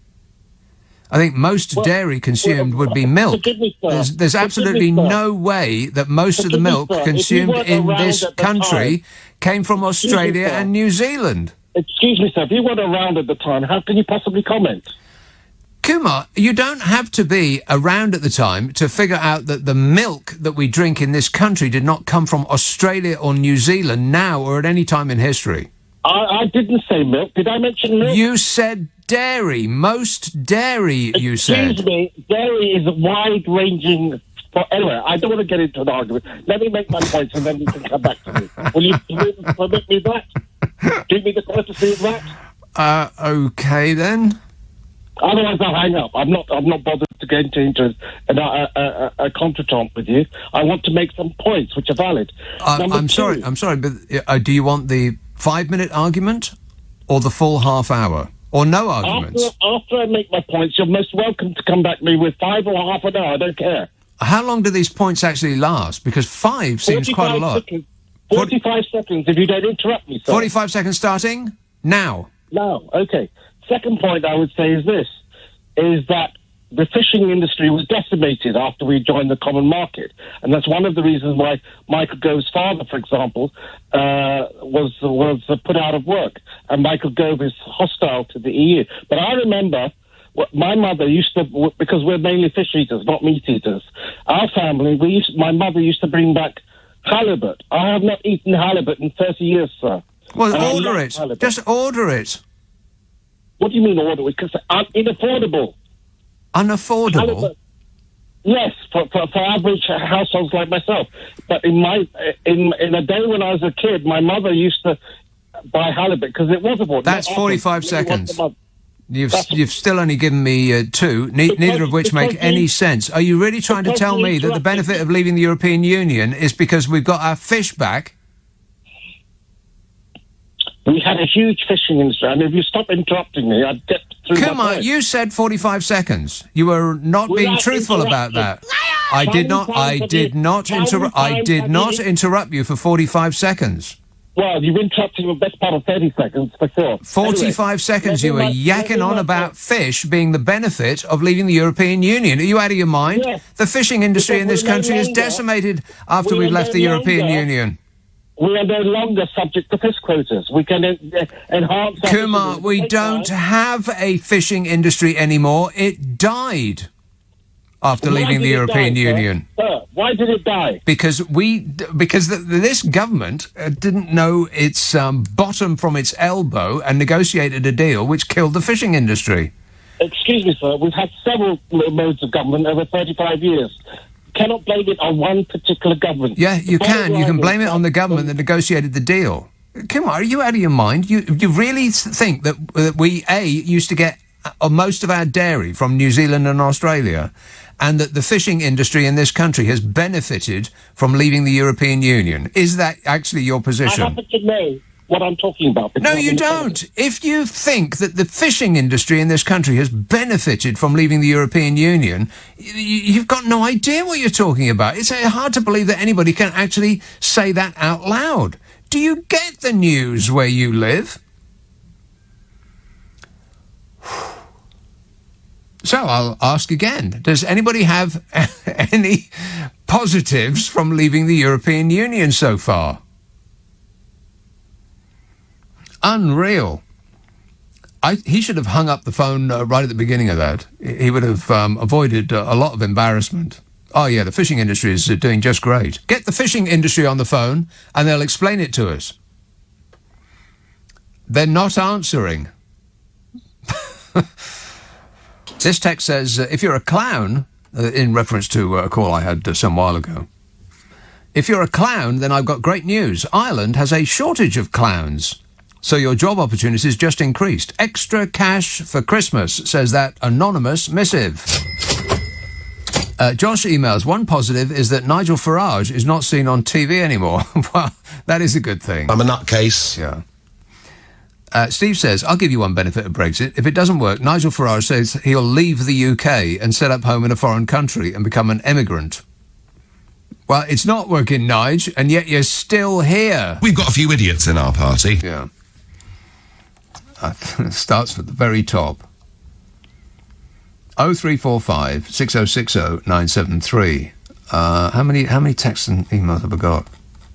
I think most dairy consumed would be milk. There's absolutely no way that most of the milk consumed in this country came from Australia and New Zealand. Excuse me, sir. If you weren't around at the time, how can you possibly comment? Kumar, you don't have to be around at the time to figure out that the milk that we drink in this country did not come from Australia or New Zealand now or at any time in history. I didn't say milk. Did I mention milk? You said dairy. Most dairy, you said. Excuse me. Dairy is wide-ranging. Anyway, I don't want to get into an argument. Let me make my points and then you can come back to me. Will you permit me that? Give me the courtesy of that? Okay then. Otherwise, I'll hang up. I'm not bothered to get into a contretemps with you. I want to make some points which are valid. I'm sorry, but do you want the 5-minute argument or the full half hour? Or no arguments? After I make my points, you're most welcome to come back to me with 5 or half an hour. I don't care. How long do these points actually last? Because 5 seems quite a lot. 45 seconds, if you don't interrupt me, sir. 45 seconds starting? Now. Now, okay. Second point I would say is this, is that the fishing industry was decimated after we joined the common market. And that's one of the reasons why Michael Gove's father, for example, was put out of work. And Michael Gove is hostile to the EU. But I remember my mother used to, because we're mainly fish eaters, not meat eaters, our family, my mother used to bring back halibut. I have not eaten halibut in 30 years, sir. Well, order it. Halibut. Just order it. What do you mean order it? Because it's unaffordable. Unaffordable? Halibut. Yes, for average households like myself. But in a day when I was a kid, my mother used to buy halibut because it was affordable. That's 45 seconds. You've still only given me 2, neither of which make any sense. Are you really trying to tell me that the benefit of leaving the European Union is because we've got our fish back? We had a huge fishing industry, and if you stop interrupting me, I'd get through my Come on, you said 45 seconds. You were not being truthful about that. I did not interrupt you for 45 seconds. Well, you've interrupted the best part of 30 seconds, for sure. 45 seconds you were yakking on about fish being the benefit of leaving the European Union. Are you out of your mind? Yes. The fishing industry in this country is decimated after we've left the European Union. We are no longer subject to fish quotas. We can enhance... Kumar, we don't have a fishing industry anymore. It died after leaving the European Union. Sir, why did it die? Because this government didn't know its bottom from its elbow and negotiated a deal which killed the fishing industry. Excuse me, sir. We've had several modes of government over 35 years. Cannot blame it on one particular government. Yeah, you can. You can blame it on the government that negotiated the deal. Come on, are you out of your mind? You really think that we, used to get most of our dairy from New Zealand and Australia, and that the fishing industry in this country has benefited from leaving the European Union? Is that actually your position? I happen to know what I'm talking about. No, you don't. If you think that the fishing industry in this country has benefited from leaving the European Union, you've got no idea what you're talking about. It's hard to believe that anybody can actually say that out loud. Do you get the news where you live? So I'll ask again. Does anybody have any positives from leaving the European Union so far? Unreal. He should have hung up the phone right at the beginning of that. He would have avoided a lot of embarrassment. Oh, yeah, the fishing industry is doing just great. Get the fishing industry on the phone and they'll explain it to us. They're not answering. This text says, if you're a clown, in reference to a call I had some while ago, if you're a clown, then I've got great news. Ireland has a shortage of clowns. So your job opportunities just increased. Extra cash for Christmas, says that anonymous missive. Josh emails, one positive is that Nigel Farage is not seen on TV anymore. Well, that is a good thing. I'm a nutcase. Yeah. Steve says, I'll give you one benefit of Brexit. If it doesn't work, Nigel Farage says he'll leave the UK and set up home in a foreign country and become an emigrant. Well, it's not working, Nige, and yet you're still here. We've got a few idiots in our party. Yeah. It starts at the very top. 0345 6060 973. How many texts and emails have I got?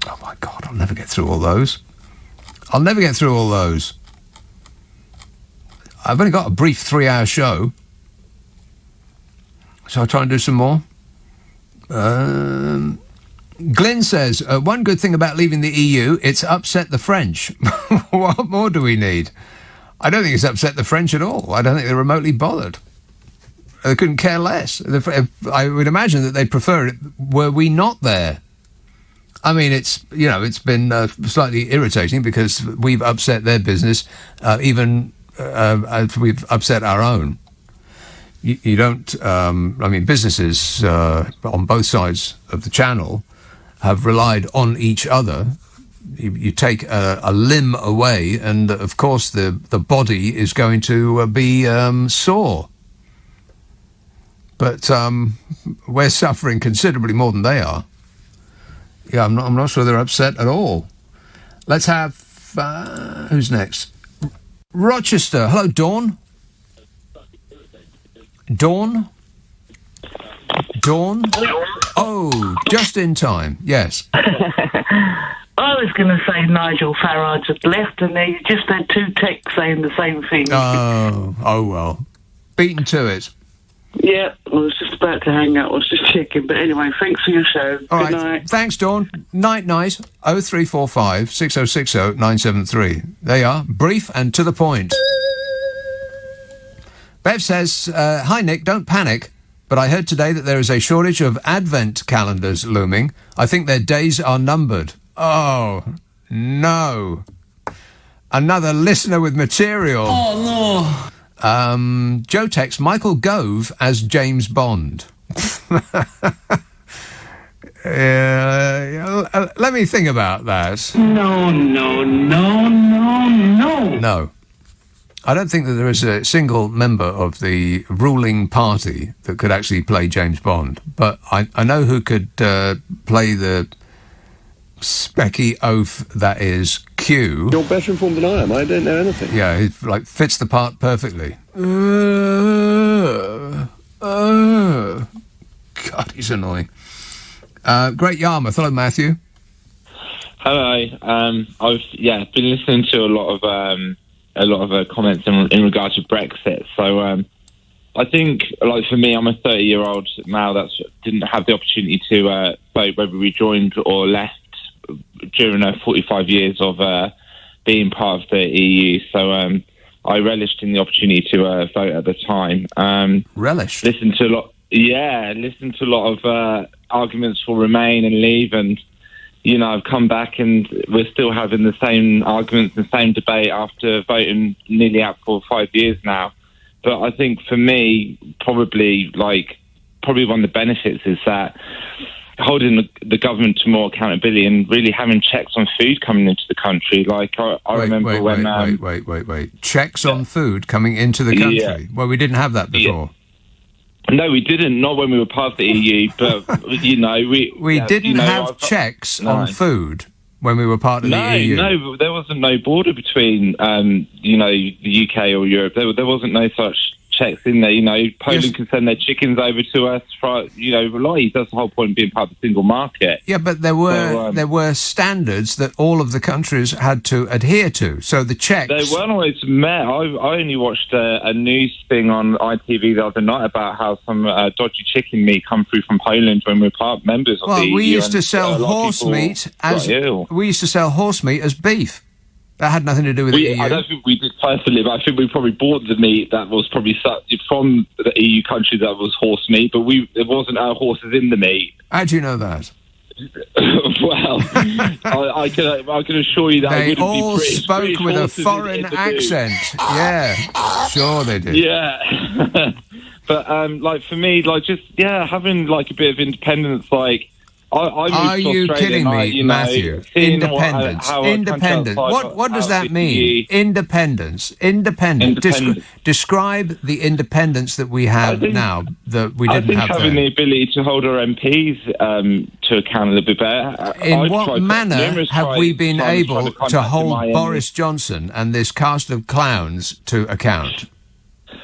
Oh my God, I'll never get through all those. I've only got a brief 3-hour show. So I'll try and do some more. Glenn says, one good thing about leaving the EU, it's upset the French. What more do we need? I don't think it's upset the French at all. I don't think they're remotely bothered. They couldn't care less. I would imagine that they'd prefer it were we not there. I mean, it's been slightly irritating because we've upset their business, even as we've upset our own. You don't... businesses on both sides of the channel have relied on each other. You take a limb away, and, of course, the body is going to be sore. But we're suffering considerably more than they are. Yeah, I'm not sure they're upset at all. Let's have... who's next? Rochester. Hello, Dawn. Dawn? Oh, just in time. Yes. I was going to say Nigel Farage had left, and he just had 2 texts saying the same thing. Oh, well. Beaten to it. Yeah, I was just about to hang up. I was just checking. But anyway, thanks for your show. All Good right. night. Thanks, Dawn. Night. 0345 6060 973. There you are. Brief and to the point. Bev says, hi, Nick, don't panic, but I heard today that there is a shortage of advent calendars looming. I think their days are numbered. Oh, no. Another listener with material. Oh, no. Joe texts Michael Gove as James Bond. Let me think about that. No. No. I don't think that there is a single member of the ruling party that could actually play James Bond. But I know who could play the specky oaf that is Q. You're better informed than I am. I don't know anything. Yeah, he fits the part perfectly. God, he's annoying. Great Yarmouth. Hello, Matthew. Hello. I've been listening to a lot of comments in regards to Brexit. So I think, for me, I'm a 30-year-old male that didn't have the opportunity to vote whether we joined or left during 45 years of being part of the EU. So I relished in the opportunity to vote at the time. Relished? Listened to a lot of arguments for Remain and Leave, and I've come back and we're still having the same arguments and same debate after voting nearly out for 5 years now. But I think for me, probably one of the benefits is that holding the government to more accountability and really having checks on food coming into the country. I remember when... Wait. Checks on food coming into the country? Yeah. Well, we didn't have that before. Yeah. No, we didn't. Not when we were part of the EU, but, we didn't have checks on food when we were part of the EU. No, there wasn't no border between, the UK or Europe. There wasn't no such checks in there. Poland can send their chickens over to us for, That's the whole point of being part of the single market. Yeah, but there were standards that all of the countries had to adhere to. So the checks... They weren't always met. I only watched a news thing on ITV the other night about how some dodgy chicken meat come through from Poland when we were members of the EU. We used to sell horse meat as beef. That had nothing to do with the EU. I don't think we did personally, but I think we probably bought the meat that was probably from the EU country that was horse meat, but there wasn't our horses in the meat. How do you know that? Well, I can assure you that they all spoke with a foreign accent. Yeah, sure they did. Yeah, but for me, having a bit of independence, Are you kidding me, Matthew? Independence. Independence. What does that mean? Independence. Describe the independence that we have now that we didn't have then. I think having the ability to hold our MPs to account a little bit better. In what manner have we been able to hold Boris Johnson and this cast of clowns to account?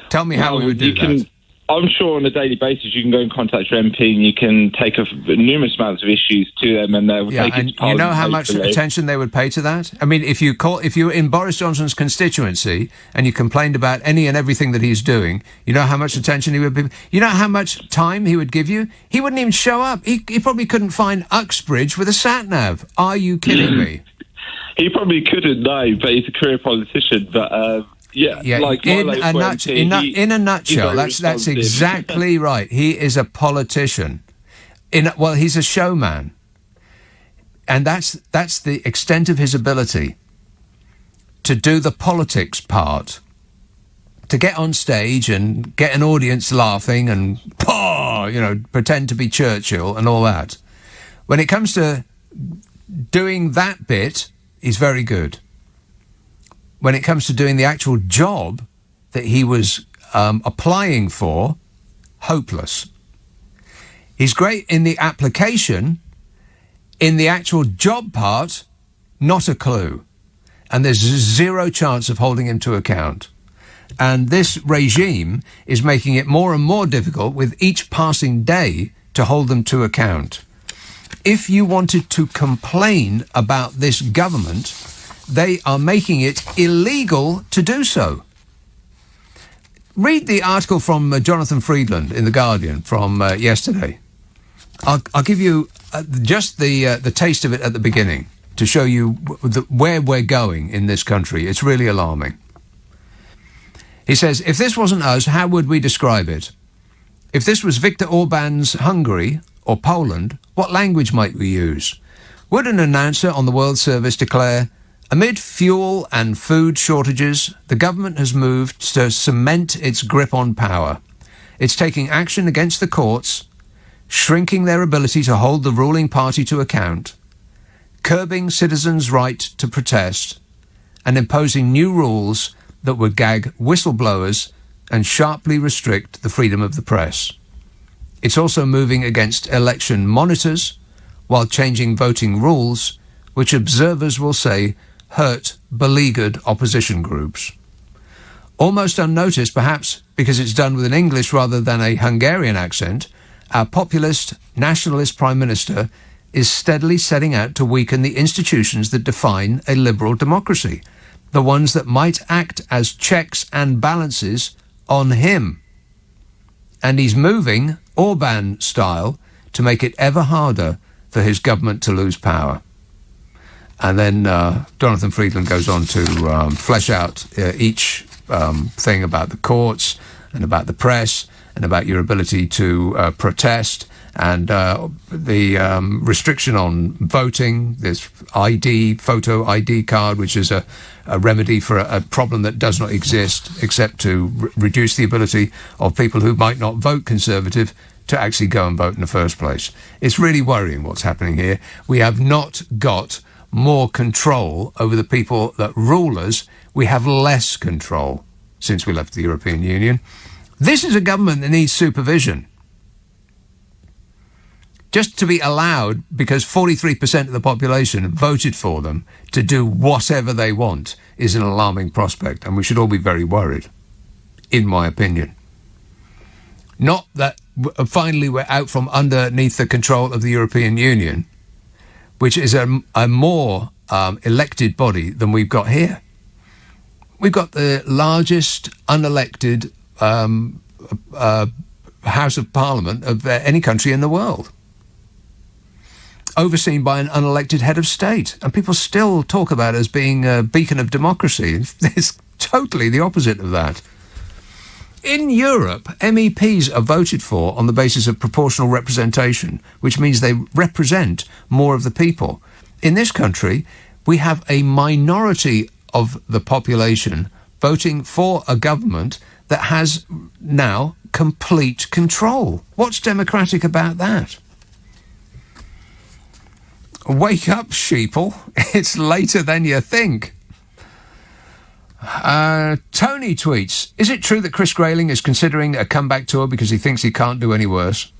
Tell me how we would do that. I'm sure on a daily basis you can go and contact your MP and you can take numerous amounts of issues to them, and they'll take it to Parliament. You know how much attention they would pay to that? I mean, if you were in Boris Johnson's constituency and you complained about any and everything that he's doing, you know how much attention he would be. You know how much time he would give you? He wouldn't even show up. He probably couldn't find Uxbridge with a sat-nav. Are you kidding me? He probably couldn't, no, but he's a career politician. But like in a nutshell, that's exactly right. He is a politician. He's a showman, and that's the extent of his ability to do the politics part, to get on stage and get an audience laughing and pretend to be Churchill and all that. When it comes to doing that bit, he's very good. When it comes to doing the actual job that he was applying for, hopeless. He's great in the application. In the actual job part, not a clue. And there's zero chance of holding him to account. And this regime is making it more and more difficult with each passing day to hold them to account. If you wanted to complain about this government, they are making it illegal to do so. Read the article from Jonathan Friedland in The Guardian from yesterday. I'll give you just the taste of it at the beginning to show you where we're going in this country. It's really alarming. He says, if this wasn't us, how would we describe it? If this was Viktor Orban's Hungary or Poland, what language might we use? Would an announcer on the World Service declare, amid fuel and food shortages, the government has moved to cement its grip on power. It's taking action against the courts, shrinking their ability to hold the ruling party to account, curbing citizens' right to protest, and imposing new rules that would gag whistleblowers and sharply restrict the freedom of the press. It's also moving against election monitors while changing voting rules, which observers will say hurt beleaguered opposition groups. Almost unnoticed, perhaps because it's done with an English rather than a Hungarian accent, our populist, nationalist Prime Minister is steadily setting out to weaken the institutions that define a liberal democracy, the ones that might act as checks and balances on him. And he's moving, Orban style, to make it ever harder for his government to lose power. And then Jonathan Friedland goes on to flesh out each thing about the courts and about the press and about your ability to protest and the restriction on voting, this photo ID card, which is a remedy for a problem that does not exist except to reduce the ability of people who might not vote Conservative to actually go and vote in the first place. It's really worrying what's happening here. We have not got more control over the people that rule us. We have less control since we left the European Union. This is a government that needs supervision. Just to be allowed, because 43% of the population voted for them, to do whatever they want is an alarming prospect, and we should all be very worried, in my opinion. Not that finally we're out from underneath the control of the European Union, which is a more elected body than we've got here. We've got the largest unelected House of Parliament of any country in the world, overseen by an unelected head of state. And people still talk about it as being a beacon of democracy. It's totally the opposite of that. In Europe, MEPs are voted for on the basis of proportional representation, which means they represent more of the people. In this country, we have a minority of the population voting for a government that has now complete control. What's democratic about that? Wake up, sheeple. It's later than you think. Tony tweets, is it true that Chris Grayling is considering a comeback tour because he thinks he can't do any worse?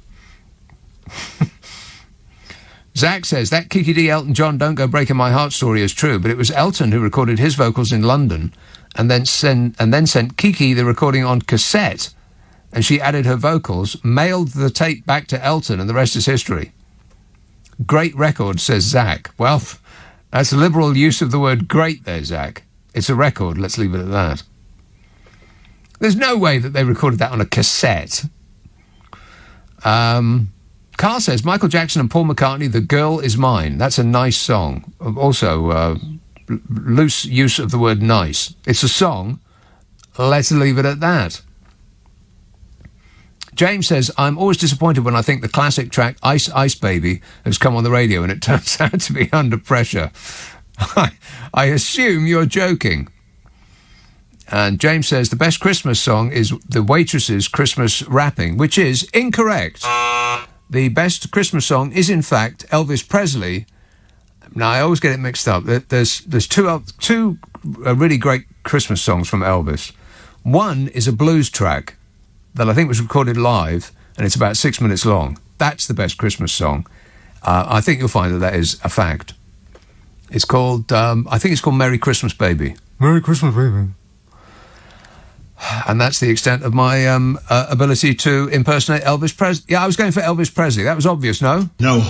Zach says, that Kiki D Elton John Don't Go Breaking My Heart story is true, but it was Elton who recorded his vocals in London and then sent Kiki the recording on cassette, and she added her vocals, mailed the tape back to Elton, and the rest is history. Great record, says Zach. Well, that's a liberal use of the word great there, Zach. It's a record, let's leave it at that. There's no way that they recorded that on a cassette. Carl says, Michael Jackson and Paul McCartney, The Girl Is Mine. That's a nice song. Also, loose use of the word nice. It's a song. Let's leave it at that. James says, I'm always disappointed when I think the classic track Ice Ice Baby has come on the radio and it turns out to be Under Pressure. I assume you're joking. And James says, the best Christmas song is The Waitress's Christmas Rapping, which is incorrect. The best Christmas song is, in fact, Elvis Presley. Now, I always get it mixed up. There's two really great Christmas songs from Elvis. One is a blues track that I think was recorded live, and it's about 6 minutes long. That's the best Christmas song. I think you'll find that is a fact. It's called, I think it's called Merry Christmas, Baby. Merry Christmas, Baby. And that's the extent of my ability to impersonate Elvis Presley. Yeah, I was going for Elvis Presley. That was obvious, no? No.